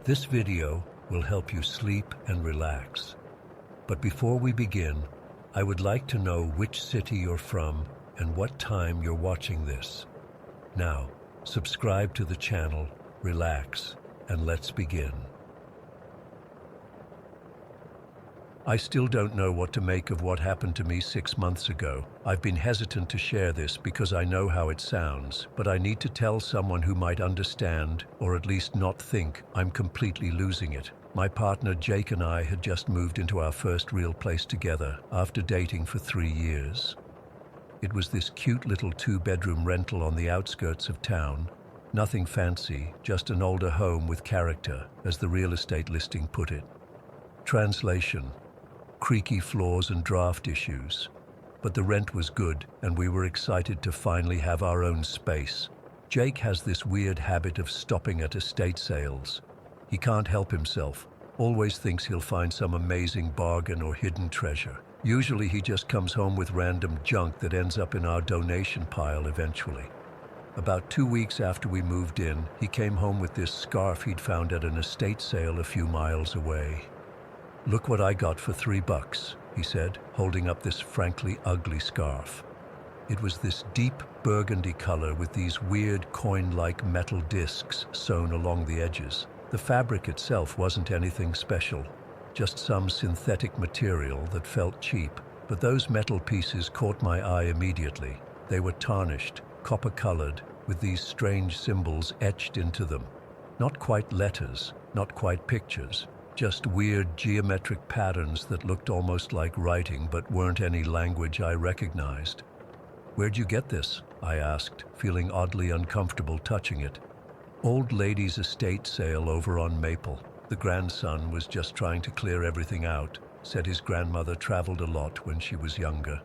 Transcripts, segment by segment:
This video will help you sleep and relax. But before we begin, I would like to know which city you're from and what time you're watching this. Now, subscribe to the channel, relax, and let's begin. I still don't know what to make of what happened to me 6 months ago. I've been hesitant to share this because I know how it sounds, but I need to tell someone who might understand, or at least not think I'm completely losing it. My partner Jake and I had just moved into our first real place together after dating for 3 years. It was this cute little 2-bedroom rental on the outskirts of town. Nothing fancy, just an older home with character, as the real estate listing put it. Translation: creaky floors and draft issues. But the rent was good, and we were excited to finally have our own space. Jake has this weird habit of stopping at estate sales. He can't help himself, always thinks he'll find some amazing bargain or hidden treasure. Usually he just comes home with random junk that ends up in our donation pile eventually. About 2 weeks after we moved in, he came home with this scarf he'd found at an estate sale a few miles away. "Look what I got for $3, he said, holding up this frankly ugly scarf. It was this deep burgundy color with these weird coin-like metal discs sewn along the edges. The fabric itself wasn't anything special, just some synthetic material that felt cheap. But those metal pieces caught my eye immediately. They were tarnished, copper-colored, with these strange symbols etched into them. Not quite letters, not quite pictures. Just weird geometric patterns that looked almost like writing but weren't any language I recognized. "Where'd you get this?" I asked, feeling oddly uncomfortable touching it. "Old lady's estate sale over on Maple. The grandson was just trying to clear everything out, said his grandmother traveled a lot when she was younger."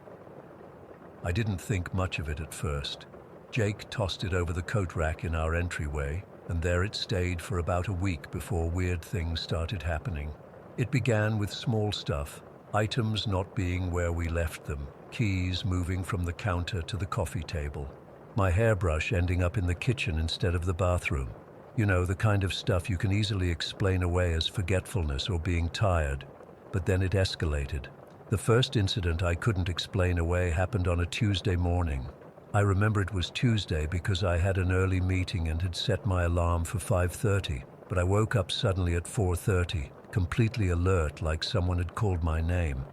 I didn't think much of it at first. Jake tossed it over the coat rack in our entryway, and there it stayed for about a week before weird things started happening. It began with small stuff, items not being where we left them, keys moving from the counter to the coffee table, my hairbrush ending up in the kitchen instead of the bathroom. You know, the kind of stuff you can easily explain away as forgetfulness or being tired. But then it escalated. The first incident I couldn't explain away happened on a Tuesday morning. I remember it was Tuesday because I had an early meeting and had set my alarm for 5:30, but I woke up suddenly at 4:30, completely alert like someone had called my name.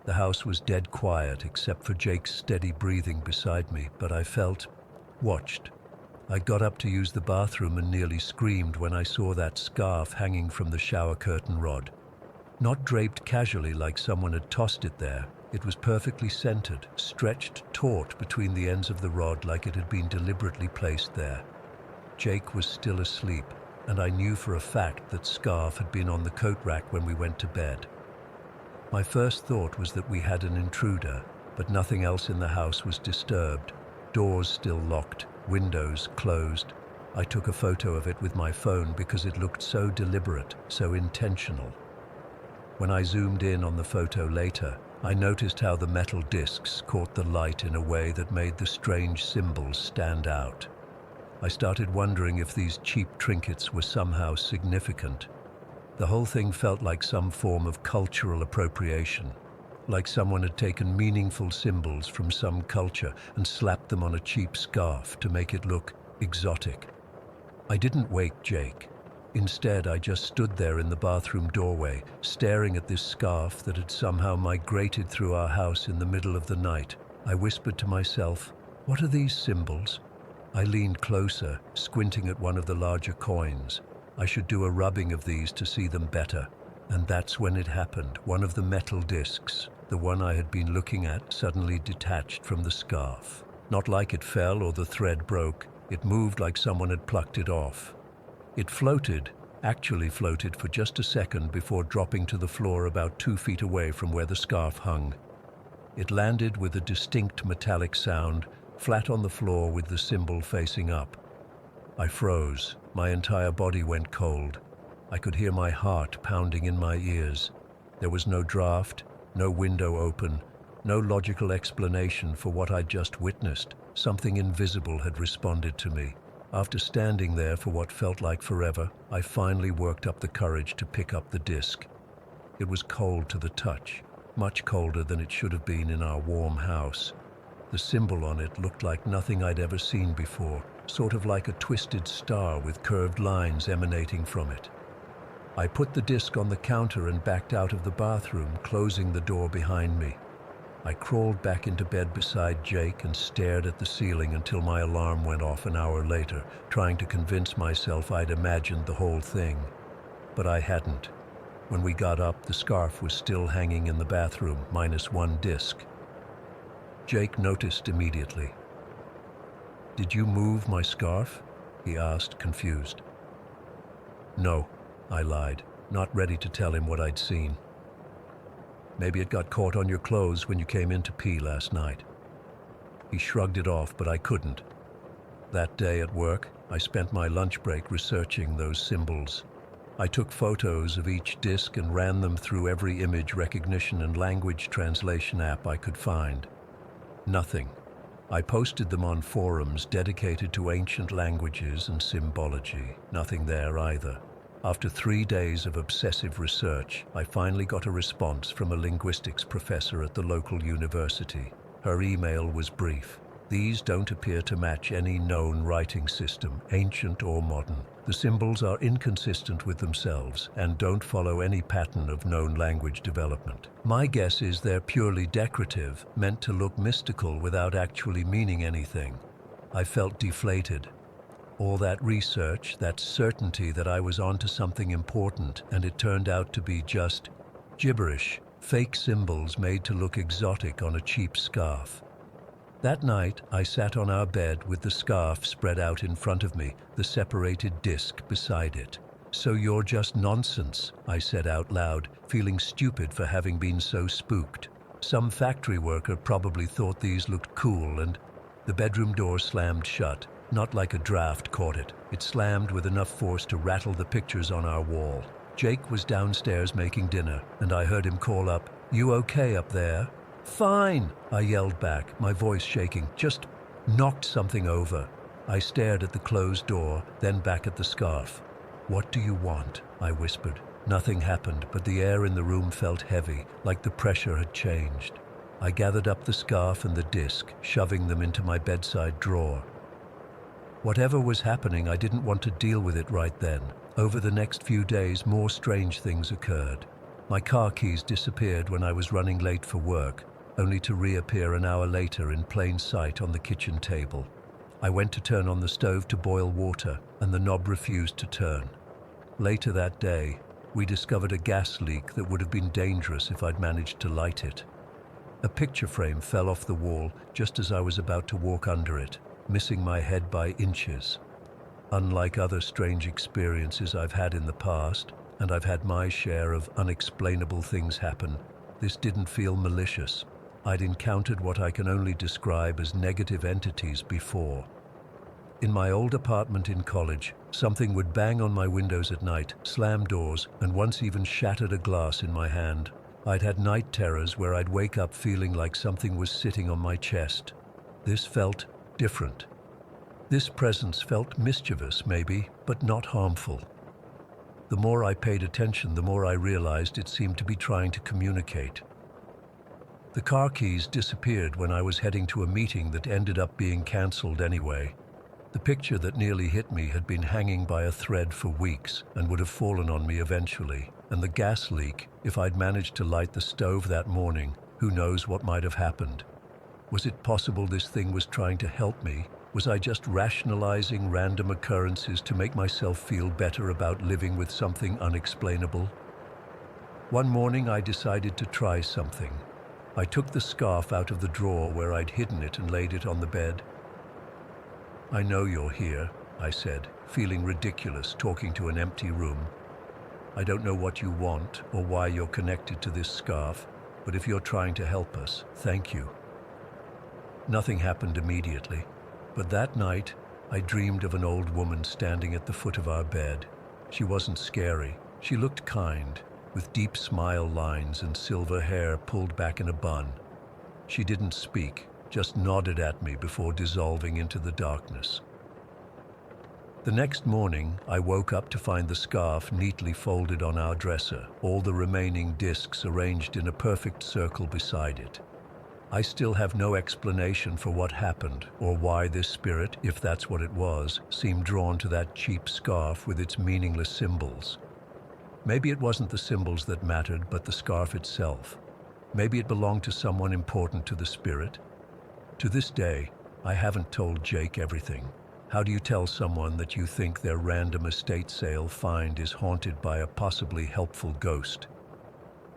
The house was dead quiet except for Jake's steady breathing beside me, but I felt watched. I got up to use the bathroom and nearly screamed when I saw that scarf hanging from the shower curtain rod. Not draped casually like someone had tossed it there. It was perfectly centered, stretched taut between the ends of the rod like it had been deliberately placed there. Jake was still asleep, and I knew for a fact that scarf had been on the coat rack when we went to bed. My first thought was that we had an intruder, but nothing else in the house was disturbed. Doors still locked, windows closed. I took a photo of it with my phone because it looked so deliberate, so intentional. When I zoomed in on the photo later, I noticed how the metal discs caught the light in a way that made the strange symbols stand out. I started wondering if these cheap trinkets were somehow significant. The whole thing felt like some form of cultural appropriation, like someone had taken meaningful symbols from some culture and slapped them on a cheap scarf to make it look exotic. I didn't wake Jake. Instead, I just stood there in the bathroom doorway, staring at this scarf that had somehow migrated through our house in the middle of the night. I whispered to myself, "What are these symbols?" I leaned closer, squinting at one of the larger coins. I should do a rubbing of these to see them better. And that's when it happened. One of the metal discs, the one I had been looking at, suddenly detached from the scarf. Not like it fell or the thread broke. It moved like someone had plucked it off. It actually floated for just a second before dropping to the floor about 2 feet away from where the scarf hung. It landed with a distinct metallic sound, flat on the floor with the symbol facing up. I froze. My entire body went cold. I could hear my heart pounding in my ears. There was no draft, no window open, no logical explanation for what I'd just witnessed. Something invisible had responded to me. After standing there for what felt like forever, I finally worked up the courage to pick up the disc. It was cold to the touch, much colder than it should have been in our warm house. The symbol on it looked like nothing I'd ever seen before, sort of like a twisted star with curved lines emanating from it. I put the disc on the counter and backed out of the bathroom, closing the door behind me. I crawled back into bed beside Jake and stared at the ceiling until my alarm went off an hour later, trying to convince myself I'd imagined the whole thing. But I hadn't. When we got up, the scarf was still hanging in the bathroom, minus one disc. Jake noticed immediately. "Did you move my scarf?" he asked, confused. "No," I lied, not ready to tell him what I'd seen. "Maybe it got caught on your clothes when you came in to pee last night." He shrugged it off, but I couldn't. That day at work, I spent my lunch break researching those symbols. I took photos of each disc and ran them through every image recognition and language translation app I could find. Nothing. I posted them on forums dedicated to ancient languages and symbology. Nothing there either. After 3 days of obsessive research, I finally got a response from a linguistics professor at the local university. Her email was brief. "These don't appear to match any known writing system, ancient or modern. The symbols are inconsistent with themselves and don't follow any pattern of known language development. My guess is they're purely decorative, meant to look mystical without actually meaning anything." I felt deflated. All that research, that certainty that I was onto something important, and it turned out to be just gibberish, fake symbols made to look exotic on a cheap scarf. That night, I sat on our bed with the scarf spread out in front of me, the separated disc beside it. "So you're just nonsense," I said out loud, feeling stupid for having been so spooked. "Some factory worker probably thought these looked cool," and the bedroom door slammed shut. Not like a draft caught it. It slammed with enough force to rattle the pictures on our wall. Jake was downstairs making dinner, and I heard him call up, "You okay up there?" "Fine," I yelled back, my voice shaking. "Just knocked something over." I stared at the closed door, then back at the scarf. "What do you want?" I whispered. Nothing happened, but the air in the room felt heavy, like the pressure had changed. I gathered up the scarf and the disc, shoving them into my bedside drawer. Whatever was happening, I didn't want to deal with it right then. Over the next few days, more strange things occurred. My car keys disappeared when I was running late for work, only to reappear an hour later in plain sight on the kitchen table. I went to turn on the stove to boil water, and the knob refused to turn. Later that day, we discovered a gas leak that would have been dangerous if I'd managed to light it. A picture frame fell off the wall just as I was about to walk under it, missing my head by inches. Unlike other strange experiences I've had in the past, and I've had my share of unexplainable things happen, this didn't feel malicious. I'd encountered what I can only describe as negative entities before. In my old apartment in college, something would bang on my windows at night, slam doors, and once even shattered a glass in my hand. I'd had night terrors where I'd wake up feeling like something was sitting on my chest. This felt different. This presence felt mischievous, maybe, but not harmful. The more I paid attention, the more I realized it seemed to be trying to communicate. The car keys disappeared when I was heading to a meeting that ended up being cancelled anyway. The picture that nearly hit me had been hanging by a thread for weeks and would have fallen on me eventually. And the gas leak, if I'd managed to light the stove that morning, who knows what might have happened. Was it possible this thing was trying to help me? Was I just rationalizing random occurrences to make myself feel better about living with something unexplainable? One morning I decided to try something. I took the scarf out of the drawer where I'd hidden it and laid it on the bed. "I know you're here," I said, feeling ridiculous talking to an empty room. "I don't know what you want or why you're connected to this scarf, but if you're trying to help us, thank you." Nothing happened immediately, but that night I dreamed of an old woman standing at the foot of our bed. She wasn't scary. She looked kind, with deep smile lines and silver hair pulled back in a bun. She didn't speak, just nodded at me before dissolving into the darkness. The next morning, I woke up to find the scarf neatly folded on our dresser, all the remaining discs arranged in a perfect circle beside it. I still have no explanation for what happened or why this spirit, if that's what it was, seemed drawn to that cheap scarf with its meaningless symbols. Maybe it wasn't the symbols that mattered, but the scarf itself. Maybe it belonged to someone important to the spirit. To this day, I haven't told Jake everything. How do you tell someone that you think their random estate sale find is haunted by a possibly helpful ghost?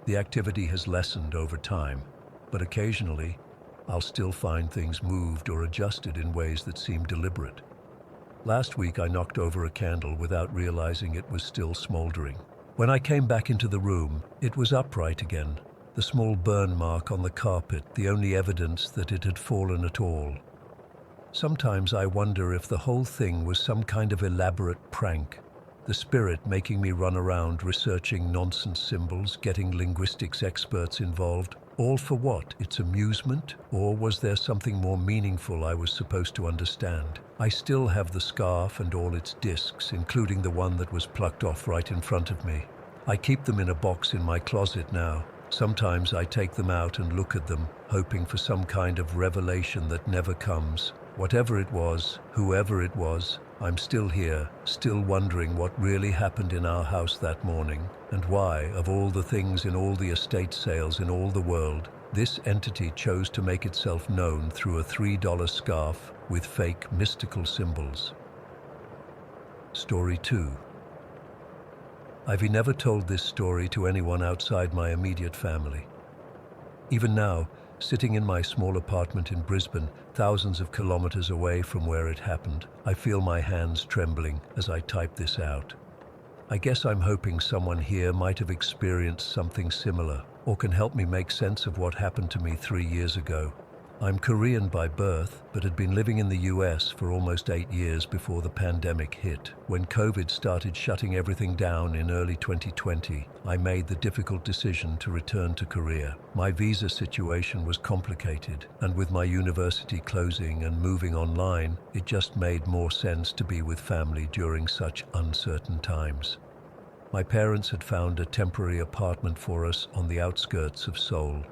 The activity has lessened over time, but occasionally, I'll still find things moved or adjusted in ways that seem deliberate. Last week, I knocked over a candle without realizing it was still smoldering. When I came back into the room, it was upright again, the small burn mark on the carpet, the only evidence that it had fallen at all. Sometimes I wonder if the whole thing was some kind of elaborate prank, the spirit making me run around researching nonsense symbols, getting linguistics experts involved. All for what? Its amusement? Or was there something more meaningful I was supposed to understand? I still have the scarf and all its discs, including the one that was plucked off right in front of me. I keep them in a box in my closet now. Sometimes I take them out and look at them, hoping for some kind of revelation that never comes. Whatever it was, whoever it was, I'm still here, still wondering what really happened in our house that morning, and why, of all the things in all the estate sales in all the world, this entity chose to make itself known through a $3 scarf with fake mystical symbols. Story 2. I've never told this story to anyone outside my immediate family. Even now, sitting in my small apartment in Brisbane, thousands of kilometers away from where it happened, I feel my hands trembling as I type this out. I guess I'm hoping someone here might have experienced something similar, or can help me make sense of what happened to me 3 years ago. I'm Korean by birth, but had been living in the US for almost 8 years before the pandemic hit. When COVID started shutting everything down in early 2020, I made the difficult decision to return to Korea. My visa situation was complicated, and with my university closing and moving online, it just made more sense to be with family during such uncertain times. My parents had found a temporary apartment for us on the outskirts of Seoul.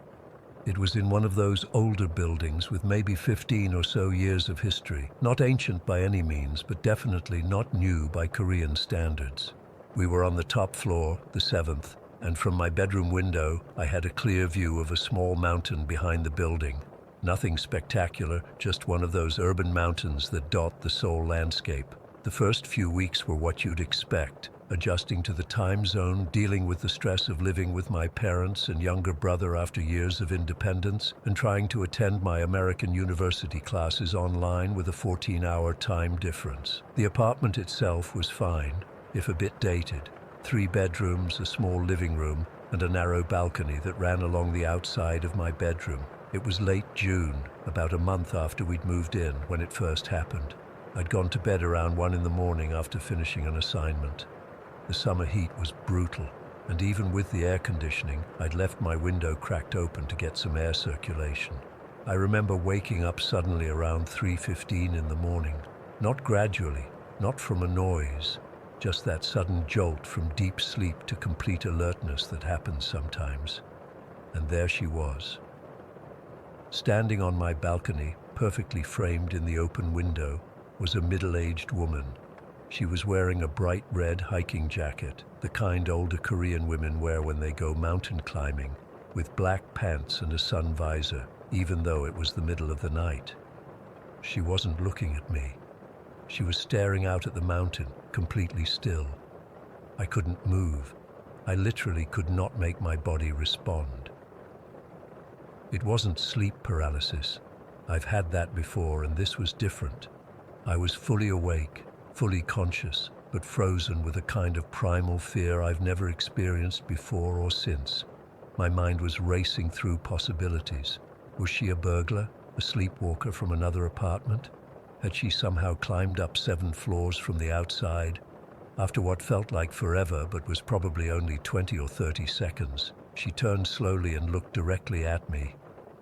It was in one of those older buildings with maybe 15 or so years of history. Not ancient by any means, but definitely not new by Korean standards. We were on the top floor, the 7th, and from my bedroom window, I had a clear view of a small mountain behind the building. Nothing spectacular, just one of those urban mountains that dot the Seoul landscape. The first few weeks were what you'd expect. Adjusting to the time zone, dealing with the stress of living with my parents and younger brother after years of independence, and trying to attend my American university classes online with a 14-hour time difference. The apartment itself was fine, if a bit dated. 3 bedrooms, a small living room, and a narrow balcony that ran along the outside of my bedroom. It was late June, about a month after we'd moved in, when it first happened. I'd gone to bed around 1 in the morning after finishing an assignment. The summer heat was brutal, and even with the air conditioning, I'd left my window cracked open to get some air circulation. I remember waking up suddenly around 3:15 in the morning. Not gradually, not from a noise, just that sudden jolt from deep sleep to complete alertness that happens sometimes. And there she was. Standing on my balcony, perfectly framed in the open window, was a middle-aged woman. She was wearing a bright red hiking jacket, the kind older Korean women wear when they go mountain climbing, with black pants and a sun visor, even though it was the middle of the night. She wasn't looking at me. She was staring out at the mountain, completely still. I couldn't move. I literally could not make my body respond. It wasn't sleep paralysis. I've had that before, and this was different. I was fully awake, fully conscious, but frozen with a kind of primal fear I've never experienced before or since. My mind was racing through possibilities. Was she a burglar, a sleepwalker from another apartment? Had she somehow climbed up 7 floors from the outside? After what felt like forever, but was probably only 20 or 30 seconds, she turned slowly and looked directly at me.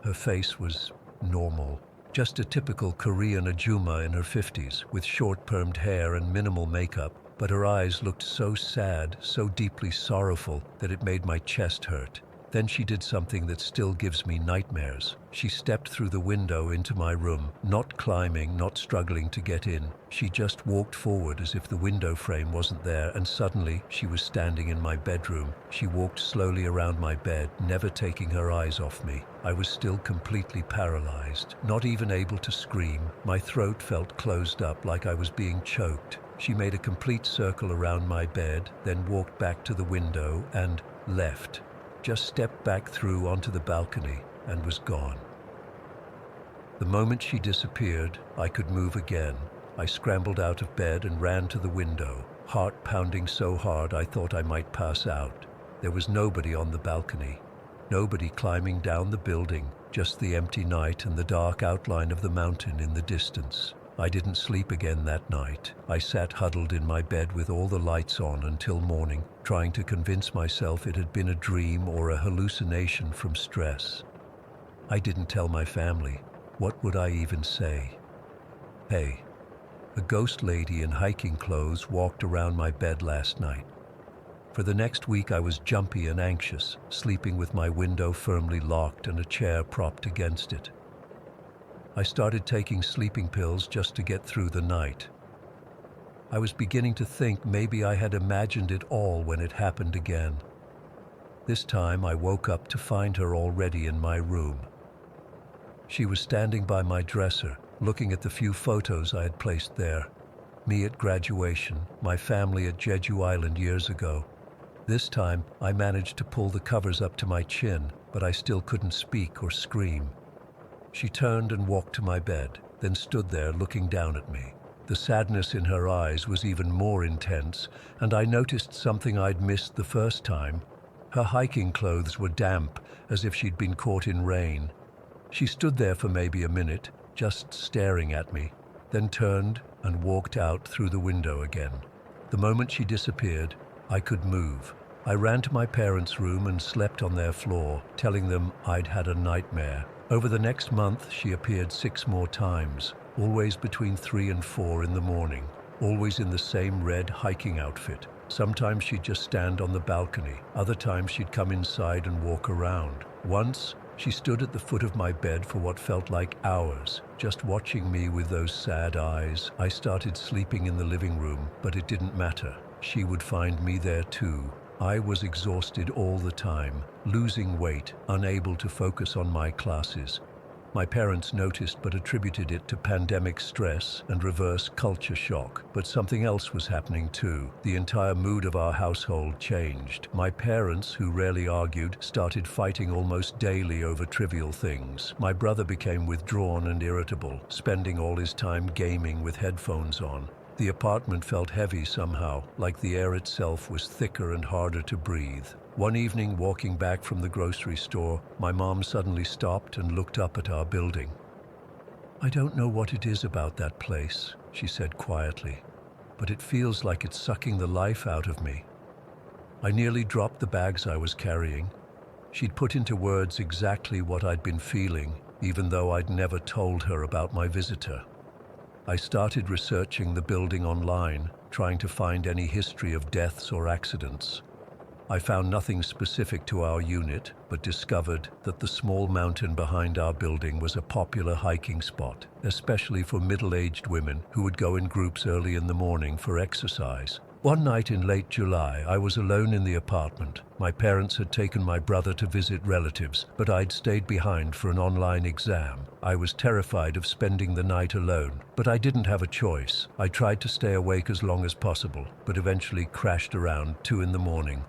Her face was normal, Just a typical Korean ajumma in her 50s, with short permed hair and minimal makeup, but her eyes looked so sad, so deeply sorrowful, that it made my chest hurt. Then she did something that still gives me nightmares. She stepped through the window into my room, not climbing, not struggling to get in. She just walked forward as if the window frame wasn't there, and suddenly she was standing in my bedroom. She walked slowly around my bed, never taking her eyes off me. I was still completely paralyzed, not even able to scream. My throat felt closed up like I was being choked. She made a complete circle around my bed, then walked back to the window and left. Just stepped back through onto the balcony and was gone. The moment she disappeared, I could move again. I scrambled out of bed and ran to the window, heart pounding so hard I thought I might pass out. There was nobody on the balcony, nobody climbing down the building, just the empty night and the dark outline of the mountain in the distance. I didn't sleep again that night. I sat huddled in my bed with all the lights on until morning, trying to convince myself it had been a dream or a hallucination from stress. I didn't tell my family. What would I even say? Hey, a ghost lady in hiking clothes walked around my bed last night. For the next week I was jumpy and anxious, sleeping with my window firmly locked and a chair propped against it. I started taking sleeping pills just to get through the night. I was beginning to think maybe I had imagined it all when it happened again. This time I woke up to find her already in my room. She was standing by my dresser, looking at the few photos I had placed there. Me at graduation, my family at Jeju Island years ago. This time I managed to pull the covers up to my chin, but I still couldn't speak or scream. She turned and walked to my bed, then stood there looking down at me. The sadness in her eyes was even more intense, and I noticed something I'd missed the first time. Her hiking clothes were damp, as if she'd been caught in rain. She stood there for maybe a minute, just staring at me, then turned and walked out through the window again. The moment she disappeared, I could move. I ran to my parents' room and slept on their floor, telling them I'd had a nightmare. Over the next month, she appeared 6 more times, always between 3 and 4 in the morning, always in the same red hiking outfit. Sometimes she'd just stand on the balcony. Other times she'd come inside and walk around. Once, she stood at the foot of my bed for what felt like hours, just watching me with those sad eyes. I started sleeping in the living room, but it didn't matter. She would find me there too. I was exhausted all the time, losing weight, unable to focus on my classes. My parents noticed but attributed it to pandemic stress and reverse culture shock. But something else was happening too. The entire mood of our household changed. My parents, who rarely argued, started fighting almost daily over trivial things. My brother became withdrawn and irritable, spending all his time gaming with headphones on. The apartment felt heavy somehow, like the air itself was thicker and harder to breathe. One evening, walking back from the grocery store, my mom suddenly stopped and looked up at our building. "I don't know what it is about that place," she said quietly, "but it feels like it's sucking the life out of me." I nearly dropped the bags I was carrying. She'd put into words exactly what I'd been feeling, even though I'd never told her about my visitor. I started researching the building online, trying to find any history of deaths or accidents. I found nothing specific to our unit, but discovered that the small mountain behind our building was a popular hiking spot, especially for middle-aged women who would go in groups early in the morning for exercise. One night in late July, I was alone in the apartment. My parents had taken my brother to visit relatives, but I'd stayed behind for an online exam. I was terrified of spending the night alone, but I didn't have a choice. I tried to stay awake as long as possible, but eventually crashed around 2 in the morning.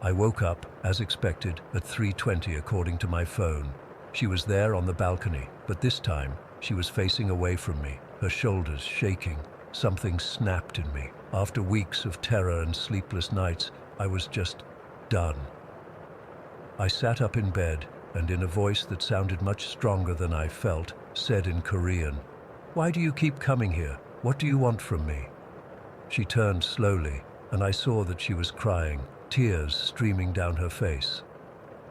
I woke up, as expected, at 3:20 according to my phone. She was there on the balcony, but this time, she was facing away from me, her shoulders shaking. Something snapped in me. After weeks of terror and sleepless nights, I was just done. I sat up in bed and, in a voice that sounded much stronger than I felt, said in Korean, "Why do you keep coming here? What do you want from me?" She turned slowly, and I saw that she was crying, tears streaming down her face.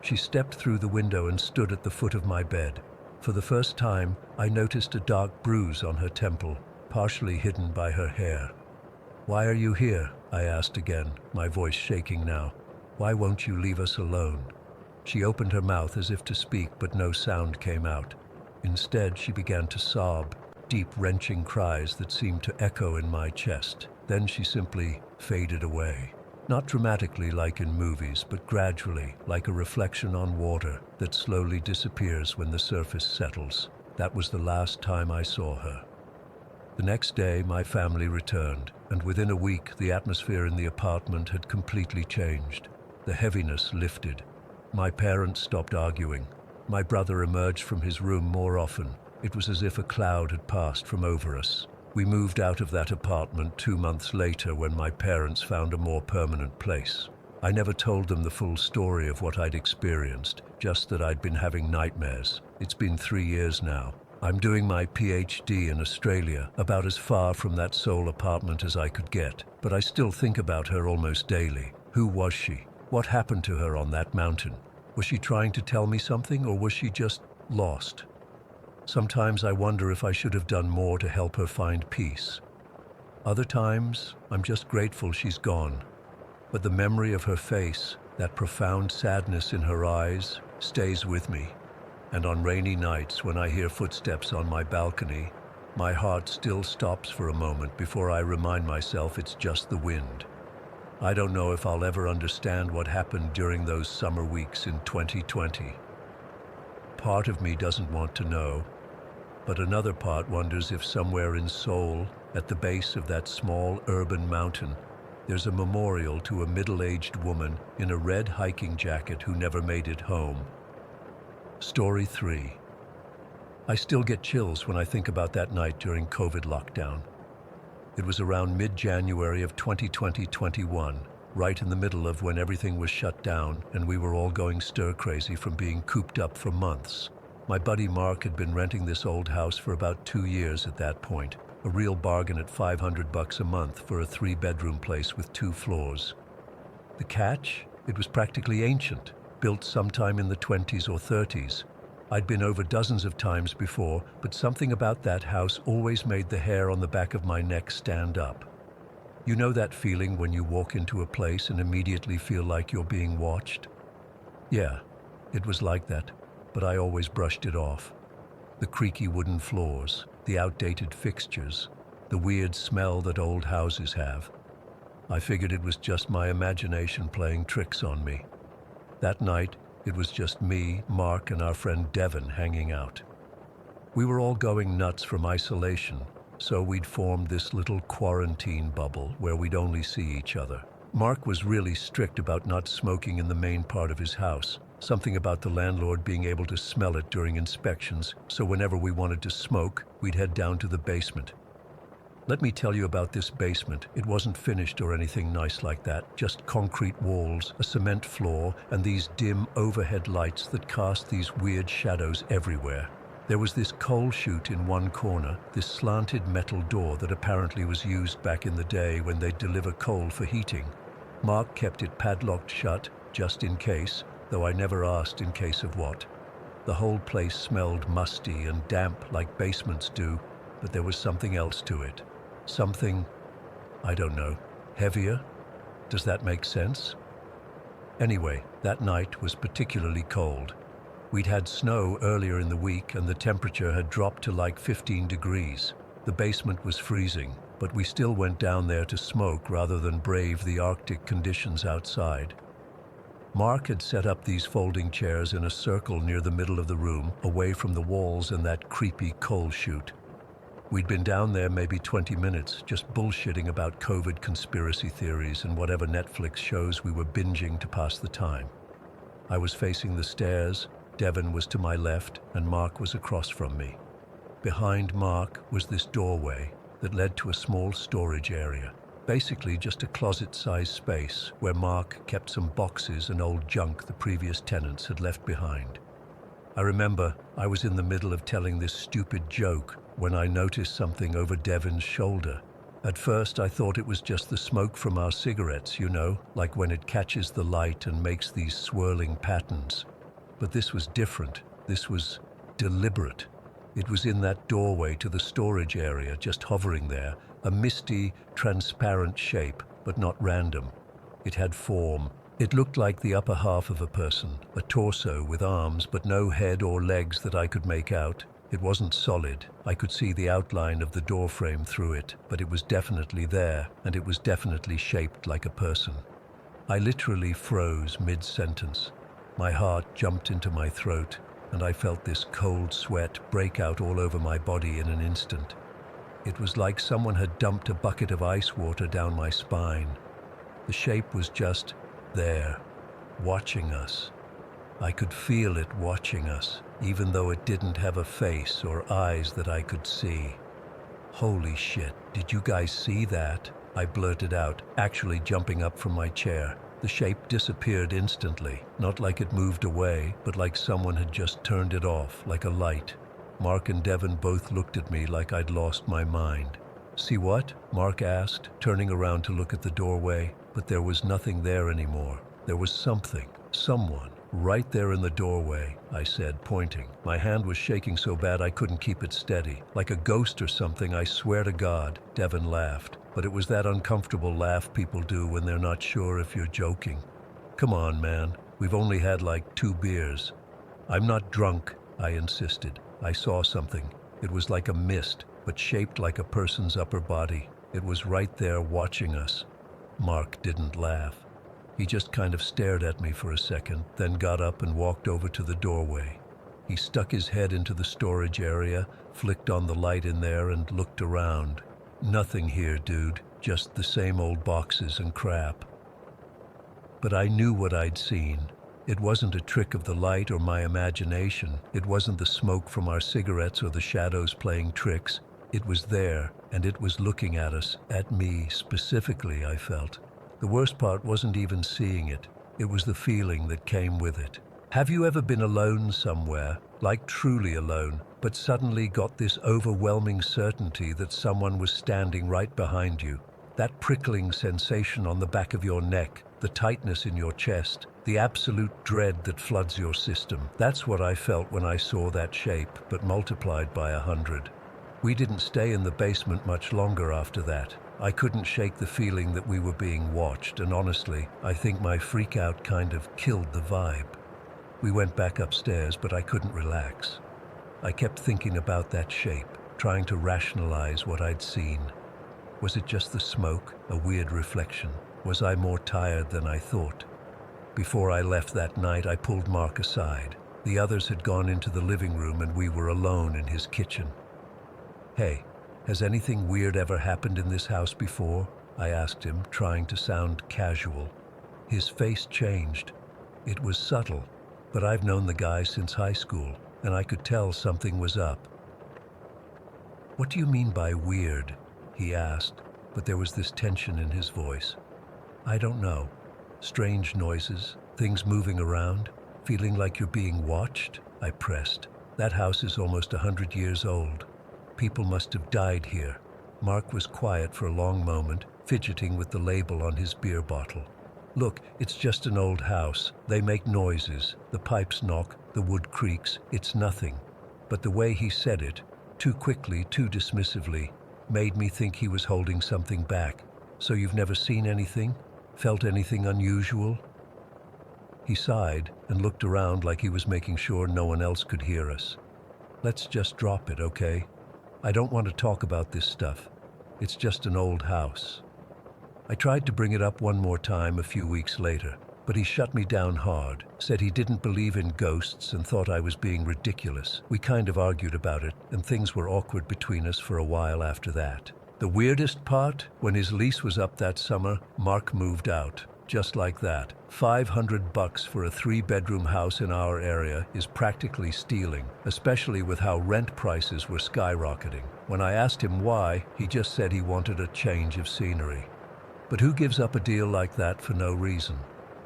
She stepped through the window and stood at the foot of my bed. For the first time, I noticed a dark bruise on her temple, partially hidden by her hair. "Why are you here?" I asked again, my voice shaking now. "Why won't you leave us alone?" She opened her mouth as if to speak, but no sound came out. Instead, she began to sob, deep, wrenching cries that seemed to echo in my chest. Then she simply faded away. Not dramatically like in movies, but gradually, like a reflection on water that slowly disappears when the surface settles. That was the last time I saw her. The next day, my family returned, and within a week, the atmosphere in the apartment had completely changed. The heaviness lifted. My parents stopped arguing. My brother emerged from his room more often. It was as if a cloud had passed from over us. We moved out of that apartment 2 months later when my parents found a more permanent place. I never told them the full story of what I'd experienced, just that I'd been having nightmares. It's been 3 years now. I'm doing my PhD in Australia, about as far from that sole apartment as I could get, but I still think about her almost daily. Who was she? What happened to her on that mountain? Was she trying to tell me something, or was she just lost? Sometimes I wonder if I should have done more to help her find peace. Other times, I'm just grateful she's gone. But the memory of her face, that profound sadness in her eyes, stays with me. And on rainy nights, when I hear footsteps on my balcony, my heart still stops for a moment before I remind myself it's just the wind. I don't know if I'll ever understand what happened during those summer weeks in 2020. Part of me doesn't want to know, but another part wonders if somewhere in Seoul, at the base of that small urban mountain, there's a memorial to a middle-aged woman in a red hiking jacket who never made it home. Story 3. I still get chills when I think about that night during COVID lockdown. It was around mid-January of 2020-21, right in the middle of when everything was shut down and we were all going stir-crazy from being cooped up for months. My buddy Mark had been renting this old house for about 2 years at that point, a real bargain at $500 a month for a 3-bedroom place with 2 floors. The catch? It was practically ancient, built sometime in the 20s or 30s. I'd been over dozens of times before, but something about that house always made the hair on the back of my neck stand up. You know that feeling when you walk into a place and immediately feel like you're being watched? Yeah, it was like that, but I always brushed it off. The creaky wooden floors, the outdated fixtures, the weird smell that old houses have. I figured it was just my imagination playing tricks on me. That night, it was just me, Mark, and our friend Devin hanging out. We were all going nuts from isolation, so we'd formed this little quarantine bubble where we'd only see each other. Mark was really strict about not smoking in the main part of his house, something about the landlord being able to smell it during inspections, so whenever we wanted to smoke, we'd head down to the basement. Let me tell you about this basement. It wasn't finished or anything nice like that, just concrete walls, a cement floor, and these dim overhead lights that cast these weird shadows everywhere. There was this coal chute in one corner, this slanted metal door that apparently was used back in the day when they'd deliver coal for heating. Mark kept it padlocked shut, just in case, though I never asked in case of what. The whole place smelled musty and damp like basements do, but there was something else to it. Something, I don't know, heavier? Does that make sense? Anyway, that night was particularly cold. We'd had snow earlier in the week and the temperature had dropped to like 15 degrees. The basement was freezing, but we still went down there to smoke rather than brave the Arctic conditions outside. Mark had set up these folding chairs in a circle near the middle of the room, away from the walls and that creepy coal chute. We'd been down there maybe 20 minutes, just bullshitting about COVID conspiracy theories and whatever Netflix shows we were binging to pass the time. I was facing the stairs, Devin was to my left, and Mark was across from me. Behind Mark was this doorway that led to a small storage area, basically just a closet-sized space where Mark kept some boxes and old junk the previous tenants had left behind. I remember I was in the middle of telling this stupid joke when I noticed something over Devin's shoulder. At first, I thought it was just the smoke from our cigarettes, you know, like when it catches the light and makes these swirling patterns. But this was different. This was deliberate. It was in that doorway to the storage area, just hovering there, a misty, transparent shape, but not random. It had form. It looked like the upper half of a person, a torso with arms but no head or legs that I could make out. It wasn't solid. I could see the outline of the doorframe through it, but it was definitely there, and it was definitely shaped like a person. I literally froze mid-sentence. My heart jumped into my throat, and I felt this cold sweat break out all over my body in an instant. It was like someone had dumped a bucket of ice water down my spine. The shape was just there, watching us. I could feel it watching us, even though it didn't have a face or eyes that I could see. Holy shit, did you guys see that? I blurted out, actually jumping up from my chair. The shape disappeared instantly, not like it moved away, but like someone had just turned it off, like a light. Mark and Devon both looked at me like I'd lost my mind. "See what?" Mark asked, turning around to look at the doorway, but there was nothing there anymore. There was something, someone, right there in the doorway, I said, pointing. My hand was shaking so bad I couldn't keep it steady. "Like a ghost or something, I swear to God," Devon laughed. But it was that uncomfortable laugh people do when they're not sure if you're joking. "Come on, man. We've only had like 2 beers. "I'm not drunk," I insisted. "I saw something. It was like a mist, but shaped like a person's upper body. It was right there watching us." Mark didn't laugh. He just kind of stared at me for a second, then got up and walked over to the doorway. He stuck his head into the storage area, flicked on the light in there, and looked around. "Nothing here, dude. Just the same old boxes and crap." But I knew what I'd seen. It wasn't a trick of the light or my imagination. It wasn't the smoke from our cigarettes or the shadows playing tricks. It was there, and it was looking at us, at me specifically, I felt. The worst part wasn't even seeing it. It was the feeling that came with it. Have you ever been alone somewhere, like truly alone, but suddenly got this overwhelming certainty that someone was standing right behind you? That prickling sensation on the back of your neck, the tightness in your chest, the absolute dread that floods your system. That's what I felt when I saw that shape, but multiplied by 100. We didn't stay in the basement much longer after that. I couldn't shake the feeling that we were being watched, and honestly, I think my freak out kind of killed the vibe. We went back upstairs, but I couldn't relax. I kept thinking about that shape, trying to rationalize what I'd seen. Was it just the smoke, a weird reflection? Was I more tired than I thought? Before I left that night, I pulled Mark aside. The others had gone into the living room and we were alone in his kitchen. "Hey, has anything weird ever happened in this house before?" I asked him, trying to sound casual. His face changed. It was subtle, but I've known the guy since high school, and I could tell something was up. "What do you mean by weird?" he asked, but there was this tension in his voice. "I don't know. Strange noises, things moving around, feeling like you're being watched," I pressed. "That house is almost 100 years old. People must have died here." Mark was quiet for a long moment, fidgeting with the label on his beer bottle. "Look, it's just an old house. They make noises. The pipes knock, the wood creaks. It's nothing." But the way he said it, too quickly, too dismissively, made me think he was holding something back. "So you've never seen anything? Felt anything unusual?" He sighed and looked around like he was making sure no one else could hear us. "Let's just drop it, okay? I don't want to talk about this stuff. It's just an old house." I tried to bring it up one more time a few weeks later, but he shut me down hard, said he didn't believe in ghosts and thought I was being ridiculous. We kind of argued about it, and things were awkward between us for a while after that. The weirdest part, when his lease was up that summer, Mark moved out. Just like that. $500 for a 3-bedroom house in our area is practically stealing, especially with how rent prices were skyrocketing. When I asked him why, he just said he wanted a change of scenery. But who gives up a deal like that for no reason?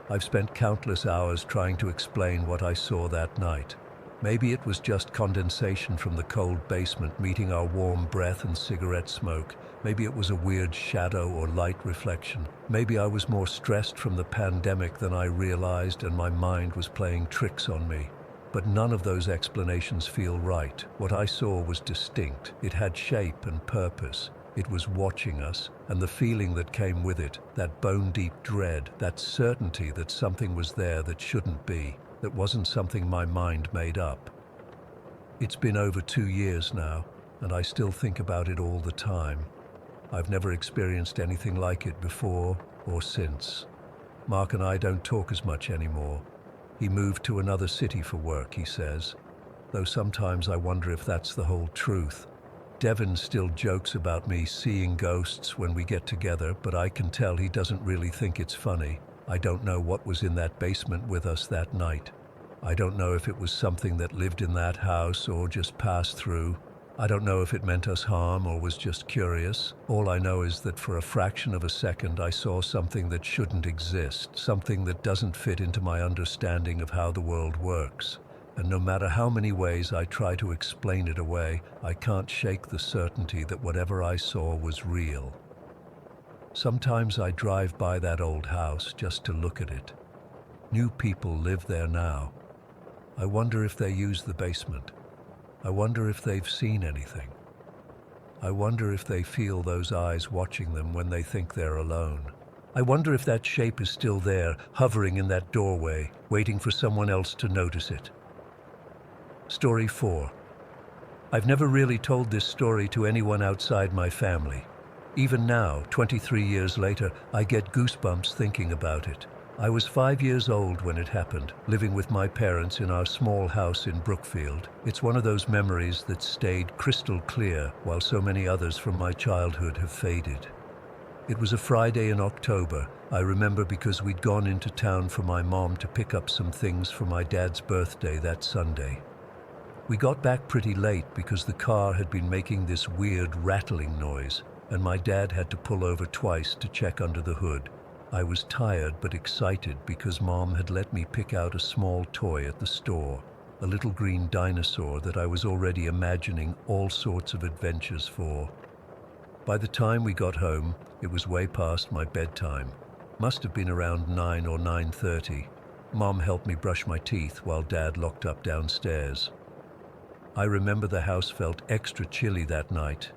I've spent countless hours trying to explain what I saw that night. Maybe it was just condensation from the cold basement meeting our warm breath and cigarette smoke. Maybe it was a weird shadow or light reflection. Maybe I was more stressed from the pandemic than I realized and my mind was playing tricks on me. But none of those explanations feel right. What I saw was distinct. It had shape and purpose. It was watching us, and the feeling that came with it, that bone-deep dread, that certainty that something was there that shouldn't be, that wasn't something my mind made up. It's been over 2 years now, and I still think about it all the time. I've never experienced anything like it before or since. Mark and I don't talk as much anymore. He moved to another city for work, he says, though sometimes I wonder if that's the whole truth. Devin still jokes about me seeing ghosts when we get together, but I can tell he doesn't really think it's funny. I don't know what was in that basement with us that night. I don't know if it was something that lived in that house or just passed through. I don't know if it meant us harm or was just curious. All I know is that for a fraction of a second I saw something that shouldn't exist, something that doesn't fit into my understanding of how the world works. And no matter how many ways I try to explain it away, I can't shake the certainty that whatever I saw was real. Sometimes I drive by that old house just to look at it. New people live there now. I wonder if they use the basement. I wonder if they've seen anything. I wonder if they feel those eyes watching them when they think they're alone. I wonder if that shape is still there, hovering in that doorway, waiting for someone else to notice it. Story 4. I've never really told this story to anyone outside my family. Even now, 23 years later, I get goosebumps thinking about it. I was 5 years old when it happened, living with my parents in our small house in Brookfield. It's one of those memories that stayed crystal clear while so many others from my childhood have faded. It was a Friday in October, I remember, because we'd gone into town for my mom to pick up some things for my dad's birthday that Sunday. We got back pretty late because the car had been making this weird rattling noise, and my dad had to pull over twice to check under the hood. I was tired but excited because Mom had let me pick out a small toy at the store, a little green dinosaur that I was already imagining all sorts of adventures for. By the time we got home, it was way past my bedtime. Must have been around 9 or 9:30. Mom helped me brush my teeth while Dad locked up downstairs. I remember the house felt extra chilly that night.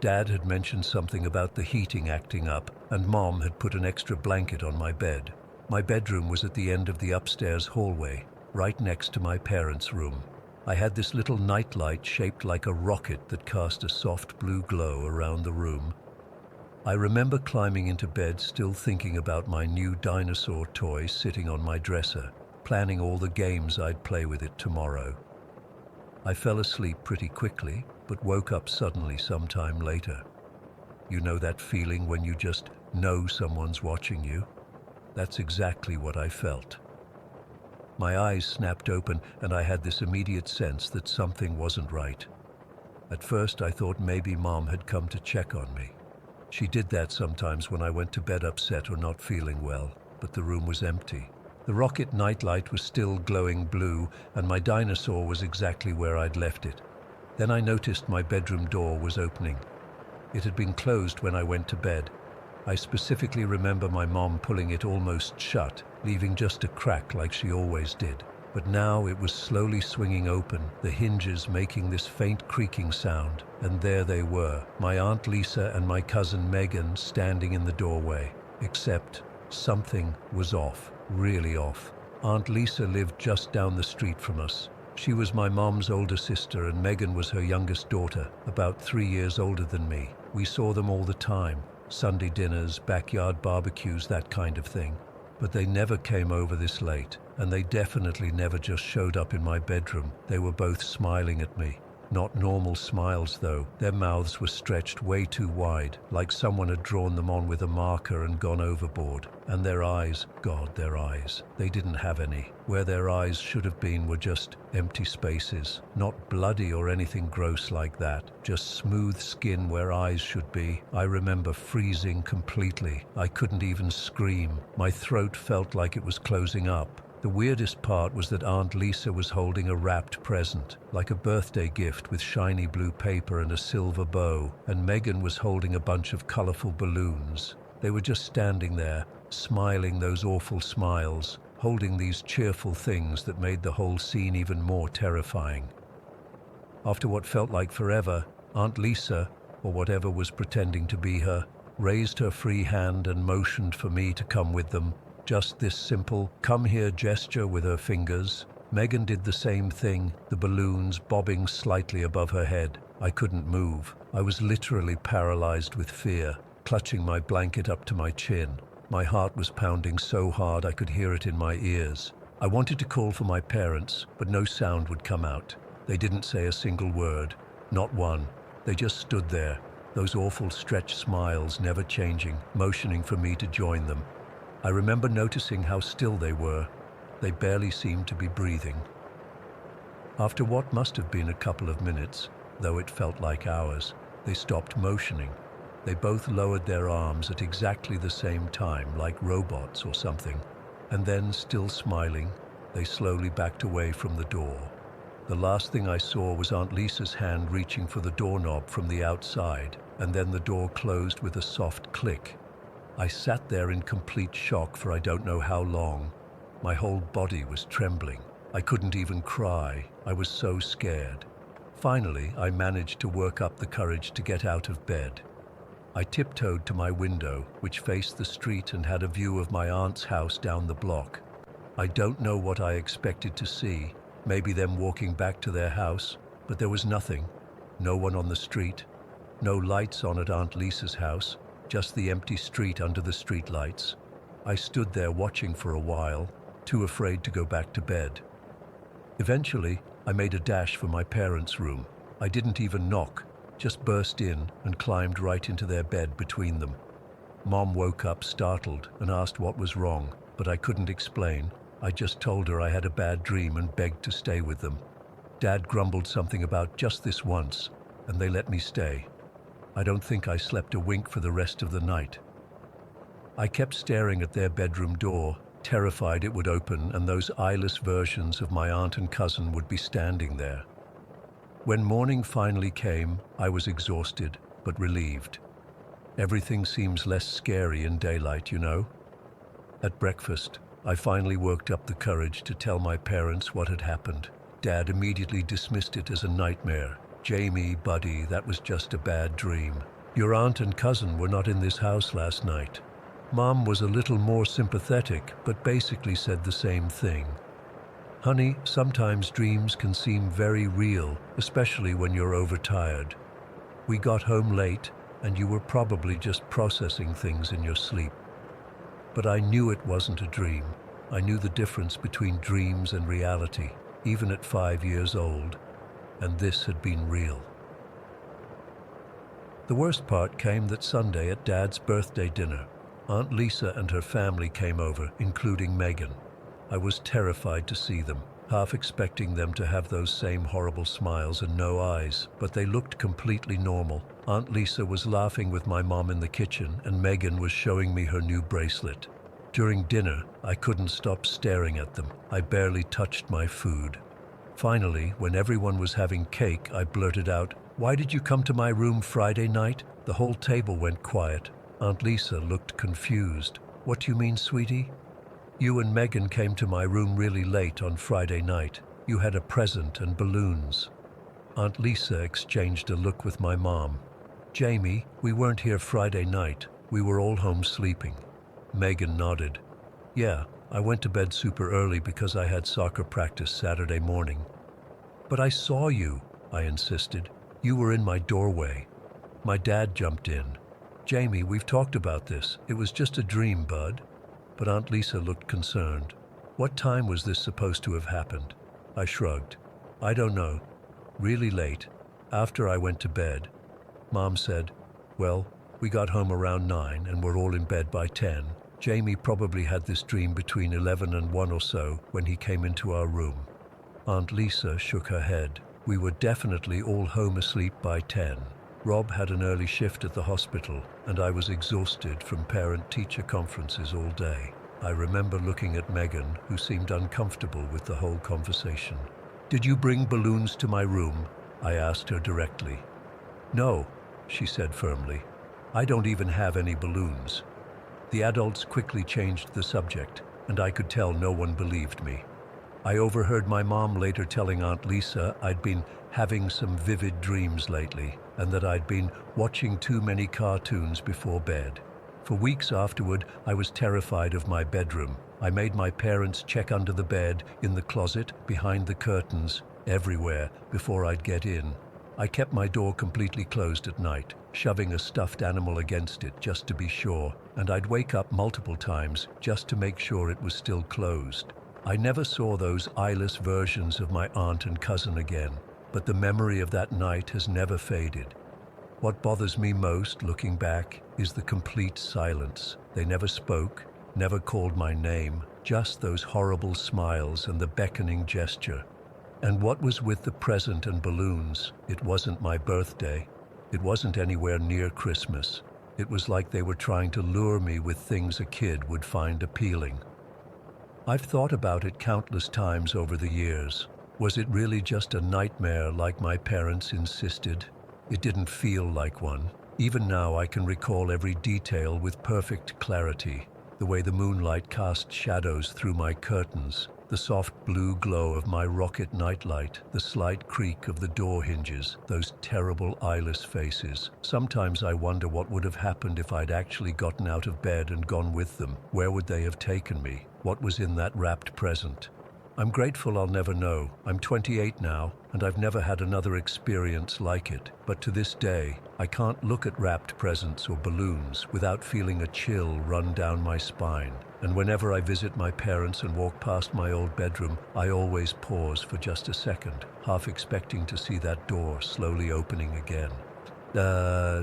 Dad had mentioned something about the heating acting up, and Mom had put an extra blanket on my bed. My bedroom was at the end of the upstairs hallway, right next to my parents' room. I had this little nightlight shaped like a rocket that cast a soft blue glow around the room. I remember climbing into bed still thinking about my new dinosaur toy sitting on my dresser, planning all the games I'd play with it tomorrow. I fell asleep pretty quickly, but woke up suddenly sometime later. You know that feeling when you just know someone's watching you? That's exactly what I felt. My eyes snapped open and I had this immediate sense that something wasn't right. At first I thought maybe Mom had come to check on me. She did that sometimes when I went to bed upset or not feeling well, but the room was empty. The rocket nightlight was still glowing blue, and my dinosaur was exactly where I'd left it. Then I noticed my bedroom door was opening. It had been closed when I went to bed. I specifically remember my mom pulling it almost shut, leaving just a crack like she always did. But now it was slowly swinging open, the hinges making this faint creaking sound, and there they were, my Aunt Lisa and my cousin Megan standing in the doorway. Except something was off. Really off. Aunt Lisa lived just down the street from us. She was my mom's older sister and Megan was her youngest daughter, about 3 years older than me. We saw them all the time, Sunday dinners, backyard barbecues, that kind of thing. But they never came over this late, and they definitely never just showed up in my bedroom. They were both smiling at me. Not normal smiles though. Their mouths were stretched way too wide, like someone had drawn them on with a marker and gone overboard. And their eyes, God, their eyes. They didn't have any. Where their eyes should have been were just empty spaces. Not bloody or anything gross like that. Just smooth skin where eyes should be. I remember freezing completely. I couldn't even scream. My throat felt like it was closing up. The weirdest part was that Aunt Lisa was holding a wrapped present, like a birthday gift with shiny blue paper and a silver bow, and Megan was holding a bunch of colorful balloons. They were just standing there, smiling those awful smiles, holding these cheerful things that made the whole scene even more terrifying. After what felt like forever, Aunt Lisa, or whatever was pretending to be her, raised her free hand and motioned for me to come with them. Just this simple, come here gesture with her fingers. Megan did the same thing, the balloons bobbing slightly above her head. I couldn't move. I was literally paralyzed with fear, clutching my blanket up to my chin. My heart was pounding so hard I could hear it in my ears. I wanted to call for my parents, but no sound would come out. They didn't say a single word, not one. They just stood there, those awful stretched smiles never changing, motioning for me to join them. I remember noticing how still they were. They barely seemed to be breathing. After what must have been a couple of minutes, though it felt like hours, they stopped motioning. They both lowered their arms at exactly the same time, like robots or something, and then, still smiling, they slowly backed away from the door. The last thing I saw was Aunt Lisa's hand reaching for the doorknob from the outside, and then the door closed with a soft click. I sat there in complete shock for I don't know how long. My whole body was trembling. I couldn't even cry. I was so scared. Finally, I managed to work up the courage to get out of bed. I tiptoed to my window, which faced the street and had a view of my aunt's house down the block. I don't know what I expected to see. Maybe them walking back to their house, but there was nothing. No one on the street. No lights on at Aunt Lisa's house, just the empty street under the street lights. I stood there watching for a while, too afraid to go back to bed. Eventually, I made a dash for my parents' room. I didn't even knock, just burst in and climbed right into their bed between them. Mom woke up startled and asked what was wrong, but I couldn't explain. I just told her I had a bad dream and begged to stay with them. Dad grumbled something about just this once, and they let me stay. I don't think I slept a wink for the rest of the night. I kept staring at their bedroom door, terrified it would open and those eyeless versions of my aunt and cousin would be standing there. When morning finally came, I was exhausted, but relieved. Everything seems less scary in daylight, you know? At breakfast, I finally worked up the courage to tell my parents what had happened. Dad immediately dismissed it as a nightmare. Jamie, buddy, that was just a bad dream. Your aunt and cousin were not in this house last night. Mom was a little more sympathetic, but basically said the same thing. Honey, sometimes dreams can seem very real, especially when you're overtired. We got home late, and you were probably just processing things in your sleep. But I knew it wasn't a dream. I knew the difference between dreams and reality, even at 5 years old, and this had been real. The worst part came that Sunday at Dad's birthday dinner. Aunt Lisa and her family came over, including Megan. I was terrified to see them, half expecting them to have those same horrible smiles and no eyes, but they looked completely normal. Aunt Lisa was laughing with my mom in the kitchen, and Megan was showing me her new bracelet. During dinner, I couldn't stop staring at them. I barely touched my food. Finally, when everyone was having cake, I blurted out, "Why did you come to my room Friday night?" The whole table went quiet. Aunt Lisa looked confused. "What do you mean, sweetie?" "You and Megan came to my room really late on Friday night. You had a present and balloons." Aunt Lisa exchanged a look with my mom. "Jamie, we weren't here Friday night. We were all home sleeping." Megan nodded. "Yeah, I went to bed super early because I had soccer practice Saturday morning." "But I saw you," I insisted. "You were in my doorway." My dad jumped in. "Jamie, we've talked about this. It was just a dream, bud." But Aunt Lisa looked concerned. "What time was this supposed to have happened?" I shrugged. "I don't know. Really late. After I went to bed." Mom said, "Well, we got home around 9 and were all in bed by 10. Jamie probably had this dream between 11 and 1 or so when he came into our room." Aunt Lisa shook her head. "We were definitely all home asleep by 10. Rob had an early shift at the hospital, and I was exhausted from parent-teacher conferences all day." I remember looking at Megan, who seemed uncomfortable with the whole conversation. "Did you bring balloons to my room?" I asked her directly. "No," she said firmly. "I don't even have any balloons." The adults quickly changed the subject. and I could tell no one believed me. I overheard my mom later telling Aunt Lisa I'd been having some vivid dreams lately, and that I'd been watching too many cartoons before bed. For weeks afterward, I was terrified of my bedroom. I made my parents check under the bed, in the closet, behind the curtains, everywhere, before I'd get in. I kept my door completely closed at night, shoving a stuffed animal against it just to be sure, and I'd wake up multiple times just to make sure it was still closed. I never saw those eyeless versions of my aunt and cousin again, but the memory of that night has never faded. What bothers me most, looking back, is the complete silence. They never spoke, never called my name, just those horrible smiles and the beckoning gesture. And what was with the present and balloons? It wasn't my birthday. It wasn't anywhere near Christmas. It was like they were trying to lure me with things a kid would find appealing. I've thought about it countless times over the years. Was it really just a nightmare like my parents insisted? It didn't feel like one. Even now I can recall every detail with perfect clarity. The way the moonlight cast shadows through my curtains, the soft blue glow of my rocket nightlight, the slight creak of the door hinges, those terrible eyeless faces. Sometimes I wonder what would have happened if I'd actually gotten out of bed and gone with them. Where would they have taken me? What was in that wrapped present? I'm grateful I'll never know. I'm 28 now, and I've never had another experience like it. But to this day, I can't look at wrapped presents or balloons without feeling a chill run down my spine. And whenever I visit my parents and walk past my old bedroom, I always pause for just a second, half expecting to see that door slowly opening again.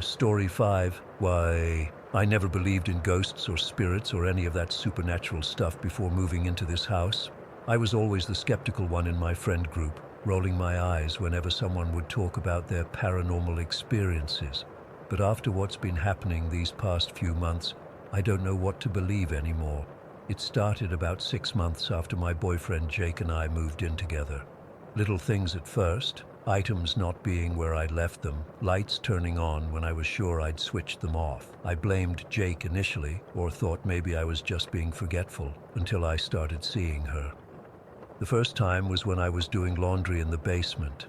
Story 5. Why, I never believed in ghosts or spirits or any of that supernatural stuff before moving into this house. I was always the skeptical one in my friend group, rolling my eyes whenever someone would talk about their paranormal experiences. But after what's been happening these past few months, I don't know what to believe anymore. It started about 6 months after my boyfriend Jake and I moved in together. Little things at first, items not being where I'd left them, lights turning on when I was sure I'd switched them off. I blamed Jake initially, or thought maybe I was just being forgetful, until I started seeing her. The first time was when I was doing laundry in the basement.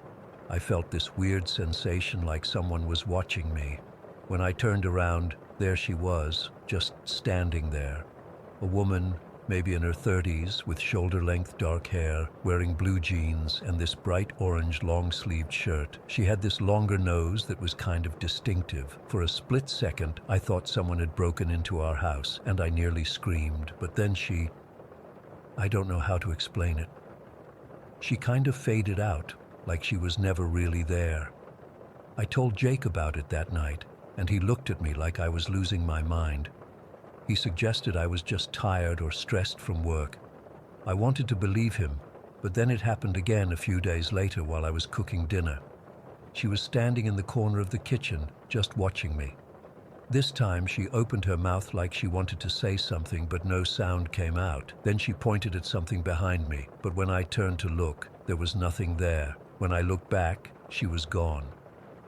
I felt this weird sensation like someone was watching me. When I turned around, there she was, just standing there. A woman, maybe in her 30s, with shoulder-length dark hair, wearing blue jeans and this bright orange long-sleeved shirt. She had this longer nose that was kind of distinctive. For a split second, I thought someone had broken into our house, and I nearly screamed. But then I don't know how to explain it. She kind of faded out, like she was never really there. I told Jake about it that night, and he looked at me like I was losing my mind. He suggested I was just tired or stressed from work. I wanted to believe him, but then it happened again a few days later while I was cooking dinner. She was standing in the corner of the kitchen, just watching me. This time she opened her mouth like she wanted to say something, but no sound came out. Then she pointed at something behind me, but when I turned to look, there was nothing there. When I looked back, she was gone.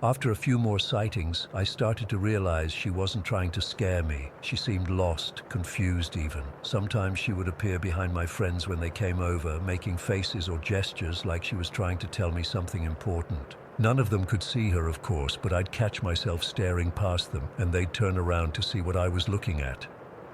After a few more sightings, I started to realize she wasn't trying to scare me. She seemed lost, confused even. Sometimes she would appear behind my friends when they came over, making faces or gestures like she was trying to tell me something important. None of them could see her, of course, but I'd catch myself staring past them, and they'd turn around to see what I was looking at.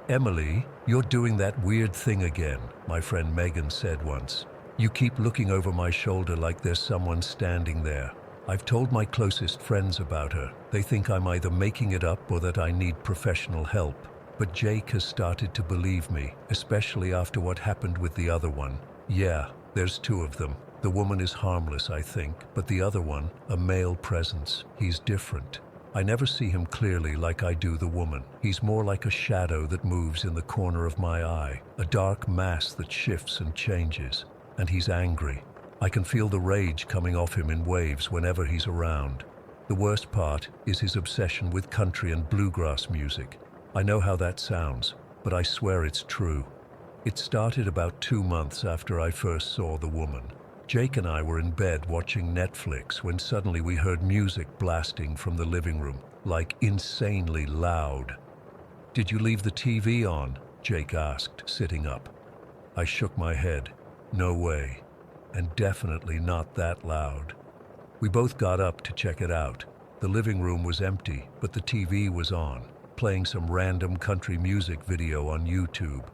"Emily, you're doing that weird thing again," my friend Megan said once. "You keep looking over my shoulder like there's someone standing there." I've told my closest friends about her. They think I'm either making it up or that I need professional help. But Jake has started to believe me, especially after what happened with the other one. Yeah, there's 2 of them. The woman is harmless, I think, but the other one, a male presence, he's different. I never see him clearly like I do the woman. He's more like a shadow that moves in the corner of my eye, a dark mass that shifts and changes. And he's angry. I can feel the rage coming off him in waves whenever he's around. The worst part is his obsession with country and bluegrass music. I know how that sounds, but I swear it's true. It started about 2 months after I first saw the woman. Jake and I were in bed watching Netflix when suddenly we heard music blasting from the living room, like insanely loud. "Did you leave the TV on?" Jake asked, sitting up. I shook my head. No way. And definitely not that loud. We both got up to check it out. The living room was empty, but the TV was on, playing some random country music video on YouTube.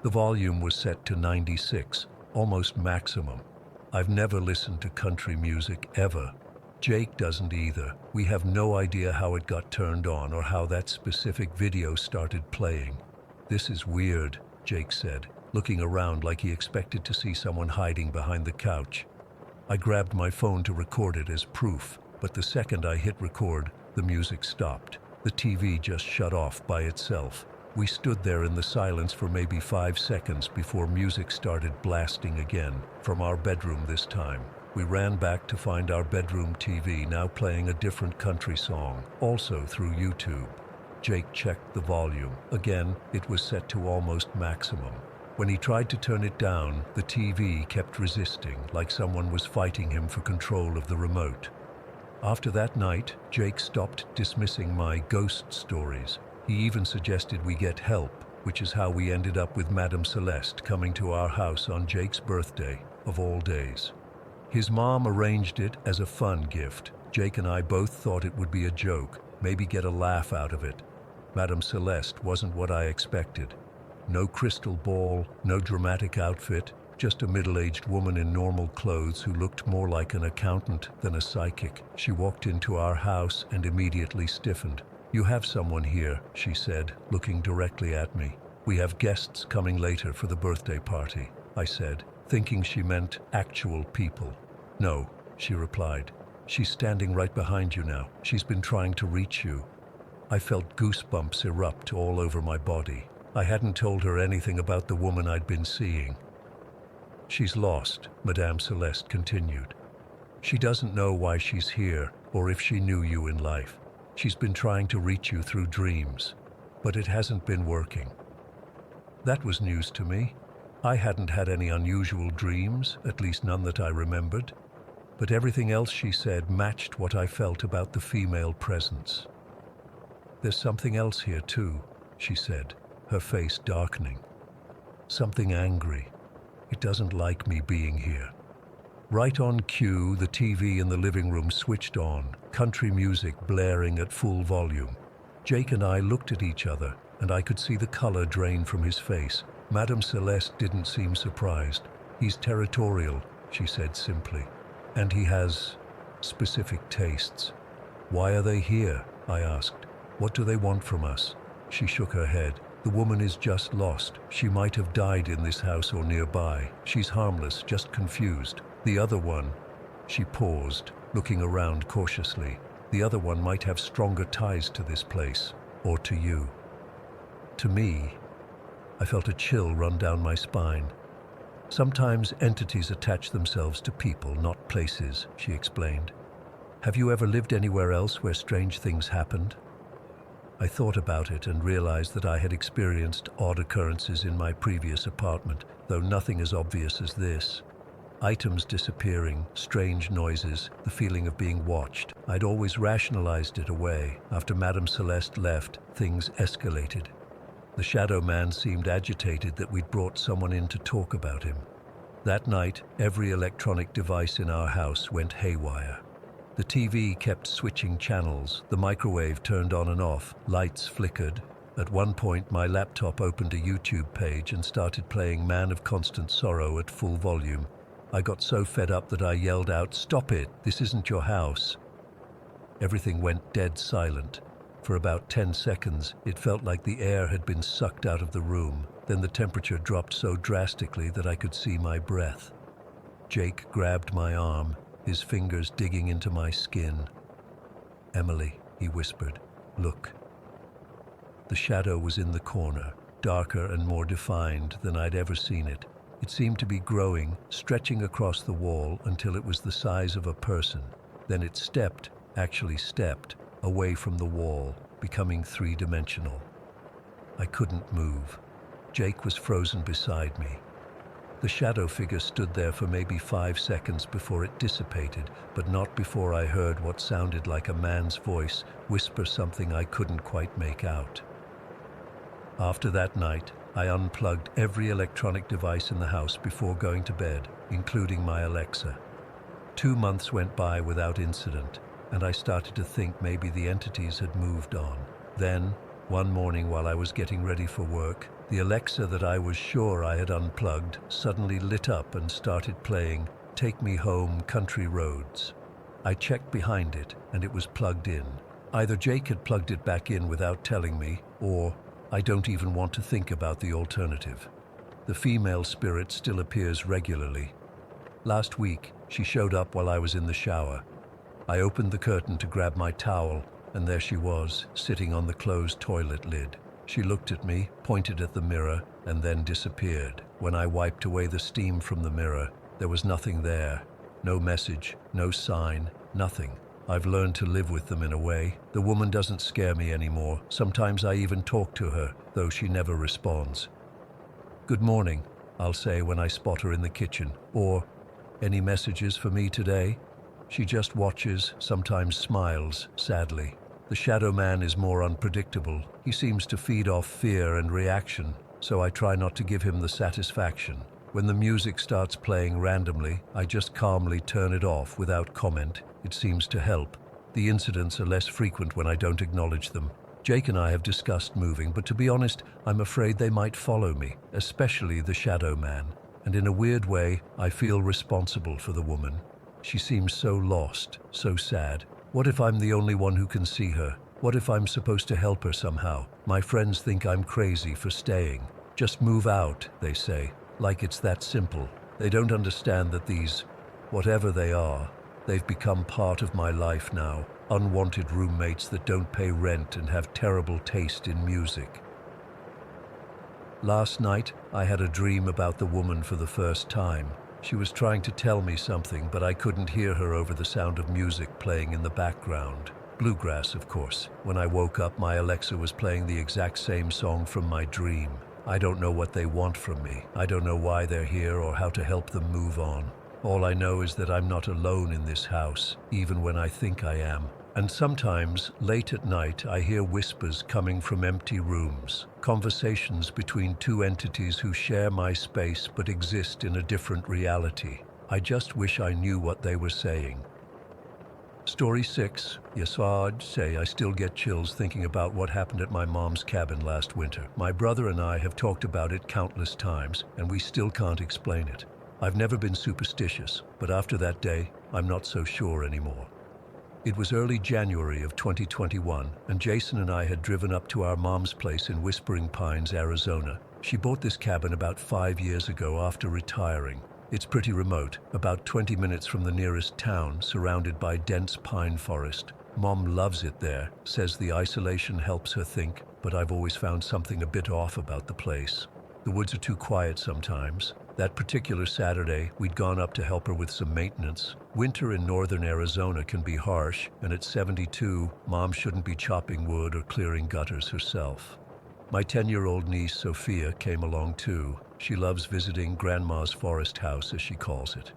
The volume was set to 96, almost maximum. I've never listened to country music, ever. Jake doesn't either. We have no idea how it got turned on or how that specific video started playing. This is weird, Jake said, looking around like he expected to see someone hiding behind the couch. I grabbed my phone to record it as proof, but the second I hit record, the music stopped. The TV just shut off by itself. We stood there in the silence for maybe 5 seconds before music started blasting again, from our bedroom this time. We ran back to find our bedroom TV now playing a different country song, also through YouTube. Jake checked the volume. Again, it was set to almost maximum. When he tried to turn it down, the TV kept resisting, like someone was fighting him for control of the remote. After that night, Jake stopped dismissing my ghost stories. He even suggested we get help, which is how we ended up with Madame Celeste coming to our house on Jake's birthday, of all days. His mom arranged it as a fun gift. Jake and I both thought it would be a joke, maybe get a laugh out of it. Madame Celeste wasn't what I expected. No crystal ball, no dramatic outfit, just a middle-aged woman in normal clothes who looked more like an accountant than a psychic. She walked into our house and immediately stiffened. "You have someone here," she said, looking directly at me. "We have guests coming later for the birthday party," I said, thinking she meant actual people. "No," she replied. "She's standing right behind you now. She's been trying to reach you." I felt goosebumps erupt all over my body. I hadn't told her anything about the woman I'd been seeing. "She's lost," Madame Celeste continued. "She doesn't know why she's here or if she knew you in life. She's been trying to reach you through dreams, but it hasn't been working." That was news to me. I hadn't had any unusual dreams, at least none that I remembered, but everything else she said matched what I felt about the female presence. "There's something else here too," she said, her face darkening. "Something angry. It doesn't like me being here." Right on cue, the TV in the living room switched on, country music blaring at full volume. Jake and I looked at each other, and I could see the color drain from his face. Madame Celeste didn't seem surprised. "He's territorial," she said simply, "and he has specific tastes." "Why are they here?" I asked. "What do they want from us?" She shook her head. "The woman is just lost. She might have died in this house or nearby. She's harmless, just confused. The other one," she paused, looking around cautiously. "The other one might have stronger ties to this place, or to you." To me, I felt a chill run down my spine. "Sometimes entities attach themselves to people, not places," she explained. "Have you ever lived anywhere else where strange things happened?" I thought about it and realized that I had experienced odd occurrences in my previous apartment, though nothing as obvious as this. Items disappearing, strange noises, the feeling of being watched. I'd always rationalized it away. After Madame Celeste left, things escalated. The shadow man seemed agitated that we'd brought someone in to talk about him. That night, every electronic device in our house went haywire. The TV kept switching channels, the microwave turned on and off, lights flickered. At one point, my laptop opened a YouTube page and started playing Man of Constant Sorrow at full volume. I got so fed up that I yelled out, "Stop it, this isn't your house." Everything went dead silent. For about 10 seconds, it felt like the air had been sucked out of the room. Then the temperature dropped so drastically that I could see my breath. Jake grabbed my arm, his fingers digging into my skin. "Emily," he whispered, "look." The shadow was in the corner, darker and more defined than I'd ever seen it. It seemed to be growing, stretching across the wall until it was the size of a person. Then it actually stepped, away from the wall, becoming three-dimensional. I couldn't move. Jake was frozen beside me. The shadow figure stood there for maybe 5 seconds before it dissipated, but not before I heard what sounded like a man's voice whisper something I couldn't quite make out. After that night, I unplugged every electronic device in the house before going to bed, including my Alexa. 2 months went by without incident, and I started to think maybe the entities had moved on. Then, one morning while I was getting ready for work, the Alexa that I was sure I had unplugged suddenly lit up and started playing "Take Me Home, Country Roads." I checked behind it, and it was plugged in. Either Jake had plugged it back in without telling me, or I don't even want to think about the alternative. The female spirit still appears regularly. Last week, she showed up while I was in the shower. I opened the curtain to grab my towel, and there she was, sitting on the closed toilet lid. She looked at me, pointed at the mirror, and then disappeared. When I wiped away the steam from the mirror, there was nothing there. No message, no sign, nothing. I've learned to live with them in a way. The woman doesn't scare me anymore. Sometimes I even talk to her, though she never responds. "Good morning," I'll say when I spot her in the kitchen. Or, "Any messages for me today?" She just watches, sometimes smiles, sadly. The shadow man is more unpredictable. He seems to feed off fear and reaction, so I try not to give him the satisfaction. When the music starts playing randomly, I just calmly turn it off without comment. It seems to help. The incidents are less frequent when I don't acknowledge them. Jake and I have discussed moving, but to be honest, I'm afraid they might follow me, especially the shadow man. And in a weird way, I feel responsible for the woman. She seems so lost, so sad. What if I'm the only one who can see her? What if I'm supposed to help her somehow? My friends think I'm crazy for staying. "Just move out," they say, like it's that simple. They don't understand that these, whatever they are, they've become part of my life now. Unwanted roommates that don't pay rent and have terrible taste in music. Last night, I had a dream about the woman for the first time. She was trying to tell me something, but I couldn't hear her over the sound of music playing in the background. Bluegrass, of course. When I woke up, my Alexa was playing the exact same song from my dream. I don't know what they want from me. I don't know why they're here or how to help them move on. All I know is that I'm not alone in this house, even when I think I am. And sometimes, late at night, I hear whispers coming from empty rooms, conversations between two entities who share my space but exist in a different reality. I just wish I knew what they were saying. Story 6. Yes, I'd say I still get chills thinking about what happened at my mom's cabin last winter. My brother and I have talked about it countless times, and we still can't explain it. I've never been superstitious, but after that day, I'm not so sure anymore. It was early January of 2021, and Jason and I had driven up to our mom's place in Whispering Pines, Arizona. She bought this cabin about 5 years ago after retiring. It's pretty remote, about 20 minutes from the nearest town, surrounded by dense pine forest. Mom loves it there, says the isolation helps her think, but I've always found something a bit off about the place. The woods are too quiet sometimes. That particular Saturday, we'd gone up to help her with some maintenance. Winter in northern Arizona can be harsh, and at 72, Mom shouldn't be chopping wood or clearing gutters herself. My 10-year-old niece, Sophia, came along too. She loves visiting Grandma's forest house, as she calls it.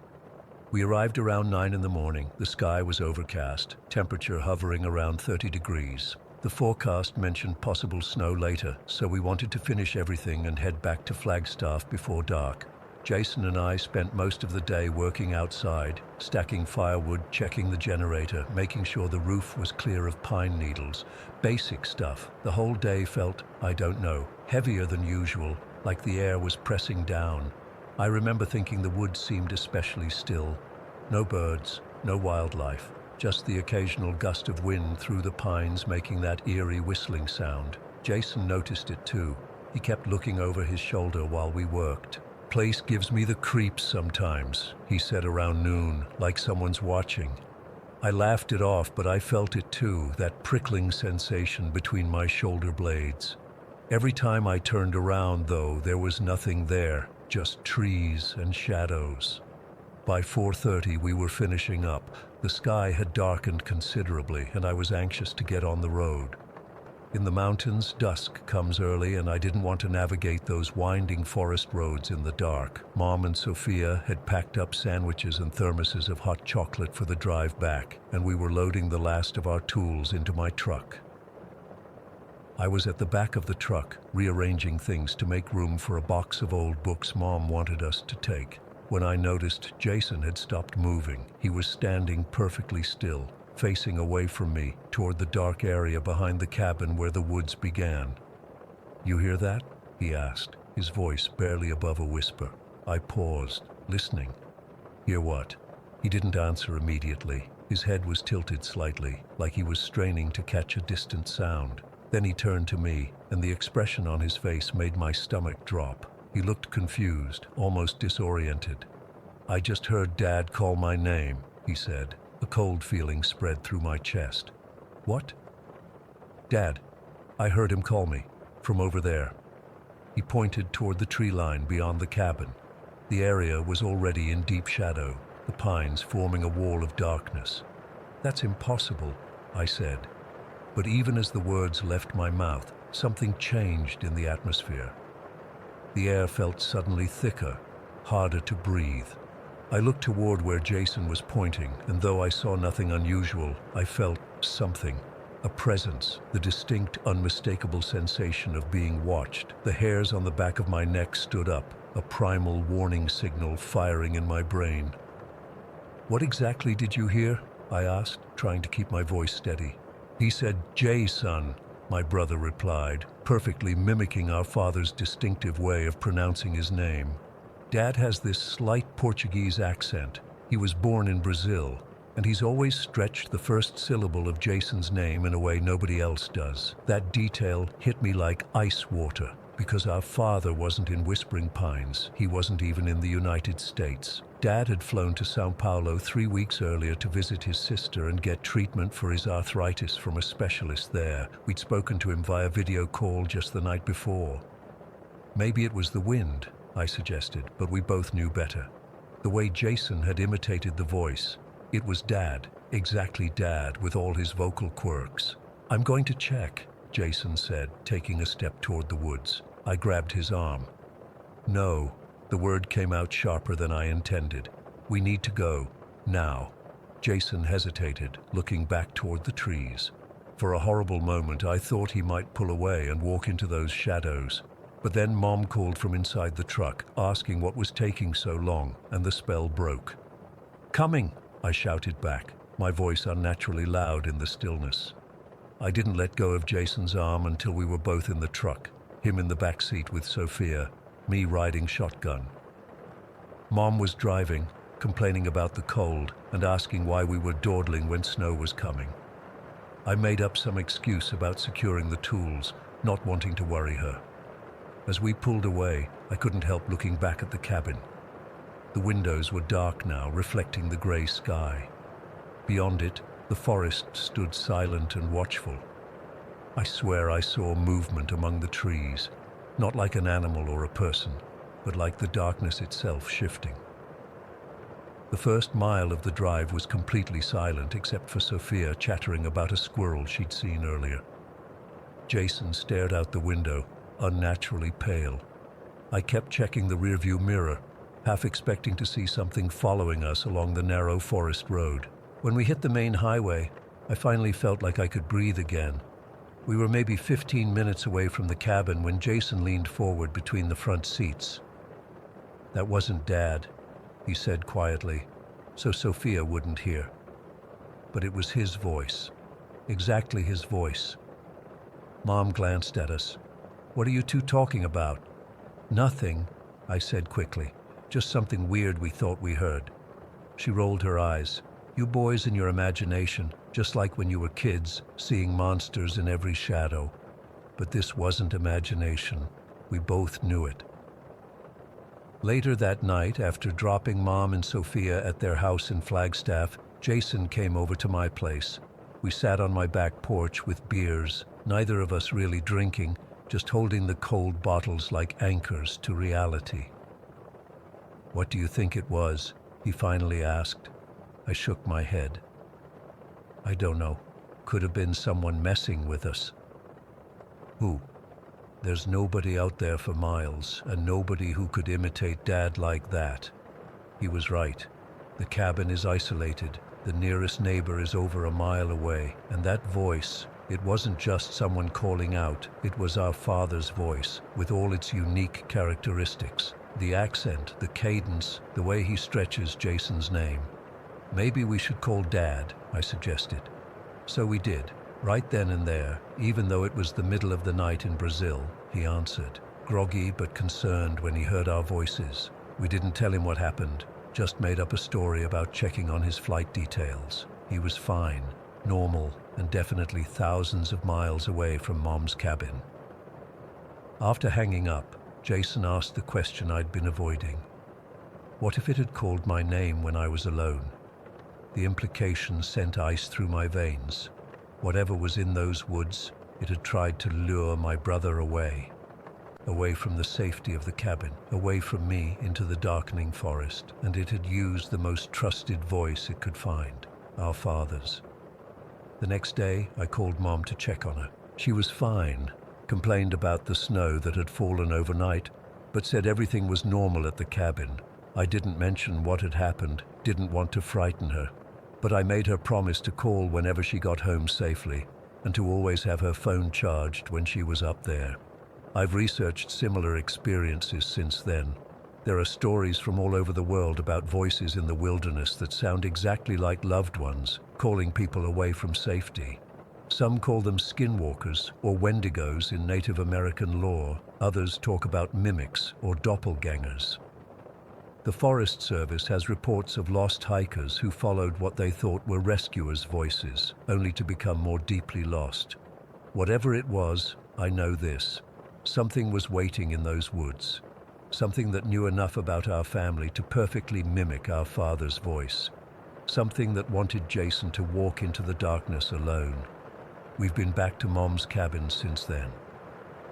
We arrived around 9 in the morning. The sky was overcast, temperature hovering around 30 degrees. The forecast mentioned possible snow later, so we wanted to finish everything and head back to Flagstaff before dark. Jason and I spent most of the day working outside, stacking firewood, checking the generator, making sure the roof was clear of pine needles. Basic stuff. The whole day felt, I don't know, heavier than usual, like the air was pressing down. I remember thinking the woods seemed especially still. No birds, no wildlife, just the occasional gust of wind through the pines making that eerie whistling sound. Jason noticed it too. He kept looking over his shoulder while we worked. "Place gives me the creeps sometimes," he said around noon, like someone's watching. I laughed it off, but I felt it too, that prickling sensation between my shoulder blades. Every time I turned around, though, there was nothing there, just trees and shadows. By 4:30 we were finishing up. The sky had darkened considerably, and I was anxious to get on the road. In the mountains, dusk comes early, and I didn't want to navigate those winding forest roads in the dark. Mom and Sophia had packed up sandwiches and thermoses of hot chocolate for the drive back, and we were loading the last of our tools into my truck. I was at the back of the truck, rearranging things to make room for a box of old books Mom wanted us to take, when I noticed Jason had stopped moving. He was standing perfectly still, facing away from me, toward the dark area behind the cabin where the woods began. "You hear that?" he asked, his voice barely above a whisper. I paused, listening. "Hear what?" He didn't answer immediately. His head was tilted slightly, like he was straining to catch a distant sound. Then he turned to me, and the expression on his face made my stomach drop. He looked confused, almost disoriented. "I just heard Dad call my name," he said. A cold feeling spread through my chest. "What?" "Dad. I heard him call me. From over there." He pointed toward the tree line beyond the cabin. The area was already in deep shadow, the pines forming a wall of darkness. "That's impossible," I said. But even as the words left my mouth, something changed in the atmosphere. The air felt suddenly thicker, harder to breathe. I looked toward where Jason was pointing, and though I saw nothing unusual, I felt something. A presence, the distinct, unmistakable sensation of being watched. The hairs on the back of my neck stood up, a primal warning signal firing in my brain. "What exactly did you hear?" I asked, trying to keep my voice steady. "He said, 'Jason,'" my brother replied, perfectly mimicking our father's distinctive way of pronouncing his name. Dad has this slight Portuguese accent. He was born in Brazil, and he's always stretched the first syllable of Jason's name in a way nobody else does. That detail hit me like ice water, because our father wasn't in Whispering Pines. He wasn't even in the United States. Dad had flown to Sao Paulo 3 weeks earlier to visit his sister and get treatment for his arthritis from a specialist there. We'd spoken to him via video call just the night before. "Maybe it was the wind," I suggested, but we both knew better. The way Jason had imitated the voice, it was Dad, exactly Dad, with all his vocal quirks. "I'm going to check," Jason said, taking a step toward the woods. I grabbed his arm. "No." The word came out sharper than I intended. "We need to go. Now." Jason hesitated, looking back toward the trees. For a horrible moment, I thought he might pull away and walk into those shadows. But then Mom called from inside the truck, asking what was taking so long, and the spell broke. "Coming!" I shouted back, my voice unnaturally loud in the stillness. I didn't let go of Jason's arm until we were both in the truck, him in the back seat with Sophia, me riding shotgun. Mom was driving, complaining about the cold and asking why we were dawdling when snow was coming. I made up some excuse about securing the tools, not wanting to worry her. As we pulled away, I couldn't help looking back at the cabin. The windows were dark now, reflecting the gray sky. Beyond it, the forest stood silent and watchful. I swear I saw movement among the trees, not like an animal or a person, but like the darkness itself shifting. The first mile of the drive was completely silent except for Sophia chattering about a squirrel she'd seen earlier. Jason stared out the window, unnaturally pale. I kept checking the rearview mirror, half expecting to see something following us along the narrow forest road. When we hit the main highway, I finally felt like I could breathe again. We were maybe 15 minutes away from the cabin when Jason leaned forward between the front seats. "That wasn't Dad," he said quietly, so Sophia wouldn't hear. But it was his voice, exactly his voice. Mom glanced at us. "What are you two talking about?" "Nothing," I said quickly. "Just something weird we thought we heard." She rolled her eyes. "You boys in your imagination, just like when you were kids, seeing monsters in every shadow. But this wasn't imagination. We both knew it." Later that night, after dropping Mom and Sophia at their house in Flagstaff, Jason came over to my place. We sat on my back porch with beers, neither of us really drinking, just holding the cold bottles like anchors to reality. "What do you think it was?" he finally asked. I shook my head. "I don't know. Could have been someone messing with us." "Who?" "There's nobody out there for miles, and nobody who could imitate Dad like that." He was right. The cabin is isolated. The nearest neighbor is over a mile away, and that voice, It wasn't just someone calling out, it was our father's voice, with all its unique characteristics. The accent, the cadence, the way he stretches Jason's name. Maybe we should call Dad, I suggested. So we did. Right then and there, even though it was the middle of the night in Brazil, he answered, groggy but concerned when he heard our voices. We didn't tell him what happened, just made up a story about checking on his flight details. He was fine, normal, and definitely thousands of miles away from Mom's cabin. After hanging up, Jason asked the question I'd been avoiding. What if it had called my name when I was alone? The implication sent ice through my veins. Whatever was in those woods, it had tried to lure my brother away from the safety of the cabin, away from me into the darkening forest, and it had used the most trusted voice it could find, our father's. The next day, I called Mom to check on her. She was fine, complained about the snow that had fallen overnight, but said everything was normal at the cabin. I didn't mention what had happened, didn't want to frighten her, but I made her promise to call whenever she got home safely, and to always have her phone charged when she was up there. I've researched similar experiences since then. There are stories from all over the world about voices in the wilderness that sound exactly like loved ones, calling people away from safety. Some call them skinwalkers or wendigos in Native American lore. Others talk about mimics or doppelgangers. The Forest Service has reports of lost hikers who followed what they thought were rescuers' voices, only to become more deeply lost. Whatever it was, I know this. Something was waiting in those woods. Something that knew enough about our family to perfectly mimic our father's voice. Something that wanted Jason to walk into the darkness alone. We've been back to Mom's cabin since then.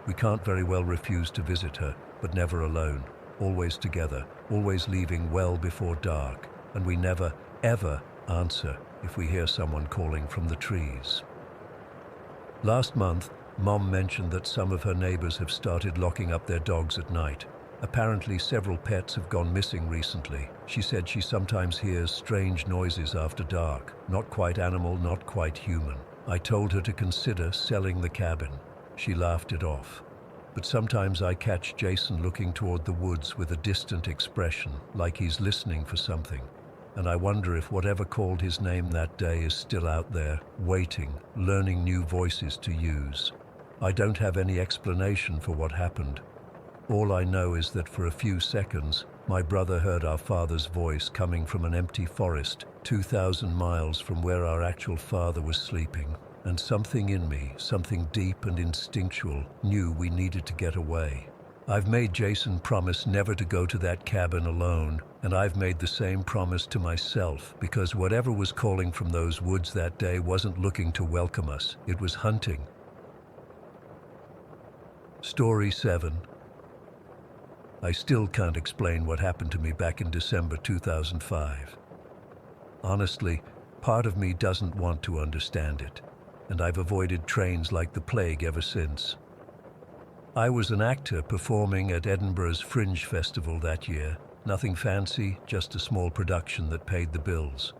We can't very well refuse to visit her, but never alone. Always together, always leaving well before dark, and we never, ever answer if we hear someone calling from the trees. Last month, Mom mentioned that some of her neighbors have started locking up their dogs at night. Apparently, several pets have gone missing recently. She said she sometimes hears strange noises after dark, not quite animal, not quite human. I told her to consider selling the cabin. She laughed it off. But sometimes I catch Jason looking toward the woods with a distant expression, like he's listening for something. And I wonder if whatever called his name that day is still out there, waiting, learning new voices to use. I don't have any explanation for what happened. All I know is that for a few seconds, my brother heard our father's voice coming from an empty forest, 2,000 miles from where our actual father was sleeping. And something in me, something deep and instinctual, knew we needed to get away. I've made Jason promise never to go to that cabin alone, and I've made the same promise to myself, because whatever was calling from those woods that day wasn't looking to welcome us, it was hunting. Story 7. I still can't explain what happened to me back in December 2005. Honestly, part of me doesn't want to understand it, and I've avoided trains like the plague ever since. I was an actor performing at Edinburgh's Fringe Festival that year. Nothing fancy, just a small production that paid the bills.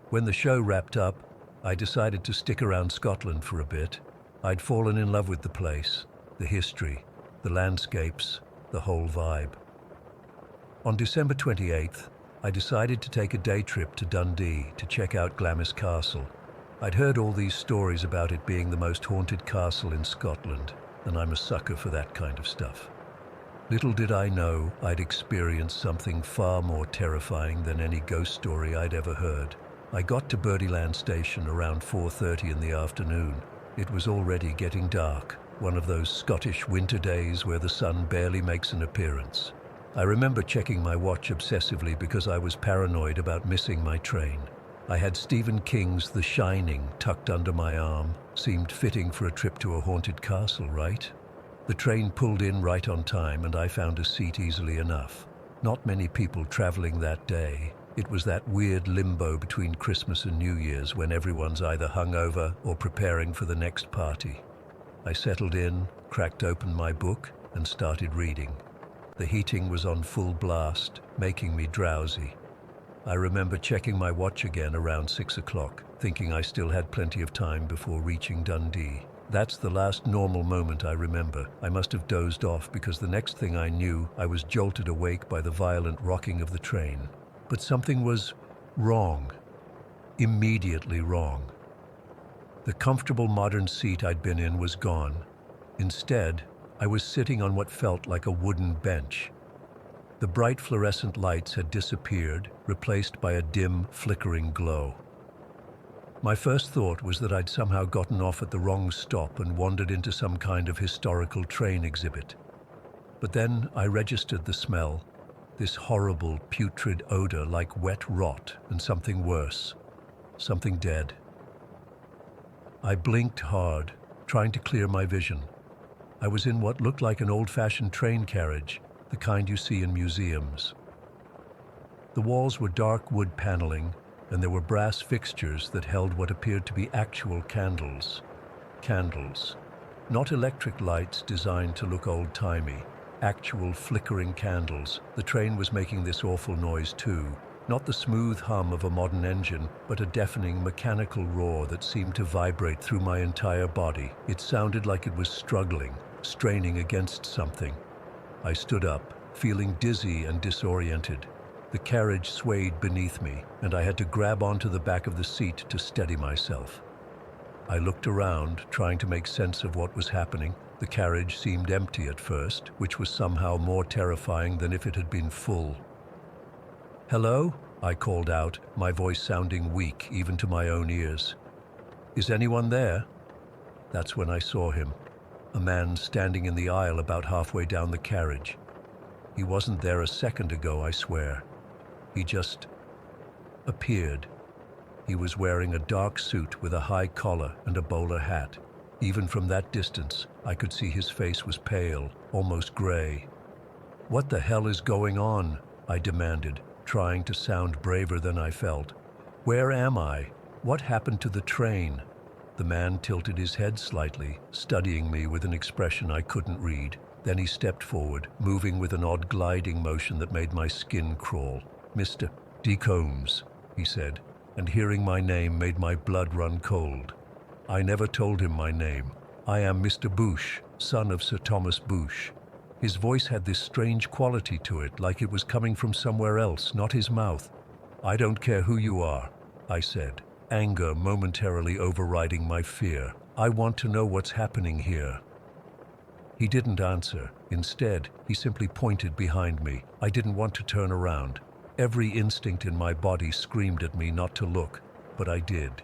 When the show wrapped up, I decided to stick around Scotland for a bit. I'd fallen in love with the place, the history, the landscapes, the whole vibe. On December 28th, I decided to take a day trip to Dundee to check out Glamis Castle. I'd heard all these stories about it being the most haunted castle in Scotland, and I'm a sucker for that kind of stuff. Little did I know I'd experienced something far more terrifying than any ghost story I'd ever heard. I got to Birdieland Station around 4:30 in the afternoon. It was already getting dark, one of those Scottish winter days where the sun barely makes an appearance. I remember checking my watch obsessively because I was paranoid about missing my train. I had Stephen King's The Shining tucked under my arm. Seemed fitting for a trip to a haunted castle, right? The train pulled in right on time and I found a seat easily enough. Not many people traveling that day. It was that weird limbo between Christmas and New Year's when everyone's either hungover or preparing for the next party. I settled in, cracked open my book, and started reading. The heating was on full blast, making me drowsy. I remember checking my watch again around 6 o'clock, thinking I still had plenty of time before reaching Dundee. That's the last normal moment I remember. I must have dozed off because the next thing I knew, I was jolted awake by the violent rocking of the train. But something was wrong. Immediately wrong. The comfortable modern seat I'd been in was gone. Instead, I was sitting on what felt like a wooden bench. The bright fluorescent lights had disappeared, replaced by a dim, flickering glow. My first thought was that I'd somehow gotten off at the wrong stop and wandered into some kind of historical train exhibit. But then I registered the smell, this horrible, putrid odor like wet rot and something worse, something dead. I blinked hard, trying to clear my vision. I was in what looked like an old-fashioned train carriage, the kind you see in museums. The walls were dark wood paneling, and there were brass fixtures that held what appeared to be actual candles. Candles. Not electric lights designed to look old-timey. Actual flickering candles. The train was making this awful noise too. Not the smooth hum of a modern engine, but a deafening mechanical roar that seemed to vibrate through my entire body. It sounded like it was struggling, straining against something. I stood up, feeling dizzy and disoriented. The carriage swayed beneath me, and I had to grab onto the back of the seat to steady myself. I looked around, trying to make sense of what was happening. The carriage seemed empty at first, which was somehow more terrifying than if it had been full. "Hello?" I called out, my voice sounding weak even to my own ears. "Is anyone there?" That's when I saw him, a man standing in the aisle about halfway down the carriage. He wasn't there a second ago, I swear. He just appeared. He was wearing a dark suit with a high collar and a bowler hat. Even from that distance, I could see his face was pale, almost gray. "What the hell is going on?" I demanded, trying to sound braver than I felt. "Where am I? What happened to the train?" The man tilted his head slightly, studying me with an expression I couldn't read. Then he stepped forward, moving with an odd gliding motion that made my skin crawl. "Mr. D. Combs," he said, and hearing my name made my blood run cold. I never told him my name. "I am Mr. Bush, son of Sir Thomas Bush." His voice had this strange quality to it, like it was coming from somewhere else, not his mouth. "I don't care who you are," I said, anger momentarily overriding my fear. "I want to know what's happening here." He didn't answer. Instead, he simply pointed behind me. I didn't want to turn around. Every instinct in my body screamed at me not to look, but I did.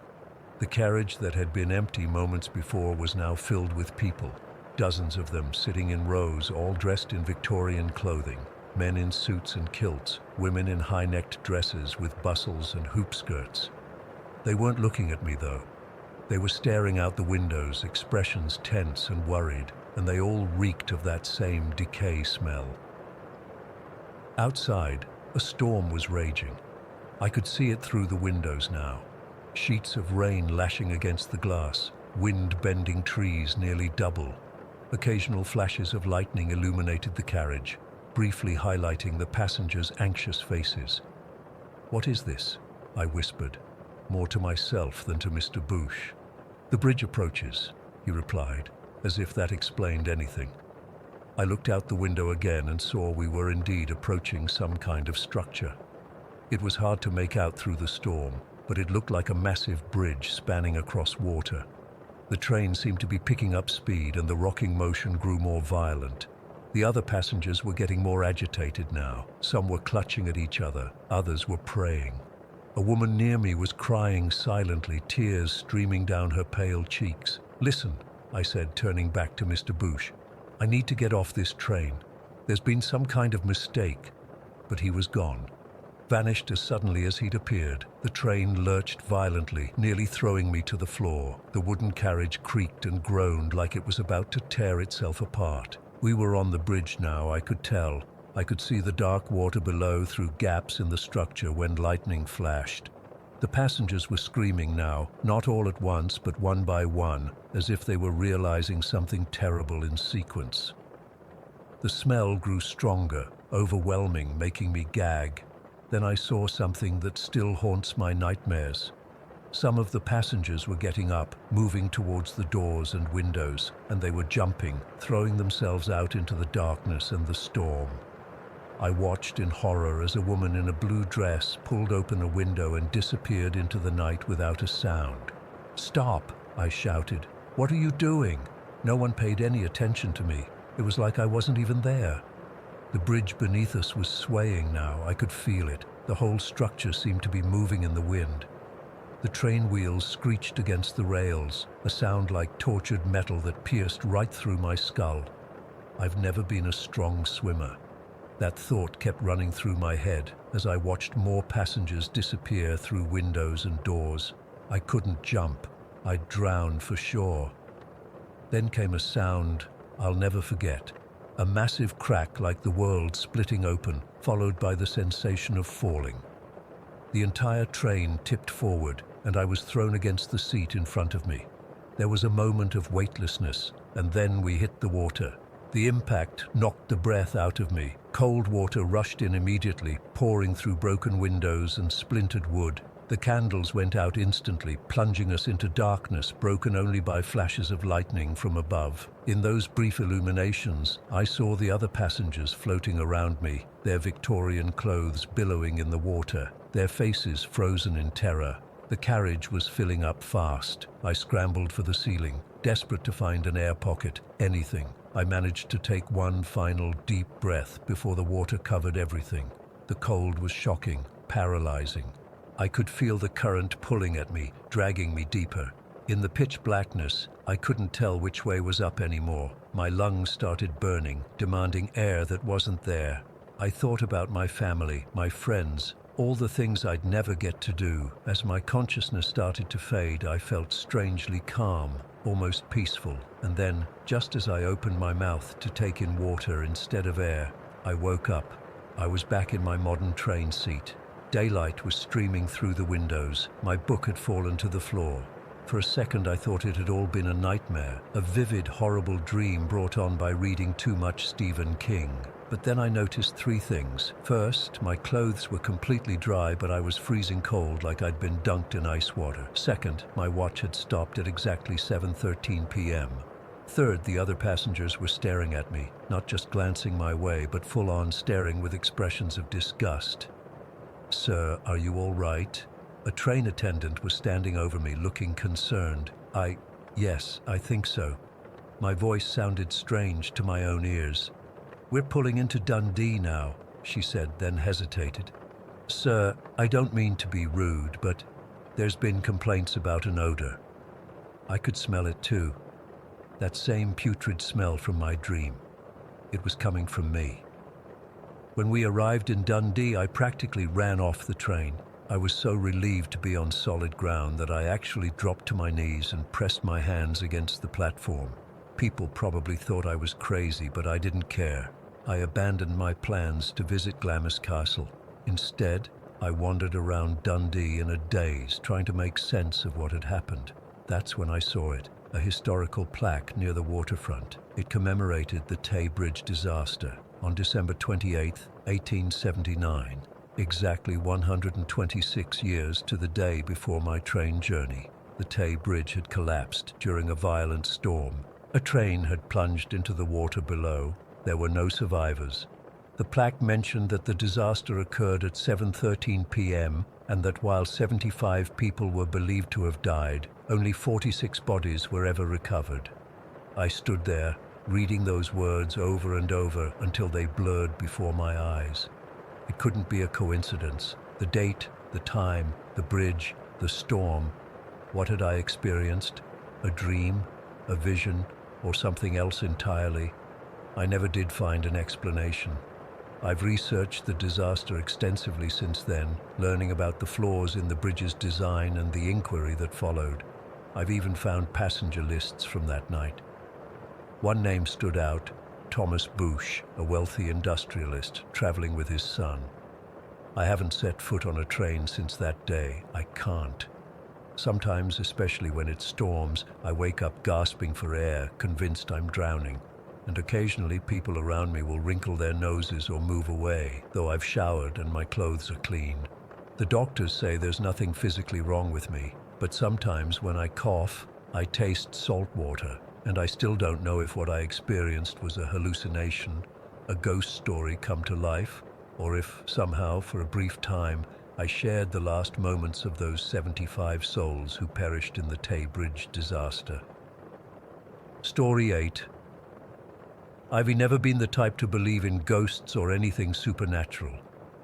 The carriage that had been empty moments before was now filled with people. Dozens of them sitting in rows, all dressed in Victorian clothing. Men in suits and kilts, women in high-necked dresses with bustles and hoop skirts. They weren't looking at me, though. They were staring out the windows, expressions tense and worried, and they all reeked of that same decay smell. Outside, a storm was raging. I could see it through the windows now. Sheets of rain lashing against the glass, wind bending trees nearly double. Occasional flashes of lightning illuminated the carriage, briefly highlighting the passengers' anxious faces. "What is this?" I whispered, more to myself than to Mr. Bush. "The bridge approaches," he replied, as if that explained anything. I looked out the window again and saw we were indeed approaching some kind of structure. It was hard to make out through the storm, but it looked like a massive bridge spanning across water. The train seemed to be picking up speed and the rocking motion grew more violent. The other passengers were getting more agitated now. Some were clutching at each other, others were praying. A woman near me was crying silently, tears streaming down her pale cheeks. "Listen," I said, turning back to Mr. Bush. "I need to get off this train. There's been some kind of mistake." But he was gone. Vanished as suddenly as he'd appeared. The train lurched violently, nearly throwing me to the floor. The wooden carriage creaked and groaned like it was about to tear itself apart. We were on the bridge now, I could tell. I could see the dark water below through gaps in the structure when lightning flashed. The passengers were screaming now, not all at once, but one by one, as if they were realizing something terrible in sequence. The smell grew stronger, overwhelming, making me gag. Then I saw something that still haunts my nightmares. Some of the passengers were getting up, moving towards the doors and windows, and they were jumping, throwing themselves out into the darkness and the storm. I watched in horror as a woman in a blue dress pulled open a window and disappeared into the night without a sound. "Stop!" I shouted. "What are you doing?" No one paid any attention to me. It was like I wasn't even there. The bridge beneath us was swaying now. I could feel it. The whole structure seemed to be moving in the wind. The train wheels screeched against the rails, a sound like tortured metal that pierced right through my skull. I've never been a strong swimmer. That thought kept running through my head as I watched more passengers disappear through windows and doors. I couldn't jump. I'd drown for sure. Then came a sound I'll never forget. A massive crack like the world splitting open, followed by the sensation of falling. The entire train tipped forward, and I was thrown against the seat in front of me. There was a moment of weightlessness, and then we hit the water. The impact knocked the breath out of me. Cold water rushed in immediately, pouring through broken windows and splintered wood. The candles went out instantly, plunging us into darkness, broken only by flashes of lightning from above. In those brief illuminations, I saw the other passengers floating around me, their Victorian clothes billowing in the water, their faces frozen in terror. The carriage was filling up fast. I scrambled for the ceiling, desperate to find an air pocket, anything. I managed to take one final deep breath before the water covered everything. The cold was shocking, paralyzing. I could feel the current pulling at me, dragging me deeper. In the pitch blackness, I couldn't tell which way was up anymore. My lungs started burning, demanding air that wasn't there. I thought about my family, my friends, all the things I'd never get to do. As my consciousness started to fade, I felt strangely calm, almost peaceful. And then, just as I opened my mouth to take in water instead of air, I woke up. I was back in my modern train seat. Daylight was streaming through the windows. My book had fallen to the floor. For a second I thought it had all been a nightmare, a vivid, horrible dream brought on by reading too much Stephen King. But then I noticed three things. First, my clothes were completely dry, but I was freezing cold like I'd been dunked in ice water. Second, my watch had stopped at exactly 7:13 p.m. Third, the other passengers were staring at me, not just glancing my way, but full-on staring with expressions of disgust. "Sir, are you all right?" A train attendant was standing over me, looking concerned. Yes, I think so." My voice sounded strange to my own ears. "We're pulling into Dundee now," she said, then hesitated. "Sir, I don't mean to be rude, but there's been complaints about an odor." I could smell it too. That same putrid smell from my dream. It was coming from me. When we arrived in Dundee, I practically ran off the train. I was so relieved to be on solid ground that I actually dropped to my knees and pressed my hands against the platform. People probably thought I was crazy, but I didn't care. I abandoned my plans to visit Glamis Castle. Instead, I wandered around Dundee in a daze, trying to make sense of what had happened. That's when I saw it, a historical plaque near the waterfront. It commemorated the Tay Bridge disaster on December 28, 1879, exactly 126 years to the day before my train journey. The Tay Bridge had collapsed during a violent storm. A train had plunged into the water below. There were no survivors. The plaque mentioned that the disaster occurred at 7:13 p.m. and that while 75 people were believed to have died, only 46 bodies were ever recovered. I stood there, reading those words over and over until they blurred before my eyes. It couldn't be a coincidence. The date, the time, the bridge, the storm. What had I experienced? A dream? A vision? Or something else entirely? I never did find an explanation. I've researched the disaster extensively since then, learning about the flaws in the bridge's design and the inquiry that followed. I've even found passenger lists from that night. One name stood out, Thomas Bush, a wealthy industrialist traveling with his son. I haven't set foot on a train since that day. I can't. Sometimes, especially when it storms, I wake up gasping for air, convinced I'm drowning. and occasionally people around me will wrinkle their noses or move away, though I've showered and my clothes are clean. The doctors say there's nothing physically wrong with me, but sometimes when I cough, I taste salt water, and I still don't know if what I experienced was a hallucination, a ghost story come to life, or if somehow, for a brief time, I shared the last moments of those 75 souls who perished in the Tay Bridge disaster. Story 8. I've never been the type to believe in ghosts or anything supernatural.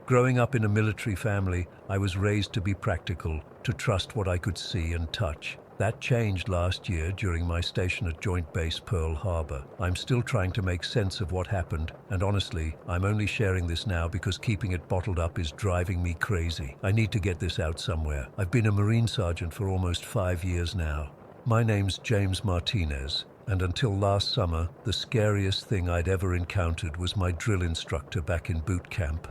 Growing up in a military family, I was raised to be practical, to trust what I could see and touch. That changed last year during my station at Joint Base Pearl Harbor. I'm still trying to make sense of what happened, and honestly, I'm only sharing this now because keeping it bottled up is driving me crazy. I need to get this out somewhere. I've been a Marine Sergeant for almost 5 years now. My name's James Martinez, and until last summer, the scariest thing I'd ever encountered was my drill instructor back in boot camp.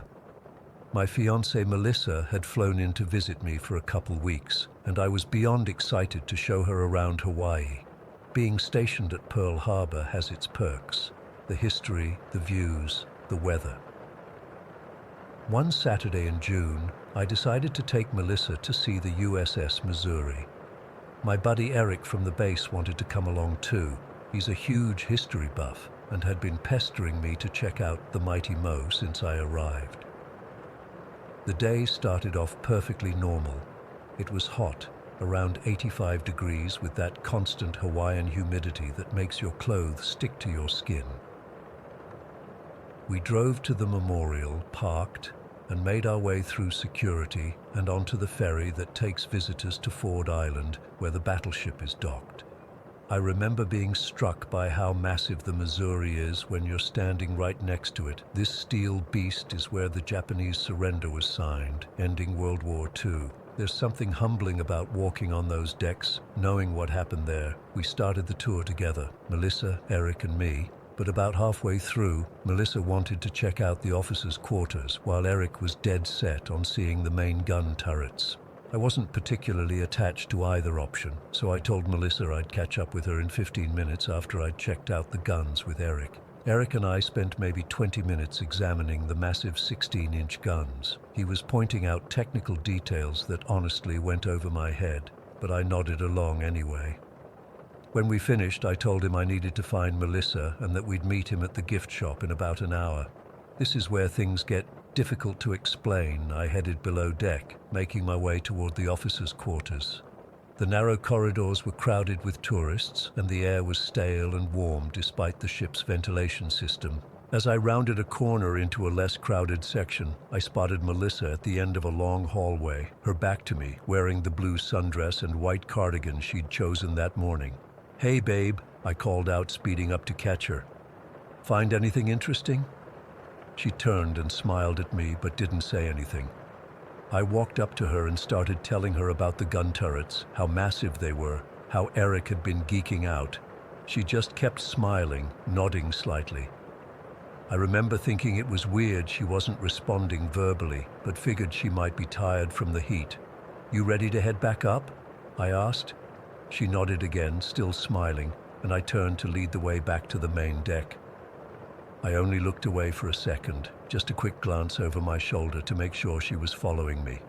My fiancée Melissa had flown in to visit me for a couple weeks, and I was beyond excited to show her around Hawaii. Being stationed at Pearl Harbor has its perks: the history, the views, the weather. One Saturday in June, I decided to take Melissa to see the USS Missouri. My buddy Eric from the base wanted to come along too. He's a huge history buff and had been pestering me to check out the Mighty Mo since I arrived. The day started off perfectly normal. It was hot, around 85 degrees, with that constant Hawaiian humidity that makes your clothes stick to your skin. We drove to the memorial, parked, and made our way through security and onto the ferry that takes visitors to Ford Island, where the battleship is docked. I remember being struck by how massive the Missouri is when you're standing right next to it. This steel beast is where the Japanese surrender was signed, ending World War II. There's something humbling about walking on those decks, knowing what happened there. We started the tour together, Melissa, Eric, and me. But about halfway through, Melissa wanted to check out the officers' quarters, while Eric was dead set on seeing the main gun turrets. I wasn't particularly attached to either option, so I told Melissa I'd catch up with her in 15 minutes after I'd checked out the guns with Eric. Eric and I spent maybe 20 minutes examining the massive 16-inch guns. He was pointing out technical details that honestly went over my head, but I nodded along anyway. When we finished, I told him I needed to find Melissa and that we'd meet him at the gift shop in about an hour. This is where things get difficult to explain. I headed below deck, making my way toward the officers' quarters. The narrow corridors were crowded with tourists, and the air was stale and warm despite the ship's ventilation system. As I rounded a corner into a less crowded section, I spotted Melissa at the end of a long hallway, her back to me, wearing the blue sundress and white cardigan she'd chosen that morning. "Hey, babe," I called out, speeding up to catch her. "Find anything interesting?" She turned and smiled at me, but didn't say anything. I walked up to her and started telling her about the gun turrets, how massive they were, how Eric had been geeking out. She just kept smiling, nodding slightly. I remember thinking it was weird she wasn't responding verbally, but figured she might be tired from the heat. "You ready to head back up?" I asked. She nodded again, still smiling, and I turned to lead the way back to the main deck. I only looked away for a second, just a quick glance over my shoulder to make sure she was following me.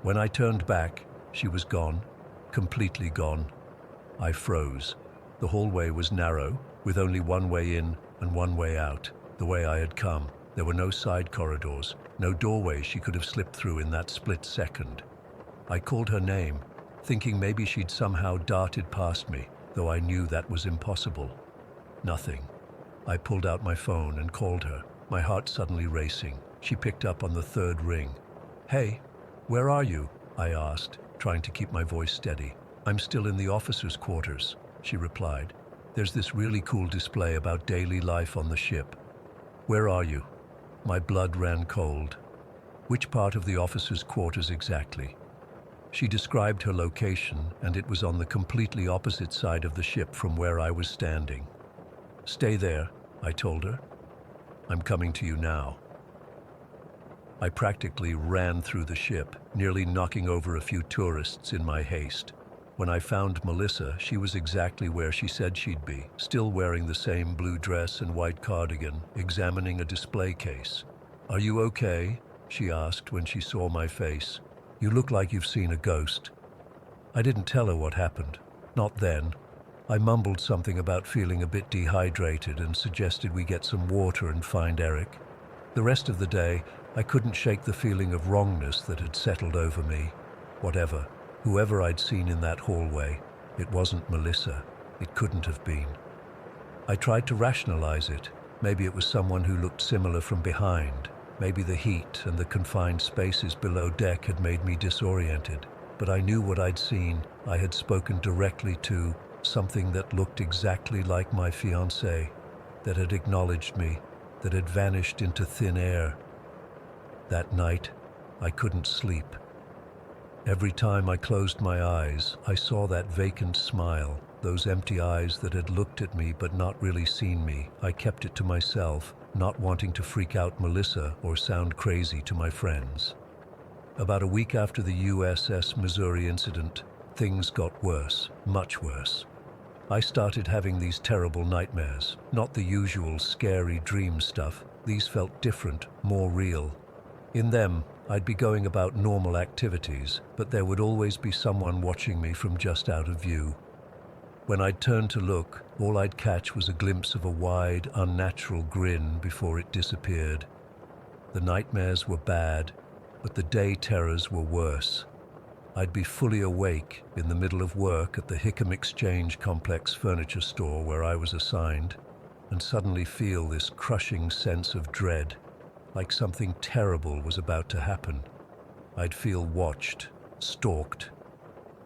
When I turned back, she was gone, completely gone. I froze. The hallway was narrow, with only one way in and one way out, the way I had come. There were no side corridors, no doorway she could have slipped through in that split second. I called her name, thinking maybe she'd somehow darted past me, though I knew that was impossible. Nothing. I pulled out my phone and called her, my heart suddenly racing. She picked up on the third ring. "Hey, where are you?" I asked, trying to keep my voice steady. "I'm still in the officers' quarters," she replied. "There's this really cool display about daily life on the ship." "Where are you?" My blood ran cold. "Which part of the officers' quarters exactly?" She described her location, and it was on the completely opposite side of the ship from where I was standing. "Stay there," I told her. "I'm coming to you now." I practically ran through the ship, nearly knocking over a few tourists in my haste. When I found Melissa, she was exactly where she said she'd be, still wearing the same blue dress and white cardigan, examining a display case. "Are you okay?" she asked when she saw my face. "You look like you've seen a ghost." I didn't tell her what happened. Not then. I mumbled something about feeling a bit dehydrated and suggested we get some water and find Eric. The rest of the day, I couldn't shake the feeling of wrongness that had settled over me. Whatever, whoever I'd seen in that hallway, it wasn't Melissa. It couldn't have been. I tried to rationalize it. Maybe it was someone who looked similar from behind. Maybe the heat and the confined spaces below deck had made me disoriented. But I knew what I'd seen. I had spoken directly to something that looked exactly like my fiancée, that had acknowledged me, that had vanished into thin air. That night, I couldn't sleep. Every time I closed my eyes, I saw that vacant smile, those empty eyes that had looked at me but not really seen me. I kept it to myself, not wanting to freak out Melissa or sound crazy to my friends. About a week after the USS Missouri incident, things got worse, much worse. I started having these terrible nightmares, not the usual scary dream stuff. These felt different, more real. In them, I'd be going about normal activities, but there would always be someone watching me from just out of view. When I'd turn to look, all I'd catch was a glimpse of a wide, unnatural grin before it disappeared. The nightmares were bad, but the day terrors were worse. I'd be fully awake in the middle of work at the Hickam Exchange Complex furniture store where I was assigned, and suddenly feel this crushing sense of dread, like something terrible was about to happen. I'd feel watched, stalked.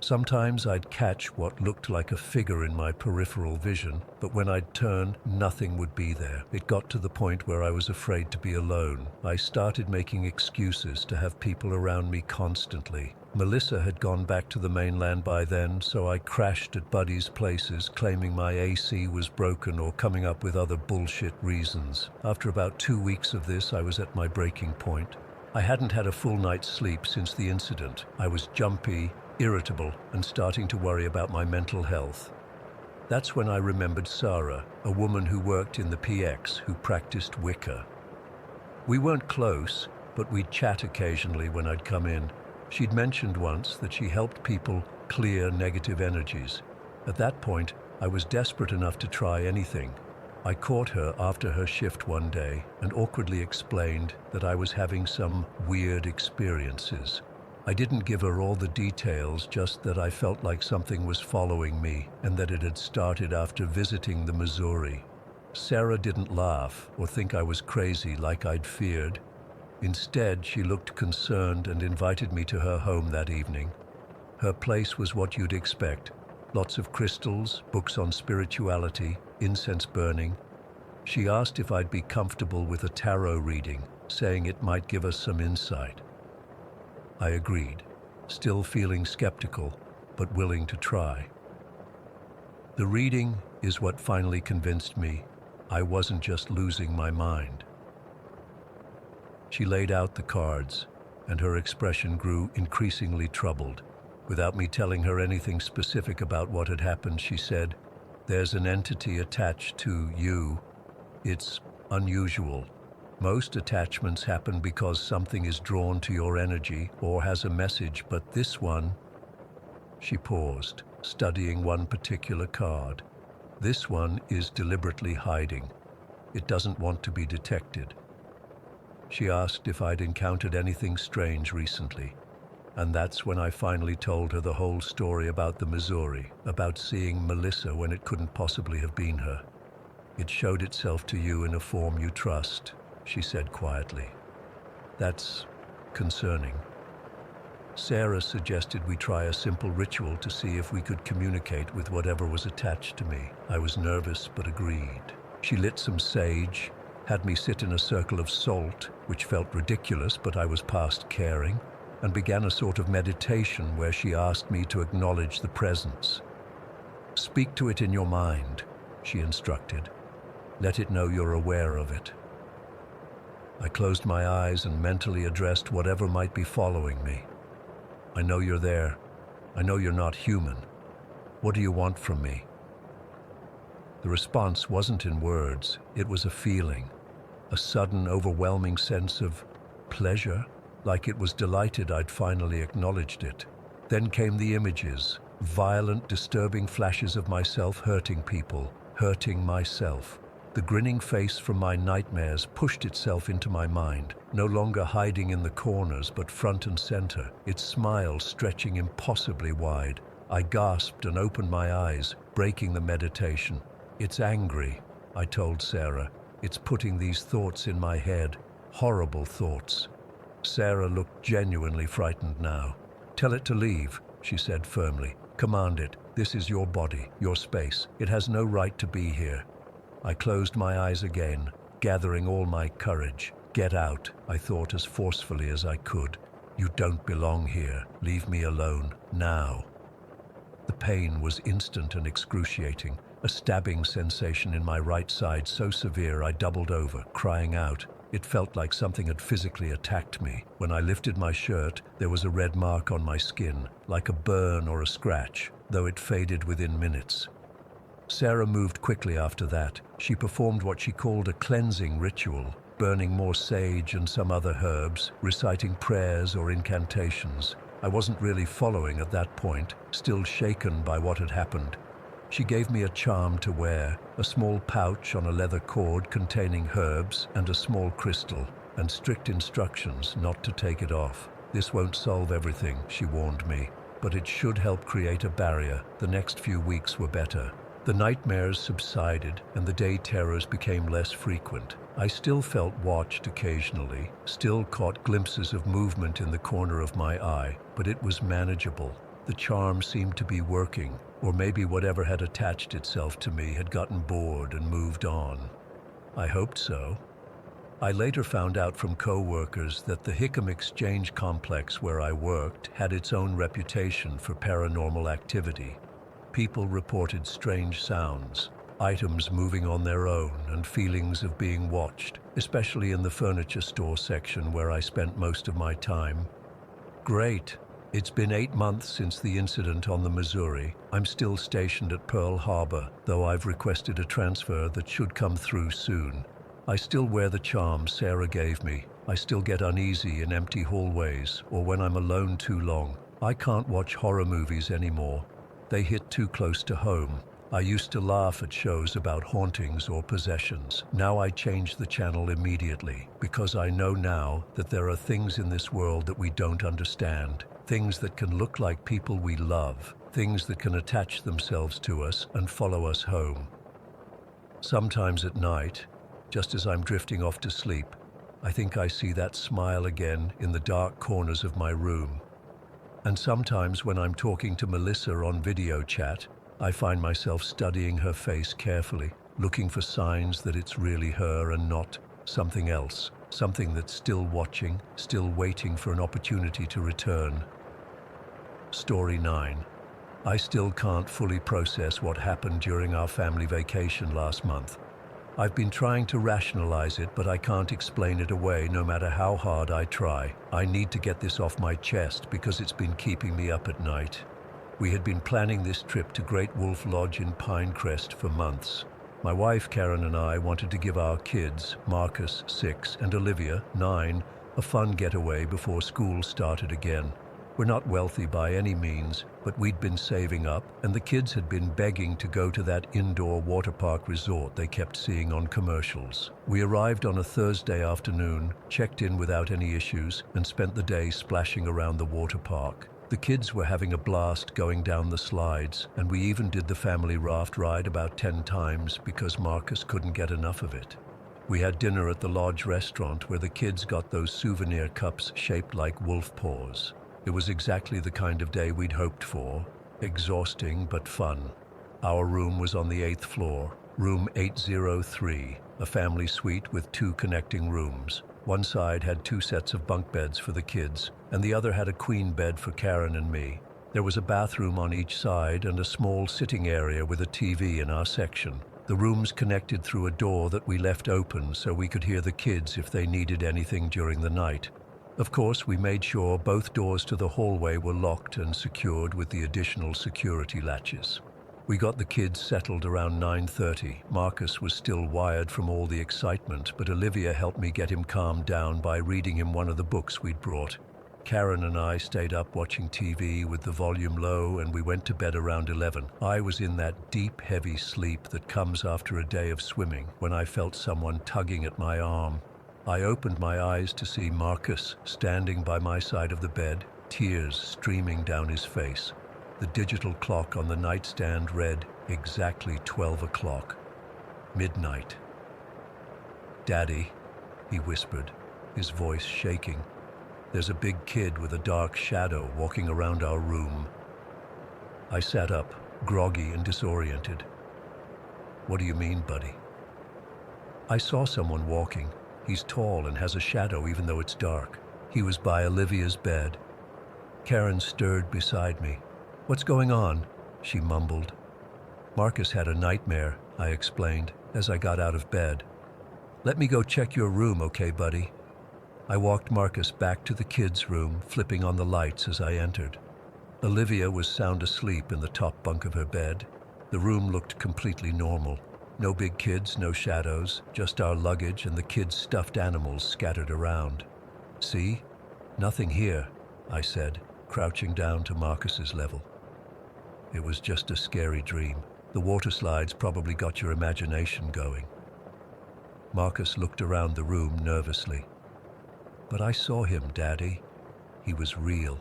Sometimes I'd catch what looked like a figure in my peripheral vision, but when I'd turn, nothing would be there. It got to the point where I was afraid to be alone. I started making excuses to have people around me constantly. Melissa had gone back to the mainland by then, so I crashed at buddies' places, claiming my AC was broken or coming up with other bullshit reasons. After about 2 weeks of this, I was at my breaking point. I hadn't had a full night's sleep since the incident. I was jumpy, irritable, and starting to worry about my mental health. That's when I remembered Sarah, a woman who worked in the PX who practiced Wicca. We weren't close, but we'd chat occasionally when I'd come in. She'd mentioned once that she helped people clear negative energies. At that point, I was desperate enough to try anything. I caught her after her shift one day and awkwardly explained that I was having some weird experiences. I didn't give her all the details, just that I felt like something was following me and that it had started after visiting the Missouri. Sarah didn't laugh or think I was crazy like I'd feared. Instead, she looked concerned and invited me to her home that evening. Her place was what you'd expect. Lots of crystals, books on spirituality, incense burning. She asked if I'd be comfortable with a tarot reading, saying it might give us some insight. I agreed, still feeling skeptical, but willing to try. The reading is what finally convinced me I wasn't just losing my mind. She laid out the cards, and her expression grew increasingly troubled. Without me telling her anything specific about what had happened, she said, "There's an entity attached to you. It's unusual. Most attachments happen because something is drawn to your energy or has a message, but this one..." She paused, studying one particular card. "This one is deliberately hiding. It doesn't want to be detected." She asked if I'd encountered anything strange recently, and that's when I finally told her the whole story about the Missouri, about seeing Melissa when it couldn't possibly have been her. "It showed itself to you in a form you trust," she said quietly. "That's concerning." Sarah suggested we try a simple ritual to see if we could communicate with whatever was attached to me. I was nervous but agreed. She lit some sage, had me sit in a circle of salt, which felt ridiculous but I was past caring, and began a sort of meditation where she asked me to acknowledge the presence. "Speak to it in your mind," she instructed. "Let it know you're aware of it." I closed my eyes and mentally addressed whatever might be following me. "I know you're there. I know you're not human. What do you want from me? The response wasn't in words, it was a feeling, a sudden, overwhelming sense of pleasure, like it was delighted I'd finally acknowledged it. Then came the images, violent, disturbing flashes of myself hurting people, hurting myself. The grinning face from my nightmares pushed itself into my mind, no longer hiding in the corners but front and center, its smile stretching impossibly wide. I gasped and opened my eyes, breaking the meditation. "It's angry," I told Sarah. "It's putting these thoughts in my head, horrible thoughts." Sarah looked genuinely frightened now. "Tell it to leave," she said firmly. "Command it. This is your body, your space. It has no right to be here." I closed my eyes again, gathering all my courage. "Get out," I thought as forcefully as I could. "You don't belong here. Leave me alone, now." The pain was instant and excruciating, a stabbing sensation in my right side so severe I doubled over, crying out. It felt like something had physically attacked me. When I lifted my shirt, there was a red mark on my skin, like a burn or a scratch, though it faded within minutes. Sarah moved quickly after that. She performed what she called a cleansing ritual, burning more sage and some other herbs, reciting prayers or incantations. I wasn't really following at that point, still shaken by what had happened. She gave me a charm to wear, a small pouch on a leather cord containing herbs and a small crystal, and strict instructions not to take it off. "This won't solve everything," she warned me, "but it should help create a barrier." The next few weeks were better. The nightmares subsided and the day terrors became less frequent. I still felt watched occasionally, still caught glimpses of movement in the corner of my eye, but it was manageable. The charm seemed to be working, or maybe whatever had attached itself to me had gotten bored and moved on. I hoped so. I later found out from co-workers that the Hickam Exchange complex where I worked had its own reputation for paranormal activity. People reported strange sounds, items moving on their own, and feelings of being watched, especially in the furniture store section where I spent most of my time. Great. It's been 8 months since the incident on the Missouri. I'm still stationed at Pearl Harbor, though I've requested a transfer that should come through soon. I still wear the charm Sarah gave me. I still get uneasy in empty hallways or when I'm alone too long. I can't watch horror movies anymore. They hit too close to home. I used to laugh at shows about hauntings or possessions. Now I change the channel immediately because I know now that there are things in this world that we don't understand. Things that can look like people we love. Things that can attach themselves to us and follow us home. Sometimes at night, just as I'm drifting off to sleep, I think I see that smile again in the dark corners of my room. And sometimes when I'm talking to Melissa on video chat, I find myself studying her face carefully, looking for signs that it's really her and not something else, something that's still watching, still waiting for an opportunity to return. Story 9. I still can't fully process what happened during our family vacation last month. I've been trying to rationalize it, but I can't explain it away no matter how hard I try. I need to get this off my chest because it's been keeping me up at night. We had been planning this trip to Great Wolf Lodge in Pinecrest for months. My wife Karen and I wanted to give our kids, Marcus, 6, and Olivia, 9, a fun getaway before school started again. We're not wealthy by any means, but we'd been saving up, and the kids had been begging to go to that indoor water park resort they kept seeing on commercials. We arrived on a Thursday afternoon, checked in without any issues, and spent the day splashing around the water park. The kids were having a blast going down the slides, and we even did the family raft ride about 10 times because Marcus couldn't get enough of it. We had dinner at the lodge restaurant where the kids got those souvenir cups shaped like wolf paws. It was exactly the kind of day we'd hoped for, exhausting but fun. Our room was on the 8th floor, room 803, a family suite with 2 connecting rooms. One side had 2 sets of bunk beds for the kids, and the other had a queen bed for Karen and me. There was a bathroom on each side and a small sitting area with a TV in our section. The rooms connected through a door that we left open so we could hear the kids if they needed anything during the night. Of course, we made sure both doors to the hallway were locked and secured with the additional security latches. We got the kids settled around 9:30. Marcus was still wired from all the excitement, but Olivia helped me get him calmed down by reading him one of the books we'd brought. Karen and I stayed up watching TV with the volume low, and we went to bed around 11. I was in that deep, heavy sleep that comes after a day of swimming when I felt someone tugging at my arm. I opened my eyes to see Marcus standing by my side of the bed, tears streaming down his face. The digital clock on the nightstand read exactly 12 o'clock. Midnight. "Daddy," he whispered, his voice shaking. "There's a big kid with a dark shadow walking around our room." I sat up, groggy and disoriented. "What do you mean, buddy?" "I saw someone walking. He's tall and has a shadow even though it's dark. He was by Olivia's bed." Karen stirred beside me. "What's going on?" she mumbled. "Marcus had a nightmare," I explained as I got out of bed. "Let me go check your room, okay, buddy?" I walked Marcus back to the kids' room, flipping on the lights as I entered. Olivia was sound asleep in the top bunk of her bed. The room looked completely normal. No big kids, no shadows, just our luggage and the kids' stuffed animals scattered around. "See? Nothing here," I said, crouching down to Marcus's level. "It was just a scary dream. The water slides probably got your imagination going." Marcus looked around the room nervously. "But I saw him, Daddy. He was real."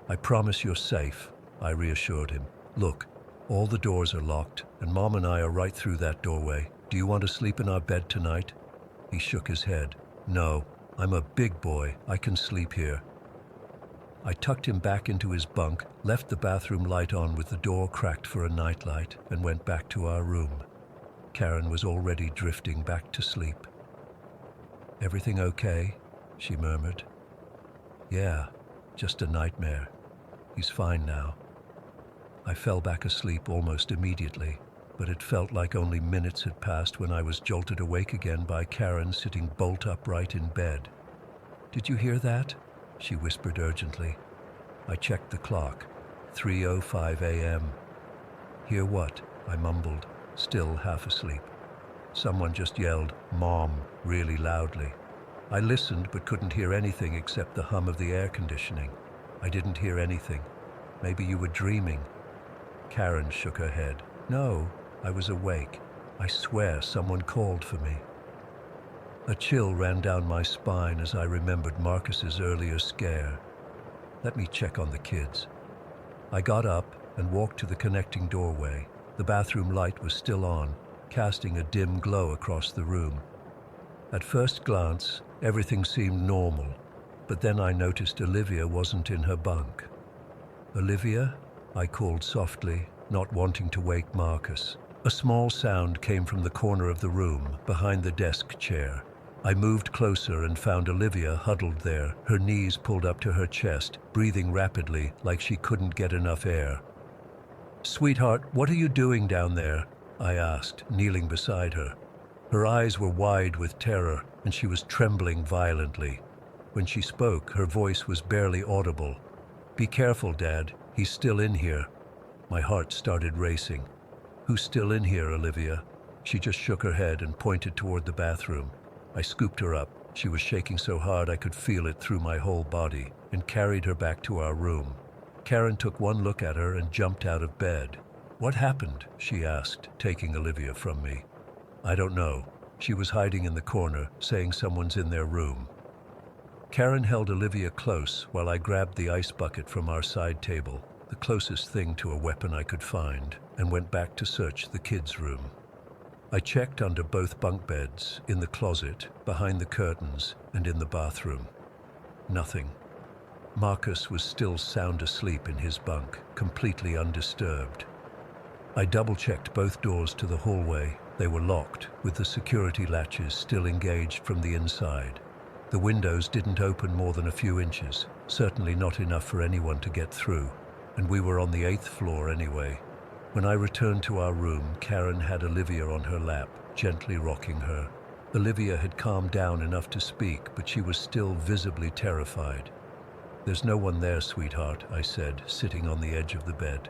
"I promise you're safe," I reassured him. "Look, all the doors are locked, and Mom and I are right through that doorway. Do you want to sleep in our bed tonight?" He shook his head. "No, I'm a big boy. I can sleep here." I tucked him back into his bunk, left the bathroom light on with the door cracked for a nightlight, and went back to our room. Karen was already drifting back to sleep. "Everything okay?" she murmured. "Yeah, just a nightmare. He's fine now." I fell back asleep almost immediately, but it felt like only minutes had passed when I was jolted awake again by Karen sitting bolt upright in bed. "Did you hear that?" she whispered urgently. I checked the clock. 3:05 a.m. "Hear what?" I mumbled, still half asleep. Someone just yelled, "Mom," really loudly. I listened but couldn't hear anything except the hum of the air conditioning. I didn't hear anything. "Maybe you were dreaming." Karen shook her head. "No, I was awake. I swear someone called for me." A chill ran down my spine as I remembered Marcus's earlier scare. Let me check on the kids. I got up and walked to the connecting doorway. The bathroom light was still on, casting a dim glow across the room. At first glance, everything seemed normal, but then I noticed Olivia wasn't in her bunk. "Olivia?" I called softly, not wanting to wake Marcus. A small sound came from the corner of the room, behind the desk chair. I moved closer and found Olivia huddled there, her knees pulled up to her chest, breathing rapidly like she couldn't get enough air. "Sweetheart, what are you doing down there?" I asked, kneeling beside her. Her eyes were wide with terror, and she was trembling violently. When she spoke, her voice was barely audible. "Be careful, Dad. He's still in here." My heart started racing. "Who's still in here, Olivia?" She just shook her head and pointed toward the bathroom. I scooped her up. She was shaking so hard I could feel it through my whole body, and carried her back to our room. Karen took one look at her and jumped out of bed. "What happened?" she asked, taking Olivia from me. "I don't know. She was hiding in the corner, saying someone's in their room." Karen held Olivia close while I grabbed the ice bucket from our side table, the closest thing to a weapon I could find, and went back to search the kids' room. I checked under both bunk beds, in the closet, behind the curtains, and in the bathroom. Nothing. Marcus was still sound asleep in his bunk, completely undisturbed. I double-checked both doors to the hallway. They were locked, with the security latches still engaged from the inside. The windows didn't open more than a few inches, certainly not enough for anyone to get through, and we were on the 8th floor anyway. When I returned to our room, Karen had Olivia on her lap, gently rocking her. Olivia had calmed down enough to speak, but she was still visibly terrified. "There's no one there, sweetheart," I said, sitting on the edge of the bed.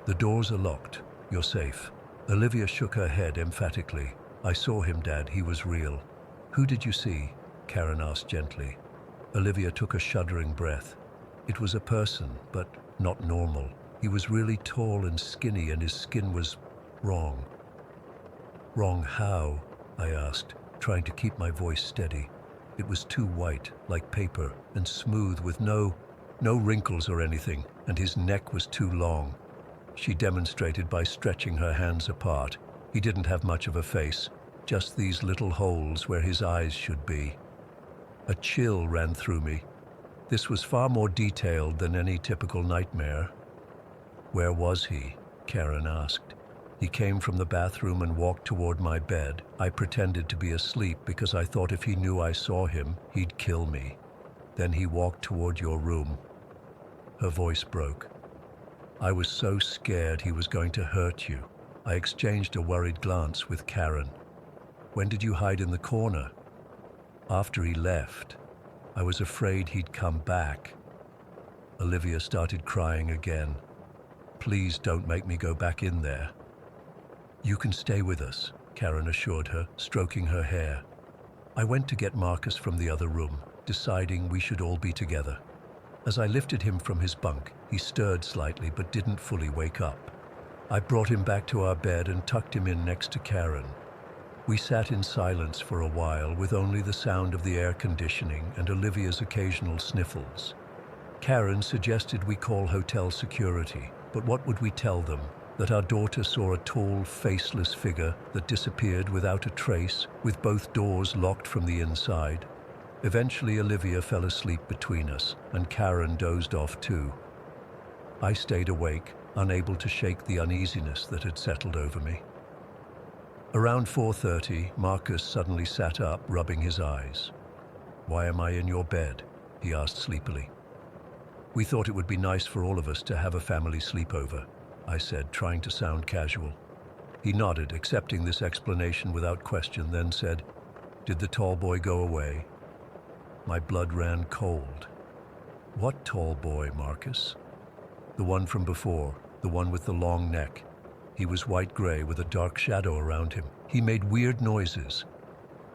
The doors are locked. You're safe. Olivia shook her head emphatically. I saw him, Dad. He was real. Who did you see? Karen asked gently. Olivia took a shuddering breath. It was a person, but not normal. He was really tall and skinny, and his skin was wrong. Wrong how? I asked, trying to keep my voice steady. It was too white, like paper, and smooth with no wrinkles or anything, and his neck was too long. She demonstrated by stretching her hands apart. He didn't have much of a face, just these little holes where his eyes should be. A chill ran through me. This was far more detailed than any typical nightmare. Where was he? Karen asked. He came from the bathroom and walked toward my bed. I pretended to be asleep because I thought if he knew I saw him, he'd kill me. Then he walked toward your room. Her voice broke. I was so scared he was going to hurt you. I exchanged a worried glance with Karen. When did you hide in the corner? After he left. I was afraid he'd come back. Olivia started crying again. Please don't make me go back in there. You can stay with us, Karen assured her, stroking her hair. I went to get Marcus from the other room, deciding we should all be together. As I lifted him from his bunk, he stirred slightly but didn't fully wake up. I brought him back to our bed and tucked him in next to Karen. We sat in silence for a while with only the sound of the air conditioning and Olivia's occasional sniffles. Karen suggested we call hotel security, but what would we tell them? That our daughter saw a tall, faceless figure that disappeared without a trace, with both doors locked from the inside. Eventually, Olivia fell asleep between us, and Karen dozed off too. I stayed awake, unable to shake the uneasiness that had settled over me. Around 4:30, Marcus suddenly sat up, rubbing his eyes. Why am I in your bed? He asked sleepily. We thought it would be nice for all of us to have a family sleepover, I said, trying to sound casual. He nodded, accepting this explanation without question, then said, Did the tall boy go away? My blood ran cold. What tall boy, Marcus? The one from before, the one with the long neck. He was white-gray with a dark shadow around him. He made weird noises.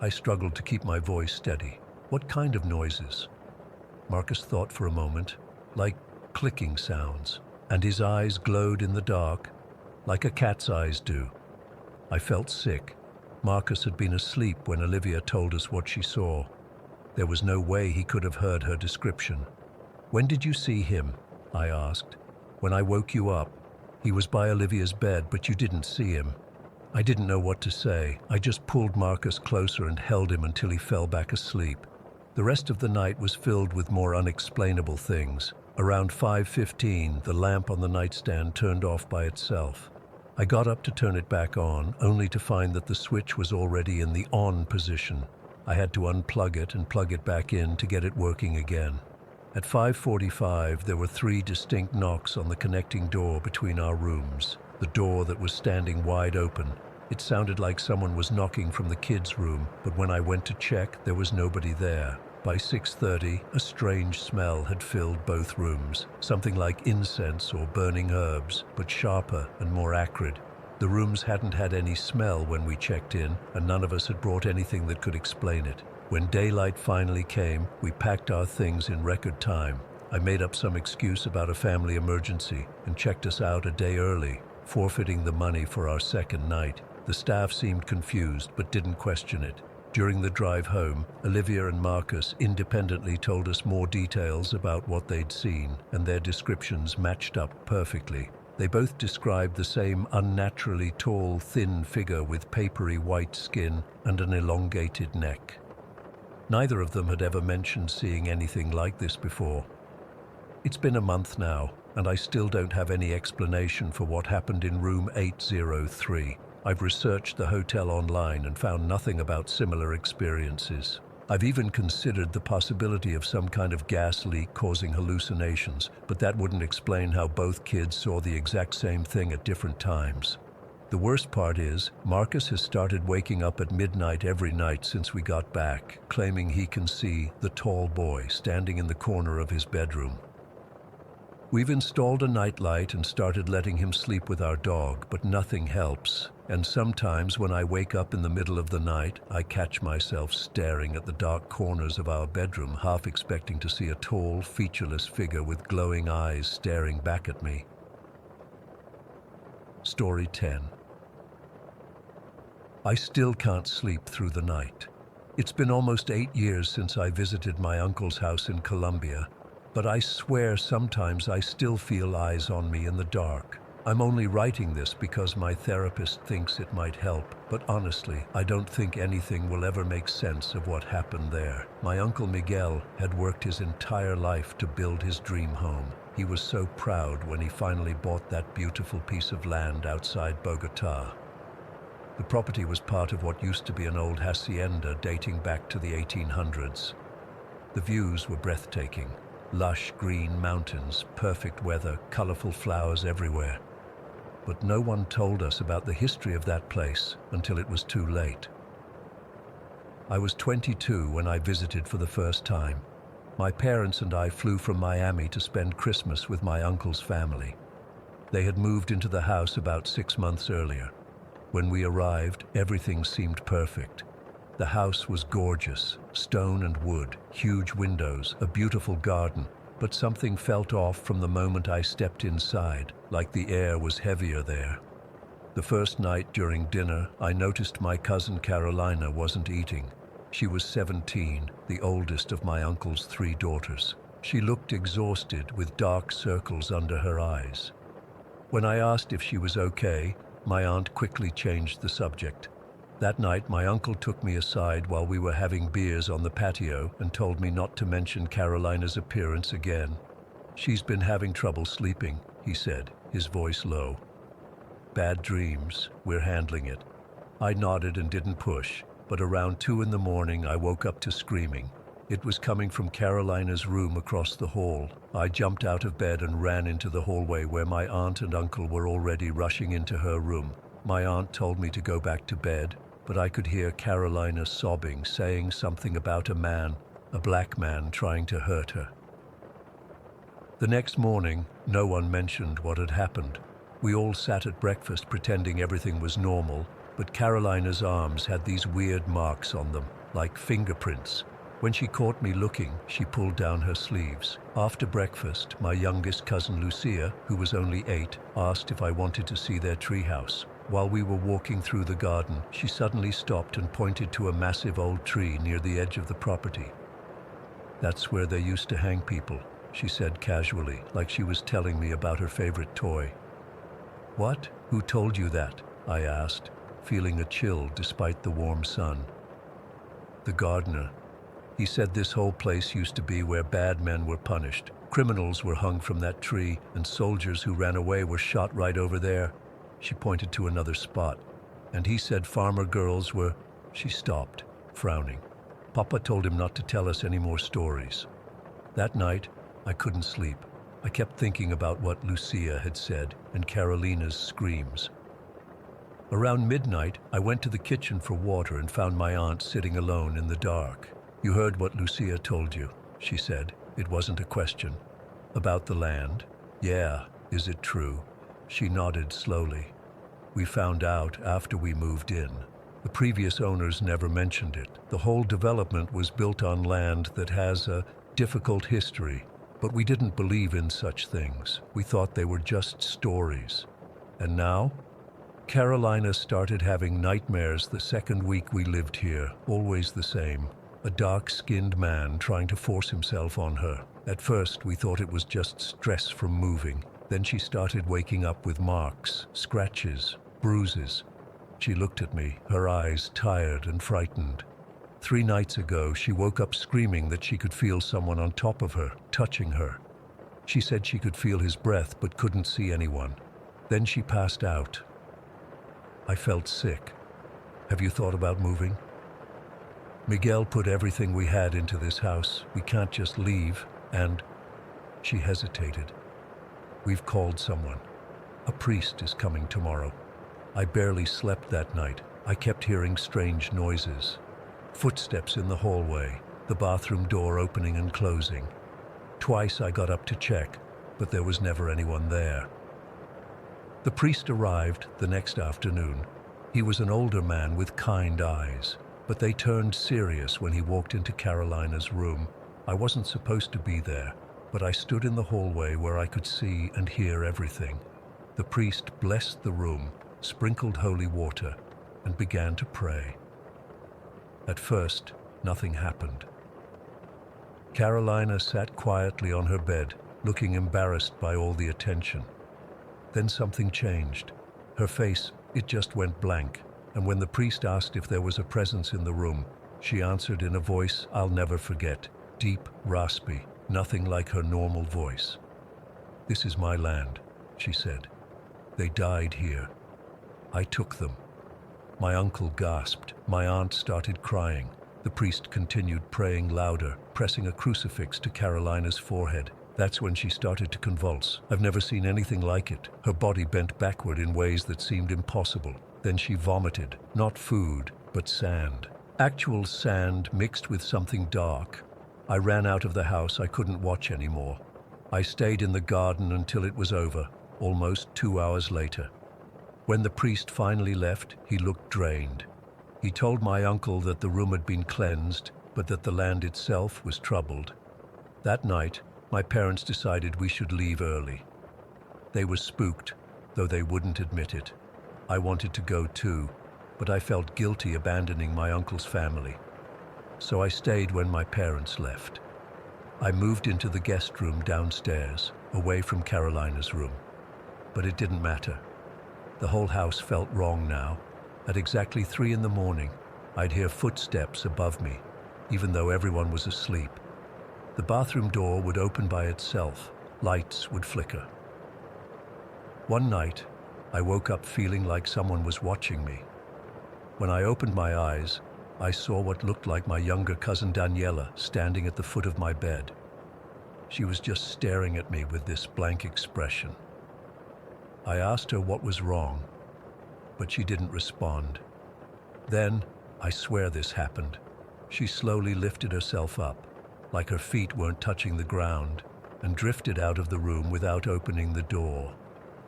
I struggled to keep my voice steady. What kind of noises? Marcus thought for a moment, like clicking sounds, and his eyes glowed in the dark, like a cat's eyes do. I felt sick. Marcus had been asleep when Olivia told us what she saw. There was no way he could have heard her description. When did you see him? I asked. When I woke you up. He was by Olivia's bed, but you didn't see him. I didn't know what to say. I just pulled Marcus closer and held him until he fell back asleep. The rest of the night was filled with more unexplainable things. Around 5:15, the lamp on the nightstand turned off by itself. I got up to turn it back on, only to find that the switch was already in the on position. I had to unplug it and plug it back in to get it working again. At 5:45, there were 3 distinct knocks on the connecting door between our rooms, the door that was standing wide open. It sounded like someone was knocking from the kids' room, but when I went to check, there was nobody there. By 6:30, a strange smell had filled both rooms, something like incense or burning herbs, but sharper and more acrid. The rooms hadn't had any smell when we checked in, and none of us had brought anything that could explain it. When daylight finally came, we packed our things in record time. I made up some excuse about a family emergency and checked us out a day early, forfeiting the money for our second night. The staff seemed confused but didn't question it. During the drive home, Olivia and Marcus independently told us more details about what they'd seen, and their descriptions matched up perfectly. They both described the same unnaturally tall, thin figure with papery white skin and an elongated neck. Neither of them had ever mentioned seeing anything like this before. It's been a month now, and I still don't have any explanation for what happened in room 803. I've researched the hotel online and found nothing about similar experiences. I've even considered the possibility of some kind of gas leak causing hallucinations, but that wouldn't explain how both kids saw the exact same thing at different times. The worst part is, Marcus has started waking up at midnight every night since we got back, claiming he can see the tall boy standing in the corner of his bedroom. We've installed a nightlight and started letting him sleep with our dog, but nothing helps. And sometimes when I wake up in the middle of the night, I catch myself staring at the dark corners of our bedroom, half expecting to see a tall, featureless figure with glowing eyes staring back at me. Story 10. I still can't sleep through the night. It's been almost 8 years since I visited my uncle's house in Colombia, but I swear sometimes I still feel eyes on me in the dark. I'm only writing this because my therapist thinks it might help, but honestly, I don't think anything will ever make sense of what happened there. My uncle Miguel had worked his entire life to build his dream home. He was so proud when he finally bought that beautiful piece of land outside Bogota. The property was part of what used to be an old hacienda dating back to the 1800s. The views were breathtaking. Lush green mountains, perfect weather, colorful flowers everywhere. But no one told us about the history of that place until it was too late. I was 22 when I visited for the first time. My parents and I flew from Miami to spend Christmas with my uncle's family. They had moved into the house about 6 months earlier. When we arrived, everything seemed perfect. The house was gorgeous, stone and wood, huge windows, a beautiful garden, but something felt off from the moment I stepped inside, like the air was heavier there. The first night during dinner, I noticed my cousin Carolina wasn't eating. She was 17, the oldest of my uncle's 3 daughters. She looked exhausted with dark circles under her eyes. When I asked if she was okay, my aunt quickly changed the subject. That night, my uncle took me aside while we were having beers on the patio and told me not to mention Carolina's appearance again. "She's been having trouble sleeping," he said, his voice low. "Bad dreams, we're handling it." I nodded and didn't push, but around 2 in the morning I woke up to screaming. It was coming from Carolina's room across the hall. I jumped out of bed and ran into the hallway where my aunt and uncle were already rushing into her room. My aunt told me to go back to bed, but I could hear Carolina sobbing, saying something about a man, a black man, trying to hurt her. The next morning, no one mentioned what had happened. We all sat at breakfast pretending everything was normal, but Carolina's arms had these weird marks on them, like fingerprints. When she caught me looking, she pulled down her sleeves. After breakfast, my youngest cousin Lucia, who was only 8, asked if I wanted to see their treehouse. While we were walking through the garden, she suddenly stopped and pointed to a massive old tree near the edge of the property. "That's where they used to hang people," she said casually, like she was telling me about her favorite toy. "What? Who told you that?" I asked, feeling a chill despite the warm sun. "The gardener. He said this whole place used to be where bad men were punished. Criminals were hung from that tree, and soldiers who ran away were shot right over there." She pointed to another spot. "And he said farmer girls were—" She stopped, frowning. Papa told him not to tell us any more stories. That night, I couldn't sleep. I kept thinking about what Lucia had said and Carolina's screams. Around midnight, I went to the kitchen for water and found my aunt sitting alone in the dark. "You heard what Lucia told you," she said. It wasn't a question. "About the land?" "Yeah. Is it true?" She nodded slowly. "We found out after we moved in. The previous owners never mentioned it. The whole development was built on land that has a difficult history, but we didn't believe in such things. We thought they were just stories. And now?" Carolina started having nightmares the second week we lived here, always the same. A dark-skinned man trying to force himself on her. At first, we thought it was just stress from moving. Then she started waking up with marks, scratches, bruises. She looked at me, her eyes tired and frightened. 3 nights ago, she woke up screaming that she could feel someone on top of her, touching her. She said she could feel his breath but couldn't see anyone. Then she passed out. I felt sick. "Have you thought about moving?" "Miguel put everything we had into this house. We can't just leave, and—" She hesitated. "We've called someone. A priest is coming tomorrow." I barely slept that night. I kept hearing strange noises. Footsteps in the hallway, the bathroom door opening and closing. Twice I got up to check, but there was never anyone there. The priest arrived the next afternoon. He was an older man with kind eyes, but they turned serious when he walked into Carolina's room. I wasn't supposed to be there, but I stood in the hallway where I could see and hear everything. The priest blessed the room, sprinkled holy water, and began to pray. At first, nothing happened. Carolina sat quietly on her bed, looking embarrassed by all the attention. Then something changed. Her face, it just went blank, and when the priest asked if there was a presence in the room, she answered in a voice I'll never forget, deep, raspy, nothing like her normal voice. "This is my land," she said. "They died here. I took them." My uncle gasped. My aunt started crying. The priest continued praying louder, pressing a crucifix to Carolina's forehead. That's when she started to convulse. I've never seen anything like it. Her body bent backward in ways that seemed impossible. Then she vomited, not food, but sand. Actual sand mixed with something dark. I ran out of the house. I couldn't watch anymore. I stayed in the garden until it was over, almost 2 hours later. When the priest finally left, he looked drained. He told my uncle that the room had been cleansed, but that the land itself was troubled. That night, my parents decided we should leave early. They were spooked, though they wouldn't admit it. I wanted to go too, but I felt guilty abandoning my uncle's family. So I stayed when my parents left. I moved into the guest room downstairs, away from Carolina's room. But it didn't matter. The whole house felt wrong now. At exactly 3 a.m, I'd hear footsteps above me, even though everyone was asleep. The bathroom door would open by itself. Lights would flicker. One night, I woke up feeling like someone was watching me. When I opened my eyes, I saw what looked like my younger cousin Daniela standing at the foot of my bed. She was just staring at me with this blank expression. I asked her what was wrong, but she didn't respond. Then, I swear this happened, she slowly lifted herself up, like her feet weren't touching the ground, and drifted out of the room without opening the door.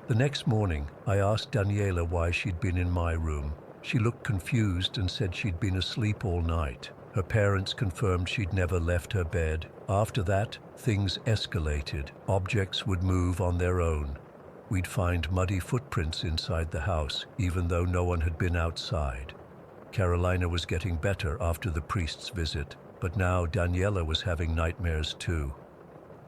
The next morning, I asked Daniela why she'd been in my room. She looked confused and said she'd been asleep all night. Her parents confirmed she'd never left her bed. After that, things escalated. Objects would move on their own. We'd find muddy footprints inside the house, even though no one had been outside. Carolina was getting better after the priest's visit, but now Daniela was having nightmares too.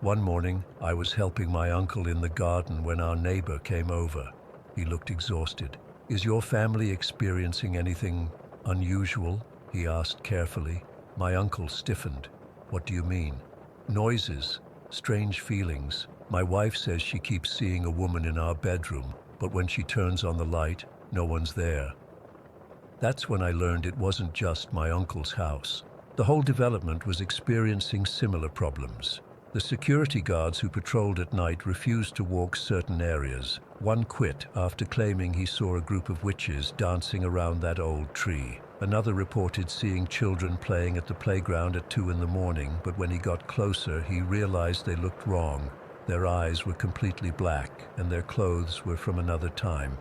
One morning, I was helping my uncle in the garden when our neighbor came over. He looked exhausted. "Is your family experiencing anything unusual?" he asked carefully. My uncle stiffened. "What do you mean?" "Noises, strange feelings. My wife says she keeps seeing a woman in our bedroom, but when she turns on the light, no one's there." That's when I learned it wasn't just my uncle's house. The whole development was experiencing similar problems. The security guards who patrolled at night refused to walk certain areas. One quit after claiming he saw a group of witches dancing around that old tree. Another reported seeing children playing at the playground at 2 a.m, but when he got closer, he realized they looked wrong. Their eyes were completely black, and their clothes were from another time.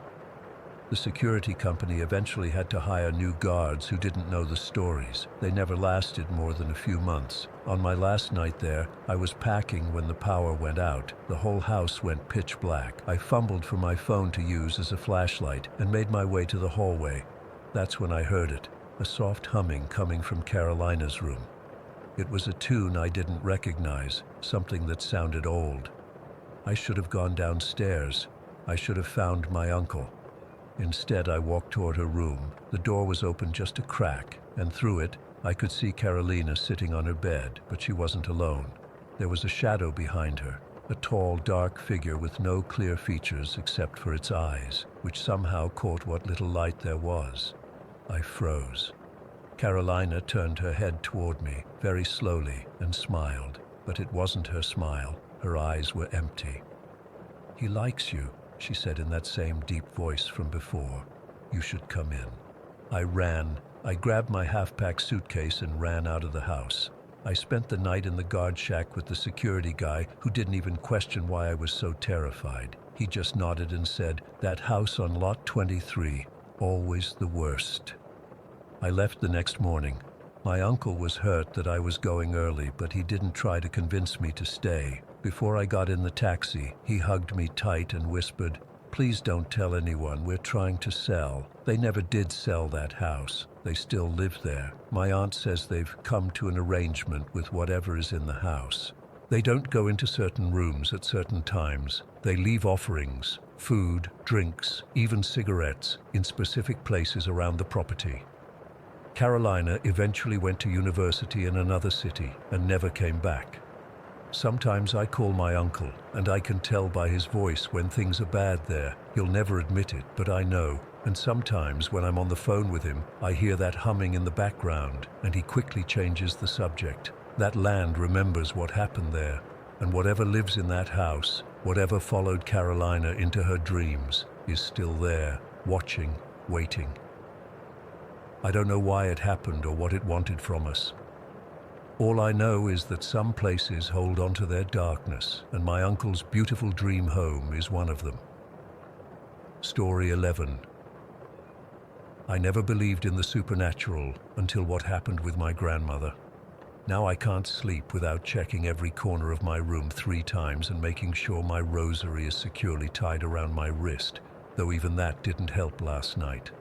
The security company eventually had to hire new guards who didn't know the stories. They never lasted more than a few months. On my last night there, I was packing when the power went out. The whole house went pitch black. I fumbled for my phone to use as a flashlight and made my way to the hallway. That's when I heard it, a soft humming coming from Carolina's room. It was a tune I didn't recognize, something that sounded old. I should have gone downstairs. I should have found my uncle. Instead, I walked toward her room. The door was open just a crack, and through it, I could see Carolina sitting on her bed, but she wasn't alone. There was a shadow behind her, a tall, dark figure with no clear features except for its eyes, which somehow caught what little light there was. I froze. Carolina turned her head toward me, very slowly, and smiled. But it wasn't her smile. Her eyes were empty. "He likes you," she said in that same deep voice from before. "You should come in." I ran. I grabbed my half-packed suitcase and ran out of the house. I spent the night in the guard shack with the security guy who didn't even question why I was so terrified. He just nodded and said, "That house on lot 23, always the worst." I left the next morning. My uncle was hurt that I was going early, but he didn't try to convince me to stay. Before I got in the taxi, he hugged me tight and whispered, "Please don't tell anyone, we're trying to sell." They never did sell that house. They still live there. My aunt says they've come to an arrangement with whatever is in the house. They don't go into certain rooms at certain times. They leave offerings, food, drinks, even cigarettes, in specific places around the property. Carolina eventually went to university in another city and never came back. Sometimes I call my uncle, and I can tell by his voice when things are bad there. He'll never admit it, but I know. And sometimes when I'm on the phone with him, I hear that humming in the background, and he quickly changes the subject. That land remembers what happened there, and whatever lives in that house, whatever followed Carolina into her dreams, is still there, watching, waiting. I don't know why it happened or what it wanted from us. All I know is that some places hold on to their darkness, and my uncle's beautiful dream home is one of them. Story 11. I never believed in the supernatural until what happened with my grandmother. Now I can't sleep without checking every corner of my room 3 times and making sure my rosary is securely tied around my wrist, though even that didn't help last night.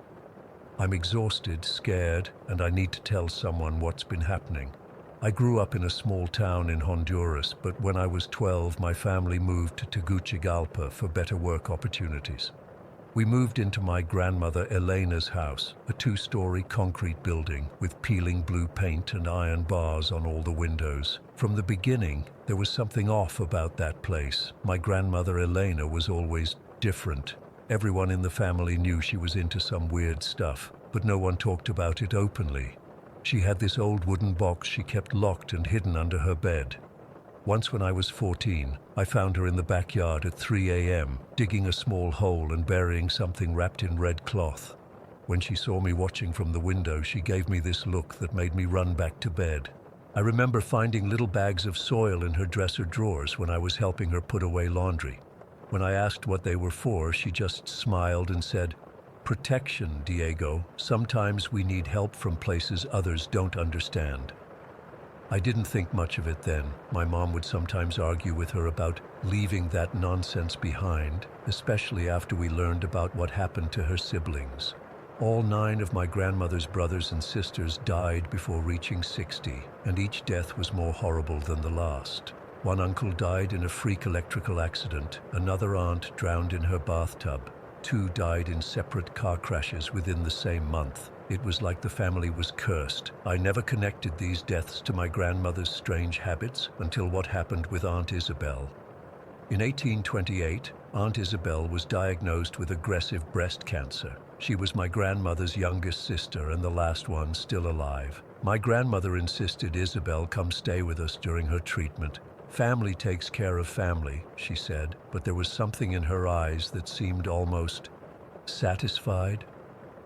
I'm exhausted, scared, and I need to tell someone what's been happening. I grew up in a small town in Honduras, but when I was 12, my family moved to Tegucigalpa for better work opportunities. We moved into my grandmother Elena's house, a 2-story concrete building with peeling blue paint and iron bars on all the windows. From the beginning, there was something off about that place. My grandmother Elena was always different. Everyone in the family knew she was into some weird stuff, but no one talked about it openly. She had this old wooden box she kept locked and hidden under her bed. Once when I was 14, I found her in the backyard at 3 a.m., digging a small hole and burying something wrapped in red cloth. When she saw me watching from the window, she gave me this look that made me run back to bed. I remember finding little bags of soil in her dresser drawers when I was helping her put away laundry. When I asked what they were for, she just smiled and said, "Protection, Diego. Sometimes we need help from places others don't understand." I didn't think much of it then. My mom would sometimes argue with her about leaving that nonsense behind, especially after we learned about what happened to her siblings. All 9 of my grandmother's brothers and sisters died before reaching 60, and each death was more horrible than the last. One uncle died in a freak electrical accident, another aunt drowned in her bathtub. 2 died in separate car crashes within the same month. It was like the family was cursed. I never connected these deaths to my grandmother's strange habits until what happened with Aunt Isabel. In 1828, Aunt Isabel was diagnosed with aggressive breast cancer. She was my grandmother's youngest sister and the last one still alive. My grandmother insisted Isabel come stay with us during her treatment. "Family takes care of family," she said, but there was something in her eyes that seemed almost satisfied.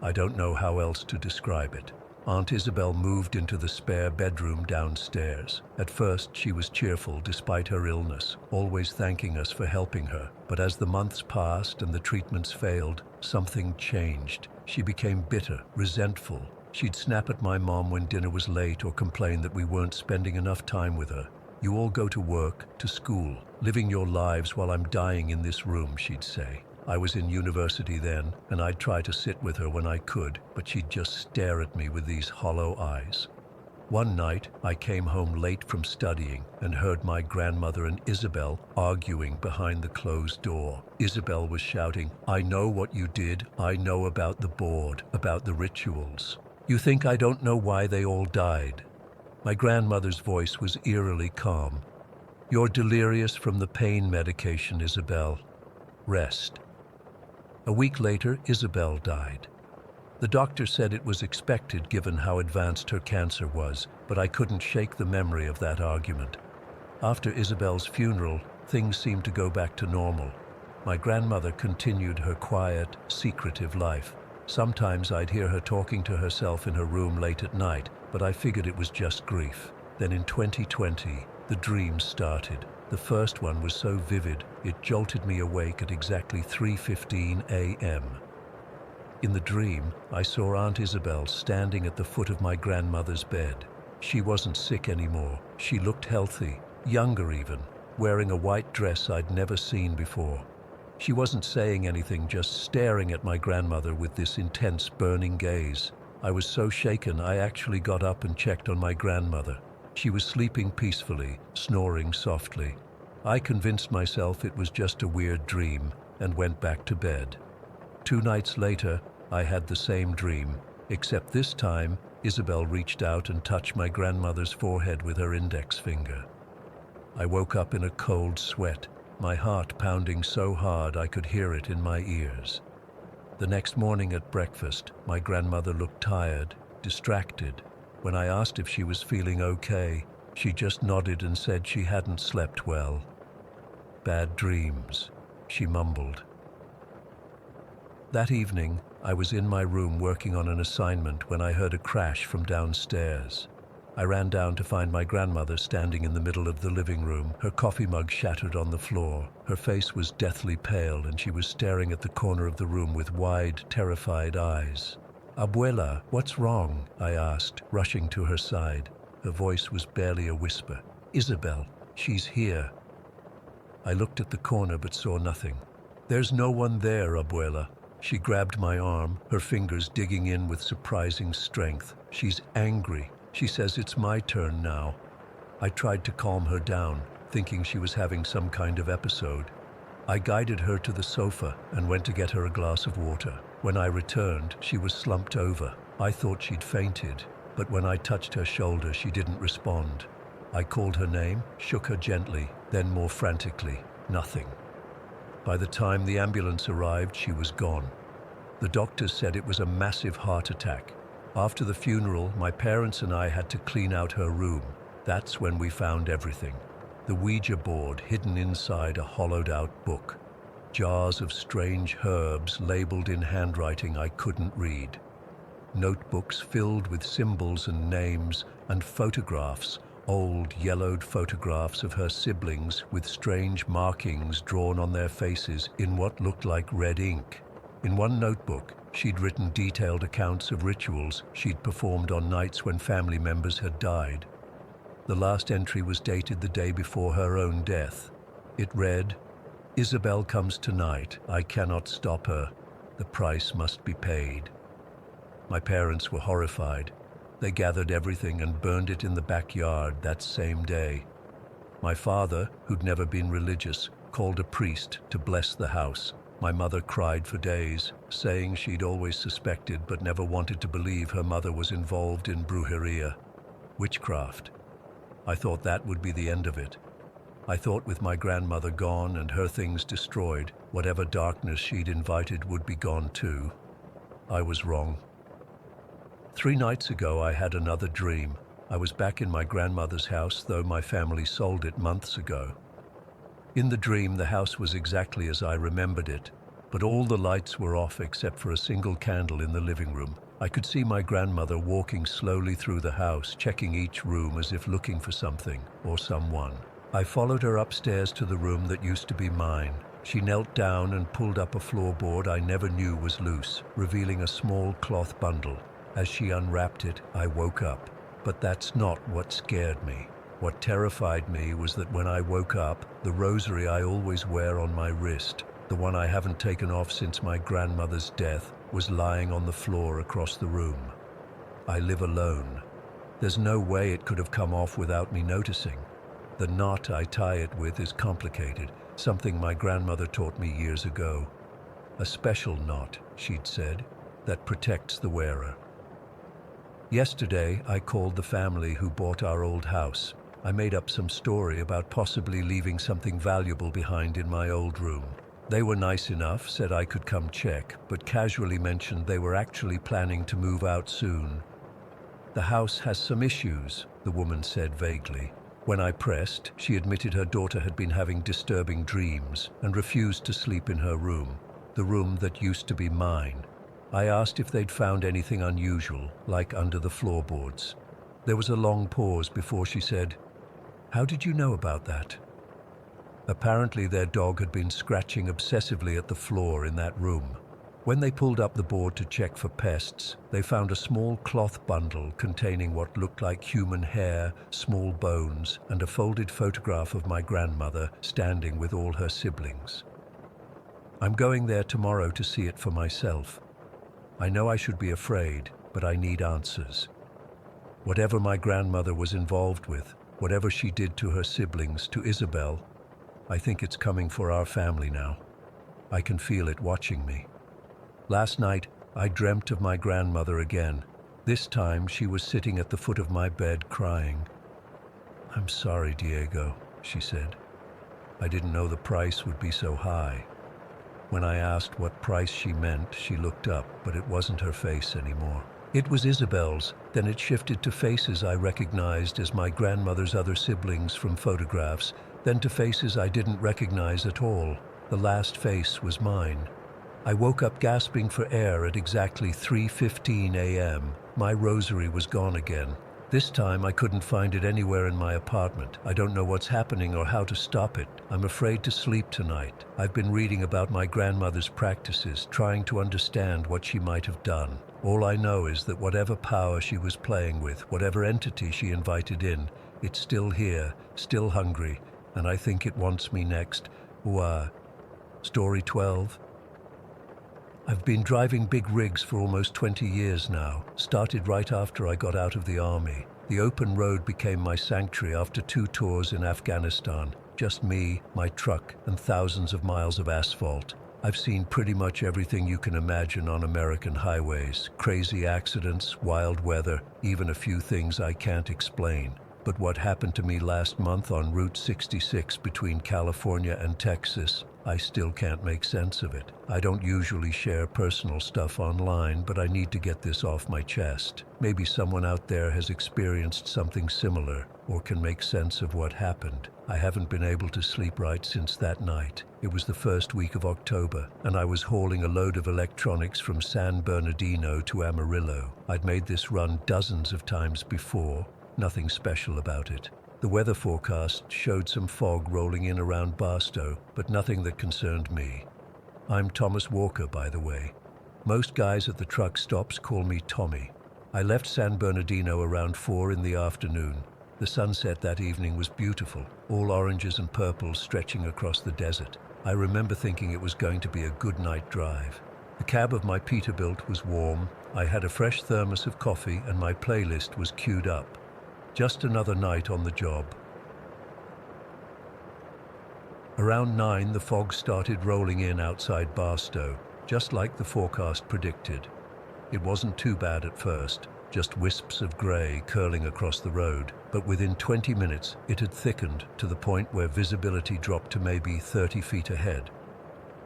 I don't know how else to describe it. Aunt Isabel moved into the spare bedroom downstairs. At first, she was cheerful despite her illness, always thanking us for helping her. But as the months passed and the treatments failed, something changed. She became bitter, resentful. She'd snap at my mom when dinner was late or complain that we weren't spending enough time with her. "You all go to work, to school, living your lives while I'm dying in this room," she'd say. I was in university then, and I'd try to sit with her when I could, but she'd just stare at me with these hollow eyes. One night, I came home late from studying and heard my grandmother and Isabel arguing behind the closed door. Isabel was shouting, "I know what you did. I know about the board, about the rituals. You think I don't know why they all died?" My grandmother's voice was eerily calm. "You're delirious from the pain medication, Isabel. Rest." A week later, Isabel died. The doctor said it was expected given how advanced her cancer was, but I couldn't shake the memory of that argument. After Isabel's funeral, things seemed to go back to normal. My grandmother continued her quiet, secretive life. Sometimes I'd hear her talking to herself in her room late at night, but I figured it was just grief. Then in 2020, the dreams started. The first one was so vivid, it jolted me awake at exactly 3:15 a.m. In the dream, I saw Aunt Isabel standing at the foot of my grandmother's bed. She wasn't sick anymore. She looked healthy, younger even, wearing a white dress I'd never seen before. She wasn't saying anything, just staring at my grandmother with this intense, burning gaze. I was so shaken, I actually got up and checked on my grandmother. She was sleeping peacefully, snoring softly. I convinced myself it was just a weird dream and went back to bed. 2 nights later, I had the same dream, except this time, Isabel reached out and touched my grandmother's forehead with her index finger. I woke up in a cold sweat, my heart pounding so hard I could hear it in my ears. The next morning at breakfast, my grandmother looked tired, distracted. When I asked if she was feeling okay, she just nodded and said she hadn't slept well. "Bad dreams," she mumbled. That evening, I was in my room working on an assignment when I heard a crash from downstairs. I ran down to find my grandmother standing in the middle of the living room, her coffee mug shattered on the floor. Her face was deathly pale and she was staring at the corner of the room with wide, terrified eyes. "Abuela, what's wrong?" I asked, rushing to her side. Her voice was barely a whisper. "Isabel, she's here." I looked at the corner but saw nothing. "There's no one there, Abuela." She grabbed my arm, her fingers digging in with surprising strength. "She's angry. She says it's my turn now." I tried to calm her down, thinking she was having some kind of episode. I guided her to the sofa and went to get her a glass of water. When I returned, she was slumped over. I thought she'd fainted, but when I touched her shoulder, she didn't respond. I called her name, shook her gently, then more frantically. Nothing. By the time the ambulance arrived, she was gone. The doctors said it was a massive heart attack. After the funeral, my parents and I had to clean out her room. That's when we found everything. The Ouija board hidden inside a hollowed-out book. Jars of strange herbs labeled in handwriting I couldn't read. Notebooks filled with symbols and names, and photographs, old yellowed photographs of her siblings with strange markings drawn on their faces in what looked like red ink. In one notebook, she'd written detailed accounts of rituals she'd performed on nights when family members had died. The last entry was dated the day before her own death. It read, "Isabel comes tonight. I cannot stop her. The price must be paid." My parents were horrified. They gathered everything and burned it in the backyard that same day. My father, who'd never been religious, called a priest to bless the house. My mother cried for days, saying she'd always suspected but never wanted to believe her mother was involved in brujeria, witchcraft. I thought that would be the end of it. I thought with my grandmother gone and her things destroyed, whatever darkness she'd invited would be gone too. I was wrong. 3 nights ago, I had another dream. I was back in my grandmother's house, though my family sold it months ago. In the dream, the house was exactly as I remembered it, but all the lights were off except for a single candle in the living room. I could see my grandmother walking slowly through the house, checking each room as if looking for something or someone. I followed her upstairs to the room that used to be mine. She knelt down and pulled up a floorboard I never knew was loose, revealing a small cloth bundle. As she unwrapped it, I woke up. But that's not what scared me. What terrified me was that when I woke up, the rosary I always wear on my wrist, the one I haven't taken off since my grandmother's death, was lying on the floor across the room. I live alone. There's no way it could have come off without me noticing. The knot I tie it with is complicated, something my grandmother taught me years ago. A special knot, she'd said, that protects the wearer. Yesterday, I called the family who bought our old house. I made up some story about possibly leaving something valuable behind in my old room. They were nice enough, said I could come check, but casually mentioned they were actually planning to move out soon. "The house has some issues," the woman said vaguely. When I pressed, she admitted her daughter had been having disturbing dreams and refused to sleep in her room, the room that used to be mine. I asked if they'd found anything unusual, like under the floorboards. There was a long pause before she said, "How did you know about that?" Apparently their dog had been scratching obsessively at the floor in that room. When they pulled up the board to check for pests, they found a small cloth bundle containing what looked like human hair, small bones, and a folded photograph of my grandmother standing with all her siblings. "I'm going there tomorrow to see it for myself. I know I should be afraid, but I need answers. Whatever my grandmother was involved with, whatever she did to her siblings, to Isabel, I think it's coming for our family now. I can feel it watching me. Last night, I dreamt of my grandmother again. This time, she was sitting at the foot of my bed crying. 'I'm sorry, Diego,' she said. I didn't know the price would be so high. When I asked what price she meant, she looked up, but it wasn't her face anymore. It was Isabel's, then it shifted to faces I recognized as my grandmother's other siblings from photographs, then to faces I didn't recognize at all. The last face was mine. I woke up gasping for air at exactly 3:15 a.m. My rosary was gone again. This time I couldn't find it anywhere in my apartment. I don't know what's happening or how to stop it. I'm afraid to sleep tonight. I've been reading about my grandmother's practices, trying to understand what she might have done. All I know is that whatever power she was playing with, whatever entity she invited in, it's still here, still hungry, and I think it wants me next. Story 12. I've been driving big rigs for almost 20 years now. Started right after I got out of the army. The open road became my sanctuary after 2 tours in Afghanistan. Just me, my truck, and thousands of miles of asphalt. I've seen pretty much everything you can imagine on American highways. Crazy accidents, wild weather, even a few things I can't explain. But what happened to me last month on Route 66 between California and Texas, I still can't make sense of it. I don't usually share personal stuff online, but I need to get this off my chest. Maybe someone out there has experienced something similar or can make sense of what happened. I haven't been able to sleep right since that night. It was the first week of October, and I was hauling a load of electronics from San Bernardino to Amarillo. I'd made this run dozens of times before. Nothing special about it. The weather forecast showed some fog rolling in around Barstow, but nothing that concerned me. I'm Thomas Walker, by the way. Most guys at the truck stops call me Tommy. I left San Bernardino around 4 in the afternoon. The sunset that evening was beautiful, all oranges and purples stretching across the desert. I remember thinking it was going to be a good night drive. The cab of my Peterbilt was warm. I had a fresh thermos of coffee and my playlist was queued up. Just another night on the job. Around 9, the fog started rolling in outside Barstow, just like the forecast predicted. It wasn't too bad at first, just wisps of grey curling across the road, but within 20 minutes it had thickened to the point where visibility dropped to maybe 30 feet ahead.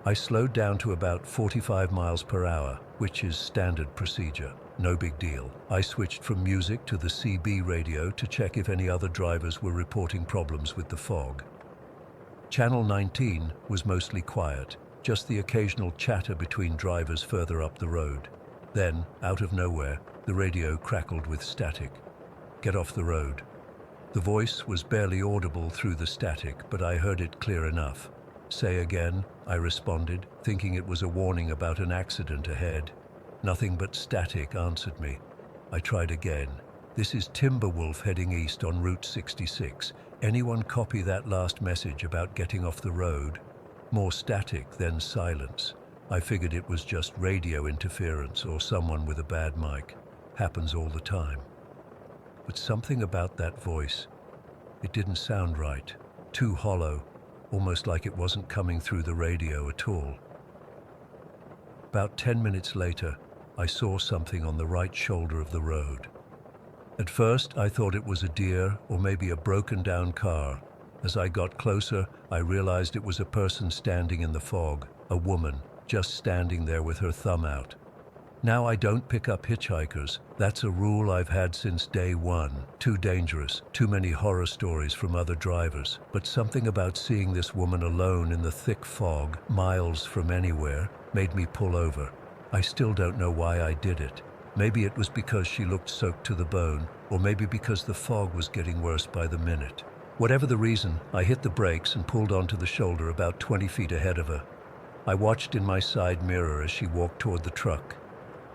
I slowed down to about 45 miles per hour, which is standard procedure. No big deal. I switched from music to the CB radio to check if any other drivers were reporting problems with the fog. Channel 19 was mostly quiet, just the occasional chatter between drivers further up the road. Then, out of nowhere, the radio crackled with static. "Get off the road." The voice was barely audible through the static, but I heard it clear enough. "Say again," I responded, thinking it was a warning about an accident ahead. Nothing but static answered me. I tried again. "This is Timberwolf heading east on Route 66. Anyone copy that last message about getting off the road?" More static, then silence. I figured it was just radio interference or someone with a bad mic. Happens all the time. But something about that voice. It didn't sound right. Too hollow, almost like it wasn't coming through the radio at all. About 10 minutes later, I saw something on the right shoulder of the road. At first, I thought it was a deer or maybe a broken-down car. As I got closer, I realized it was a person standing in the fog, a woman, just standing there with her thumb out. Now I don't pick up hitchhikers. That's a rule I've had since day one. Too dangerous, too many horror stories from other drivers. But something about seeing this woman alone in the thick fog, miles from anywhere, made me pull over. I still don't know why I did it. Maybe it was because she looked soaked to the bone, or maybe because the fog was getting worse by the minute. Whatever the reason, I hit the brakes and pulled onto the shoulder about 20 feet ahead of her. I watched in my side mirror as she walked toward the truck.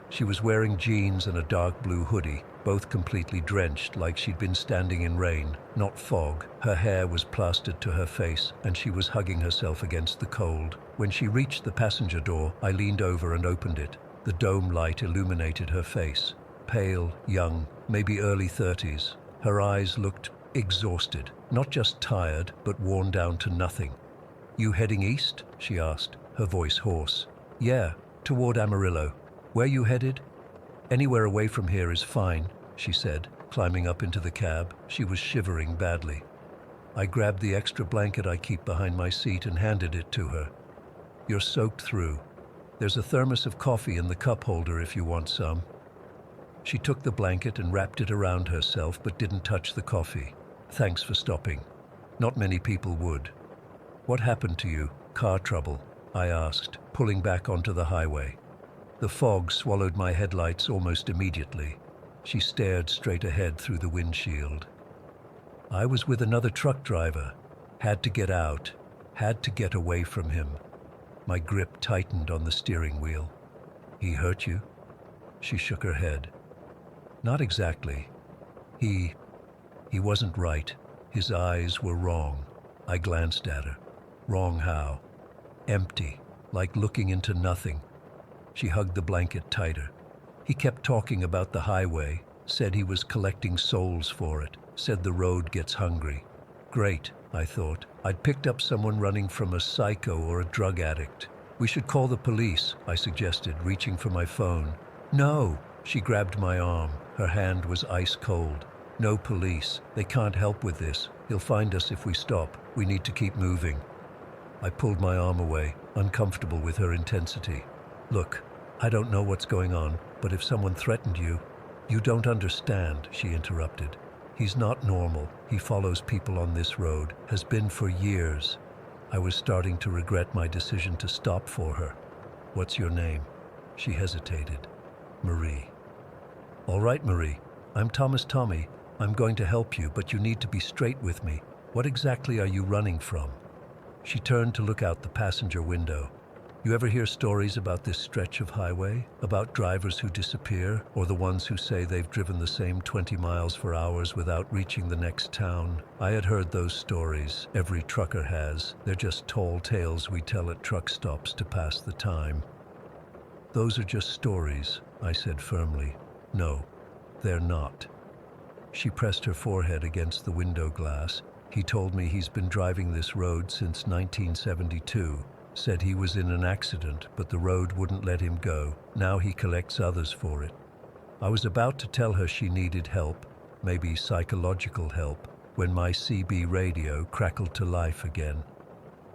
She was wearing jeans and a dark blue hoodie, both completely drenched like she'd been standing in rain, not fog. Her hair was plastered to her face, and she was hugging herself against the cold. When she reached the passenger door, I leaned over and opened it. The dome light illuminated her face. Pale, young, maybe early 30s. Her eyes looked exhausted, not just tired, but worn down to nothing. "You heading east?" she asked, her voice hoarse. "Yeah, toward Amarillo. Where you headed?" "Anywhere away from here is fine," she said, climbing up into the cab. She was shivering badly. I grabbed the extra blanket I keep behind my seat and handed it to her. "You're soaked through. There's a thermos of coffee in the cup holder if you want some." She took the blanket and wrapped it around herself but didn't touch the coffee. "Thanks for stopping. Not many people would." "What happened to you? Car trouble?" I asked, pulling back onto the highway. The fog swallowed my headlights almost immediately. She stared straight ahead through the windshield. "I was with another truck driver. Had to get out. Had to get away from him." My grip tightened on the steering wheel. "He hurt you?" She shook her head. "Not exactly. He wasn't right. His eyes were wrong." I glanced at her. "Wrong how?" "Empty, like looking into nothing." She hugged the blanket tighter. "He kept talking about the highway, said he was collecting souls for it, said the road gets hungry." Great, I thought. I'd picked up someone running from a psycho or a drug addict. "We should call the police," I suggested, reaching for my phone. "No!" She grabbed my arm. Her hand was ice cold. "No police. They can't help with this. He'll find us if we stop. We need to keep moving." I pulled my arm away, uncomfortable with her intensity. "Look, I don't know what's going on, but if someone threatened you—" "You don't understand," she interrupted. "He's not normal. He follows people on this road, has been for years." I was starting to regret my decision to stop for her. "What's your name?" She hesitated. "Marie." "All right, Marie. I'm Thomas Tommy. I'm going to help you, but you need to be straight with me. What exactly are you running from?" She turned to look out the passenger window. "You ever hear stories about this stretch of highway? About drivers who disappear, or the ones who say they've driven the same 20 miles for hours without reaching the next town?" I had heard those stories. Every trucker has. They're just tall tales we tell at truck stops to pass the time. "Those are just stories," I said firmly. "No, they're not." She pressed her forehead against the window glass. "He told me he's been driving this road since 1972. Said he was in an accident, but the road wouldn't let him go. Now he collects others for it." I was about to tell her she needed help, maybe psychological help, when my CB radio crackled to life again.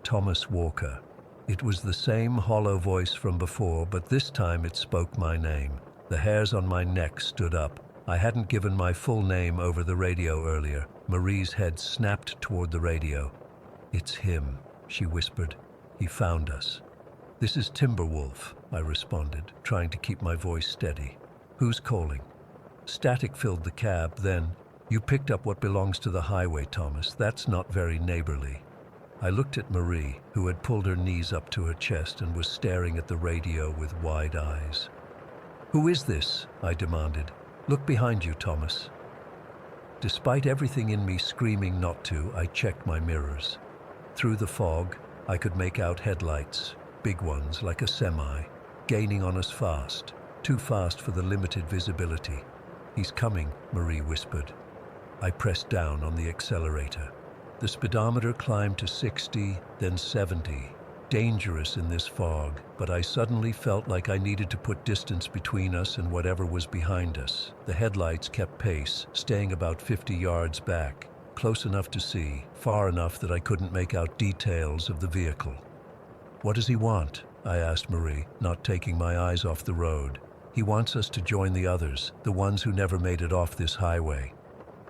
Thomas Walker. It was the same hollow voice from before, but this time it spoke my name. The hairs on my neck stood up. I hadn't given my full name over the radio earlier. Marie's head snapped toward the radio. "It's him," she whispered. "He found us." "This is Timberwolf," I responded, trying to keep my voice steady. "Who's calling?" Static filled the cab, then, "You picked up what belongs to the highway, Thomas. That's not very neighborly." I looked at Marie, who had pulled her knees up to her chest and was staring at the radio with wide eyes. "Who is this?" I demanded. "Look behind you, Thomas." Despite everything in me screaming not to, I checked my mirrors. Through the fog, I could make out headlights, big ones like a semi, gaining on us fast, too fast for the limited visibility. "He's coming," Marie whispered. I pressed down on the accelerator. The speedometer climbed to 60, then 70. Dangerous in this fog, but I suddenly felt like I needed to put distance between us and whatever was behind us. The headlights kept pace, staying about 50 yards back, close enough to see, far enough that I couldn't make out details of the vehicle. "What does he want?" I asked Marie, not taking my eyes off the road. "He wants us to join the others, the ones who never made it off this highway."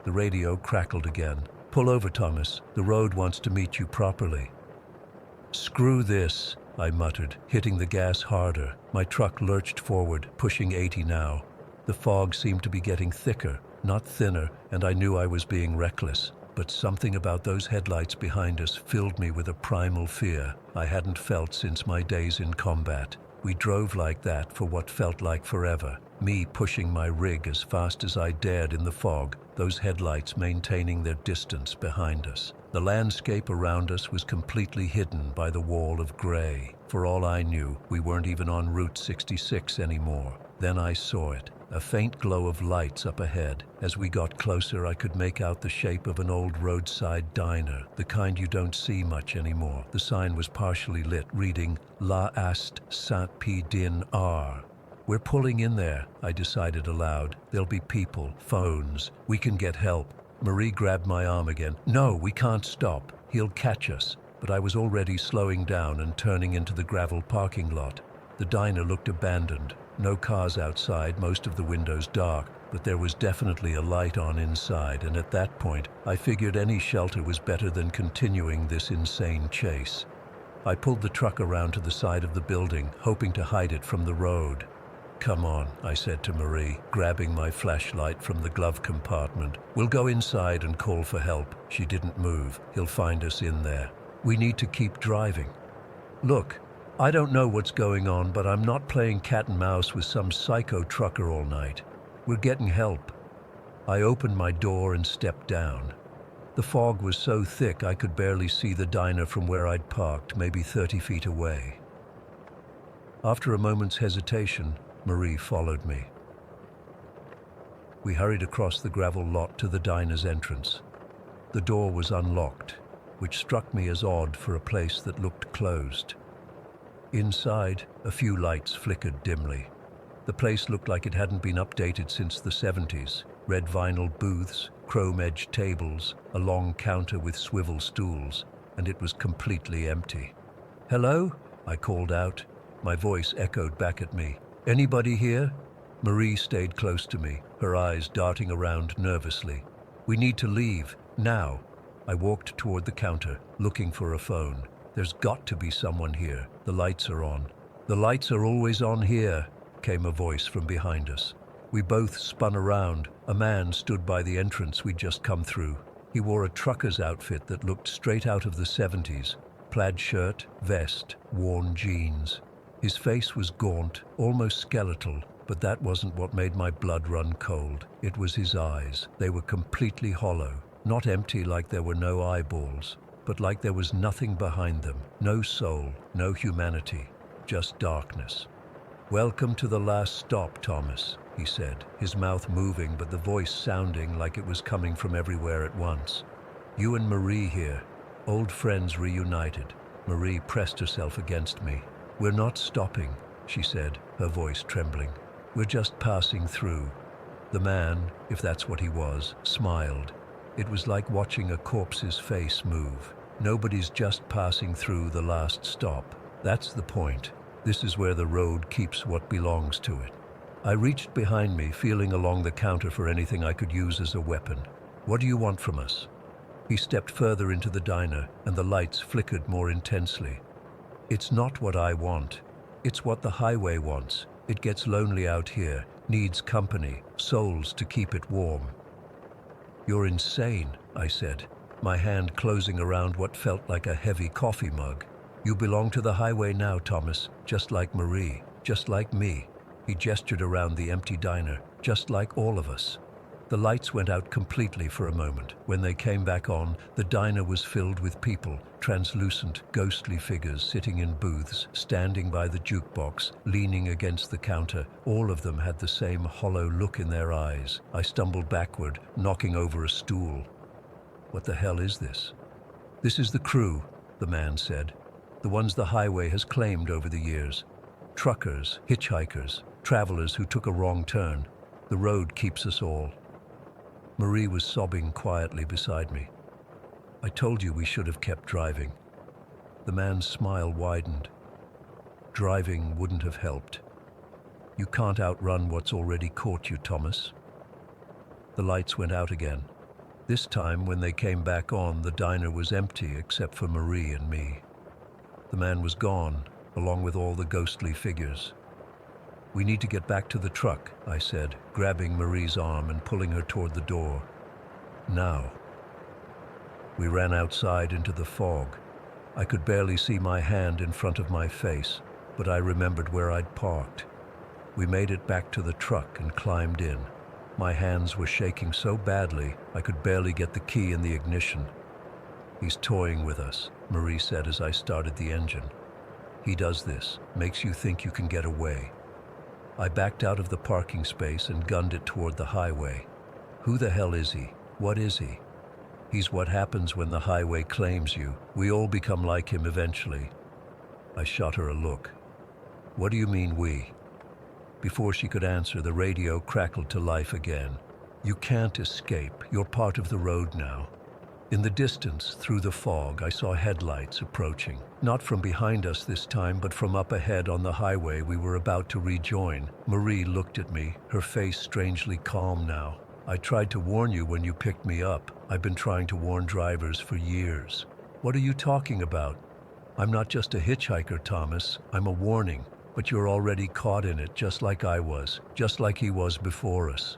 The radio crackled again. "Pull over, Thomas. The road wants to meet you properly." "Screw this," I muttered, hitting the gas harder. My truck lurched forward, pushing 80 now. The fog seemed to be getting thicker, not thinner, and I knew I was being reckless. But something about those headlights behind us filled me with a primal fear I hadn't felt since my days in combat. We drove like that for what felt like forever, me pushing my rig as fast as I dared in the fog, those headlights maintaining their distance behind us. The landscape around us was completely hidden by the wall of gray. For all I knew, we weren't even on Route 66 anymore. Then I saw it, a faint glow of lights up ahead. As we got closer, I could make out the shape of an old roadside diner, the kind you don't see much anymore. The sign was partially lit, reading, La Ast Saint-Pédin-R. We're pulling in there, I decided aloud. There'll be people, phones, we can get help. Marie grabbed my arm again. No, we can't stop. He'll catch us. But I was already slowing down and turning into the gravel parking lot. The diner looked abandoned. No cars outside, most of the windows dark, but there was definitely a light on inside, and at that point, I figured any shelter was better than continuing this insane chase. I pulled the truck around to the side of the building, hoping to hide it from the road. Come on, I said to Marie, grabbing my flashlight from the glove compartment. We'll go inside and call for help. She didn't move. He'll find us in there. We need to keep driving. Look, I don't know what's going on, but I'm not playing cat and mouse with some psycho trucker all night. We're getting help. I opened my door and stepped down. The fog was so thick I could barely see the diner from where I'd parked, maybe 30 feet away. After a moment's hesitation, Marie followed me. We hurried across the gravel lot to the diner's entrance. The door was unlocked, which struck me as odd for a place that looked closed. Inside, a few lights flickered dimly. The place looked like it hadn't been updated since the 70s. Red vinyl booths, chrome-edged tables, a long counter with swivel stools, and it was completely empty. "Hello?" I called out. My voice echoed back at me. "Anybody here?" Marie stayed close to me, her eyes darting around nervously. "We need to leave, now." I walked toward the counter, looking for a phone. "There's got to be someone here. The lights are on." "The lights are always on here," came a voice from behind us. We both spun around. A man stood by the entrance we'd just come through. He wore a trucker's outfit that looked straight out of the 70s. Plaid shirt, vest, worn jeans. His face was gaunt, almost skeletal, but that wasn't what made my blood run cold. It was his eyes. They were completely hollow, not empty like there were no eyeballs, but like there was nothing behind them. No soul, no humanity, just darkness. "Welcome to the last stop, Thomas," he said, his mouth moving but the voice sounding like it was coming from everywhere at once. "You and Marie here, old friends reunited." Marie pressed herself against me. "We're not stopping," she said, her voice trembling. "We're just passing through." The man, if that's what he was, smiled. It was like watching a corpse's face move. Nobody's just passing through the last stop. That's the point. This is where the road keeps what belongs to it. I reached behind me, feeling along the counter for anything I could use as a weapon. "What do you want from us?" He stepped further into the diner, and the lights flickered more intensely. "It's not what I want. It's what the highway wants. It gets lonely out here, needs company, souls to keep it warm." "You're insane," I said, my hand closing around what felt like a heavy coffee mug. "You belong to the highway now, Thomas, just like Marie, just like me." He gestured around the empty diner, "just like all of us." The lights went out completely for a moment. When they came back on, the diner was filled with people, translucent, ghostly figures sitting in booths, standing by the jukebox, leaning against the counter. All of them had the same hollow look in their eyes. I stumbled backward, knocking over a stool. "What the hell is this?" "This is the crew," the man said. "The ones the highway has claimed over the years. Truckers, hitchhikers, travelers who took a wrong turn. The road keeps us all." Marie was sobbing quietly beside me. "I told you we should have kept driving." The man's smile widened. "Driving wouldn't have helped. You can't outrun what's already caught you, Thomas." The lights went out again. This time, when they came back on, the diner was empty except for Marie and me. The man was gone, along with all the ghostly figures. We need to get back to the truck, I said, grabbing Marie's arm and pulling her toward the door. Now. We ran outside into the fog. I could barely see my hand in front of my face, but I remembered where I'd parked. We made it back to the truck and climbed in. My hands were shaking so badly, I could barely get the key in the ignition. "He's toying with us," Marie said as I started the engine. "He does this, makes you think you can get away." I backed out of the parking space and gunned it toward the highway. Who the hell is he? What is he? He's what happens when the highway claims you. We all become like him eventually. I shot her a look. "What do you mean we?" Before she could answer, the radio crackled to life again. "You can't escape. You're part of the road now." In the distance, through the fog, I saw headlights approaching. Not from behind us this time, but from up ahead on the highway we were about to rejoin. Marie looked at me, her face strangely calm now. "I tried to warn you when you picked me up. I've been trying to warn drivers for years." "What are you talking about?" "I'm not just a hitchhiker, Thomas. I'm a warning. But you're already caught in it, just like I was, just like he was before us."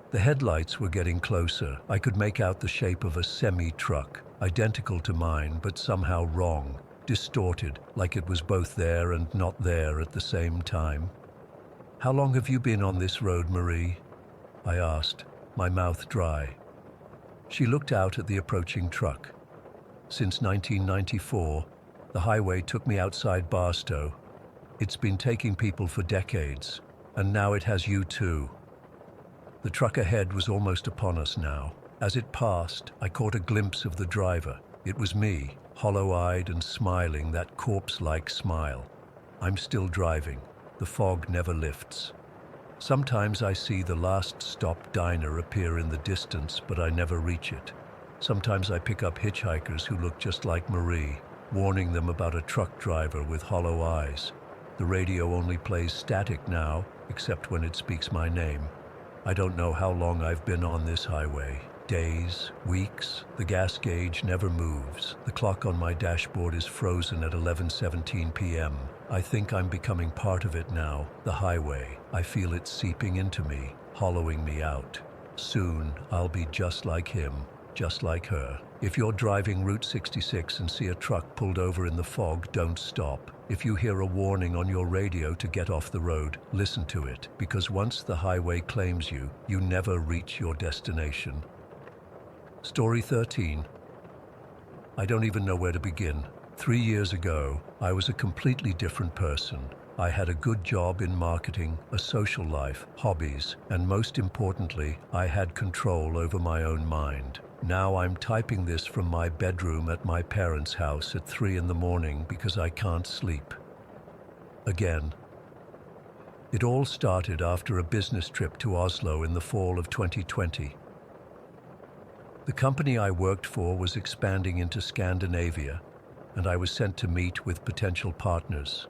The headlights were getting closer. I could make out the shape of a semi-truck, identical to mine, but somehow wrong, distorted, like it was both there and not there at the same time. "How long have you been on this road, Marie?" I asked, my mouth dry. She looked out at the approaching truck. "Since 1994, the highway took me outside Barstow. It's been taking people for decades, and now it has you too." The truck ahead was almost upon us now. As it passed, I caught a glimpse of the driver. It was me, hollow-eyed and smiling, that corpse-like smile. I'm still driving. The fog never lifts. Sometimes I see the last stop diner appear in the distance, but I never reach it. Sometimes I pick up hitchhikers who look just like Marie, warning them about a truck driver with hollow eyes. The radio only plays static now, except when it speaks my name. I don't know how long I've been on this highway. Days, weeks, the gas gauge never moves. The clock on my dashboard is frozen at 11:17 p.m. I think I'm becoming part of it now, the highway. I feel it seeping into me, hollowing me out. Soon, I'll be just like him, just like her. If you're driving Route 66 and see a truck pulled over in the fog, don't stop. If you hear a warning on your radio to get off the road, listen to it, because once the highway claims you, you never reach your destination. Story 13. I don't even know where to begin. 3 years ago, I was a completely different person. I had a good job in marketing, a social life, hobbies, and most importantly, I had control over my own mind. Now I'm typing this from my bedroom at my parents' house at 3 in the morning because I can't sleep. Again. It all started after a business trip to Oslo in the fall of 2020. The company I worked for was expanding into Scandinavia, and I was sent to meet with potential partners.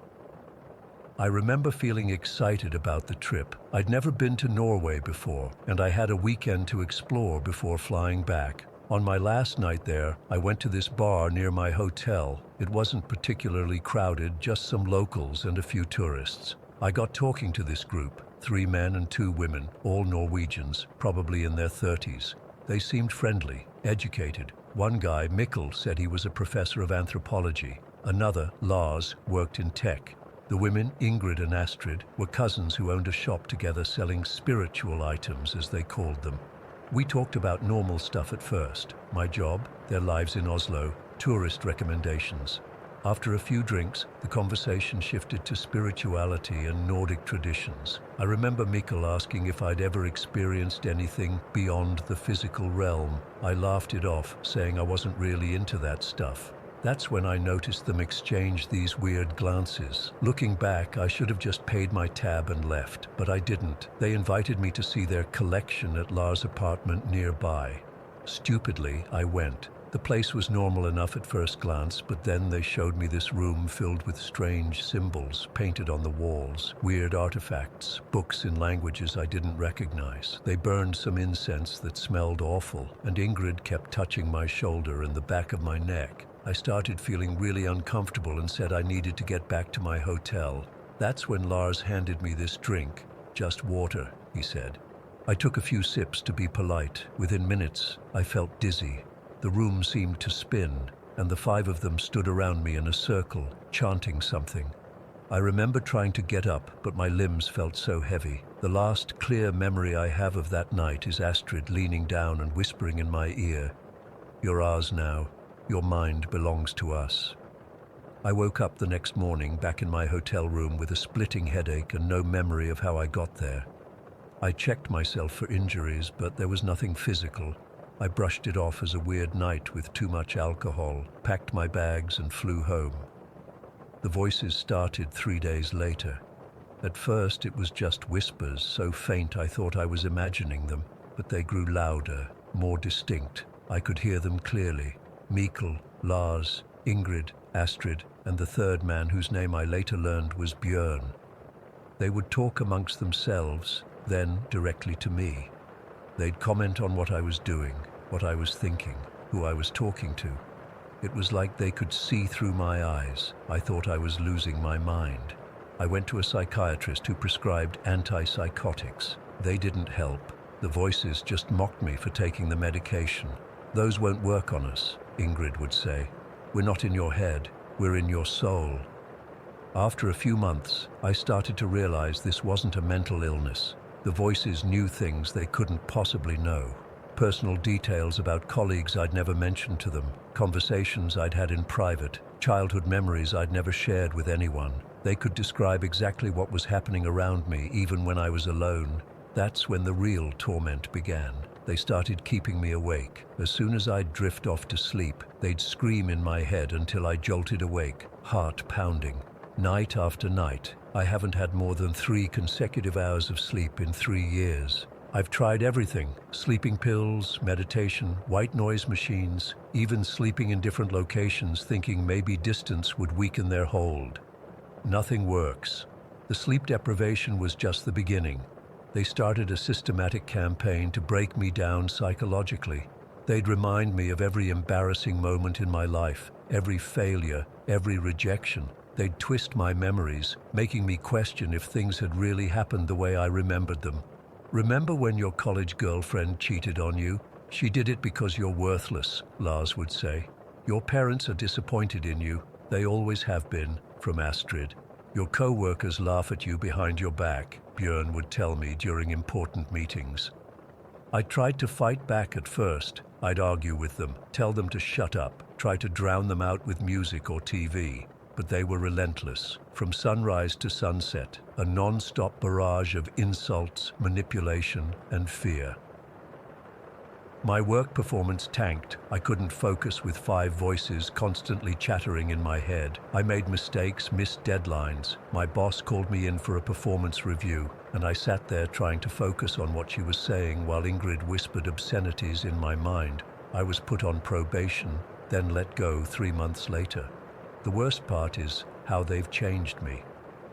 I remember feeling excited about the trip. I'd never been to Norway before, and I had a weekend to explore before flying back. On my last night there, I went to this bar near my hotel. It wasn't particularly crowded, just some locals and a few tourists. I got talking to this group, 3 men and 2 women, all Norwegians, probably in their 30s. They seemed friendly, educated. One guy, Mikkel, said he was a professor of anthropology. Another, Lars, worked in tech. The women, Ingrid and Astrid, were cousins who owned a shop together selling spiritual items, as they called them. We talked about normal stuff at first. My job, their lives in Oslo, tourist recommendations. After a few drinks, the conversation shifted to spirituality and Nordic traditions. I remember Mikkel asking if I'd ever experienced anything beyond the physical realm. I laughed it off, saying I wasn't really into that stuff. That's when I noticed them exchange these weird glances. Looking back, I should have just paid my tab and left, but I didn't. They invited me to see their collection at Lars' apartment nearby. Stupidly, I went. The place was normal enough at first glance, but then they showed me this room filled with strange symbols painted on the walls, weird artifacts, books in languages I didn't recognize. They burned some incense that smelled awful, and Ingrid kept touching my shoulder and the back of my neck. I started feeling really uncomfortable and said I needed to get back to my hotel. That's when Lars handed me this drink. Just water, he said. I took a few sips to be polite. Within minutes, I felt dizzy. The room seemed to spin, and the five of them stood around me in a circle, chanting something. I remember trying to get up, but my limbs felt so heavy. The last clear memory I have of that night is Astrid leaning down and whispering in my ear, "You're ours now. Your mind belongs to us." I woke up the next morning back in my hotel room with a splitting headache and no memory of how I got there. I checked myself for injuries, but there was nothing physical. I brushed it off as a weird night with too much alcohol, packed my bags and flew home. The voices started 3 days later. At first it was just whispers, so faint I thought I was imagining them, but they grew louder, more distinct. I could hear them clearly. Mikkel, Lars, Ingrid, Astrid, and the third man whose name I later learned was Björn. They would talk amongst themselves, then directly to me. They'd comment on what I was doing, what I was thinking, who I was talking to. It was like they could see through my eyes. I thought I was losing my mind. I went to a psychiatrist who prescribed antipsychotics. They didn't help. The voices just mocked me for taking the medication. "Those won't work on us," Ingrid would say. "We're not in your head, we're in your soul." After a few months, I started to realize this wasn't a mental illness. The voices knew things they couldn't possibly know. Personal details about colleagues I'd never mentioned to them, conversations I'd had in private, childhood memories I'd never shared with anyone. They could describe exactly what was happening around me, even when I was alone. That's when the real torment began. They started keeping me awake. As soon as I'd drift off to sleep, they'd scream in my head until I jolted awake, heart pounding. Night after night, I haven't had more than 3 consecutive hours of sleep in 3 years. I've tried everything: sleeping pills, meditation, white noise machines, even sleeping in different locations thinking maybe distance would weaken their hold. Nothing works. The sleep deprivation was just the beginning. They started a systematic campaign to break me down psychologically. They'd remind me of every embarrassing moment in my life, every failure, every rejection. They'd twist my memories, making me question if things had really happened the way I remembered them. "Remember when your college girlfriend cheated on you? She did it because you're worthless," Lars would say. "Your parents are disappointed in you. They always have been," from Astrid. "Your co-workers laugh at you behind your back," Björn would tell me during important meetings. I tried to fight back at first. I'd argue with them, tell them to shut up, try to drown them out with music or TV. But they were relentless. From sunrise to sunset, a non-stop barrage of insults, manipulation, and fear. My work performance tanked. I couldn't focus with 5 voices constantly chattering in my head. I made mistakes, missed deadlines. My boss called me in for a performance review, and I sat there trying to focus on what she was saying while Ingrid whispered obscenities in my mind. I was put on probation, then let go 3 months later. The worst part is how they've changed me.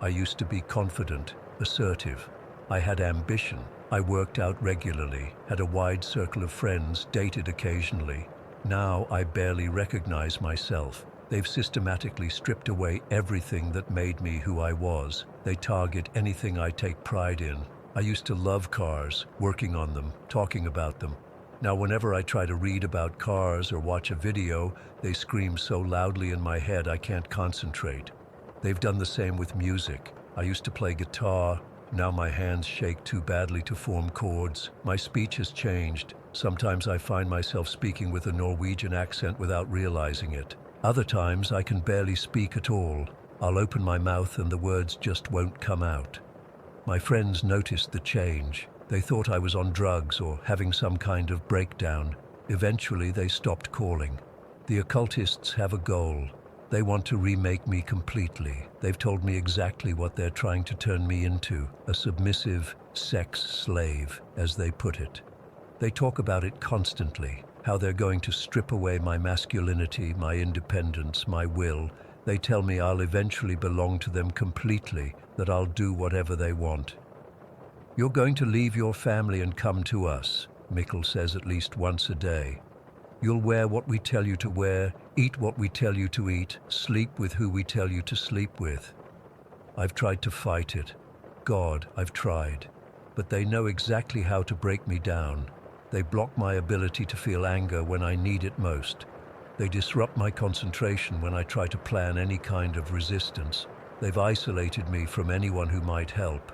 I used to be confident, assertive. I had ambition. I worked out regularly, had a wide circle of friends, dated occasionally. Now I barely recognize myself. They've systematically stripped away everything that made me who I was. They target anything I take pride in. I used to love cars, working on them, talking about them. Now whenever I try to read about cars or watch a video, they scream so loudly in my head I can't concentrate. They've done the same with music. I used to play guitar. Now my hands shake too badly to form chords. My speech has changed. Sometimes I find myself speaking with a Norwegian accent without realizing it. Other times I can barely speak at all. I'll open my mouth and the words just won't come out. My friends noticed the change. They thought I was on drugs or having some kind of breakdown. Eventually they stopped calling. The occultists have a goal. They want to remake me completely. They've told me exactly what they're trying to turn me into, a submissive sex slave, as they put it. They talk about it constantly, how they're going to strip away my masculinity, my independence, my will. They tell me I'll eventually belong to them completely, that I'll do whatever they want. "You're going to leave your family and come to us," Mikkel says at least once a day. "You'll wear what we tell you to wear, eat what we tell you to eat, sleep with who we tell you to sleep with." I've tried to fight it. God, I've tried. But they know exactly how to break me down. They block my ability to feel anger when I need it most. They disrupt my concentration when I try to plan any kind of resistance. They've isolated me from anyone who might help.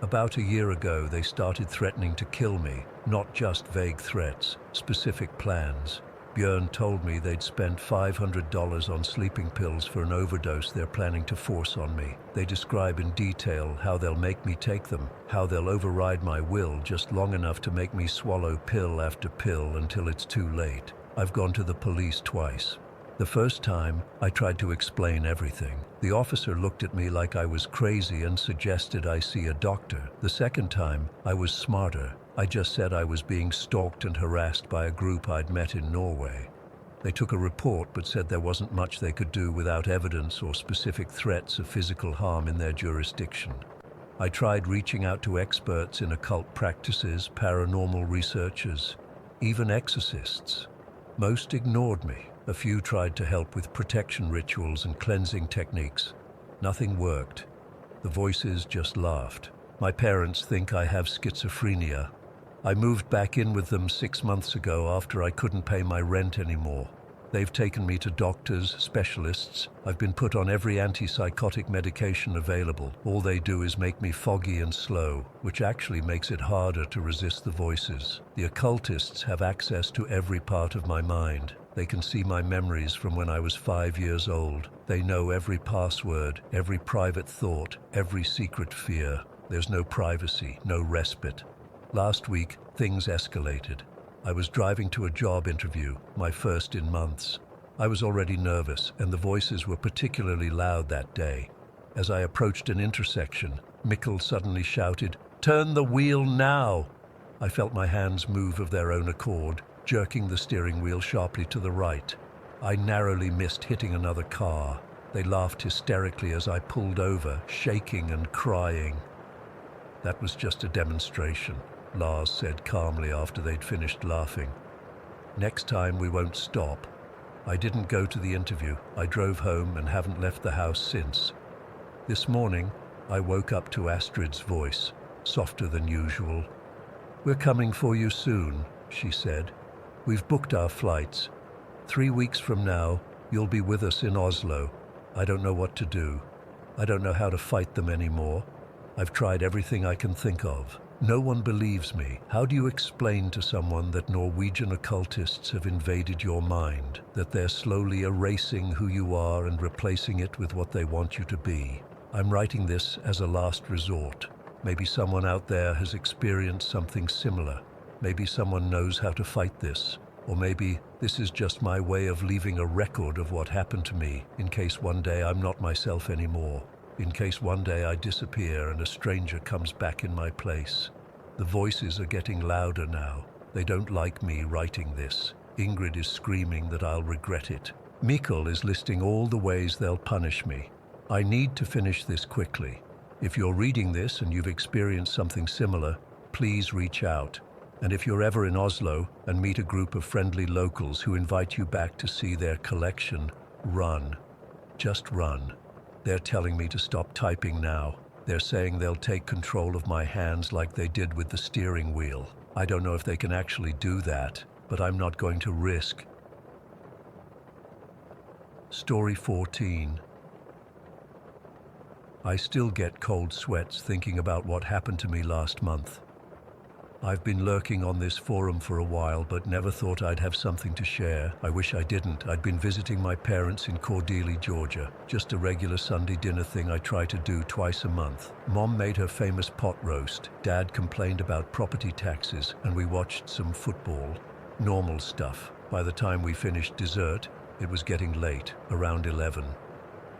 About a year ago, they started threatening to kill me, not just vague threats, specific plans. Björn told me they'd spent $500 on sleeping pills for an overdose they're planning to force on me. They describe in detail how they'll make me take them, how they'll override my will just long enough to make me swallow pill after pill until it's too late. I've gone to the police twice. The first time, I tried to explain everything. The officer looked at me like I was crazy and suggested I see a doctor. The second time, I was smarter. I just said I was being stalked and harassed by a group I'd met in Norway. They took a report but said there wasn't much they could do without evidence or specific threats of physical harm in their jurisdiction. I tried reaching out to experts in occult practices, paranormal researchers, even exorcists. Most ignored me. A few tried to help with protection rituals and cleansing techniques. Nothing worked. The voices just laughed. My parents think I have schizophrenia. I moved back in with them 6 months ago after I couldn't pay my rent anymore. They've taken me to doctors, specialists. I've been put on every antipsychotic medication available. All they do is make me foggy and slow, which actually makes it harder to resist the voices. The occultists have access to every part of my mind. They can see my memories from when I was 5 years old. They know every password, every private thought, every secret fear. There's no privacy, no respite. Last week, things escalated. I was driving to a job interview, my first in months. I was already nervous, and the voices were particularly loud that day. As I approached an intersection, Mikkel suddenly shouted, "Turn the wheel now!" I felt my hands move of their own accord, jerking the steering wheel sharply to the right. I narrowly missed hitting another car. They laughed hysterically as I pulled over, shaking and crying. "That was just a demonstration," Lars said calmly after they'd finished laughing. "Next time we won't stop." I didn't go to the interview. I drove home and haven't left the house since. This morning, I woke up to Astrid's voice, softer than usual. "We're coming for you soon," she said. "We've booked our flights. 3 weeks from now, you'll be with us in Oslo. I don't know what to do. I don't know how to fight them anymore. I've tried everything I can think of. No one believes me. How do you explain to someone that Norwegian occultists have invaded your mind, that they're slowly erasing who you are and replacing it with what they want you to be? I'm writing this as a last resort. Maybe someone out there has experienced something similar. Maybe someone knows how to fight this. Or maybe this is just my way of leaving a record of what happened to me in case one day I'm not myself anymore. In case one day I disappear and a stranger comes back in my place. The voices are getting louder now. They don't like me writing this. Ingrid is screaming that I'll regret it. Mikkel is listing all the ways they'll punish me. I need to finish this quickly. If you're reading this and you've experienced something similar, please reach out. And if you're ever in Oslo and meet a group of friendly locals who invite you back to see their collection, run. Just run. They're telling me to stop typing now. They're saying they'll take control of my hands like they did with the steering wheel. I don't know if they can actually do that, but I'm not going to risk. Story 14. I still get cold sweats thinking about what happened to me last month. I've been lurking on this forum for a while, but never thought I'd have something to share. I wish I didn't. I'd been visiting my parents in Cordelia, Georgia. Just a regular Sunday dinner thing I try to do twice a month. Mom made her famous pot roast. Dad complained about property taxes, and we watched some football. Normal stuff. By the time we finished dessert, it was getting late, around 11.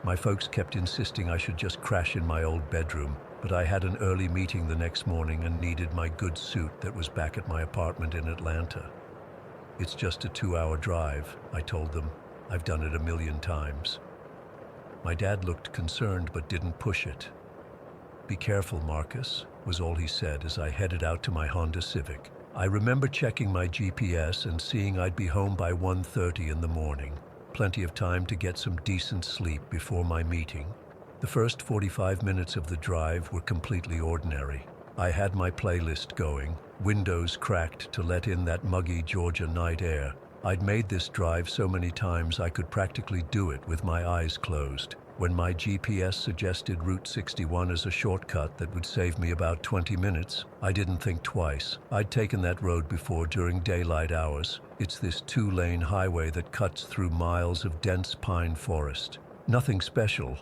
My folks kept insisting I should just crash in my old bedroom, but I had an early meeting the next morning and needed my good suit that was back at my apartment in Atlanta. "It's just a 2-hour drive," I told them. "I've done it a million times." My dad looked concerned but didn't push it. "Be careful, Marcus," was all he said as I headed out to my Honda Civic. I remember checking my GPS and seeing I'd be home by 1:30 in the morning. Plenty of time to get some decent sleep before my meeting. The first 45 minutes of the drive were completely ordinary. I had my playlist going, windows cracked to let in that muggy Georgia night air. I'd made this drive so many times I could practically do it with my eyes closed. When my GPS suggested Route 61 as a shortcut that would save me about 20 minutes, I didn't think twice. I'd taken that road before during daylight hours. It's this 2-lane highway that cuts through miles of dense pine forest. Nothing special.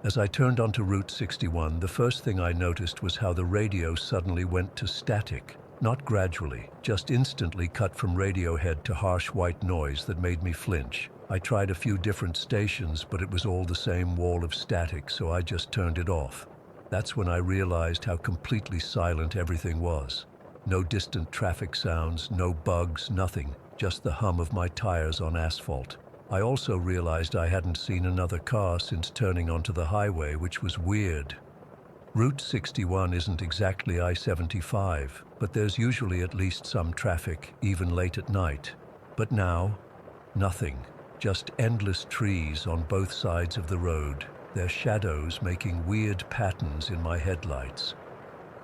As I turned onto Route 61, the first thing I noticed was how the radio suddenly went to static. Not gradually, just instantly cut from radio head to harsh white noise that made me flinch. I tried a few different stations, but it was all the same wall of static, so I just turned it off. That's when I realized how completely silent everything was. No distant traffic sounds, no bugs, nothing, just the hum of my tires on asphalt. I also realized I hadn't seen another car since turning onto the highway, which was weird. Route 61 isn't exactly I-75, but there's usually at least some traffic, even late at night. But now, nothing. Just endless trees on both sides of the road, their shadows making weird patterns in my headlights.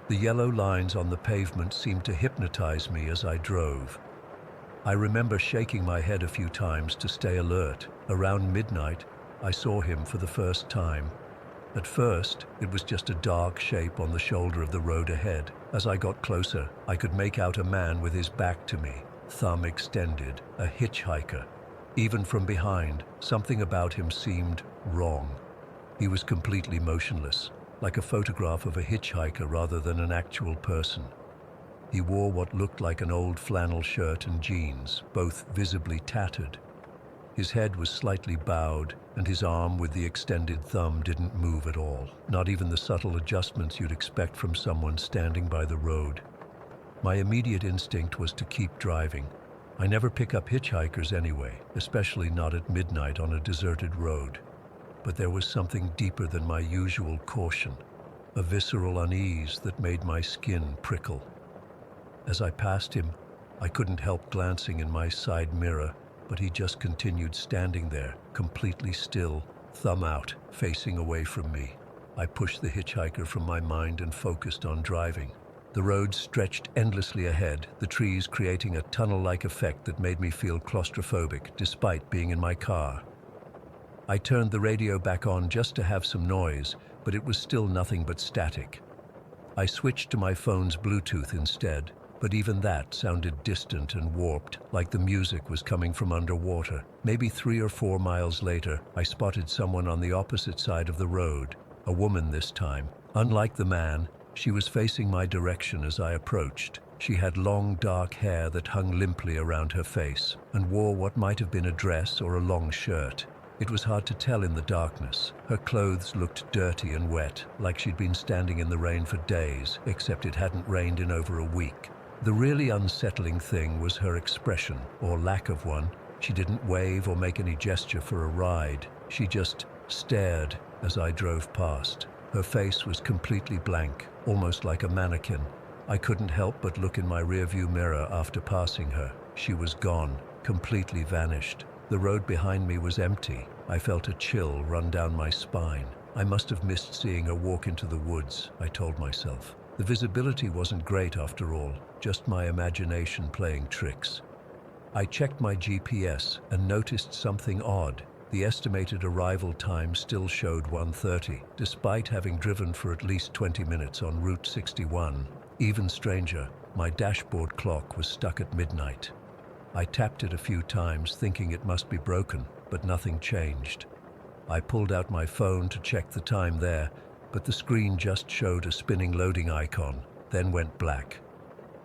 The yellow lines on the pavement seemed to hypnotize me as I drove. I remember shaking my head a few times to stay alert. Around midnight, I saw him for the first time. At first, it was just a dark shape on the shoulder of the road ahead. As I got closer, I could make out a man with his back to me, thumb extended, a hitchhiker. Even from behind, something about him seemed wrong. He was completely motionless, like a photograph of a hitchhiker rather than an actual person. He wore what looked like an old flannel shirt and jeans, both visibly tattered. His head was slightly bowed, and his arm with the extended thumb didn't move at all, not even the subtle adjustments you'd expect from someone standing by the road. My immediate instinct was to keep driving. I never pick up hitchhikers anyway, especially not at midnight on a deserted road. But there was something deeper than my usual caution, a visceral unease that made my skin prickle. As I passed him, I couldn't help glancing in my side mirror, but he just continued standing there, completely still, thumb out, facing away from me. I pushed the hitchhiker from my mind and focused on driving. The road stretched endlessly ahead, the trees creating a tunnel-like effect that made me feel claustrophobic, despite being in my car. I turned the radio back on just to have some noise, but it was still nothing but static. I switched to my phone's Bluetooth instead, but even that sounded distant and warped, like the music was coming from underwater. Maybe 3 or 4 miles later, I spotted someone on the opposite side of the road, a woman this time. Unlike the man, she was facing my direction as I approached. She had long, dark hair that hung limply around her face, and wore what might have been a dress or a long shirt. It was hard to tell in the darkness. Her clothes looked dirty and wet, like she'd been standing in the rain for days, except it hadn't rained in over a week. The really unsettling thing was her expression, or lack of one. She didn't wave or make any gesture for a ride. She just stared as I drove past. Her face was completely blank, almost like a mannequin. I couldn't help but look in my rearview mirror after passing her. She was gone, completely vanished. The road behind me was empty. I felt a chill run down my spine. I must have missed seeing her walk into the woods, I told myself. The visibility wasn't great after all, just my imagination playing tricks. I checked my GPS and noticed something odd. The estimated arrival time still showed 1:30, despite having driven for at least 20 minutes on Route 61. Even stranger, my dashboard clock was stuck at midnight. I tapped it a few times, thinking it must be broken, but nothing changed. I pulled out my phone to check the time there, but the screen just showed a spinning loading icon, then went black.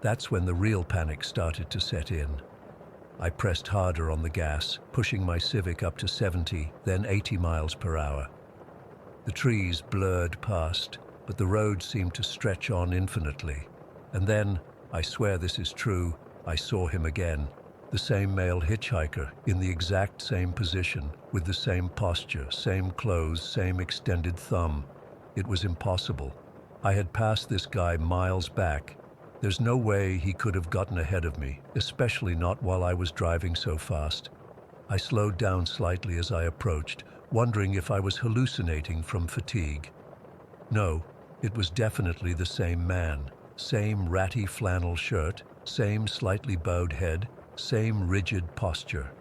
That's when the real panic started to set in. I pressed harder on the gas, pushing my Civic up to 70, then 80 miles per hour. The trees blurred past, but the road seemed to stretch on infinitely. And then, I swear this is true, I saw him again. The same male hitchhiker, in the exact same position, with the same posture, same clothes, same extended thumb. It was impossible. I had passed this guy miles back. There's no way he could have gotten ahead of me, especially not while I was driving so fast. I slowed down slightly as I approached, wondering if I was hallucinating from fatigue. No, it was definitely the same man. Same ratty flannel shirt, same slightly bowed head, same rigid posture.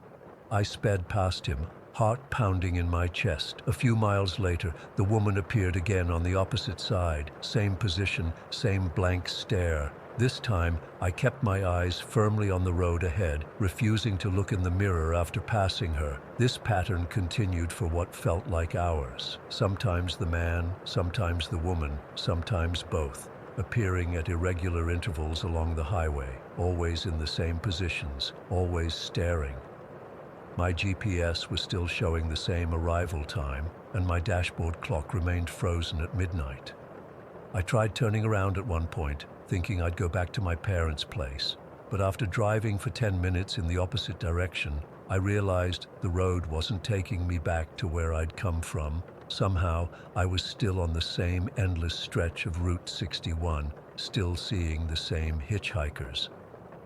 I sped past him, heart pounding in my chest. A few miles later, the woman appeared again on the opposite side, same position, same blank stare. This time, I kept my eyes firmly on the road ahead, refusing to look in the mirror after passing her. This pattern continued for what felt like hours. Sometimes the man, sometimes the woman, sometimes both, appearing at irregular intervals along the highway, always in the same positions, always staring. My GPS was still showing the same arrival time, and my dashboard clock remained frozen at midnight. I tried turning around at one point, thinking I'd go back to my parents' place, but after driving for 10 minutes in the opposite direction, I realized the road wasn't taking me back to where I'd come from. Somehow, I was still on the same endless stretch of Route 61, still seeing the same hitchhikers.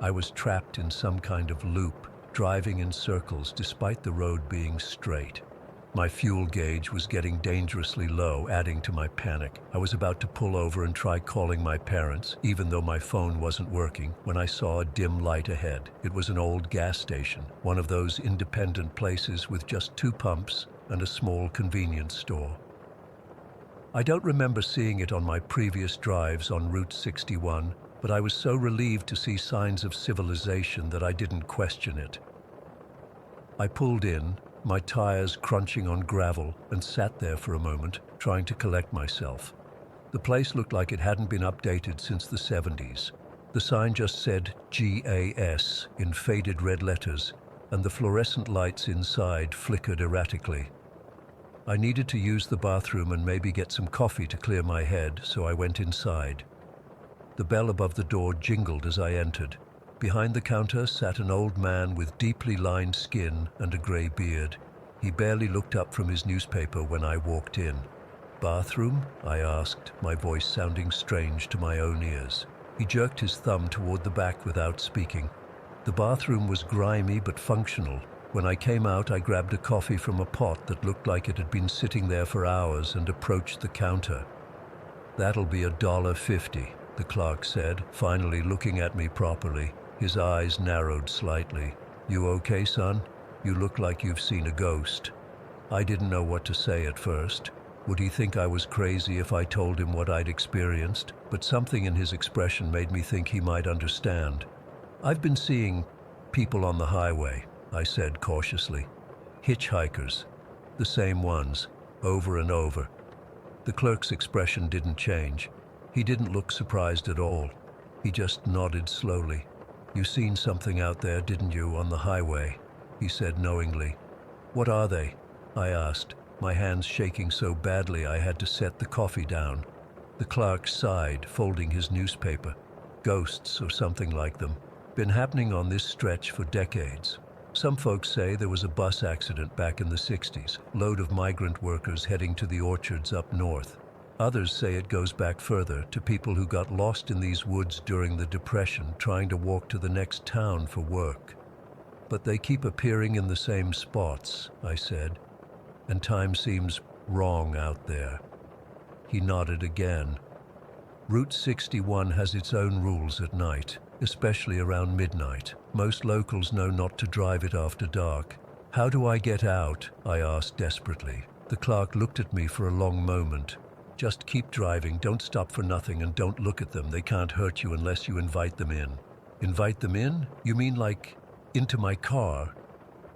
I was trapped in some kind of loop, driving in circles despite the road being straight. My fuel gauge was getting dangerously low, adding to my panic. I was about to pull over and try calling my parents, even though my phone wasn't working, when I saw a dim light ahead. It was an old gas station, one of those independent places with just 2 pumps and a small convenience store. I don't remember seeing it on my previous drives on Route 61, but I was so relieved to see signs of civilization that I didn't question it. I pulled in, my tires crunching on gravel, and sat there for a moment, trying to collect myself. The place looked like it hadn't been updated since the 70s. The sign just said GAS in faded red letters, and the fluorescent lights inside flickered erratically. I needed to use the bathroom and maybe get some coffee to clear my head, so I went inside. The bell above the door jingled as I entered. Behind the counter sat an old man with deeply lined skin and a gray beard. He barely looked up from his newspaper when I walked in. "Bathroom?" I asked, my voice sounding strange to my own ears. He jerked his thumb toward the back without speaking. The bathroom was grimy but functional. When I came out, I grabbed a coffee from a pot that looked like it had been sitting there for hours and approached the counter. "That'll be $1.50, the clerk said, finally looking at me properly. His eyes narrowed slightly. "You okay, son? You look like you've seen a ghost." I didn't know what to say at first. Would he think I was crazy if I told him what I'd experienced? But something in his expression made me think he might understand. "I've been seeing people on the highway," I said cautiously. "Hitchhikers. The same ones, over and over." The clerk's expression didn't change. He didn't look surprised at all. He just nodded slowly. "You seen something out there, didn't you, on the highway?" he said knowingly. "What are they?" I asked, my hands shaking so badly I had to set the coffee down. The clerk sighed, folding his newspaper. "Ghosts or something like them. Been happening on this stretch for decades. Some folks say there was a bus accident back in the 60s, load of migrant workers heading to the orchards up north. Others say it goes back further, to people who got lost in these woods during the Depression, trying to walk to the next town for work. But they keep appearing in the same spots," I said, "and time seems wrong out there." He nodded again. "Route 61 has its own rules at night, especially around midnight. Most locals know not to drive it after dark." "How do I get out?" I asked desperately. The clerk looked at me for a long moment. "Just keep driving, don't stop for nothing, and don't look at them. They can't hurt you unless you invite them in." "Invite them in? You mean like into my car?"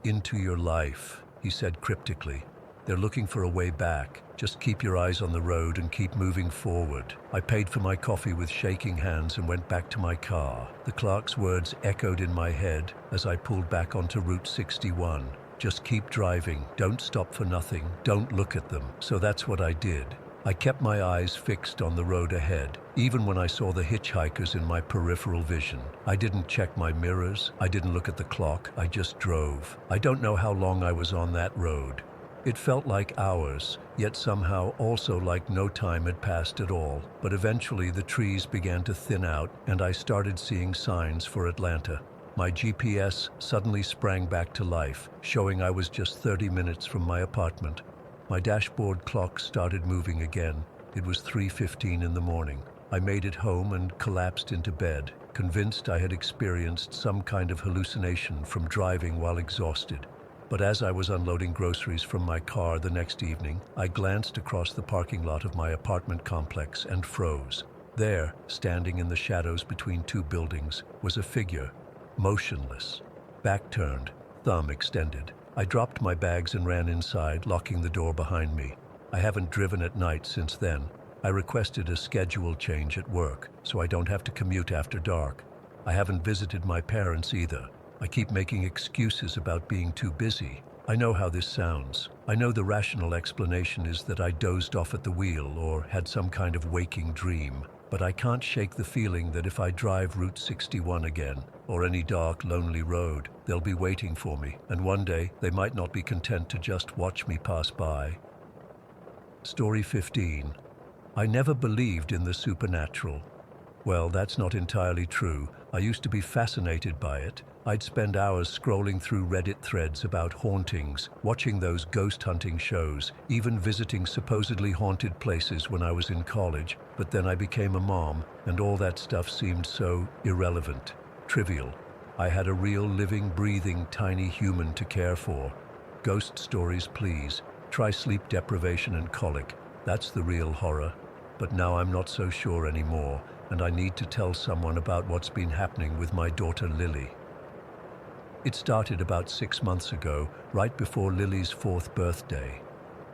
"Into your life," he said cryptically. "They're looking for a way back. Just keep your eyes on the road and keep moving forward." I paid for my coffee with shaking hands and went back to my car. The clerk's words echoed in my head as I pulled back onto Route 61. "Just keep driving, don't stop for nothing, don't look at them." So that's what I did. I kept my eyes fixed on the road ahead, even when I saw the hitchhikers in my peripheral vision. I didn't check my mirrors, I didn't look at the clock, I just drove. I don't know how long I was on that road. It felt like hours, yet somehow also like no time had passed at all. But eventually the trees began to thin out, and I started seeing signs for Atlanta. My GPS suddenly sprang back to life, showing I was just 30 minutes from my apartment. My dashboard clock started moving again. It was 3:15 in the morning. I made it home and collapsed into bed, convinced I had experienced some kind of hallucination from driving while exhausted. But as I was unloading groceries from my car the next evening, I glanced across the parking lot of my apartment complex and froze. There, standing in the shadows between two buildings, was a figure, motionless, back turned, thumb extended. I dropped my bags and ran inside, locking the door behind me. I haven't driven at night since then. I requested a schedule change at work, so I don't have to commute after dark. I haven't visited my parents either. I keep making excuses about being too busy. I know how this sounds. I know the rational explanation is that I dozed off at the wheel or had some kind of waking dream. But I can't shake the feeling that if I drive Route 61 again, or any dark, lonely road, they'll be waiting for me, and one day they might not be content to just watch me pass by. Story 15. I never believed in the supernatural. Well, that's not entirely true. I used to be fascinated by it. I'd spend hours scrolling through Reddit threads about hauntings, watching those ghost hunting shows, even visiting supposedly haunted places when I was in college. But then I became a mom, and all that stuff seemed so irrelevant, trivial. I had a real living, breathing, tiny human to care for. Ghost stories, please. Try sleep deprivation and colic. That's the real horror. But now I'm not so sure anymore, and I need to tell someone about what's been happening with my daughter Lily. It started about 6 months ago, right before Lily's 4th birthday.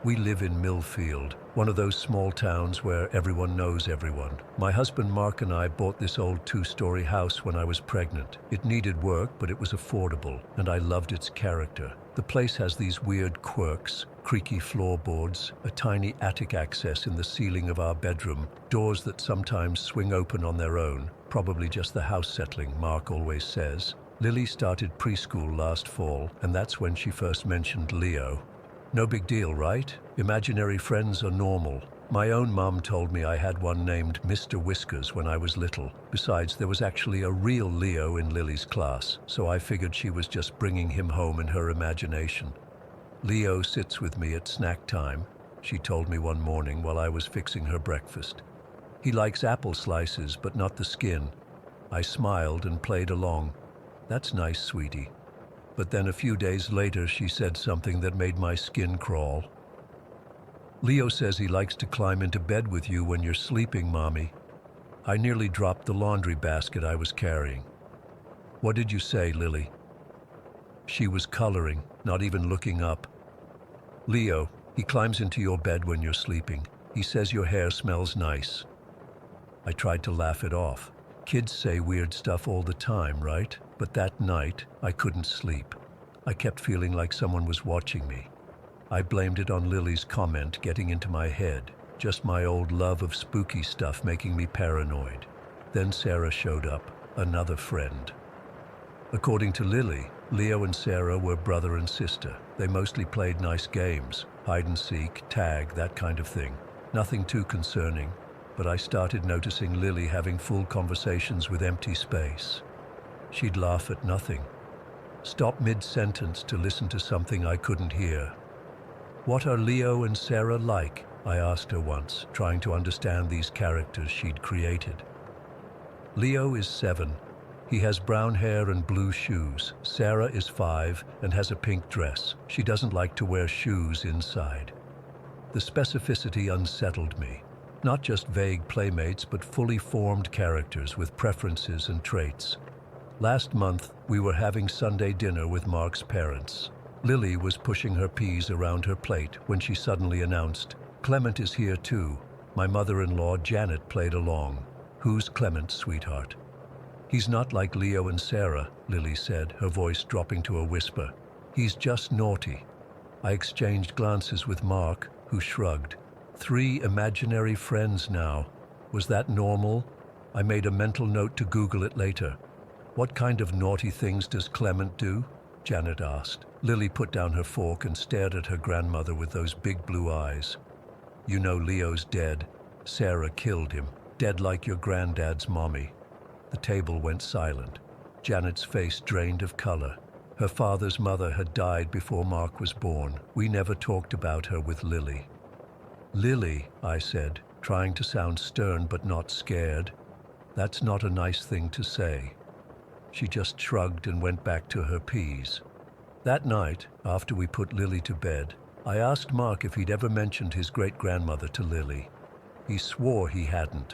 We live in Millfield, one of those small towns where everyone knows everyone. My husband Mark and I bought this old 2-story house when I was pregnant. It needed work, but it was affordable, and I loved its character. The place has these weird quirks, creaky floorboards, a tiny attic access in the ceiling of our bedroom, doors that sometimes swing open on their own, probably just the house settling, Mark always says. Lily started preschool last fall, and that's when she first mentioned Leo. No big deal, right? Imaginary friends are normal. My own mum told me I had one named Mr. Whiskers when I was little. Besides, there was actually a real Leo in Lily's class, so I figured she was just bringing him home in her imagination. Leo sits with me at snack time, she told me one morning while I was fixing her breakfast. He likes apple slices, but not the skin. I smiled and played along. That's nice, sweetie. But then a few days later, she said something that made my skin crawl. Leo says he likes to climb into bed with you when you're sleeping, Mommy. I nearly dropped the laundry basket I was carrying. What did you say, Lily? She was coloring, not even looking up. Leo, he climbs into your bed when you're sleeping. He says your hair smells nice. I tried to laugh it off. Kids say weird stuff all the time, right? But that night, I couldn't sleep. I kept feeling like someone was watching me. I blamed it on Lily's comment getting into my head, just my old love of spooky stuff making me paranoid. Then Sarah showed up, another friend. According to Lily, Leo and Sarah were brother and sister. They mostly played nice games, hide and seek, tag, that kind of thing. Nothing too concerning, but I started noticing Lily having full conversations with empty space. She'd laugh at nothing, stop mid-sentence to listen to something I couldn't hear. What are Leo and Sarah like? I asked her once, trying to understand these characters she'd created. Leo is 7. He has brown hair and blue shoes. Sarah is 5 and has a pink dress. She doesn't like to wear shoes inside. The specificity unsettled me. Not just vague playmates, but fully formed characters with preferences and traits. Last month, we were having Sunday dinner with Mark's parents. Lily was pushing her peas around her plate when she suddenly announced, "Clement is here too." My mother-in-law, Janet, played along. "Who's Clement, sweetheart?" "He's not like Leo and Sarah," Lily said, her voice dropping to a whisper. "He's just naughty." I exchanged glances with Mark, who shrugged. 3 imaginary friends now. Was that normal? I made a mental note to Google it later. "What kind of naughty things does Clement do?" Janet asked. Lily put down her fork and stared at her grandmother with those big blue eyes. "You know Leo's dead. Sarah killed him. Dead like your granddad's mommy." The table went silent. Janet's face drained of color. Her father's mother had died before Mark was born. We never talked about her with Lily. Lily, I said, trying to sound stern but not scared. That's not a nice thing to say. She just shrugged and went back to her peas. That night, after we put Lily to bed, I asked Mark if he'd ever mentioned his great-grandmother to Lily. He swore he hadn't.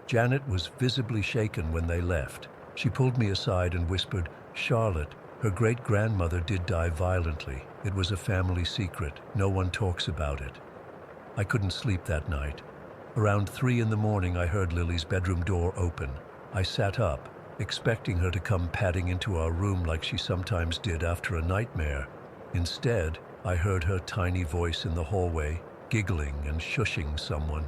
Janet was visibly shaken when they left. She pulled me aside and whispered, "Charlotte, her great-grandmother did die violently. It was a family secret. No one talks about it." I couldn't sleep that night. Around 3 in the morning, I heard Lily's bedroom door open. I sat up, expecting her to come padding into our room like she sometimes did after a nightmare. Instead, I heard her tiny voice in the hallway, giggling and shushing someone.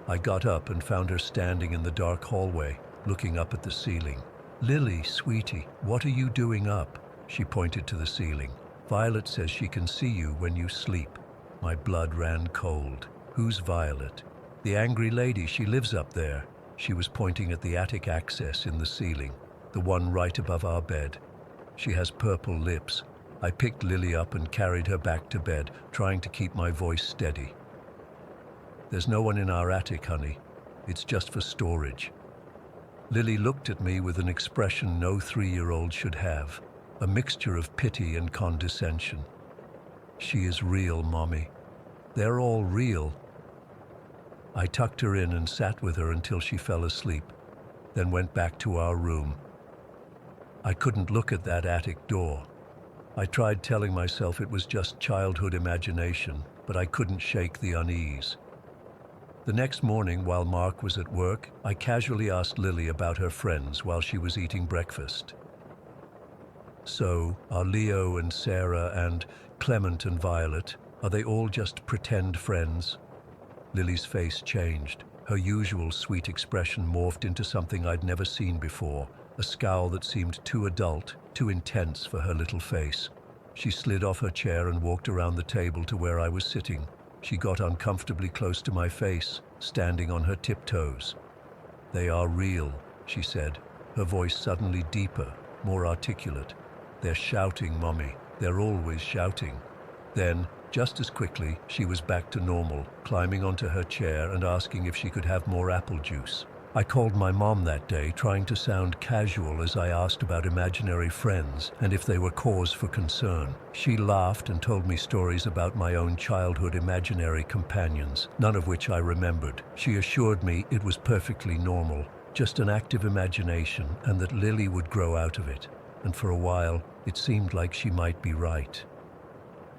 I got up and found her standing in the dark hallway, looking up at the ceiling. "Lily, sweetie, what are you doing up?" She pointed to the ceiling. "Violet says she can see you when you sleep." My blood ran cold. "Who's Violet?" "The angry lady, she lives up there." She was pointing at the attic access in the ceiling, the one right above our bed. "She has purple lips." I picked Lily up and carried her back to bed, trying to keep my voice steady. "There's no one in our attic, honey. It's just for storage." Lily looked at me with an expression no 3-year-old should have, a mixture of pity and condescension. "She is real, Mommy. They're all real." I tucked her in and sat with her until she fell asleep, then went back to our room. I couldn't look at that attic door. I tried telling myself it was just childhood imagination, but I couldn't shake the unease. The next morning, while Mark was at work, I casually asked Lily about her friends while she was eating breakfast. "So, are Leo and Sarah and Clement and Violet, are they all just pretend friends?" Lily's face changed. Her usual sweet expression morphed into something I'd never seen before, a scowl that seemed too adult, too intense for her little face. She slid off her chair and walked around the table to where I was sitting. She got uncomfortably close to my face, standing on her tiptoes. "They are real," she said, her voice suddenly deeper, more articulate. "They're shouting, Mommy. They're always shouting." Then, just as quickly, she was back to normal, climbing onto her chair and asking if she could have more apple juice. I called my mom that day, trying to sound casual as I asked about imaginary friends and if they were cause for concern. She laughed and told me stories about my own childhood imaginary companions, none of which I remembered. She assured me it was perfectly normal, just an active imagination, and that Lily would grow out of it. And for a while, it seemed like she might be right.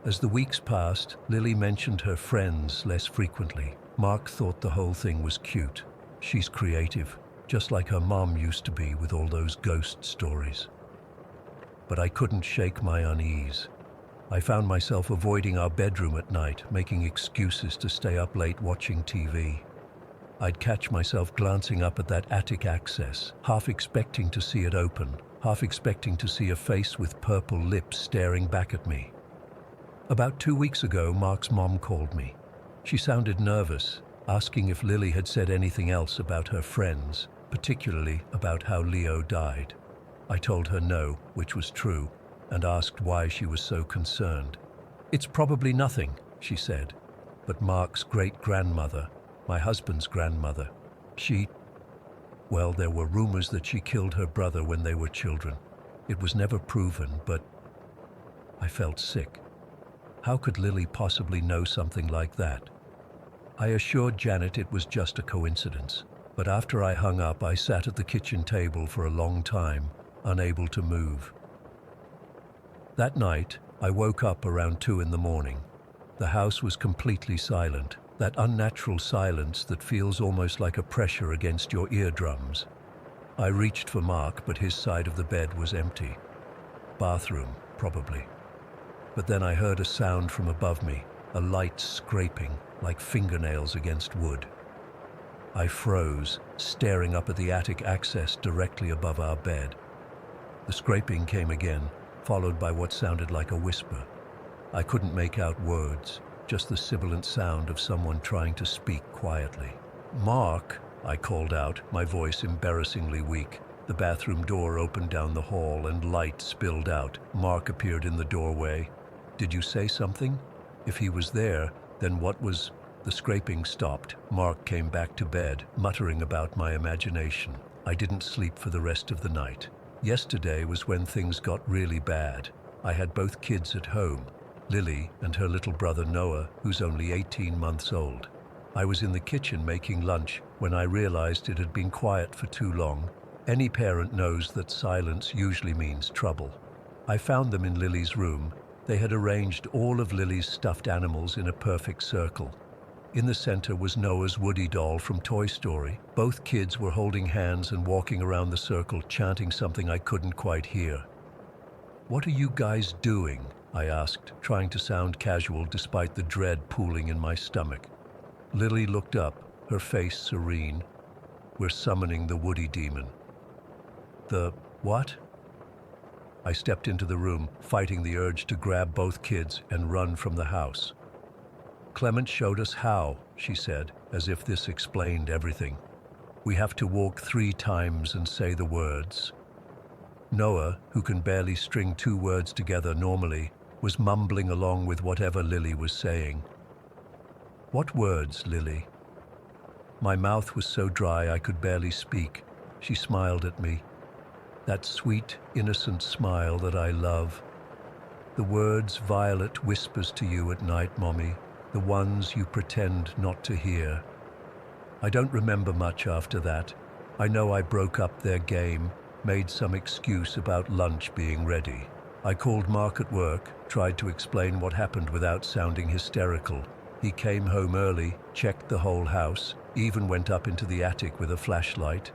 As the weeks passed, Lily mentioned her friends less frequently. Mark thought the whole thing was cute. She's creative, just like her mom used to be with all those ghost stories. But I couldn't shake my unease. I found myself avoiding our bedroom at night, making excuses to stay up late watching TV. I'd catch myself glancing up at that attic access, half expecting to see it open, half expecting to see a face with purple lips staring back at me. About 2 weeks ago, Mark's mom called me. She sounded nervous, asking if Lily had said anything else about her friends, particularly about how Leo died. I told her no, which was true, and asked why she was so concerned. "It's probably nothing," she said, "but Mark's great-grandmother, my husband's grandmother, well, there were rumors that she killed her brother when they were children. It was never proven, but..." I felt sick. How could Lily possibly know something like that? I assured Janet it was just a coincidence, but after I hung up, I sat at the kitchen table for a long time, unable to move. That night, I woke up around 2 in the morning. The house was completely silent, that unnatural silence that feels almost like a pressure against your eardrums. I reached for Mark, but his side of the bed was empty. Bathroom, probably. But then I heard a sound from above me, a light scraping, like fingernails against wood. I froze, staring up at the attic access directly above our bed. The scraping came again, followed by what sounded like a whisper. I couldn't make out words, just the sibilant sound of someone trying to speak quietly. "Mark," I called out, my voice embarrassingly weak. The bathroom door opened down the hall and light spilled out. Mark appeared in the doorway. "Did you say something?" If he was there, then what was... The scraping stopped. Mark came back to bed, muttering about my imagination. I didn't sleep for the rest of the night. Yesterday was when things got really bad. I had both kids at home, Lily and her little brother Noah, who's only 18 months old. I was in the kitchen making lunch when I realized it had been quiet for too long. Any parent knows that silence usually means trouble. I found them in Lily's room. They had arranged all of Lily's stuffed animals in a perfect circle. In the center was Noah's Woody doll from Toy Story. Both kids were holding hands and walking around the circle, chanting something I couldn't quite hear. "What are you guys doing?" I asked, trying to sound casual despite the dread pooling in my stomach. Lily looked up, her face serene. "We're summoning the Woody demon." "The what?" I stepped into the room, fighting the urge to grab both kids and run from the house. "Clement showed us how," she said, as if this explained everything. "We have to walk 3 times and say the words." Noah, who can barely string 2 words together normally, was mumbling along with whatever Lily was saying. "What words, Lily?" My mouth was so dry I could barely speak. She smiled at me. That sweet, innocent smile that I love. "The words Violet whispers to you at night, Mommy. The ones you pretend not to hear." I don't remember much after that. I know I broke up their game, made some excuse about lunch being ready. I called Mark at work, tried to explain what happened without sounding hysterical. He came home early, checked the whole house, even went up into the attic with a flashlight.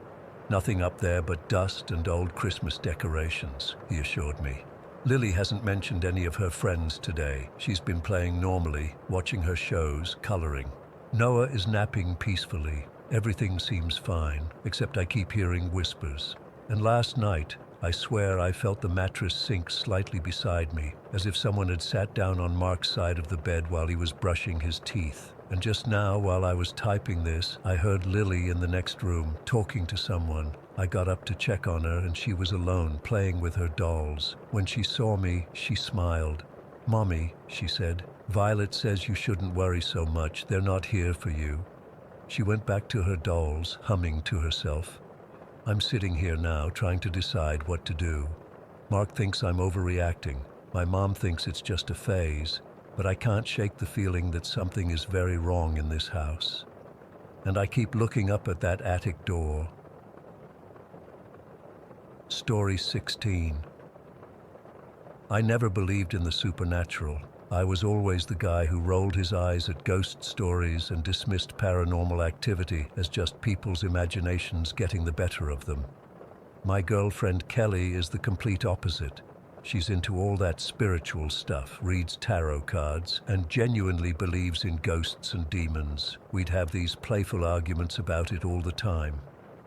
"Nothing up there but dust and old Christmas decorations," he assured me. Lily hasn't mentioned any of her friends today. She's been playing normally, watching her shows, coloring. Noah is napping peacefully. Everything seems fine, except I keep hearing whispers. And last night, I swear I felt the mattress sink slightly beside me, as if someone had sat down on Mark's side of the bed while he was brushing his teeth. And just now, while I was typing this, I heard Lily in the next room, talking to someone. I got up to check on her, and she was alone, playing with her dolls. When she saw me, she smiled. "Mommy," she said, "Violet says you shouldn't worry so much. They're not here for you." She went back to her dolls, humming to herself. I'm sitting here now, trying to decide what to do. Mark thinks I'm overreacting. My mom thinks it's just a phase. But I can't shake the feeling that something is very wrong in this house. And I keep looking up at that attic door. Story 16. I never believed in the supernatural. I was always the guy who rolled his eyes at ghost stories and dismissed paranormal activity as just people's imaginations getting the better of them. My girlfriend Kelly is the complete opposite. She's into all that spiritual stuff, reads tarot cards, and genuinely believes in ghosts and demons. We'd have these playful arguments about it all the time.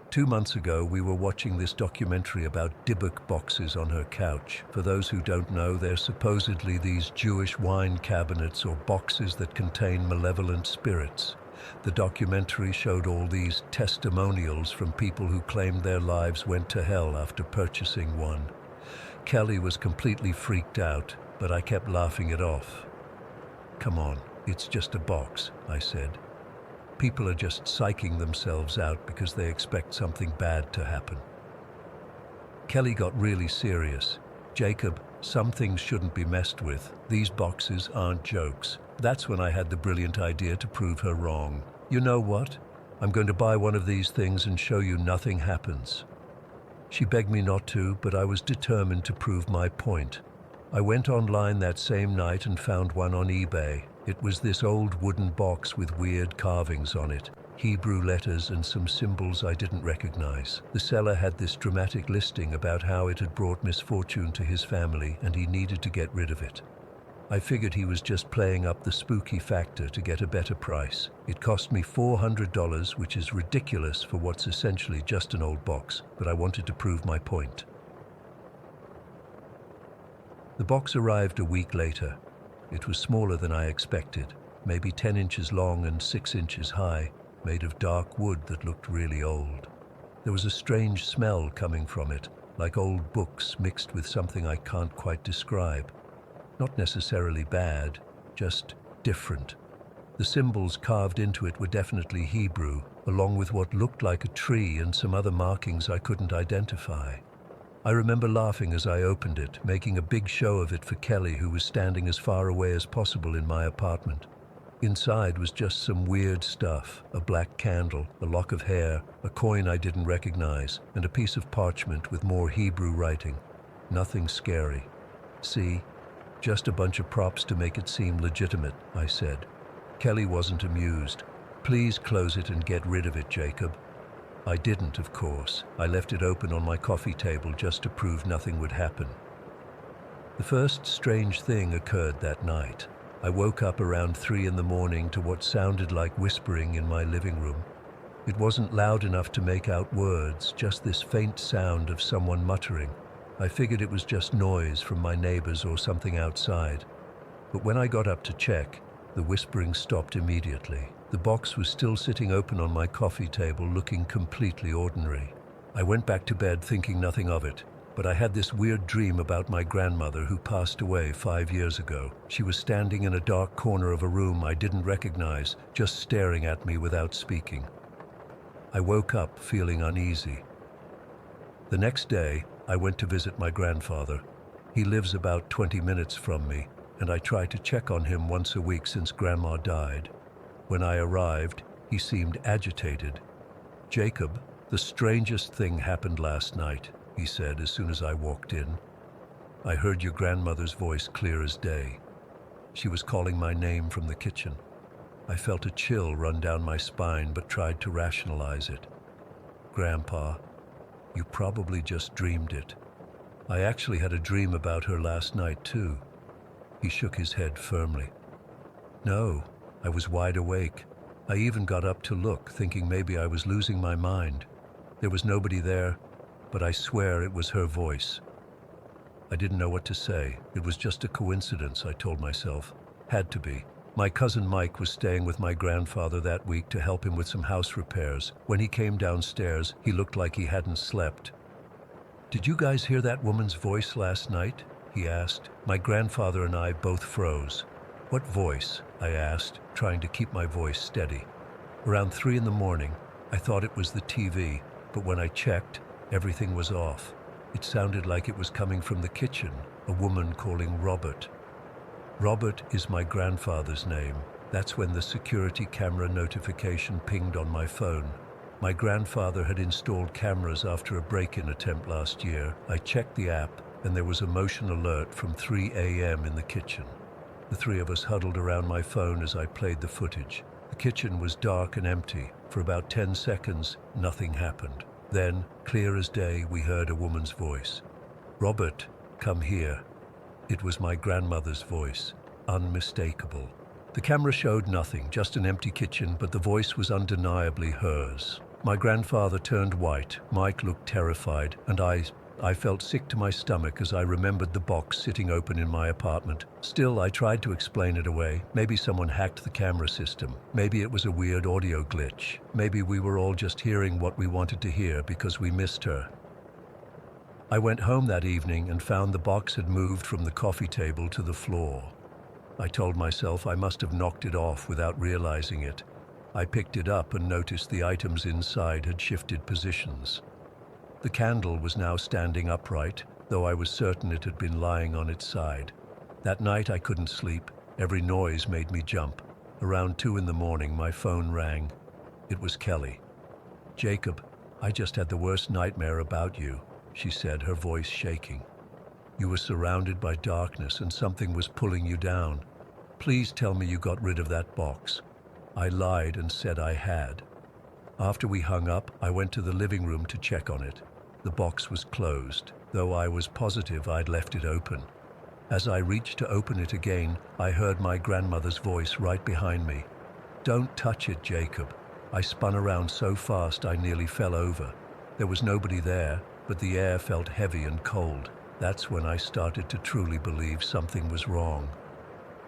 2 months ago, we were watching this documentary about Dybbuk boxes on her couch. For those who don't know, they're supposedly these Jewish wine cabinets or boxes that contain malevolent spirits. The documentary showed all these testimonials from people who claimed their lives went to hell after purchasing one. Kelly was completely freaked out, but I kept laughing it off. "Come on, it's just a box," I said. "People are just psyching themselves out because they expect something bad to happen." Kelly got really serious. "Jacob, some things shouldn't be messed with. These boxes aren't jokes." That's when I had the brilliant idea to prove her wrong. "You know what? I'm going to buy one of these things and show you nothing happens." She begged me not to, but I was determined to prove my point. I went online that same night and found one on eBay. It was this old wooden box with weird carvings on it, Hebrew letters and some symbols I didn't recognize. The seller had this dramatic listing about how it had brought misfortune to his family and he needed to get rid of it. I figured he was just playing up the spooky factor to get a better price. It cost me $400, which is ridiculous for what's essentially just an old box, but I wanted to prove my point. The box arrived a week later. It was smaller than I expected, maybe 10 inches long and 6 inches high, made of dark wood that looked really old. There was a strange smell coming from it, like old books mixed with something I can't quite describe. Not necessarily bad, just different. The symbols carved into it were definitely Hebrew, along with what looked like a tree and some other markings I couldn't identify. I remember laughing as I opened it, making a big show of it for Kelly, who was standing as far away as possible in my apartment. Inside was just some weird stuff, a black candle, a lock of hair, a coin I didn't recognize, and a piece of parchment with more Hebrew writing. Nothing scary. See? Just a bunch of props to make it seem legitimate, I said. Kelly wasn't amused. Please close it and get rid of it, Jacob. I didn't, of course. I left it open on my coffee table just to prove nothing would happen. The first strange thing occurred that night. I woke up around 3 in the morning to what sounded like whispering in my living room. It wasn't loud enough to make out words, just this faint sound of someone muttering. I figured it was just noise from my neighbors or something outside. But when I got up to check, the whispering stopped immediately. The box was still sitting open on my coffee table, looking completely ordinary. I went back to bed thinking nothing of it, but I had this weird dream about my grandmother who passed away 5 years ago. She was standing in a dark corner of a room I didn't recognize, just staring at me without speaking. I woke up feeling uneasy. The next day, I went to visit my grandfather. He lives about 20 minutes from me, and I try to check on him once a week since Grandma died. When I arrived, he seemed agitated. "Jacob, the strangest thing happened last night," he said as soon as I walked in. "I heard your grandmother's voice clear as day. She was calling my name from the kitchen. I felt a chill run down my spine but tried to rationalize it. Grandpa, you probably just dreamed it. I actually had a dream about her last night too." He shook his head firmly. "No, I was wide awake. I even got up to look, thinking maybe I was losing my mind. There was nobody there, but I swear it was her voice." I didn't know what to say. It was just a coincidence, I told myself. Had to be. My cousin Mike was staying with my grandfather that week to help him with some house repairs. When he came downstairs, he looked like he hadn't slept. "Did you guys hear that woman's voice last night?" he asked. My grandfather and I both froze. "What voice?" I asked, trying to keep my voice steady. Around 3 in the morning, I thought it was the TV, but when I checked, everything was off. It sounded like it was coming from the kitchen, a woman calling Robert. Robert is my grandfather's name. That's when the security camera notification pinged on my phone. My grandfather had installed cameras after a break-in attempt last year. I checked the app, and there was a motion alert from 3 a.m. in the kitchen. The three of us huddled around my phone as I played the footage. The kitchen was dark and empty. For about 10 seconds, nothing happened. Then, clear as day, we heard a woman's voice. "Robert, come here." It was my grandmother's voice, unmistakable. The camera showed nothing, just an empty kitchen, but the voice was undeniably hers. My grandfather turned white, Mike looked terrified, and I felt sick to my stomach as I remembered the box sitting open in my apartment. Still, I tried to explain it away. Maybe someone hacked the camera system. Maybe it was a weird audio glitch. Maybe we were all just hearing what we wanted to hear because we missed her. I went home that evening and found the box had moved from the coffee table to the floor. I told myself I must have knocked it off without realizing it. I picked it up and noticed the items inside had shifted positions. The candle was now standing upright, though I was certain it had been lying on its side. That night I couldn't sleep. Every noise made me jump. Around 2 in the morning, my phone rang. It was Kelly. "Jacob, I just had the worst nightmare about you," she said, her voice shaking. "You were surrounded by darkness and something was pulling you down. Please tell me you got rid of that box." I lied and said I had. After we hung up, I went to the living room to check on it. The box was closed, though I was positive I'd left it open. As I reached to open it again, I heard my grandmother's voice right behind me. "Don't touch it, Jacob." I spun around so fast I nearly fell over. There was nobody there, but the air felt heavy and cold. That's when I started to truly believe something was wrong.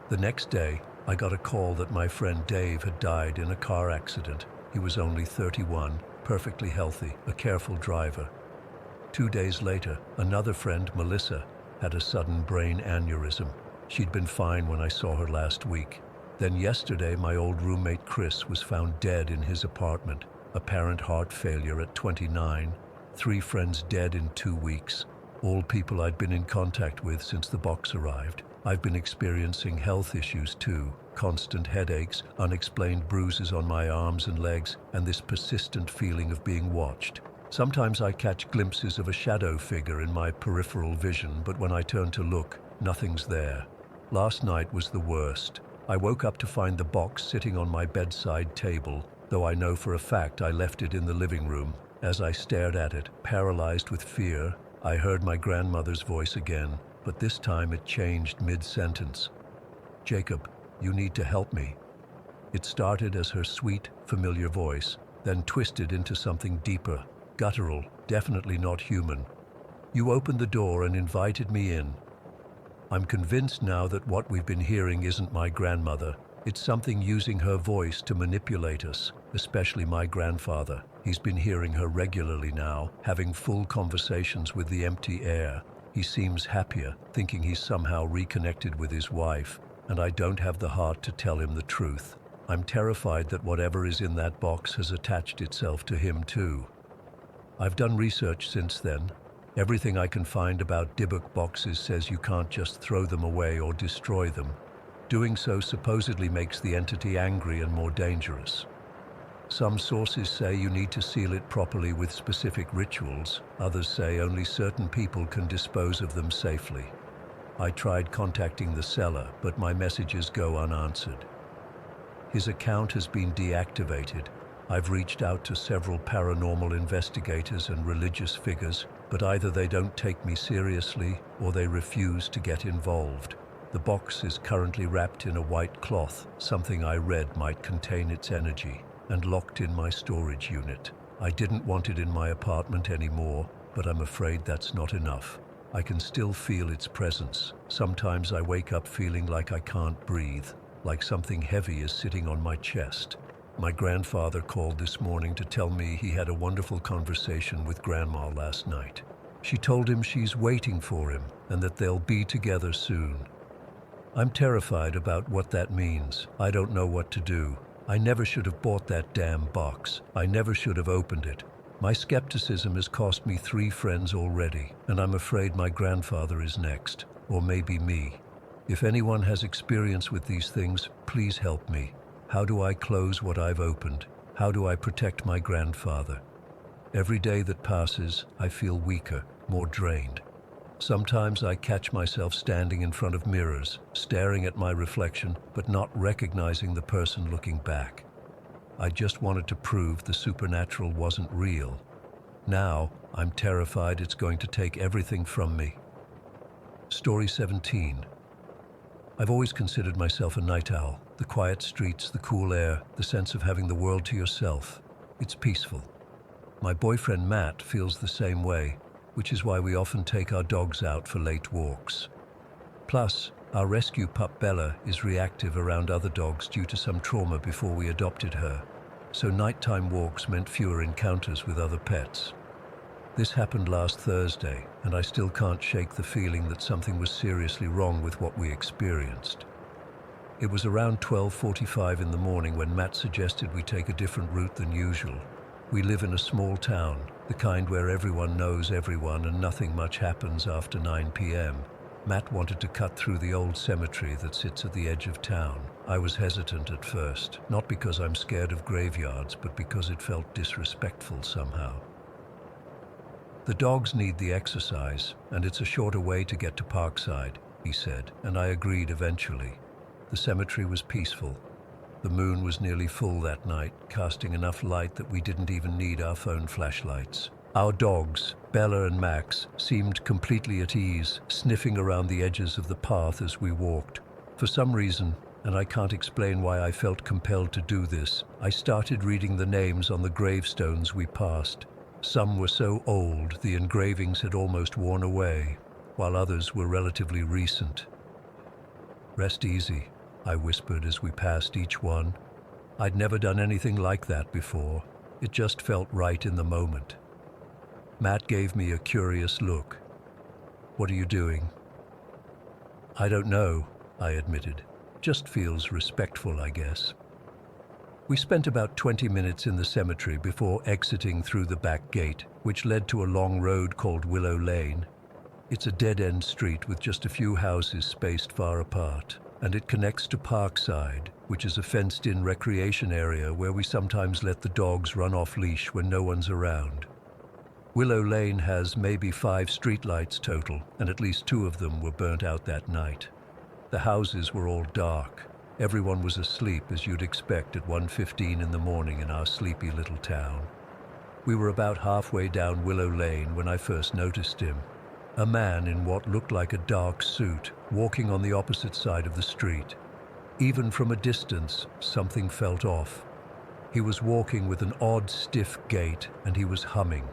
The next day, I got a call that my friend Dave had died in a car accident. He was only 31. perfectly healthy, a careful driver. 2 days later, another friend, Melissa, had a sudden brain aneurysm. She'd been fine when I saw her last week. Then yesterday, my old roommate Chris was found dead in his apartment. Apparent heart failure at 29. 3 friends dead in 2 weeks. All people I'd been in contact with since the box arrived. I've been experiencing health issues too. Constant headaches, unexplained bruises on my arms and legs, and this persistent feeling of being watched. Sometimes I catch glimpses of a shadow figure in my peripheral vision, but when I turn to look, nothing's there. Last night was the worst. I woke up to find the box sitting on my bedside table, though I know for a fact I left it in the living room. As I stared at it, paralyzed with fear, I heard my grandmother's voice again, but this time it changed mid-sentence. "Jacob, you need to help me." It started as her sweet, familiar voice, then twisted into something deeper, guttural, definitely not human. "You opened the door and invited me in." I'm convinced now that what we've been hearing isn't my grandmother. It's something using her voice to manipulate us, especially my grandfather. He's been hearing her regularly now, having full conversations with the empty air. He seems happier, thinking he's somehow reconnected with his wife, and I don't have the heart to tell him the truth. I'm terrified that whatever is in that box has attached itself to him too. I've done research since then. Everything I can find about Dybbuk boxes says you can't just throw them away or destroy them. Doing so supposedly makes the entity angry and more dangerous. Some sources say you need to seal it properly with specific rituals. Others say only certain people can dispose of them safely. I tried contacting the seller, but my messages go unanswered. His account has been deactivated. I've reached out to several paranormal investigators and religious figures, but either they don't take me seriously or they refuse to get involved. The box is currently wrapped in a white cloth, something I read might contain its energy, and locked in my storage unit. I didn't want it in my apartment anymore, but I'm afraid that's not enough. I can still feel its presence. Sometimes I wake up feeling like I can't breathe, like something heavy is sitting on my chest. My grandfather called this morning to tell me he had a wonderful conversation with Grandma last night. She told him she's waiting for him and that they'll be together soon. I'm terrified about what that means. I don't know what to do. I never should have bought that damn box. I never should have opened it. My skepticism has cost me 3 friends already, and I'm afraid my grandfather is next, or maybe me. If anyone has experience with these things, please help me. How do I close what I've opened? How do I protect my grandfather? Every day that passes, I feel weaker, more drained. Sometimes I catch myself standing in front of mirrors, staring at my reflection, but not recognizing the person looking back. I just wanted to prove the supernatural wasn't real. Now, I'm terrified it's going to take everything from me. Story 17. I've always considered myself a night owl. The quiet streets, the cool air, the sense of having the world to yourself. It's peaceful. My boyfriend Matt feels the same way, which is why we often take our dogs out for late walks. Plus, our rescue pup Bella is reactive around other dogs due to some trauma before we adopted her, so nighttime walks meant fewer encounters with other pets. This happened last Thursday, and I still can't shake the feeling that something was seriously wrong with what we experienced. It was around 12:45 in the morning when Matt suggested we take a different route than usual. We live in a small town, the kind where everyone knows everyone and nothing much happens after 9 p.m. Matt wanted to cut through the old cemetery that sits at the edge of town. I was hesitant at first, not because I'm scared of graveyards, but because it felt disrespectful somehow. "The dogs need the exercise, and it's a shorter way to get to Parkside," he said, and I agreed eventually. The cemetery was peaceful. The moon was nearly full that night, casting enough light that we didn't even need our phone flashlights. Our dogs, Bella and Max, seemed completely at ease, sniffing around the edges of the path as we walked. For some reason, and I can't explain why I felt compelled to do this, I started reading the names on the gravestones we passed. Some were so old the engravings had almost worn away, while others were relatively recent. "Rest easy," I whispered as we passed each one. I'd never done anything like that before. It just felt right in the moment. Matt gave me a curious look. "What are you doing?" "I don't know," I admitted. "Just feels respectful, I guess." We spent about 20 minutes in the cemetery before exiting through the back gate, which led to a long road called Willow Lane. It's a dead-end street with just a few houses spaced far apart, and it connects to Parkside, which is a fenced-in recreation area where we sometimes let the dogs run off-leash when no one's around. Willow Lane has maybe 5 streetlights total, and at least 2 of them were burnt out that night. The houses were all dark. Everyone was asleep, as you'd expect at 1:15 in the morning in our sleepy little town. We were about halfway down Willow Lane when I first noticed him. A man in what looked like a dark suit, walking on the opposite side of the street. Even from a distance, something felt off. He was walking with an odd, stiff gait, and he was humming.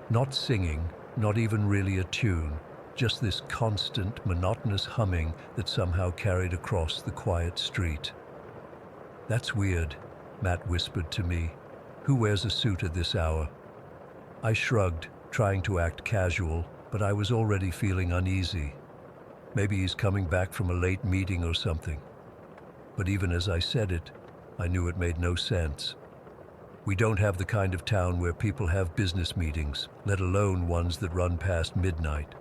Not singing, not even really a tune, just this constant, monotonous humming that somehow carried across the quiet street. "That's weird," Matt whispered to me. "Who wears a suit at this hour?" I shrugged, trying to act casual, but I was already feeling uneasy. Maybe he's coming back from a late meeting or something. But even as I said it, I knew it made no sense. We don't have the kind of town where people have business meetings, let alone ones that run past midnight.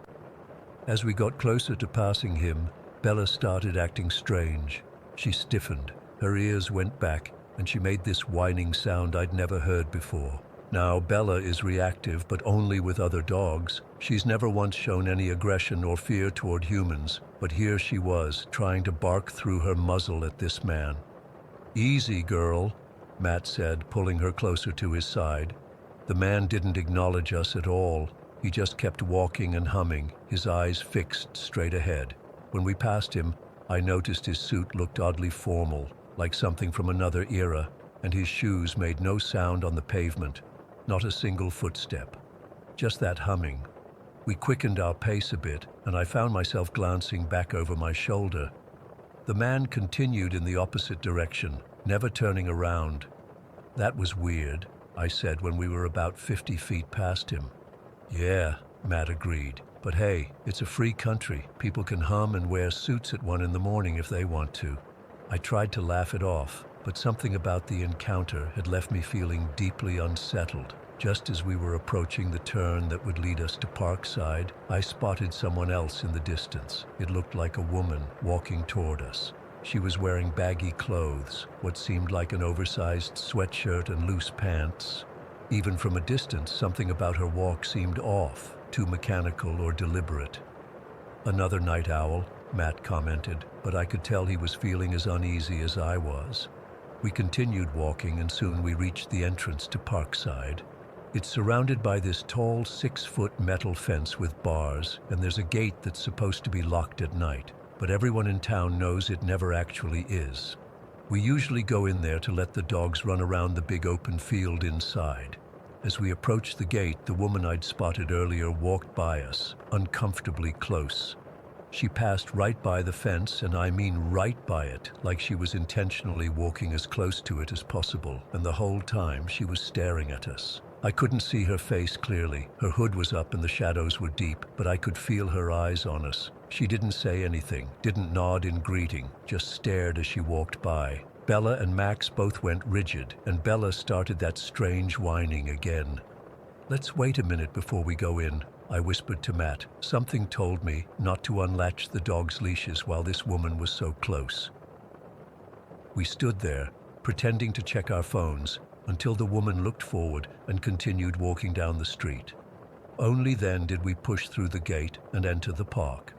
As we got closer to passing him, Bella started acting strange. She stiffened, her ears went back, and she made this whining sound I'd never heard before. Now, Bella is reactive, but only with other dogs. She's never once shown any aggression or fear toward humans, but here she was, trying to bark through her muzzle at this man. "Easy, girl," Matt said, pulling her closer to his side. The man didn't acknowledge us at all. He just kept walking and humming, his eyes fixed straight ahead. When we passed him, I noticed his suit looked oddly formal, like something from another era, and his shoes made no sound on the pavement, not a single footstep. Just that humming. We quickened our pace a bit, and I found myself glancing back over my shoulder. The man continued in the opposite direction, never turning around. "That was weird," I said when we were about 50 feet past him. "Yeah," Matt agreed. "But hey, it's a free country. People can hum and wear suits at 1 in the morning if they want to." I tried to laugh it off, but something about the encounter had left me feeling deeply unsettled. Just as we were approaching the turn that would lead us to Parkside, I spotted someone else in the distance. It looked like a woman walking toward us. She was wearing baggy clothes, what seemed like an oversized sweatshirt and loose pants. Even from a distance, something about her walk seemed off, too mechanical or deliberate. "Another night owl," Matt commented, but I could tell he was feeling as uneasy as I was. We continued walking, and soon we reached the entrance to Parkside. It's surrounded by this tall 6-foot metal fence with bars, and there's a gate that's supposed to be locked at night, but everyone in town knows it never actually is. We usually go in there to let the dogs run around the big open field inside. As we approached the gate, the woman I'd spotted earlier walked by us, uncomfortably close. She passed right by the fence, and I mean right by it, like she was intentionally walking as close to it as possible, and the whole time she was staring at us. I couldn't see her face clearly. Her hood was up and the shadows were deep, but I could feel her eyes on us. She didn't say anything, didn't nod in greeting, just stared as she walked by. Bella and Max both went rigid, and Bella started that strange whining again. "Let's wait a minute before we go in," I whispered to Matt. Something told me not to unlatch the dog's leashes while this woman was so close. We stood there, pretending to check our phones, until the woman looked forward and continued walking down the street. Only then did we push through the gate and enter the park.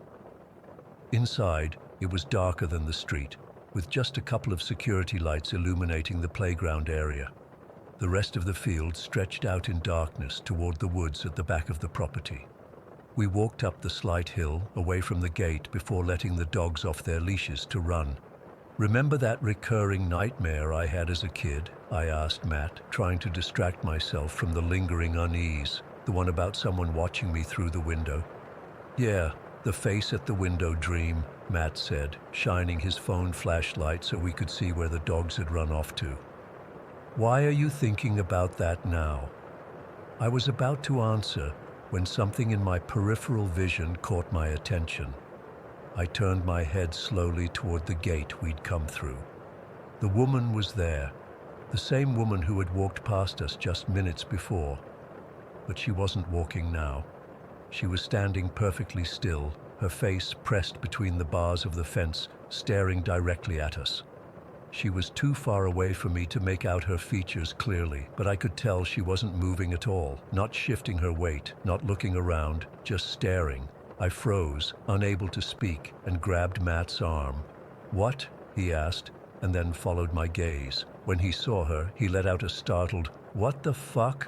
Inside, it was darker than the street, with just a couple of security lights illuminating the playground area. The rest of the field stretched out in darkness toward the woods at the back of the property. We walked up the slight hill, away from the gate, before letting the dogs off their leashes to run. "Remember that recurring nightmare I had as a kid?" I asked Matt, trying to distract myself from the lingering unease, the one about someone watching me through the window. "Yeah, the face at the window dream," Matt said, shining his phone flashlight so we could see where the dogs had run off to. Why are you thinking about that now? I was about to answer when something in my peripheral vision caught my attention. I turned my head slowly toward the gate we'd come through. The woman was there, the same woman who had walked past us just minutes before. But she wasn't walking now. She was standing perfectly still, her face pressed between the bars of the fence, staring directly at us. She was too far away for me to make out her features clearly, but I could tell she wasn't moving at all, not shifting her weight, not looking around, just staring. I froze, unable to speak, and grabbed Matt's arm. "What?" he asked, and then followed my gaze. When he saw her, he let out a startled, "What the fuck?"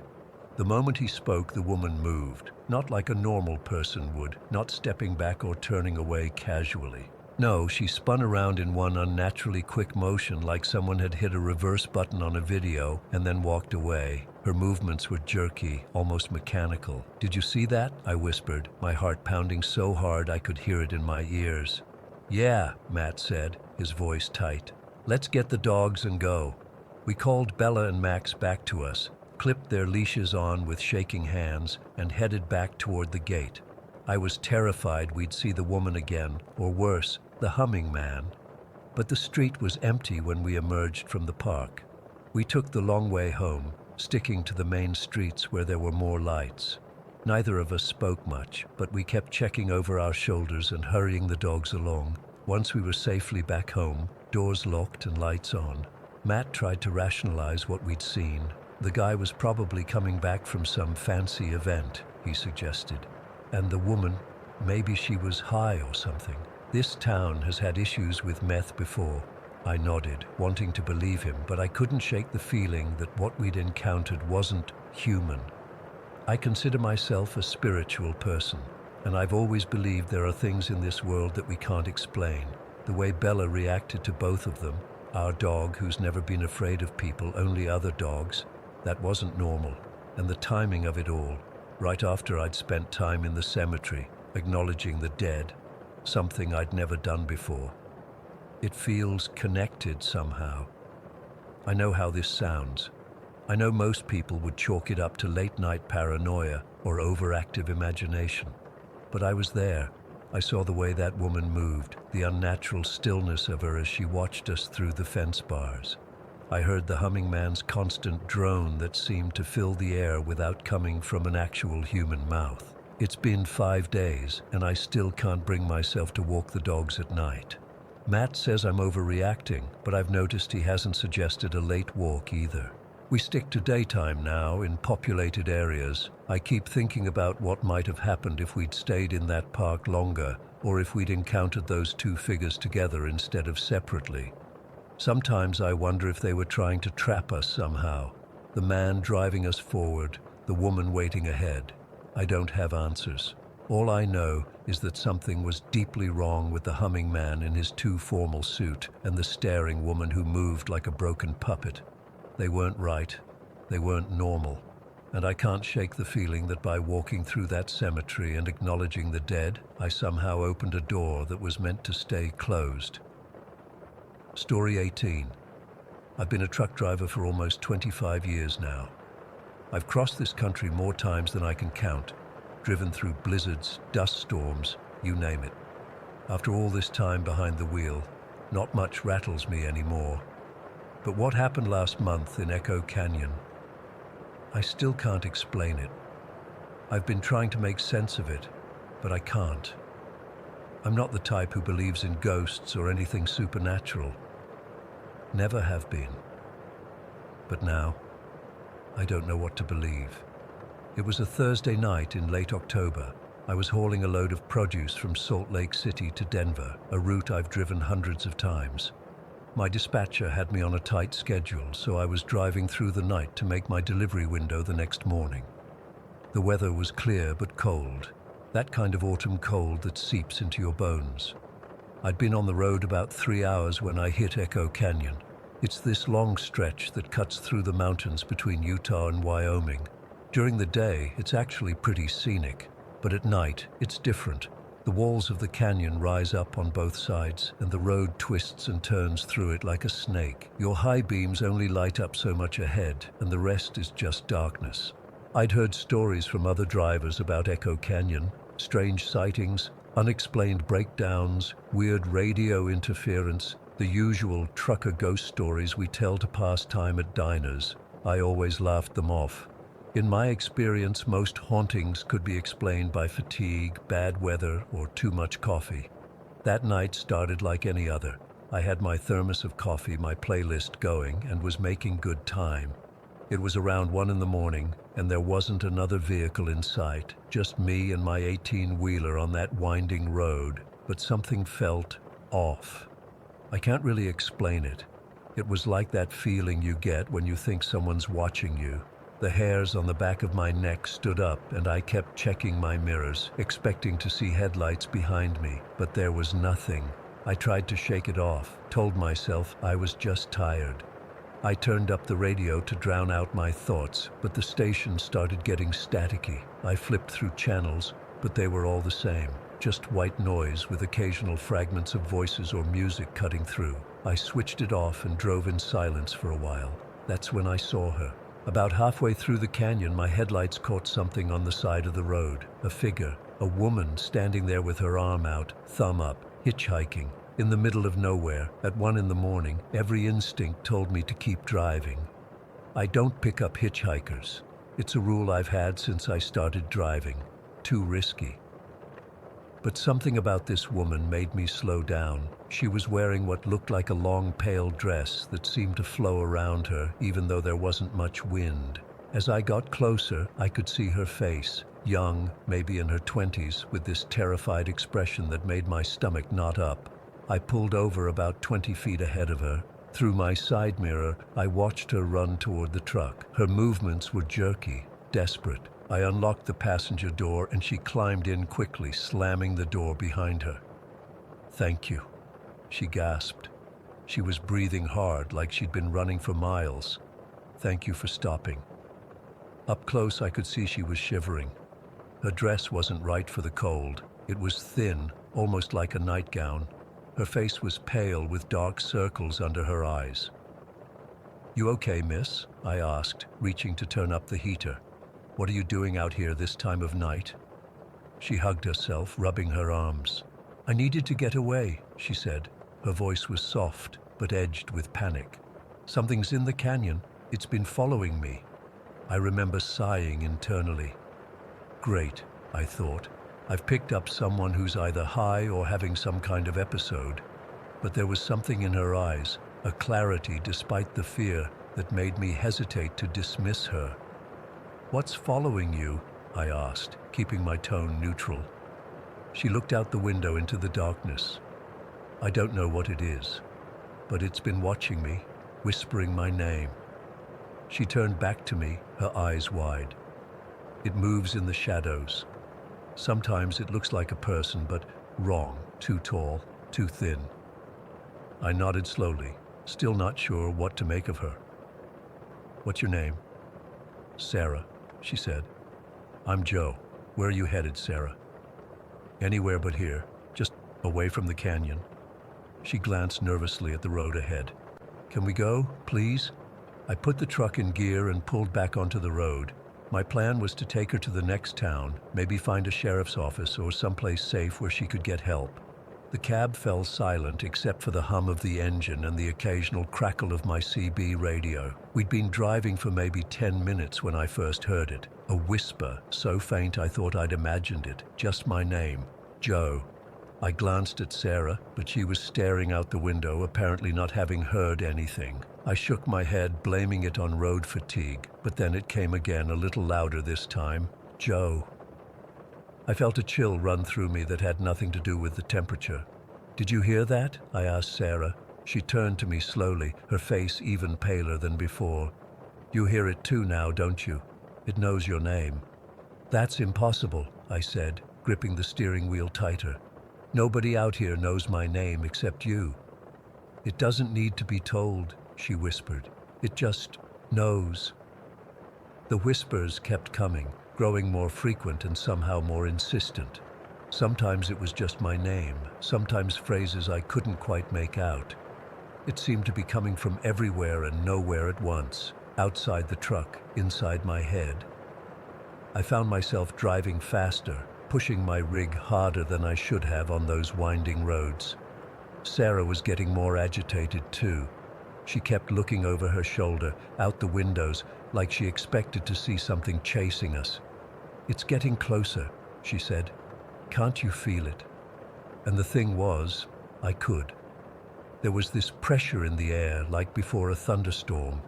The moment he spoke, the woman moved, not like a normal person would, not stepping back or turning away casually. No, she spun around in one unnaturally quick motion like someone had hit a reverse button on a video and then walked away. Her movements were jerky, almost mechanical. "Did you see that?" I whispered, my heart pounding so hard I could hear it in my ears. "Yeah," Matt said, his voice tight. "Let's get the dogs and go." We called Bella and Max back to us, clipped their leashes on with shaking hands, and headed back toward the gate. I was terrified we'd see the woman again, or worse, the humming man. But the street was empty when we emerged from the park. We took the long way home, sticking to the main streets where there were more lights. Neither of us spoke much, but we kept checking over our shoulders and hurrying the dogs along. Once we were safely back home, doors locked and lights on, Matt tried to rationalize what we'd seen. The guy was probably coming back from some fancy event, he suggested. And the woman, maybe she was high or something. "This town has had issues with meth before." I nodded, wanting to believe him, but I couldn't shake the feeling that what we'd encountered wasn't human. I consider myself a spiritual person, and I've always believed there are things in this world that we can't explain. The way Bella reacted to both of them, our dog who's never been afraid of people, only other dogs, that wasn't normal. And the timing of it all, right after I'd spent time in the cemetery, acknowledging the dead, something I'd never done before. It feels connected somehow. I know how this sounds. I know most people would chalk it up to late-night paranoia or overactive imagination. But I was there. I saw the way that woman moved, the unnatural stillness of her as she watched us through the fence bars. I heard the humming man's constant drone that seemed to fill the air without coming from an actual human mouth. It's been 5 days, and I still can't bring myself to walk the dogs at night. Matt says I'm overreacting, but I've noticed he hasn't suggested a late walk either. We stick to daytime now in populated areas. I keep thinking about what might have happened if we'd stayed in that park longer, or if we'd encountered those two figures together instead of separately. Sometimes I wonder if they were trying to trap us somehow. The man driving us forward, the woman waiting ahead. I don't have answers. All I know is that something was deeply wrong with the humming man in his too formal suit and the staring woman who moved like a broken puppet. They weren't right. They weren't normal. And I can't shake the feeling that by walking through that cemetery and acknowledging the dead, I somehow opened a door that was meant to stay closed. Story 18. I've been a truck driver for almost 25 years now. I've crossed this country more times than I can count, driven through blizzards, dust storms, you name it. After all this time behind the wheel, not much rattles me anymore. But what happened last month in Echo Canyon, I still can't explain it. I've been trying to make sense of it, but I can't. I'm not the type who believes in ghosts or anything supernatural. Never have been. But now, I don't know what to believe. It was a Thursday night in late October. I was hauling a load of produce from Salt Lake City to Denver, a route I've driven hundreds of times. My dispatcher had me on a tight schedule, so I was driving through the night to make my delivery window the next morning. The weather was clear but cold, that kind of autumn cold that seeps into your bones. I'd been on the road about 3 hours when I hit Echo Canyon. It's this long stretch that cuts through the mountains between Utah and Wyoming. During the day, it's actually pretty scenic, but at night, it's different. The walls of the canyon rise up on both sides, and the road twists and turns through it like a snake. Your high beams only light up so much ahead, and the rest is just darkness. I'd heard stories from other drivers about Echo Canyon, strange sightings, unexplained breakdowns, weird radio interference, the usual trucker ghost stories we tell to pass time at diners. I always laughed them off. In my experience, most hauntings could be explained by fatigue, bad weather, or too much coffee. That night started like any other. I had my thermos of coffee, my playlist going, and was making good time. It was around 1 in the morning, and there wasn't another vehicle in sight, just me and my 18-wheeler on that winding road, but something felt off. I can't really explain it. It was like that feeling you get when you think someone's watching you. The hairs on the back of my neck stood up, and I kept checking my mirrors, expecting to see headlights behind me, but there was nothing. I tried to shake it off, told myself I was just tired. I turned up the radio to drown out my thoughts, but the station started getting staticky. I flipped through channels, but they were all the same. Just white noise with occasional fragments of voices or music cutting through. I switched it off and drove in silence for a while. That's when I saw her. About halfway through the canyon, my headlights caught something on the side of the road. A figure, a woman standing there with her arm out, thumb up, hitchhiking. In the middle of nowhere, at 1 in the morning, every instinct told me to keep driving. I don't pick up hitchhikers. It's a rule I've had since I started driving. Too risky. But something about this woman made me slow down. She was wearing what looked like a long pale dress that seemed to flow around her, even though there wasn't much wind. As I got closer, I could see her face, young, maybe in her 20s, with this terrified expression that made my stomach knot up. I pulled over about 20 feet ahead of her. Through my side mirror, I watched her run toward the truck. Her movements were jerky, desperate. I unlocked the passenger door and she climbed in quickly, slamming the door behind her. "Thank you," she gasped. She was breathing hard, like she'd been running for miles. "Thank you for stopping." Up close, I could see she was shivering. Her dress wasn't right for the cold. It was thin, almost like a nightgown. Her face was pale with dark circles under her eyes. "You okay, miss?" I asked, reaching to turn up the heater. "What are you doing out here this time of night?" She hugged herself, rubbing her arms. "I needed to get away," she said. Her voice was soft, but edged with panic. "Something's in the canyon. It's been following me." I remember sighing internally. Great, I thought. I've picked up someone who's either high or having some kind of episode. But there was something in her eyes, a clarity despite the fear, that made me hesitate to dismiss her. "What's following you?" I asked, keeping my tone neutral. She looked out the window into the darkness. "I don't know what it is, but it's been watching me, whispering my name." She turned back to me, her eyes wide. "It moves in the shadows. Sometimes it looks like a person, but wrong, too tall, too thin." I nodded slowly, still not sure what to make of her. "What's your name?" "Sarah," she said. "I'm Joe. Where are you headed, Sarah?" "Anywhere but here, just away from the canyon." She glanced nervously at the road ahead. "Can we go, please?" I put the truck in gear and pulled back onto the road. My plan was to take her to the next town, maybe find a sheriff's office or someplace safe where she could get help. The cab fell silent except for the hum of the engine and the occasional crackle of my CB radio. We'd been driving for maybe 10 minutes when I first heard it. A whisper, so faint I thought I'd imagined it. Just my name, Joe. I glanced at Sarah, but she was staring out the window, apparently not having heard anything. I shook my head, blaming it on road fatigue, but then it came again, a little louder this time. "Joe." I felt a chill run through me that had nothing to do with the temperature. "Did you hear that?" I asked Sarah. She turned to me slowly, her face even paler than before. "You hear it too now, don't you? It knows your name." "That's impossible," I said, gripping the steering wheel tighter. "Nobody out here knows my name except you." "It doesn't need to be told," she whispered. "It just knows." The whispers kept coming, growing more frequent and somehow more insistent. Sometimes it was just my name, sometimes phrases I couldn't quite make out. It seemed to be coming from everywhere and nowhere at once, outside the truck, inside my head. I found myself driving faster, pushing my rig harder than I should have on those winding roads. Sarah was getting more agitated too. She kept looking over her shoulder, out the windows, like she expected to see something chasing us. "It's getting closer," she said. "Can't you feel it?" And the thing was, I could. There was this pressure in the air, like before a thunderstorm.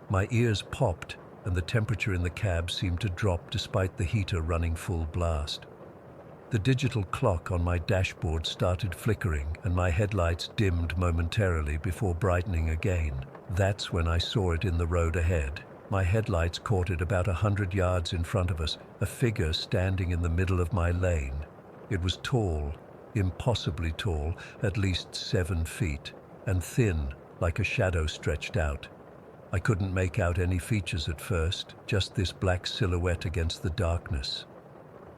My ears popped, and the temperature in the cab seemed to drop despite the heater running full blast. The digital clock on my dashboard started flickering, and my headlights dimmed momentarily before brightening again. That's when I saw it in the road ahead. My headlights caught it about 100 yards in front of us, a figure standing in the middle of my lane. It was tall, impossibly tall, at least 7 feet, and thin, like a shadow stretched out. I couldn't make out any features at first, just this black silhouette against the darkness.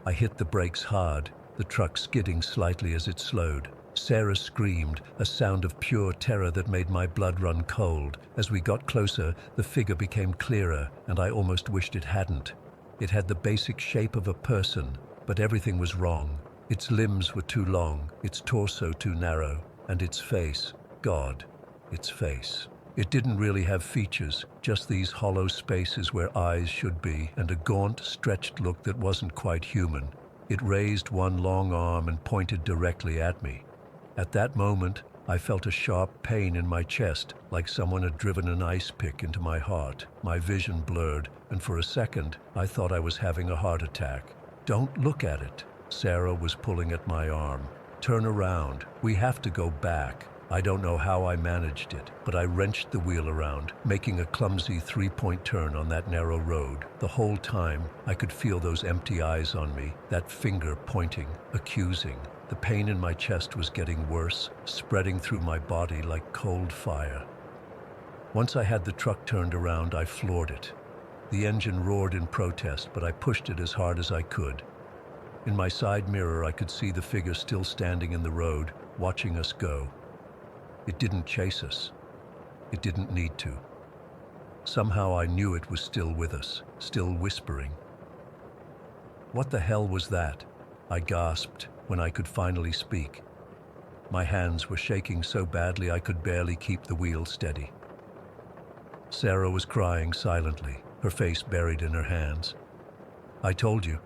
I hit the brakes hard, the truck skidding slightly as it slowed. Sarah screamed, a sound of pure terror that made my blood run cold. As we got closer, the figure became clearer, and I almost wished it hadn't. It had the basic shape of a person, but everything was wrong. Its limbs were too long, its torso too narrow, and its face, God, its face. It didn't really have features, just these hollow spaces where eyes should be, and a gaunt, stretched look that wasn't quite human. It raised one long arm and pointed directly at me. At that moment, I felt a sharp pain in my chest, like someone had driven an ice pick into my heart. My vision blurred, and for a second, I thought I was having a heart attack. "Don't look at it." Sarah was pulling at my arm. "Turn around. We have to go back." I don't know how I managed it, but I wrenched the wheel around, making a clumsy 3-point turn on that narrow road. The whole time, I could feel those empty eyes on me, that finger pointing, accusing. The pain in my chest was getting worse, spreading through my body like cold fire. Once I had the truck turned around, I floored it. The engine roared in protest, but I pushed it as hard as I could. In my side mirror, I could see the figure still standing in the road, watching us go. It didn't chase us. It didn't need to. Somehow I knew it was still with us, still whispering. "What the hell was that?" I gasped when I could finally speak. My hands were shaking so badly I could barely keep the wheel steady. Sarah was crying silently, her face buried in her hands. "I told you,"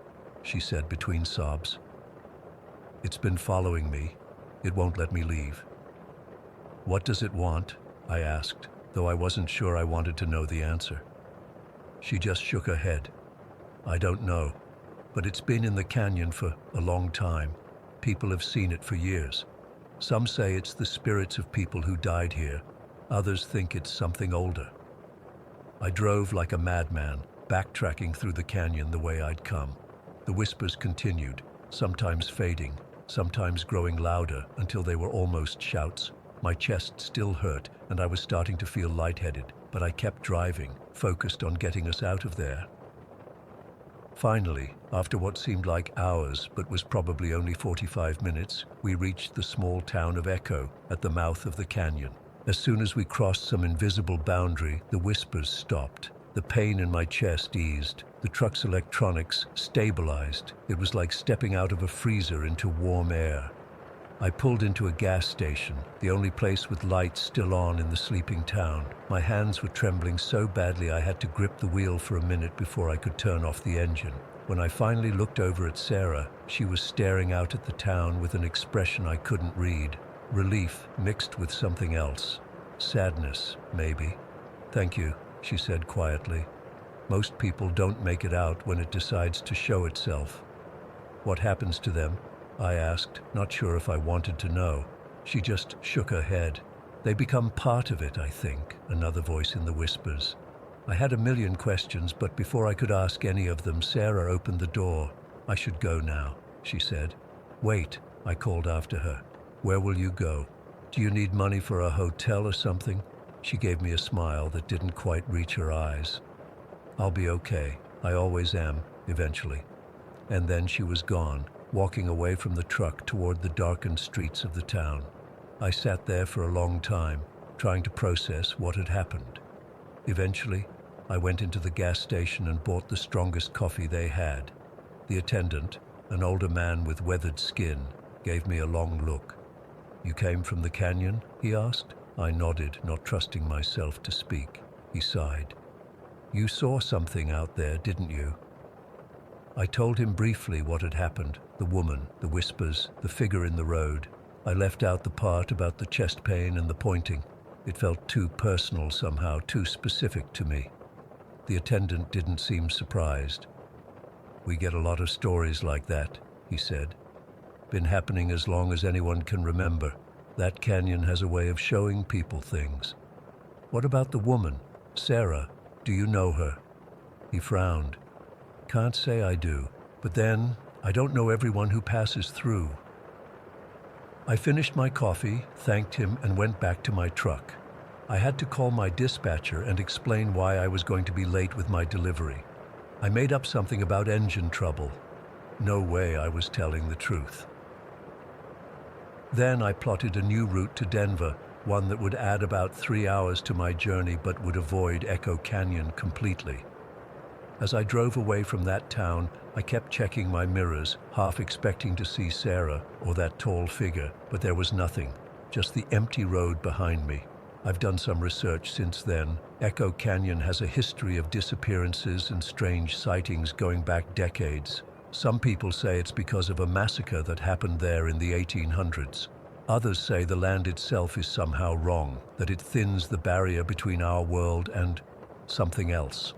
she said between sobs. "It's been following me. It won't let me leave." "What does it want?" I asked, though I wasn't sure I wanted to know the answer. She just shook her head. "I don't know, but it's been in the canyon for a long time. People have seen it for years. Some say it's the spirits of people who died here. Others think it's something older." I drove like a madman, backtracking through the canyon the way I'd come. The whispers continued, sometimes fading, sometimes growing louder until they were almost shouts. My chest still hurt, and I was starting to feel lightheaded, but I kept driving, focused on getting us out of there. Finally, after what seemed like hours, but was probably only 45 minutes, we reached the small town of Echo at the mouth of the canyon. As soon as we crossed some invisible boundary, the whispers stopped. The pain in my chest eased. The truck's electronics stabilized. It was like stepping out of a freezer into warm air. I pulled into a gas station, the only place with lights still on in the sleeping town. My hands were trembling so badly I had to grip the wheel for a minute before I could turn off the engine. When I finally looked over at Sarah, she was staring out at the town with an expression I couldn't read. Relief mixed with something else. Sadness, maybe. "Thank you," she said quietly. "Most people don't make it out when it decides to show itself." "What happens to them?" I asked, not sure if I wanted to know. She just shook her head. "They become part of it, I think," another voice in the whispers. I had a million questions, but before I could ask any of them, Sarah opened the door. "I should go now," she said. "Wait," I called after her. "Where will you go? Do you need money for a hotel or something?" She gave me a smile that didn't quite reach her eyes. "I'll be okay. I always am, eventually." And then she was gone. walking away from the truck toward the darkened streets of the town. I sat there for a long time, trying to process what had happened. Eventually, I went into the gas station and bought the strongest coffee they had. The attendant, an older man with weathered skin, gave me a long look. "You came from the canyon?" he asked. I nodded, not trusting myself to speak. He sighed. "You saw something out there, didn't you?" I told him briefly what had happened, the woman, the whispers, the figure in the road. I left out the part about the chest pain and the pointing. It felt too personal somehow, too specific to me. The attendant didn't seem surprised. "We get a lot of stories like that," he said. "Been happening as long as anyone can remember. That canyon has a way of showing people things." "What about the woman, Sarah? Do you know her?" He frowned. "Can't say I do, but then I don't know everyone who passes through." I finished my coffee, thanked him, and went back to my truck. I had to call my dispatcher and explain why I was going to be late with my delivery. I made up something about engine trouble. No way I was telling the truth. Then I plotted a new route to Denver, one that would add about 3 hours to my journey but would avoid Echo Canyon completely. As I drove away from that town, I kept checking my mirrors, half expecting to see Sarah or that tall figure, but there was nothing, just the empty road behind me. I've done some research since then. Echo Canyon has a history of disappearances and strange sightings going back decades. Some people say it's because of a massacre that happened there in the 1800s. Others say the land itself is somehow wrong, that it thins the barrier between our world and something else.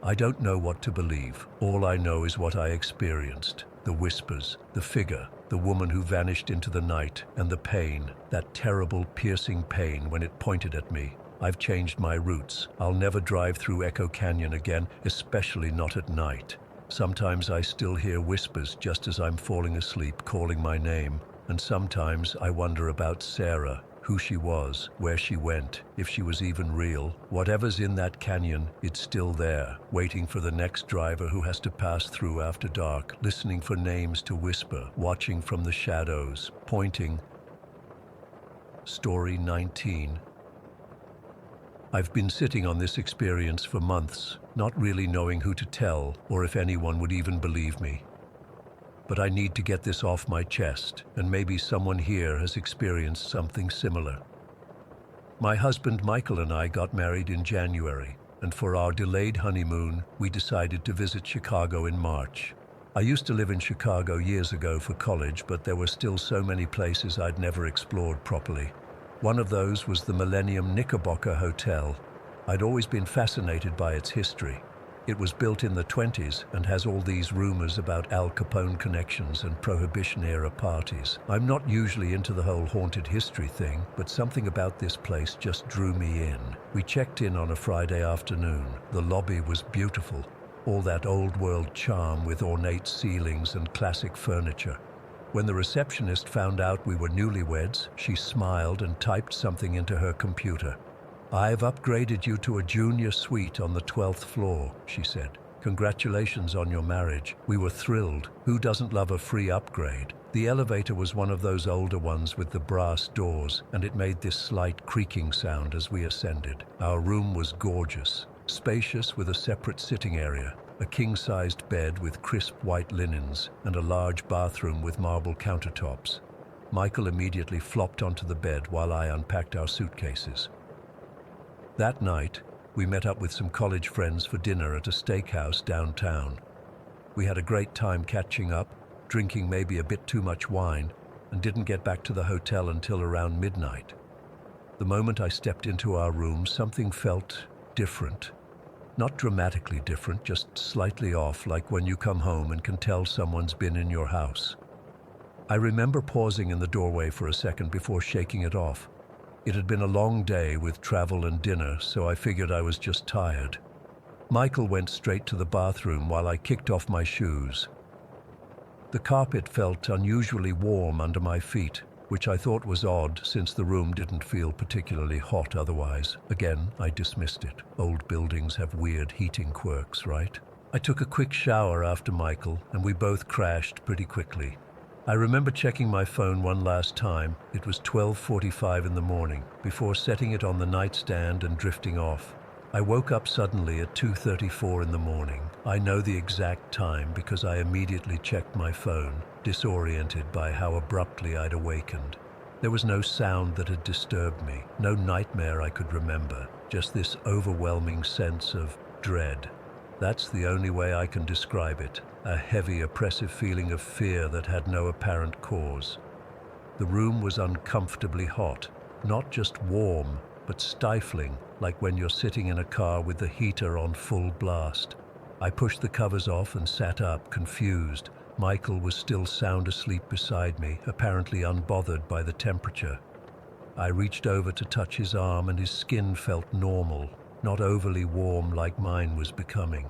I don't know what to believe. All I know is what I experienced. The whispers, the figure, the woman who vanished into the night, and the pain, that terrible piercing pain when it pointed at me. I've changed my routes. I'll never drive through Echo Canyon again, especially not at night. Sometimes I still hear whispers just as I'm falling asleep, calling my name. And sometimes I wonder about Sarah, who she was, where she went, if she was even real. Whatever's in that canyon, it's still there, waiting for the next driver who has to pass through after dark, listening for names to whisper, watching from the shadows, pointing. Story 19. I've been sitting on this experience for months, not really knowing who to tell or if anyone would even believe me. But I need to get this off my chest, and maybe someone here has experienced something similar. My husband Michael and I got married in January, and for our delayed honeymoon, we decided to visit Chicago in March. I used to live in Chicago years ago for college, but there were still so many places I'd never explored properly. One of those was the Millennium Knickerbocker Hotel. I'd always been fascinated by its history. It was built in the 20s and has all these rumors about Al Capone connections and Prohibition-era parties. I'm not usually into the whole haunted history thing, but something about this place just drew me in. We checked in on a Friday afternoon. The lobby was beautiful, all that old-world charm with ornate ceilings and classic furniture. When the receptionist found out we were newlyweds, she smiled and typed something into her computer. "I've upgraded you to a junior suite on the 12th floor," she said. "Congratulations on your marriage." We were thrilled. Who doesn't love a free upgrade? The elevator was one of those older ones with the brass doors, and it made this slight creaking sound as we ascended. Our room was gorgeous, spacious with a separate sitting area, a king-sized bed with crisp white linens, and a large bathroom with marble countertops. Michael immediately flopped onto the bed while I unpacked our suitcases. That night, we met up with some college friends for dinner at a steakhouse downtown. We had a great time catching up, drinking maybe a bit too much wine, and didn't get back to the hotel until around midnight. The moment I stepped into our room, something felt different. Not dramatically different, just slightly off, like when you come home and can tell someone's been in your house. I remember pausing in the doorway for a second before shaking it off. It had been a long day with travel and dinner, so I figured I was just tired. Michael went straight to the bathroom while I kicked off my shoes. The carpet felt unusually warm under my feet, which I thought was odd since the room didn't feel particularly hot otherwise. Again, I dismissed it. Old buildings have weird heating quirks, right? I took a quick shower after Michael, and we both crashed pretty quickly. I remember checking my phone one last time. It was 12:45 in the morning, before setting it on the nightstand and drifting off. I woke up suddenly at 2:34 in the morning. I know the exact time because I immediately checked my phone, disoriented by how abruptly I'd awakened. There was no sound that had disturbed me, no nightmare I could remember, just this overwhelming sense of dread. That's the only way I can describe it, a heavy, oppressive feeling of fear that had no apparent cause. The room was uncomfortably hot, not just warm, but stifling, like when you're sitting in a car with the heater on full blast. I pushed the covers off and sat up, confused. Michael was still sound asleep beside me, apparently unbothered by the temperature. I reached over to touch his arm, and his skin felt normal, not overly warm like mine was becoming.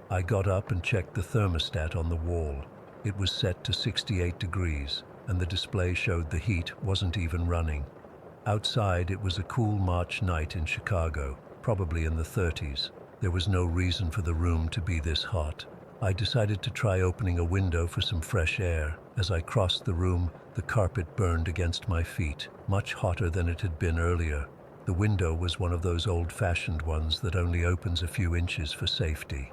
I got up and checked the thermostat on the wall. It was set to 68 degrees, and the display showed the heat wasn't even running. Outside, it was a cool March night in Chicago, probably in the 30s. There was no reason for the room to be this hot. I decided to try opening a window for some fresh air. As I crossed the room, the carpet burned against my feet, much hotter than it had been earlier. The window was one of those old-fashioned ones that only opens a few inches for safety.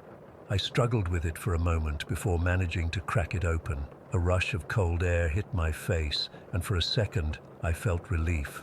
I struggled with it for a moment before managing to crack it open. A rush of cold air hit my face, and for a second, I felt relief.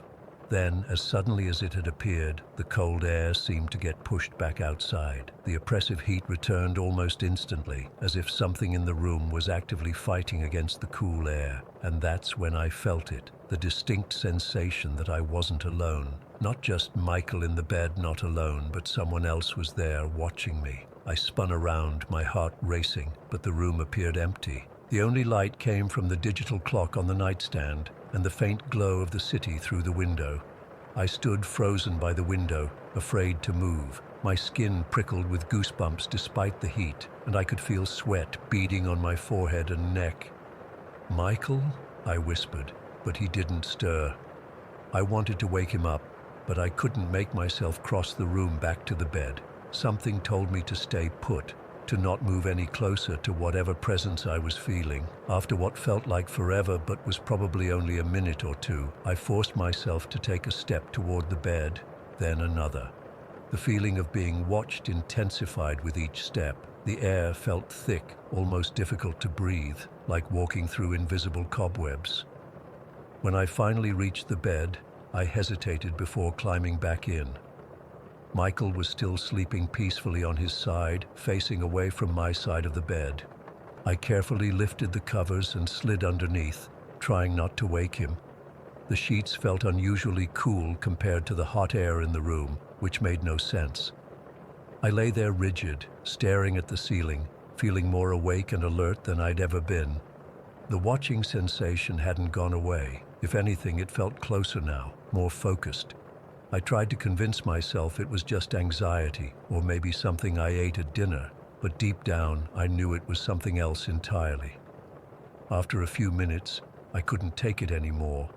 Then, as suddenly as it had appeared, the cold air seemed to get pushed back outside. The oppressive heat returned almost instantly, as if something in the room was actively fighting against the cool air. And that's when I felt it, the distinct sensation that I wasn't alone. Not just Michael in the bed not alone, but someone else was there watching me. I spun around, my heart racing, but the room appeared empty. The only light came from the digital clock on the nightstand and the faint glow of the city through the window. I stood frozen by the window, afraid to move. My skin prickled with goosebumps despite the heat, and I could feel sweat beading on my forehead and neck. "Michael?" I whispered, but he didn't stir. I wanted to wake him up, but I couldn't make myself cross the room back to the bed. Something told me to stay put, to not move any closer to whatever presence I was feeling. After what felt like forever but was probably only a minute or two, I forced myself to take a step toward the bed, then another. The feeling of being watched intensified with each step. The air felt thick, almost difficult to breathe, like walking through invisible cobwebs. When I finally reached the bed, I hesitated before climbing back in. Michael was still sleeping peacefully on his side, facing away from my side of the bed. I carefully lifted the covers and slid underneath, trying not to wake him. The sheets felt unusually cool compared to the hot air in the room, which made no sense. I lay there rigid, staring at the ceiling, feeling more awake and alert than I'd ever been. The watching sensation hadn't gone away. If anything, it felt closer now, more focused. I tried to convince myself it was just anxiety, or maybe something I ate at dinner, but deep down, I knew it was something else entirely. After a few minutes, I couldn't take it anymore.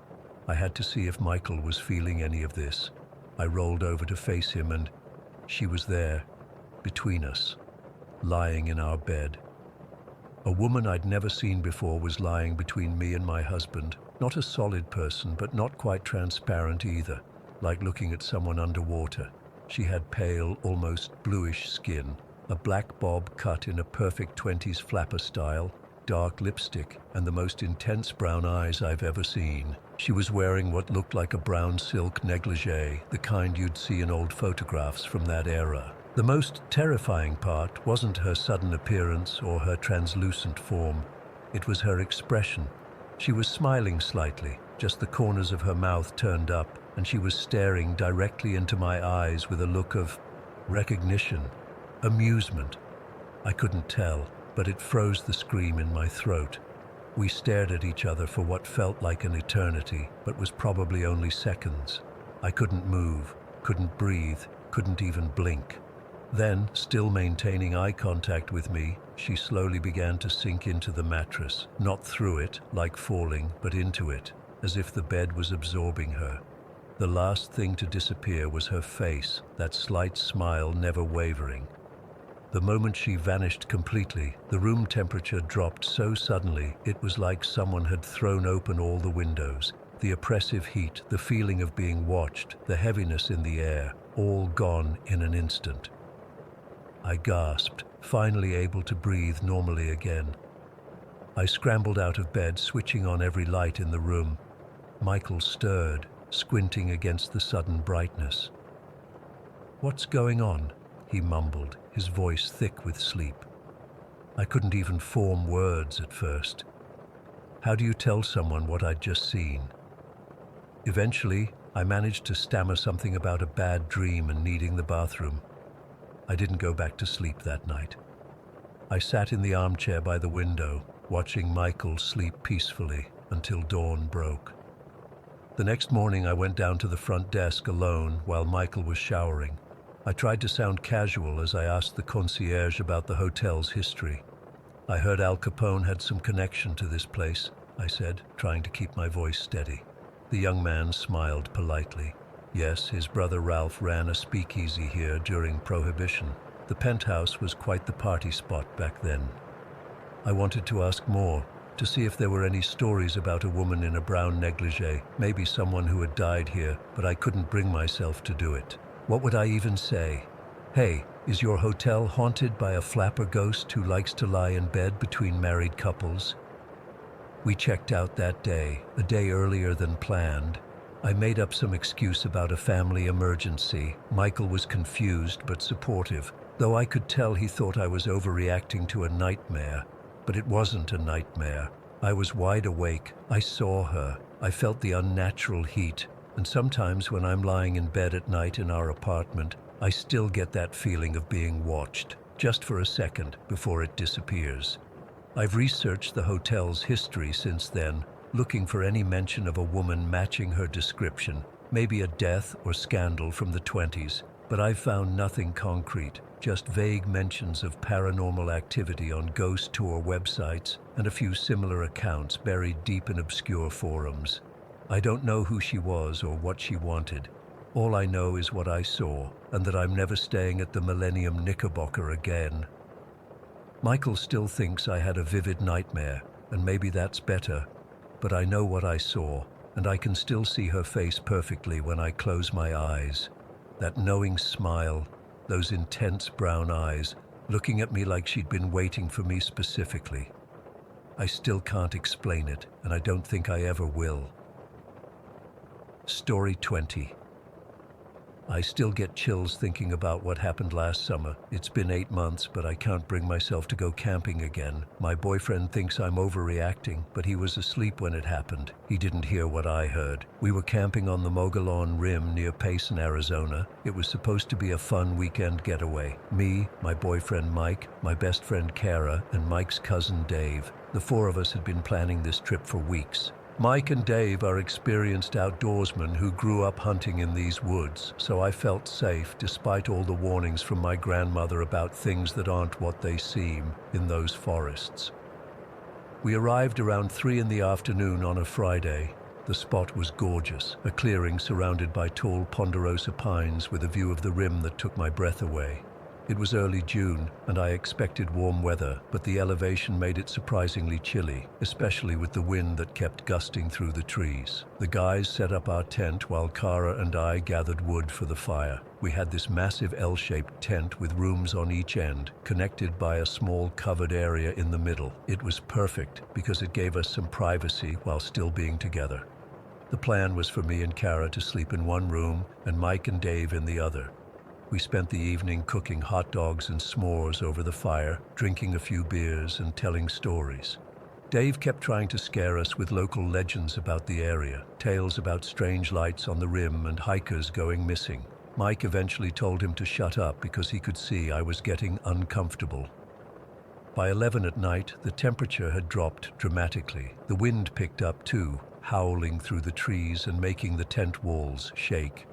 I had to see if Michael was feeling any of this. I rolled over to face him, and she was there, between us, lying in our bed. A woman I'd never seen before was lying between me and my husband. Not a solid person, but not quite transparent either, like looking at someone underwater. She had pale, almost bluish skin, a black bob cut in a perfect 20s flapper style, dark lipstick, and the most intense brown eyes I've ever seen. She was wearing what looked like a brown silk negligee, the kind you'd see in old photographs from that era. The most terrifying part wasn't her sudden appearance or her translucent form. It was her expression. She was smiling slightly, just the corners of her mouth turned up, and she was staring directly into my eyes with a look of recognition, amusement. I couldn't tell, but it froze the scream in my throat. We stared at each other for what felt like an eternity, but was probably only seconds. I couldn't move, couldn't breathe, couldn't even blink. Then, still maintaining eye contact with me, she slowly began to sink into the mattress, not through it, like falling, but into it, as if the bed was absorbing her. The last thing to disappear was her face, that slight smile never wavering. The moment she vanished completely, the room temperature dropped so suddenly it was like someone had thrown open all the windows. The oppressive heat, the feeling of being watched, the heaviness in the air, all gone in an instant. I gasped, finally able to breathe normally again. I scrambled out of bed, switching on every light in the room. Michael stirred, squinting against the sudden brightness. "What's going on?" he mumbled, his voice thick with sleep. I couldn't even form words at first. How do you tell someone what I'd just seen? Eventually, I managed to stammer something about a bad dream and needing the bathroom. I didn't go back to sleep that night. I sat in the armchair by the window, watching Michael sleep peacefully until dawn broke. The next morning, I went down to the front desk alone while Michael was showering. I tried to sound casual as I asked the concierge about the hotel's history. "I heard Al Capone had some connection to this place," I said, trying to keep my voice steady. The young man smiled politely. "Yes, his brother Ralph ran a speakeasy here during Prohibition. The penthouse was quite the party spot back then." I wanted to ask more, to see if there were any stories about a woman in a brown negligee, maybe someone who had died here, but I couldn't bring myself to do it. What would I even say? "Hey, is your hotel haunted by a flapper ghost who likes to lie in bed between married couples?" We checked out that day, a day earlier than planned. I made up some excuse about a family emergency. Michael was confused but supportive, though I could tell he thought I was overreacting to a nightmare. But it wasn't a nightmare. I was wide awake. I saw her. I felt the unnatural heat. And sometimes when I'm lying in bed at night in our apartment, I still get that feeling of being watched, just for a second before it disappears. I've researched the hotel's history since then, looking for any mention of a woman matching her description, maybe a death or scandal from the 20s, but I've found nothing concrete, just vague mentions of paranormal activity on ghost tour websites and a few similar accounts buried deep in obscure forums. I don't know who she was or what she wanted. All I know is what I saw, and that I'm never staying at the Millennium Knickerbocker again. Michael still thinks I had a vivid nightmare, and maybe that's better, but I know what I saw, and I can still see her face perfectly when I close my eyes. That knowing smile, those intense brown eyes, looking at me like she'd been waiting for me specifically. I still can't explain it, and I don't think I ever will. Story 20. I still get chills thinking about what happened last summer. It's been 8 months, but I can't bring myself to go camping again. My boyfriend thinks I'm overreacting, but he was asleep when it happened. He didn't hear what I heard. We were camping on the Mogollon Rim near Payson, Arizona. It was supposed to be a fun weekend getaway. Me, my boyfriend Mike, my best friend Kara, and Mike's cousin Dave. The 4 of us had been planning this trip for weeks. Mike and Dave are experienced outdoorsmen who grew up hunting in these woods, so I felt safe despite all the warnings from my grandmother about things that aren't what they seem in those forests. We arrived around 3 in the afternoon on a Friday. The spot was gorgeous, a clearing surrounded by tall ponderosa pines with a view of the rim that took my breath away. It was early June, and I expected warm weather, but the elevation made it surprisingly chilly, especially with the wind that kept gusting through the trees. The guys set up our tent while Kara and I gathered wood for the fire. We had this massive L-shaped tent with rooms on each end, connected by a small covered area in the middle. It was perfect because it gave us some privacy while still being together. The plan was for me and Kara to sleep in one room and Mike and Dave in the other. We spent the evening cooking hot dogs and s'mores over the fire, drinking a few beers and telling stories. Dave kept trying to scare us with local legends about the area, tales about strange lights on the rim and hikers going missing. Mike eventually told him to shut up because he could see I was getting uncomfortable. By 11 at night, the temperature had dropped dramatically. The wind picked up too, howling through the trees and making the tent walls shake.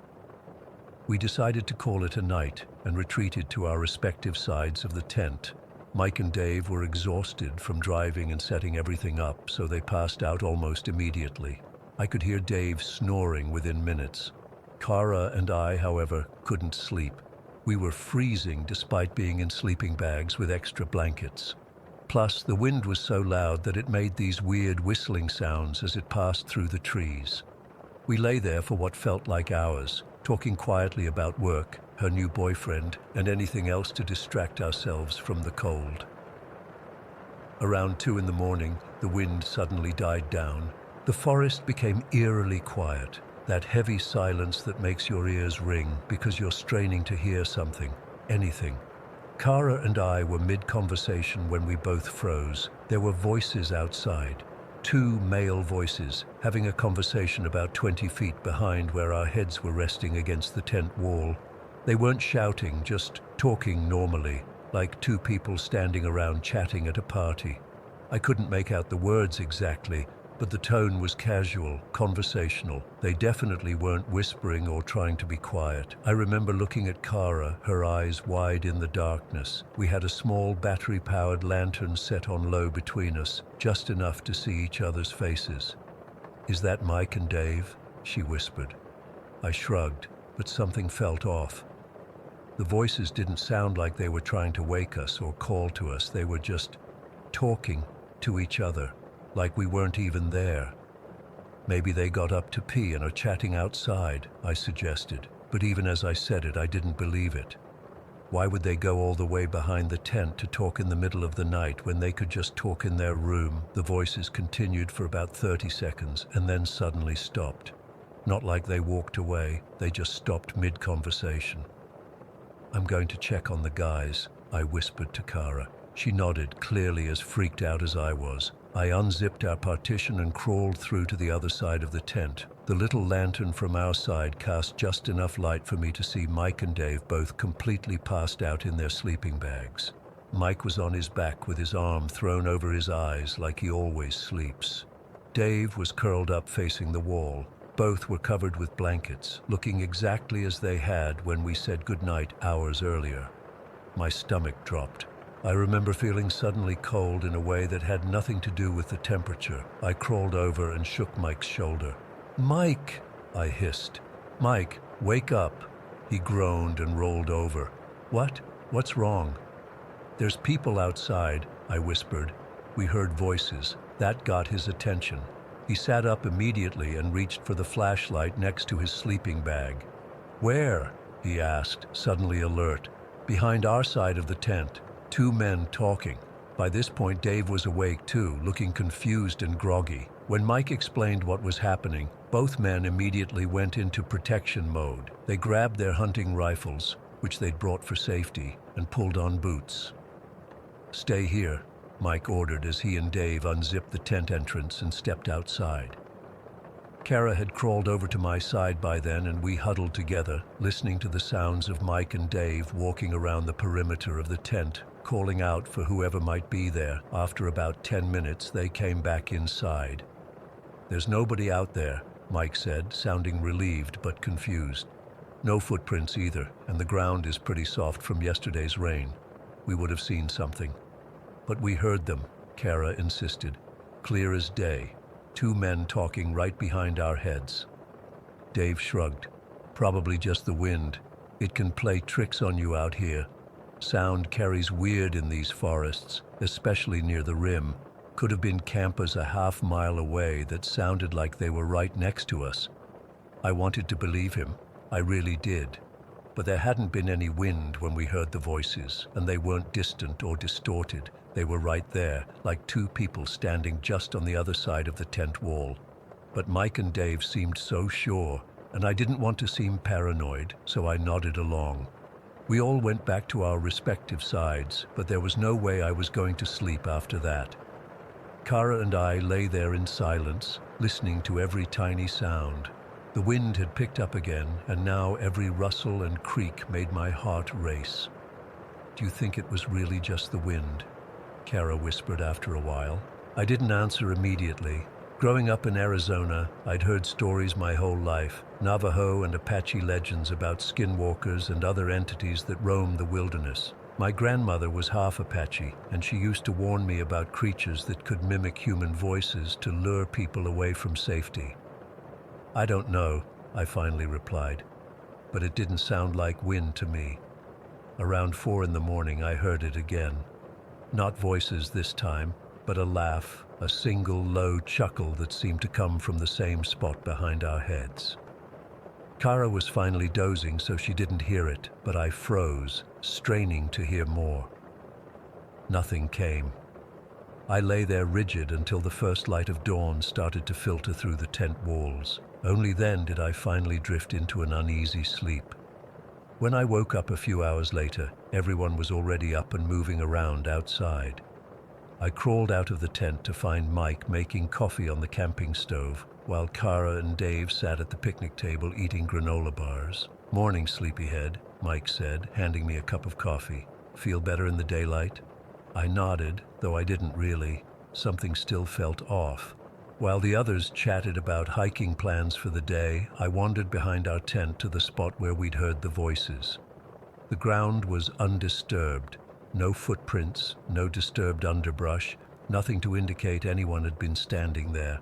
We decided to call it a night and retreated to our respective sides of the tent. Mike and Dave were exhausted from driving and setting everything up, so they passed out almost immediately. I could hear Dave snoring within minutes. Kara and I, however, couldn't sleep. We were freezing despite being in sleeping bags with extra blankets. Plus, the wind was so loud that it made these weird whistling sounds as it passed through the trees. We lay there for what felt like hours, talking quietly about work, her new boyfriend, and anything else to distract ourselves from the cold. Around 2 in the morning, the wind suddenly died down. The forest became eerily quiet, that heavy silence that makes your ears ring because you're straining to hear something, anything. Kara and I were mid-conversation when we both froze. There were voices outside. 2 male voices, having a conversation about 20 feet behind where our heads were resting against the tent wall. They weren't shouting, just talking normally, like 2 people standing around chatting at a party. I couldn't make out the words exactly, but the tone was casual, conversational. They definitely weren't whispering or trying to be quiet. I remember looking at Kara, her eyes wide in the darkness. We had a small battery-powered lantern set on low between us, just enough to see each other's faces. "Is that Mike and Dave?" she whispered. I shrugged, but something felt off. The voices didn't sound like they were trying to wake us or call to us. They were just talking to each other, like we weren't even there. "Maybe they got up to pee and are chatting outside," I suggested, but even as I said it, I didn't believe it. Why would they go all the way behind the tent to talk in the middle of the night when they could just talk in their room? The voices continued for about 30 seconds and then suddenly stopped. Not like they walked away, they just stopped mid-conversation. "I'm going to check on the guys," I whispered to Kara. She nodded, clearly as freaked out as I was. I unzipped our partition and crawled through to the other side of the tent. The little lantern from our side cast just enough light for me to see Mike and Dave both completely passed out in their sleeping bags. Mike was on his back with his arm thrown over his eyes like he always sleeps. Dave was curled up facing the wall. Both were covered with blankets, looking exactly as they had when we said goodnight hours earlier. My stomach dropped. I remember feeling suddenly cold in a way that had nothing to do with the temperature. I crawled over and shook Mike's shoulder. "Mike!" I hissed. "Mike, wake up!" He groaned and rolled over. "What? What's wrong?" "There's people outside," I whispered. We heard voices. That got his attention. He sat up immediately and reached for the flashlight next to his sleeping bag. "Where?" he asked, suddenly alert. "Behind our side of the tent. 2 men talking." By this point, Dave was awake too, looking confused and groggy. When Mike explained what was happening, both men immediately went into protection mode. They grabbed their hunting rifles, which they'd brought for safety, and pulled on boots. "Stay here," Mike ordered as he and Dave unzipped the tent entrance and stepped outside. Kara had crawled over to my side by then, and we huddled together, listening to the sounds of Mike and Dave walking around the perimeter of the tent, calling out for whoever might be there. After about 10 minutes, they came back inside. "There's nobody out there," Mike said, sounding relieved but confused. "No footprints either, and the ground is pretty soft from yesterday's rain. We would have seen something." "But we heard them," Kara insisted. "Clear as day. 2 men talking right behind our heads." Dave shrugged. "Probably just the wind. It can play tricks on you out here. Sound carries weird in these forests, especially near the rim. Could have been campers a half-mile away that sounded like they were right next to us." I wanted to believe him. I really did. But there hadn't been any wind when we heard the voices, and they weren't distant or distorted. They were right there, like 2 people standing just on the other side of the tent wall. But Mike and Dave seemed so sure, and I didn't want to seem paranoid, so I nodded along. We all went back to our respective sides, but there was no way I was going to sleep after that. Kara and I lay there in silence, listening to every tiny sound. The wind had picked up again, and now every rustle and creak made my heart race. "Do you think it was really just the wind?" Kara whispered after a while. I didn't answer immediately. Growing up in Arizona, I'd heard stories my whole life, Navajo and Apache legends about skinwalkers and other entities that roam the wilderness. My grandmother was half Apache, and she used to warn me about creatures that could mimic human voices to lure people away from safety. "I don't know," I finally replied, "but it didn't sound like wind to me." Around 4 in the morning, I heard it again. Not voices this time, but a laugh, a single low chuckle that seemed to come from the same spot behind our heads. Kara was finally dozing, so she didn't hear it, but I froze, straining to hear more. Nothing came. I lay there rigid until the first light of dawn started to filter through the tent walls. Only then did I finally drift into an uneasy sleep. When I woke up a few hours later, everyone was already up and moving around outside. I crawled out of the tent to find Mike making coffee on the camping stove, while Kara and Dave sat at the picnic table eating granola bars. "Morning, sleepyhead," Mike said, handing me a cup of coffee. "Feel better in the daylight?" I nodded, though I didn't really. Something still felt off. While the others chatted about hiking plans for the day, I wandered behind our tent to the spot where we'd heard the voices. The ground was undisturbed. No footprints, no disturbed underbrush, nothing to indicate anyone had been standing there.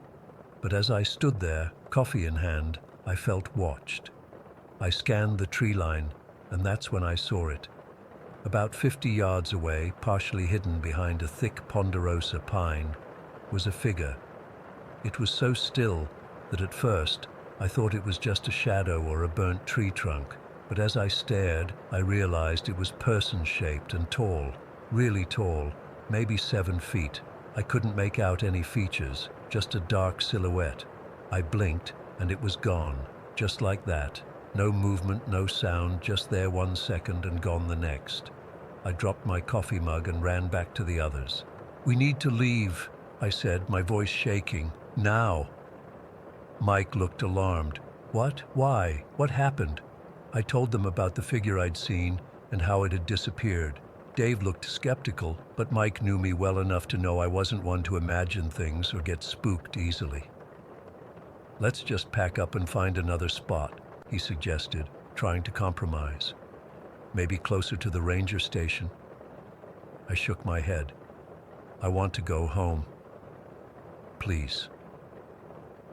But as I stood there, coffee in hand, I felt watched. I scanned the tree line, and that's when I saw it. About 50 yards away, partially hidden behind a thick ponderosa pine, was a figure. It was so still that at first I thought it was just a shadow or a burnt tree trunk, but as I stared, I realized it was person-shaped and tall, really tall, maybe 7 feet. I couldn't make out any features, just a dark silhouette. I blinked, and it was gone, just like that. No movement, no sound, just there 1 second and gone the next. I dropped my coffee mug and ran back to the others. "We need to leave," I said, my voice shaking. "Now." Mike looked alarmed. "What? Why? What happened?" I told them about the figure I'd seen and how it had disappeared. Dave looked skeptical, but Mike knew me well enough to know I wasn't one to imagine things or get spooked easily. "Let's just pack up and find another spot," he suggested, trying to compromise. "Maybe closer to the ranger station." I shook my head. "I want to go home. Please."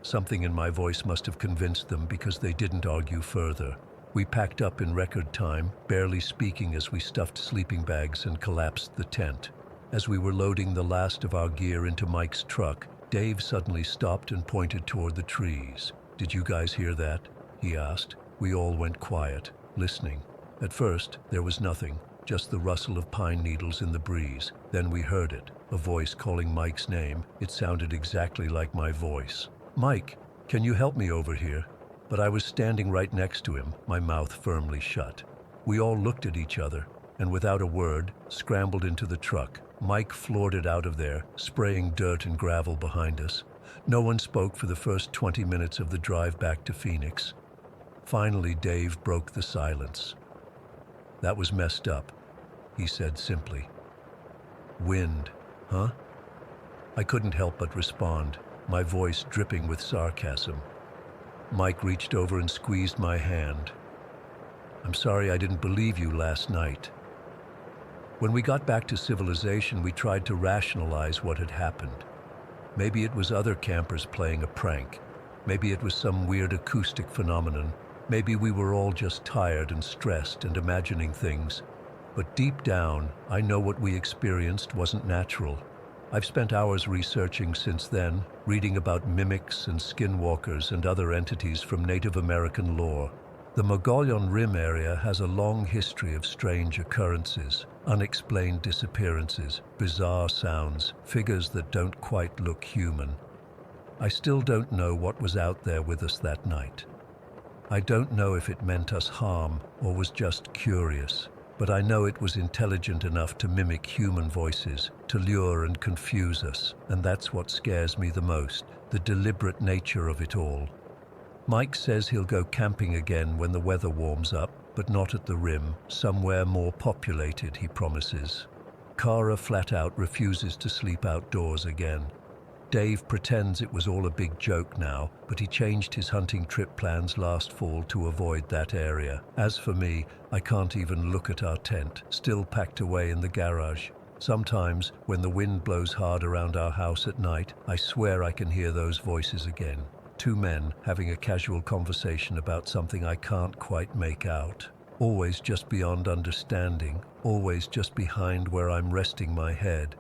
Something in my voice must have convinced them because they didn't argue further. We packed up in record time, barely speaking as we stuffed sleeping bags and collapsed the tent. As we were loading the last of our gear into Mike's truck, Dave suddenly stopped and pointed toward the trees. "Did you guys hear that?" he asked. We all went quiet, listening. At first, there was nothing, just the rustle of pine needles in the breeze. Then we heard it, a voice calling Mike's name. It sounded exactly like my voice. "Mike, can you help me over here?" But I was standing right next to him, my mouth firmly shut. We all looked at each other, and without a word, scrambled into the truck. Mike floored it out of there, spraying dirt and gravel behind us. No one spoke for the first 20 minutes of the drive back to Phoenix. Finally, Dave broke the silence. "That was messed up," he said simply. "Wind, huh?" I couldn't help but respond, my voice dripping with sarcasm. Mike reached over and squeezed my hand. "I'm sorry I didn't believe you last night." When we got back to civilization, we tried to rationalize what had happened. Maybe it was other campers playing a prank. Maybe it was some weird acoustic phenomenon. Maybe we were all just tired and stressed and imagining things. But deep down, I know what we experienced wasn't natural. I've spent hours researching since then, reading about mimics and skinwalkers and other entities from Native American lore. The Mogollon Rim area has a long history of strange occurrences, unexplained disappearances, bizarre sounds, figures that don't quite look human. I still don't know what was out there with us that night. I don't know if it meant us harm or was just curious. But I know it was intelligent enough to mimic human voices, to lure and confuse us, and that's what scares me the most, the deliberate nature of it all. Mike says he'll go camping again when the weather warms up, but not at the rim, somewhere more populated, he promises. Kara flat out refuses to sleep outdoors again. Dave pretends it was all a big joke now, but he changed his hunting trip plans last fall to avoid that area. As for me, I can't even look at our tent, still packed away in the garage. Sometimes, when the wind blows hard around our house at night, I swear I can hear those voices again. Two men having a casual conversation about something I can't quite make out. always just beyond understanding, always just behind where I'm resting my head.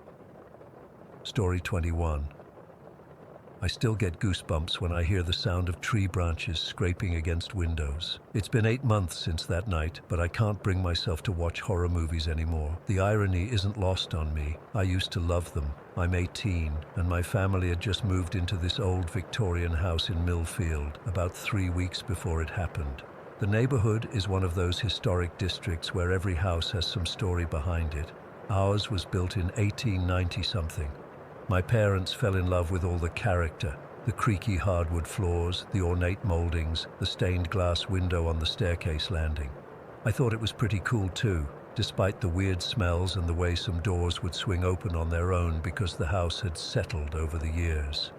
Story 21. I still get goosebumps when I hear the sound of tree branches scraping against windows. It's been 8 months since that night, but I can't bring myself to watch horror movies anymore. The irony isn't lost on me. I used to love them. I'm 18, and my family had just moved into this old Victorian house in Millfield about 3 weeks before it happened. The neighborhood is one of those historic districts where every house has some story behind it. Ours was built in 1890-something. My parents fell in love with all the character, the creaky hardwood floors, the ornate moldings, the stained glass window on the staircase landing. I thought it was pretty cool too, despite the weird smells and the way some doors would swing open on their own because the house had settled over the years.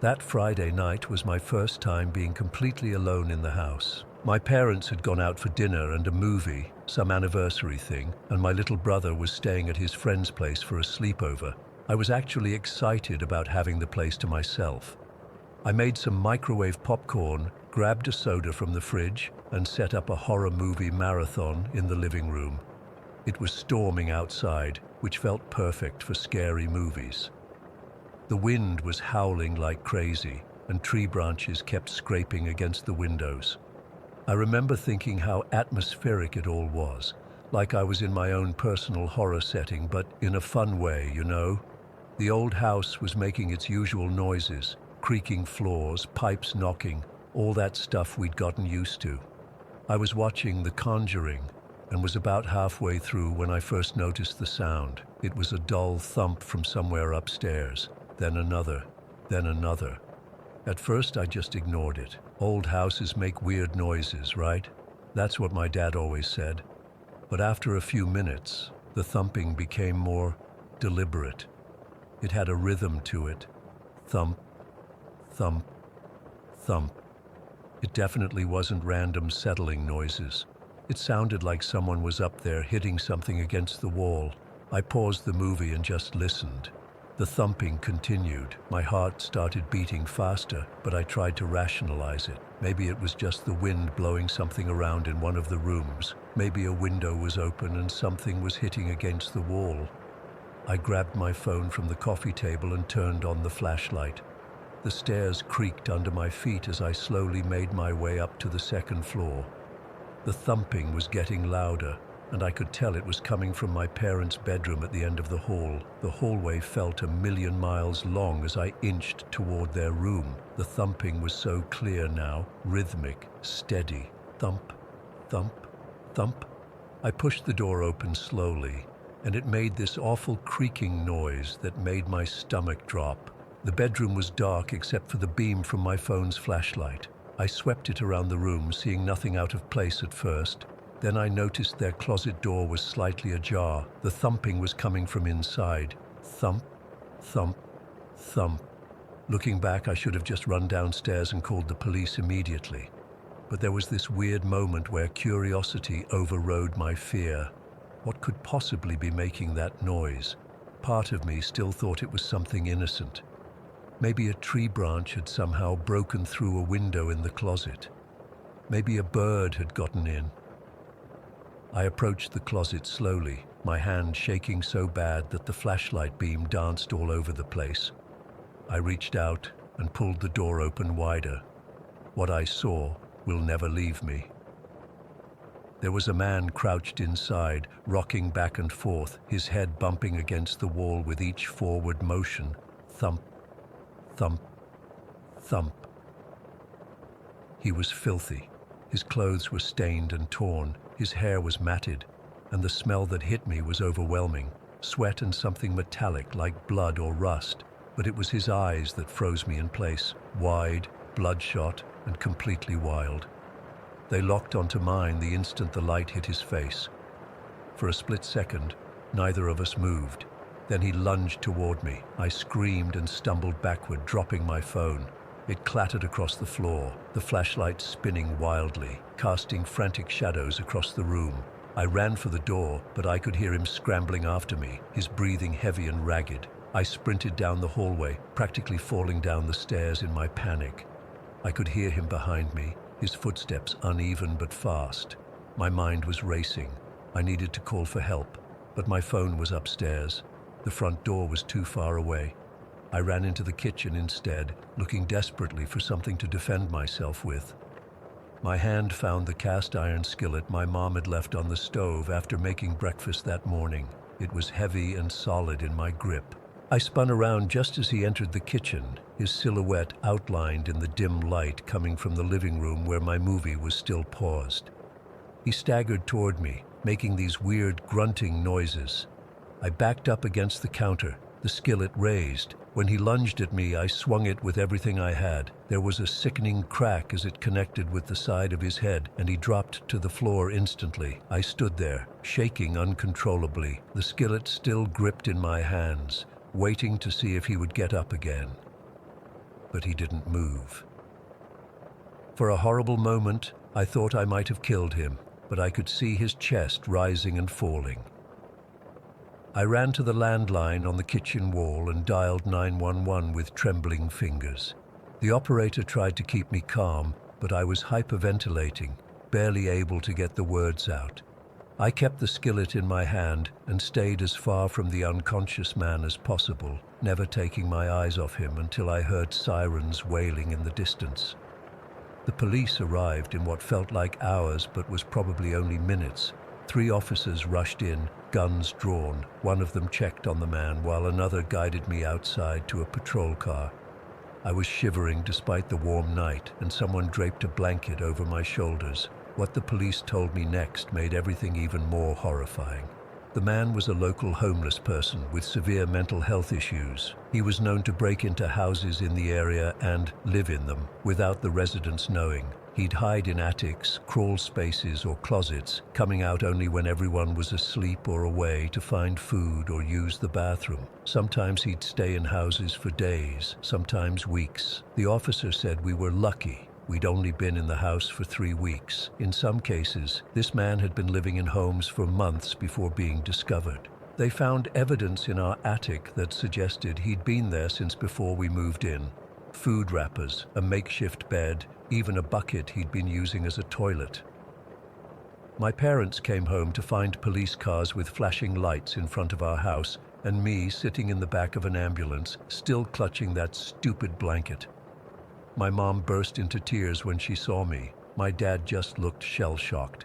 That Friday night was my first time being completely alone in the house. My parents had gone out for dinner and a movie, some anniversary thing, and my little brother was staying at his friend's place for a sleepover. I was actually excited about having the place to myself. I made some microwave popcorn, grabbed a soda from the fridge, and set up a horror movie marathon in the living room. It was storming outside, which felt perfect for scary movies. The wind was howling like crazy, and tree branches kept scraping against the windows. I remember thinking how atmospheric it all was, like I was in my own personal horror setting, but in a fun way, you know? The old house was making its usual noises, creaking floors, pipes knocking, all that stuff we'd gotten used to. I was watching The Conjuring and was about halfway through when I first noticed the sound. It was a dull thump from somewhere upstairs, then another, then another. At first I just ignored it. Old houses make weird noises, right? That's what my dad always said. But after a few minutes, the thumping became more deliberate. It had a rhythm to it. Thump, thump, thump. It definitely wasn't random settling noises. It sounded like someone was up there hitting something against the wall. I paused the movie and just listened. The thumping continued. My heart started beating faster, but I tried to rationalize it. Maybe it was just the wind blowing something around in one of the rooms. Maybe a window was open and something was hitting against the wall. I grabbed my phone from the coffee table and turned on the flashlight. The stairs creaked under my feet as I slowly made my way up to the second floor. The thumping was getting louder, and I could tell it was coming from my parents' bedroom at the end of the hall. The hallway felt 1,000,000 miles long as I inched toward their room. The thumping was so clear now, rhythmic, steady. Thump, thump, thump. I pushed the door open slowly, and it made this awful creaking noise that made my stomach drop. The bedroom was dark except for the beam from my phone's flashlight. I swept it around the room, seeing nothing out of place at first. Then I noticed their closet door was slightly ajar. The thumping was coming from inside. Thump, thump, thump. Looking back, I should have just run downstairs and called the police immediately. But there was this weird moment where curiosity overrode my fear. What could possibly be making that noise? Part of me still thought it was something innocent. Maybe a tree branch had somehow broken through a window in the closet. Maybe a bird had gotten in. I approached the closet slowly, my hand shaking so bad that the flashlight beam danced all over the place. I reached out and pulled the door open wider. What I saw will never leave me. There was a man crouched inside, rocking back and forth, his head bumping against the wall with each forward motion. Thump, thump, thump. He was filthy. His clothes were stained and torn, his hair was matted, and the smell that hit me was overwhelming. Sweat and something metallic like blood or rust, but it was his eyes that froze me in place, wide, bloodshot, and completely wild. They locked onto mine the instant the light hit his face. For a split second, neither of us moved. Then he lunged toward me. I screamed and stumbled backward, dropping my phone. It clattered across the floor, the flashlight spinning wildly, casting frantic shadows across the room. I ran for the door, but I could hear him scrambling after me, his breathing heavy and ragged. I sprinted down the hallway, practically falling down the stairs in my panic. I could hear him behind me, his footsteps uneven but fast. My mind was racing. I needed to call for help, but my phone was upstairs. The front door was too far away. I ran into the kitchen instead, looking desperately for something to defend myself with. My hand found the cast iron skillet my mom had left on the stove after making breakfast that morning. It was heavy and solid in my grip. I spun around just as he entered the kitchen, his silhouette outlined in the dim light coming from the living room where my movie was still paused. He staggered toward me, making these weird grunting noises. I backed up against the counter, the skillet raised. When he lunged at me, I swung it with everything I had. There was a sickening crack as it connected with the side of his head, and he dropped to the floor instantly. I stood there, shaking uncontrollably, the skillet still gripped in my hands, waiting to see if he would get up again. But he didn't move. For a horrible moment, I thought I might have killed him, but I could see his chest rising and falling. I ran to the landline on the kitchen wall and dialed 911 with trembling fingers. The operator tried to keep me calm, but I was hyperventilating, barely able to get the words out. I kept the skillet in my hand and stayed as far from the unconscious man as possible, never taking my eyes off him until I heard sirens wailing in the distance. The police arrived in what felt like hours but was probably only minutes. 3 officers rushed in, guns drawn. One of them checked on the man while another guided me outside to a patrol car. I was shivering despite the warm night, and someone draped a blanket over my shoulders. What the police told me next made everything even more horrifying. The man was a local homeless person with severe mental health issues. He was known to break into houses in the area and live in them without the residents knowing. He'd hide in attics, crawl spaces, or closets, coming out only when everyone was asleep or away to find food or use the bathroom. Sometimes he'd stay in houses for days, sometimes weeks. The officer said we were lucky. We'd only been in the house for 3 weeks. In some cases, this man had been living in homes for months before being discovered. They found evidence in our attic that suggested he'd been there since before we moved in. Food wrappers, a makeshift bed, even a bucket he'd been using as a toilet. My parents came home to find police cars with flashing lights in front of our house, and me sitting in the back of an ambulance, still clutching that stupid blanket. My mom burst into tears when she saw me. My dad just looked shell-shocked.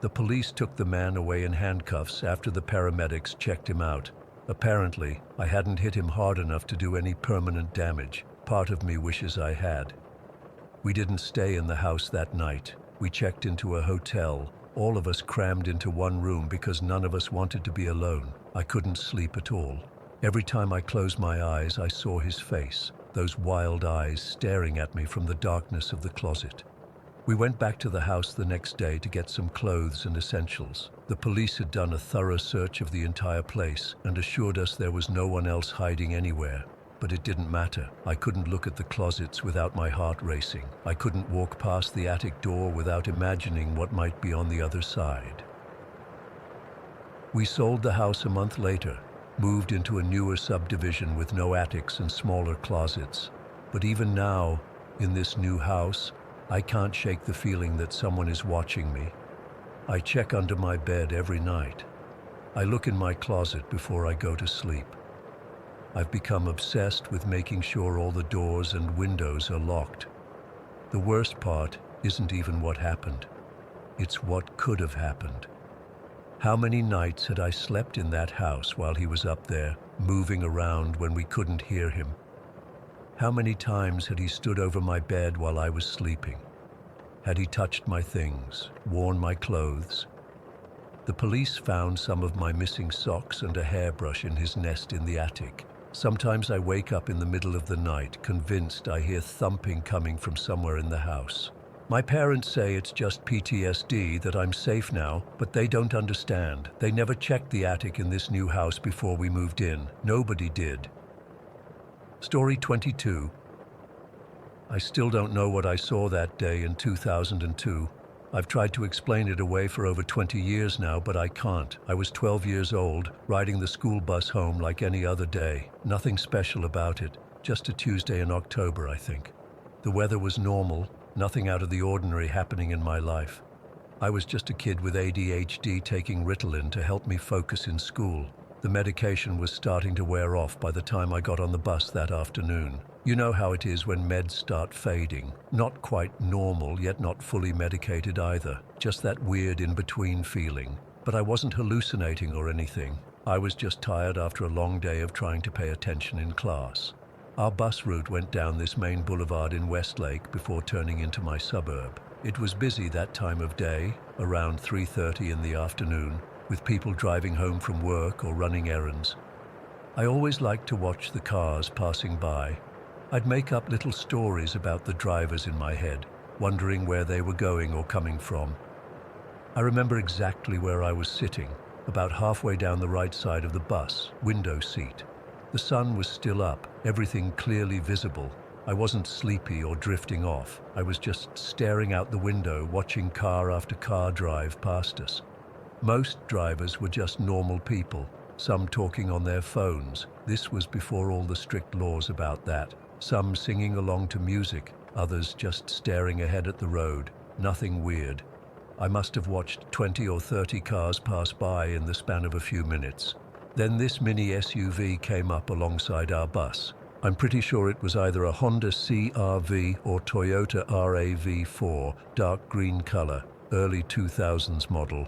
The police took the man away in handcuffs after the paramedics checked him out. Apparently, I hadn't hit him hard enough to do any permanent damage. Part of me wishes I had. We didn't stay in the house that night. We checked into a hotel, all of us crammed into one room because none of us wanted to be alone. I couldn't sleep at all. Every time I closed my eyes, I saw his face, those wild eyes staring at me from the darkness of the closet. We went back to the house the next day to get some clothes and essentials. The police had done a thorough search of the entire place and assured us there was no one else hiding anywhere. But it didn't matter. I couldn't look at the closets without my heart racing. I couldn't walk past the attic door without imagining what might be on the other side. We sold the house a month later, moved into a newer subdivision with no attics and smaller closets. But even now, in this new house, I can't shake the feeling that someone is watching me. I check under my bed every night. I look in my closet before I go to sleep. I've become obsessed with making sure all the doors and windows are locked. The worst part isn't even what happened. It's what could have happened. How many nights had I slept in that house while he was up there, moving around when we couldn't hear him? How many times had he stood over my bed while I was sleeping? Had he touched my things, worn my clothes? The police found some of my missing socks and a hairbrush in his nest in the attic. Sometimes I wake up in the middle of the night, convinced I hear thumping coming from somewhere in the house. My parents say it's just PTSD, that I'm safe now, but they don't understand. They never checked the attic in this new house before we moved in. Nobody did. Story 22. I still don't know what I saw that day in 2002. I've tried to explain it away for over 20 years now, but I can't. I was 12 years old, riding the school bus home like any other day. Nothing special about it. Just a Tuesday in October, I think. The weather was normal, nothing out of the ordinary happening in my life. I was just a kid with ADHD taking Ritalin to help me focus in school. The medication was starting to wear off by the time I got on the bus that afternoon. You know how it is when meds start fading. Not quite normal, yet not fully medicated either. Just that weird in-between feeling. But I wasn't hallucinating or anything. I was just tired after a long day of trying to pay attention in class. Our bus route went down this main boulevard in Westlake before turning into my suburb. It was busy that time of day, around 3:30 in the afternoon, with people driving home from work or running errands. I always liked to watch the cars passing by. I'd make up little stories about the drivers in my head, wondering where they were going or coming from. I remember exactly where I was sitting, about halfway down the right side of the bus, window seat. The sun was still up, everything clearly visible. I wasn't sleepy or drifting off. I was just staring out the window, watching car after car drive past us. Most drivers were just normal people, some talking on their phones. This was before all the strict laws about that. Some singing along to music, others just staring ahead at the road. Nothing weird. I must have watched 20 or 30 cars pass by in the span of a few minutes. Then this mini SUV came up alongside our bus. I'm pretty sure it was either a Honda CR-V or Toyota RAV4, dark green color, early 2000s model.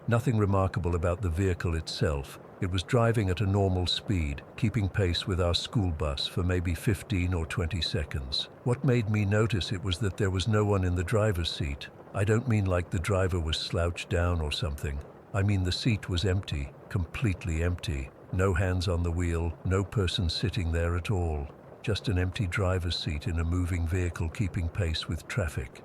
Nothing remarkable about the vehicle itself. It was driving at a normal speed, keeping pace with our school bus for maybe 15 or 20 seconds. What made me notice it was that there was no one in the driver's seat. I don't mean like the driver was slouched down or something. I mean the seat was empty, completely empty. No hands on the wheel, no person sitting there at all. Just an empty driver's seat in a moving vehicle keeping pace with traffic.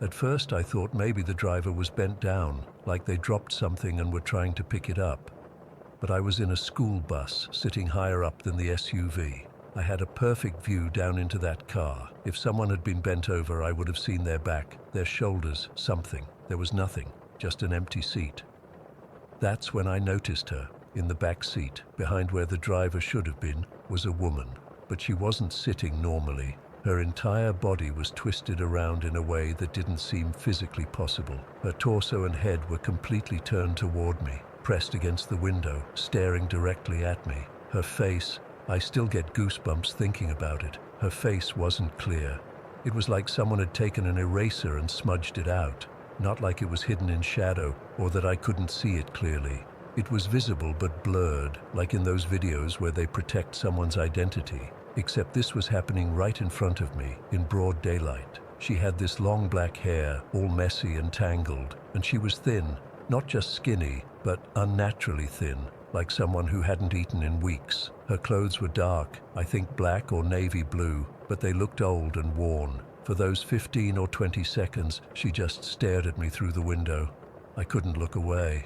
At first I thought maybe the driver was bent down, like they dropped something and were trying to pick it up. But I was in a school bus, sitting higher up than the SUV. I had a perfect view down into that car. If someone had been bent over, I would have seen their back, their shoulders, something. There was nothing, just an empty seat. That's when I noticed her. In the back seat, behind where the driver should have been, was a woman. But she wasn't sitting normally. Her entire body was twisted around in a way that didn't seem physically possible. Her torso and head were completely turned toward me, pressed against the window, staring directly at me. Her face, I still get goosebumps thinking about it. Her face wasn't clear. It was like someone had taken an eraser and smudged it out. Not like it was hidden in shadow, or that I couldn't see it clearly. It was visible but blurred, like in those videos where they protect someone's identity. Except this was happening right in front of me, in broad daylight. She had this long black hair, all messy and tangled, and she was thin, not just skinny, but unnaturally thin, like someone who hadn't eaten in weeks. Her clothes were dark, I think black or navy blue, but they looked old and worn. For those 15 or 20 seconds, she just stared at me through the window. I couldn't look away.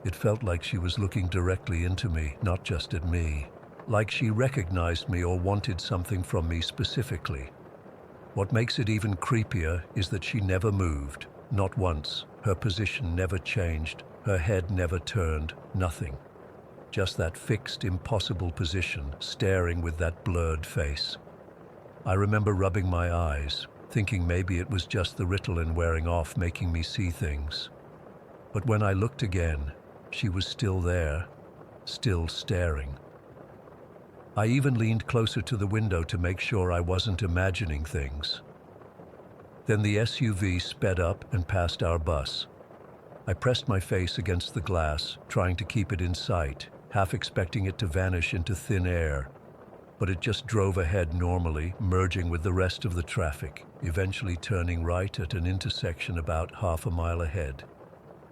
It felt like she was looking directly into me, not just at me. Like she recognized me or wanted something from me specifically. What makes it even creepier is that she never moved, not once. Her position never changed, her head never turned, nothing. Just that fixed, impossible position, staring with that blurred face. I remember rubbing my eyes, thinking maybe it was just the Ritalin wearing off, making me see things. But when I looked again, she was still there, still staring. I even leaned closer to the window to make sure I wasn't imagining things. Then the SUV sped up and passed our bus. I pressed my face against the glass, trying to keep it in sight, half expecting it to vanish into thin air. But it just drove ahead normally, merging with the rest of the traffic, eventually turning right at an intersection about half a mile ahead.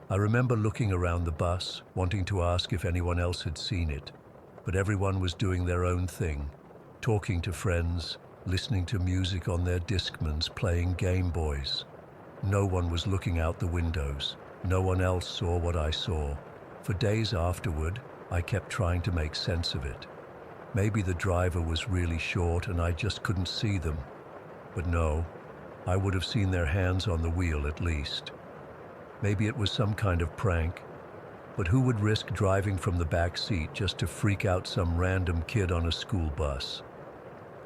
I remember looking around the bus, wanting to ask if anyone else had seen it, but everyone was doing their own thing, talking to friends, listening to music on their Discmans, playing Game Boys. No one was looking out the windows. No one else saw what I saw. For days afterward, I kept trying to make sense of it. Maybe the driver was really short and I just couldn't see them. But no, I would have seen their hands on the wheel at least. Maybe it was some kind of prank, but who would risk driving from the back seat just to freak out some random kid on a school bus?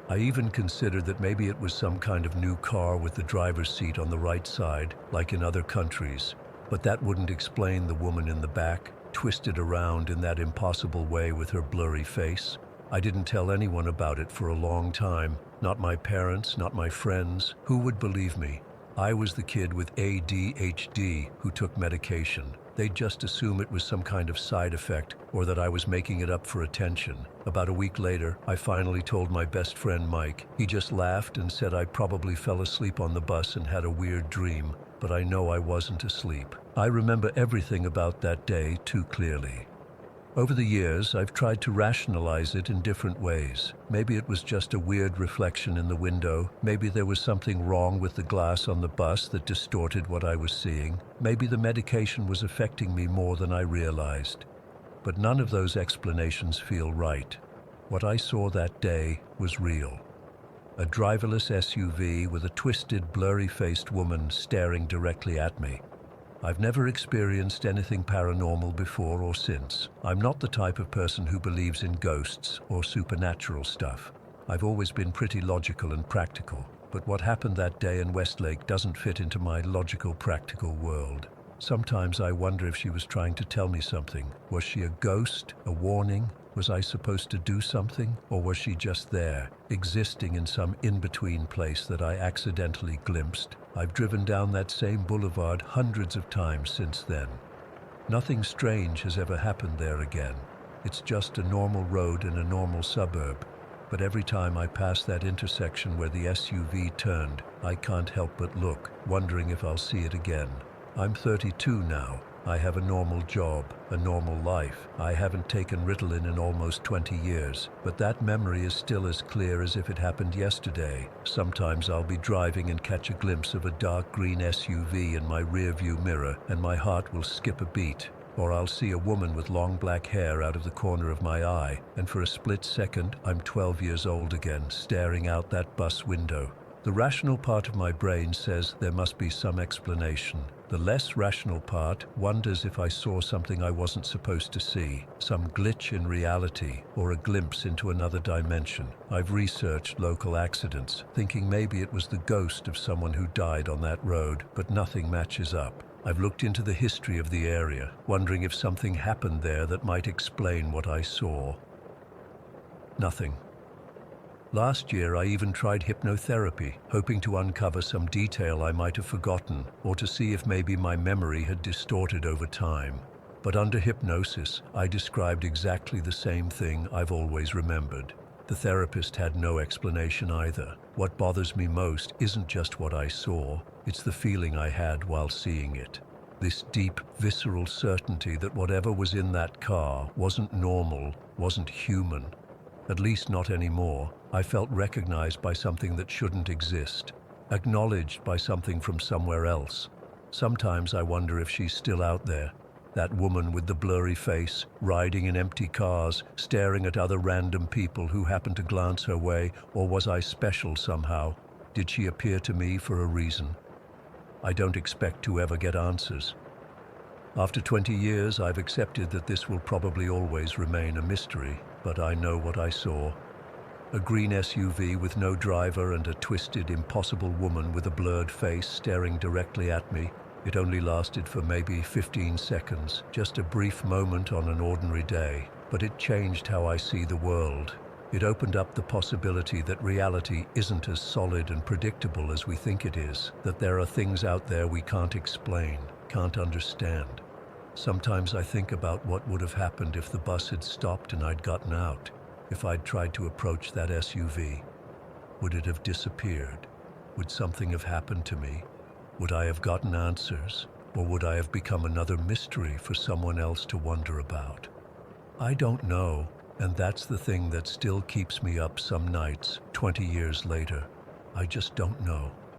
I even considered that maybe it was some kind of new car with the driver's seat on the right side, like in other countries. But that wouldn't explain the woman in the back, twisted around in that impossible way with her blurry face. I didn't tell anyone about it for a long time. Not my parents, not my friends. Who would believe me? I was the kid with ADHD who took medication. They'd just assume it was some kind of side effect or that I was making it up for attention. About a week later, I finally told my best friend Mike. He just laughed and said I probably fell asleep on the bus and had a weird dream, but I know I wasn't asleep. I remember everything about that day too clearly. Over the years, I've tried to rationalize it in different ways. Maybe it was just a weird reflection in the window. Maybe there was something wrong with the glass on the bus that distorted what I was seeing. Maybe the medication was affecting me more than I realized. But none of those explanations feel right. What I saw that day was real. A driverless SUV with a twisted, blurry-faced woman staring directly at me. I've never experienced anything paranormal before or since. I'm not the type of person who believes in ghosts or supernatural stuff. I've always been pretty logical and practical, but what happened that day in Westlake doesn't fit into my logical, practical world. Sometimes I wonder if she was trying to tell me something. Was she a ghost, a warning? Was I supposed to do something? Or was she just there, existing in some in-between place that I accidentally glimpsed? I've driven down that same boulevard hundreds of times since then. Nothing strange has ever happened there again. It's just a normal road in a normal suburb. But every time I pass that intersection where the SUV turned, I can't help but look, wondering if I'll see it again. I'm 32 now. I have a normal job, a normal life. I haven't taken Ritalin in almost 20 years, but that memory is still as clear as if it happened yesterday. Sometimes I'll be driving and catch a glimpse of a dark green SUV in my rearview mirror, and my heart will skip a beat. Or I'll see a woman with long black hair out of the corner of my eye, and for a split second, I'm 12 years old again, staring out that bus window. The rational part of my brain says there must be some explanation. The less rational part wonders if I saw something I wasn't supposed to see, some glitch in reality or a glimpse into another dimension. I've researched local accidents, thinking maybe it was the ghost of someone who died on that road, but nothing matches up. I've looked into the history of the area, wondering if something happened there that might explain what I saw. Nothing. Last year, I even tried hypnotherapy, hoping to uncover some detail I might have forgotten, or to see if maybe my memory had distorted over time. But under hypnosis, I described exactly the same thing I've always remembered. The therapist had no explanation either. What bothers me most isn't just what I saw, it's the feeling I had while seeing it. This deep, visceral certainty that whatever was in that car wasn't normal, wasn't human. At least not anymore. I felt recognized by something that shouldn't exist, acknowledged by something from somewhere else. Sometimes I wonder if she's still out there, that woman with the blurry face, riding in empty cars, staring at other random people who happen to glance her way, or was I special somehow? Did she appear to me for a reason? I don't expect to ever get answers. After 20 years, I've accepted that this will probably always remain a mystery, but I know what I saw. A green SUV with no driver and a twisted, impossible woman with a blurred face staring directly at me. It only lasted for maybe 15 seconds, just a brief moment on an ordinary day, but it changed how I see the world. It opened up the possibility that reality isn't as solid and predictable as we think it is, that there are things out there we can't explain, can't understand. Sometimes I think about what would have happened if the bus had stopped and I'd gotten out. If I'd tried to approach that SUV, would it have disappeared? Would something have happened to me? Would I have gotten answers? Or would I have become another mystery for someone else to wonder about? I don't know, and that's the thing that still keeps me up some nights, 20 years later. I just don't know.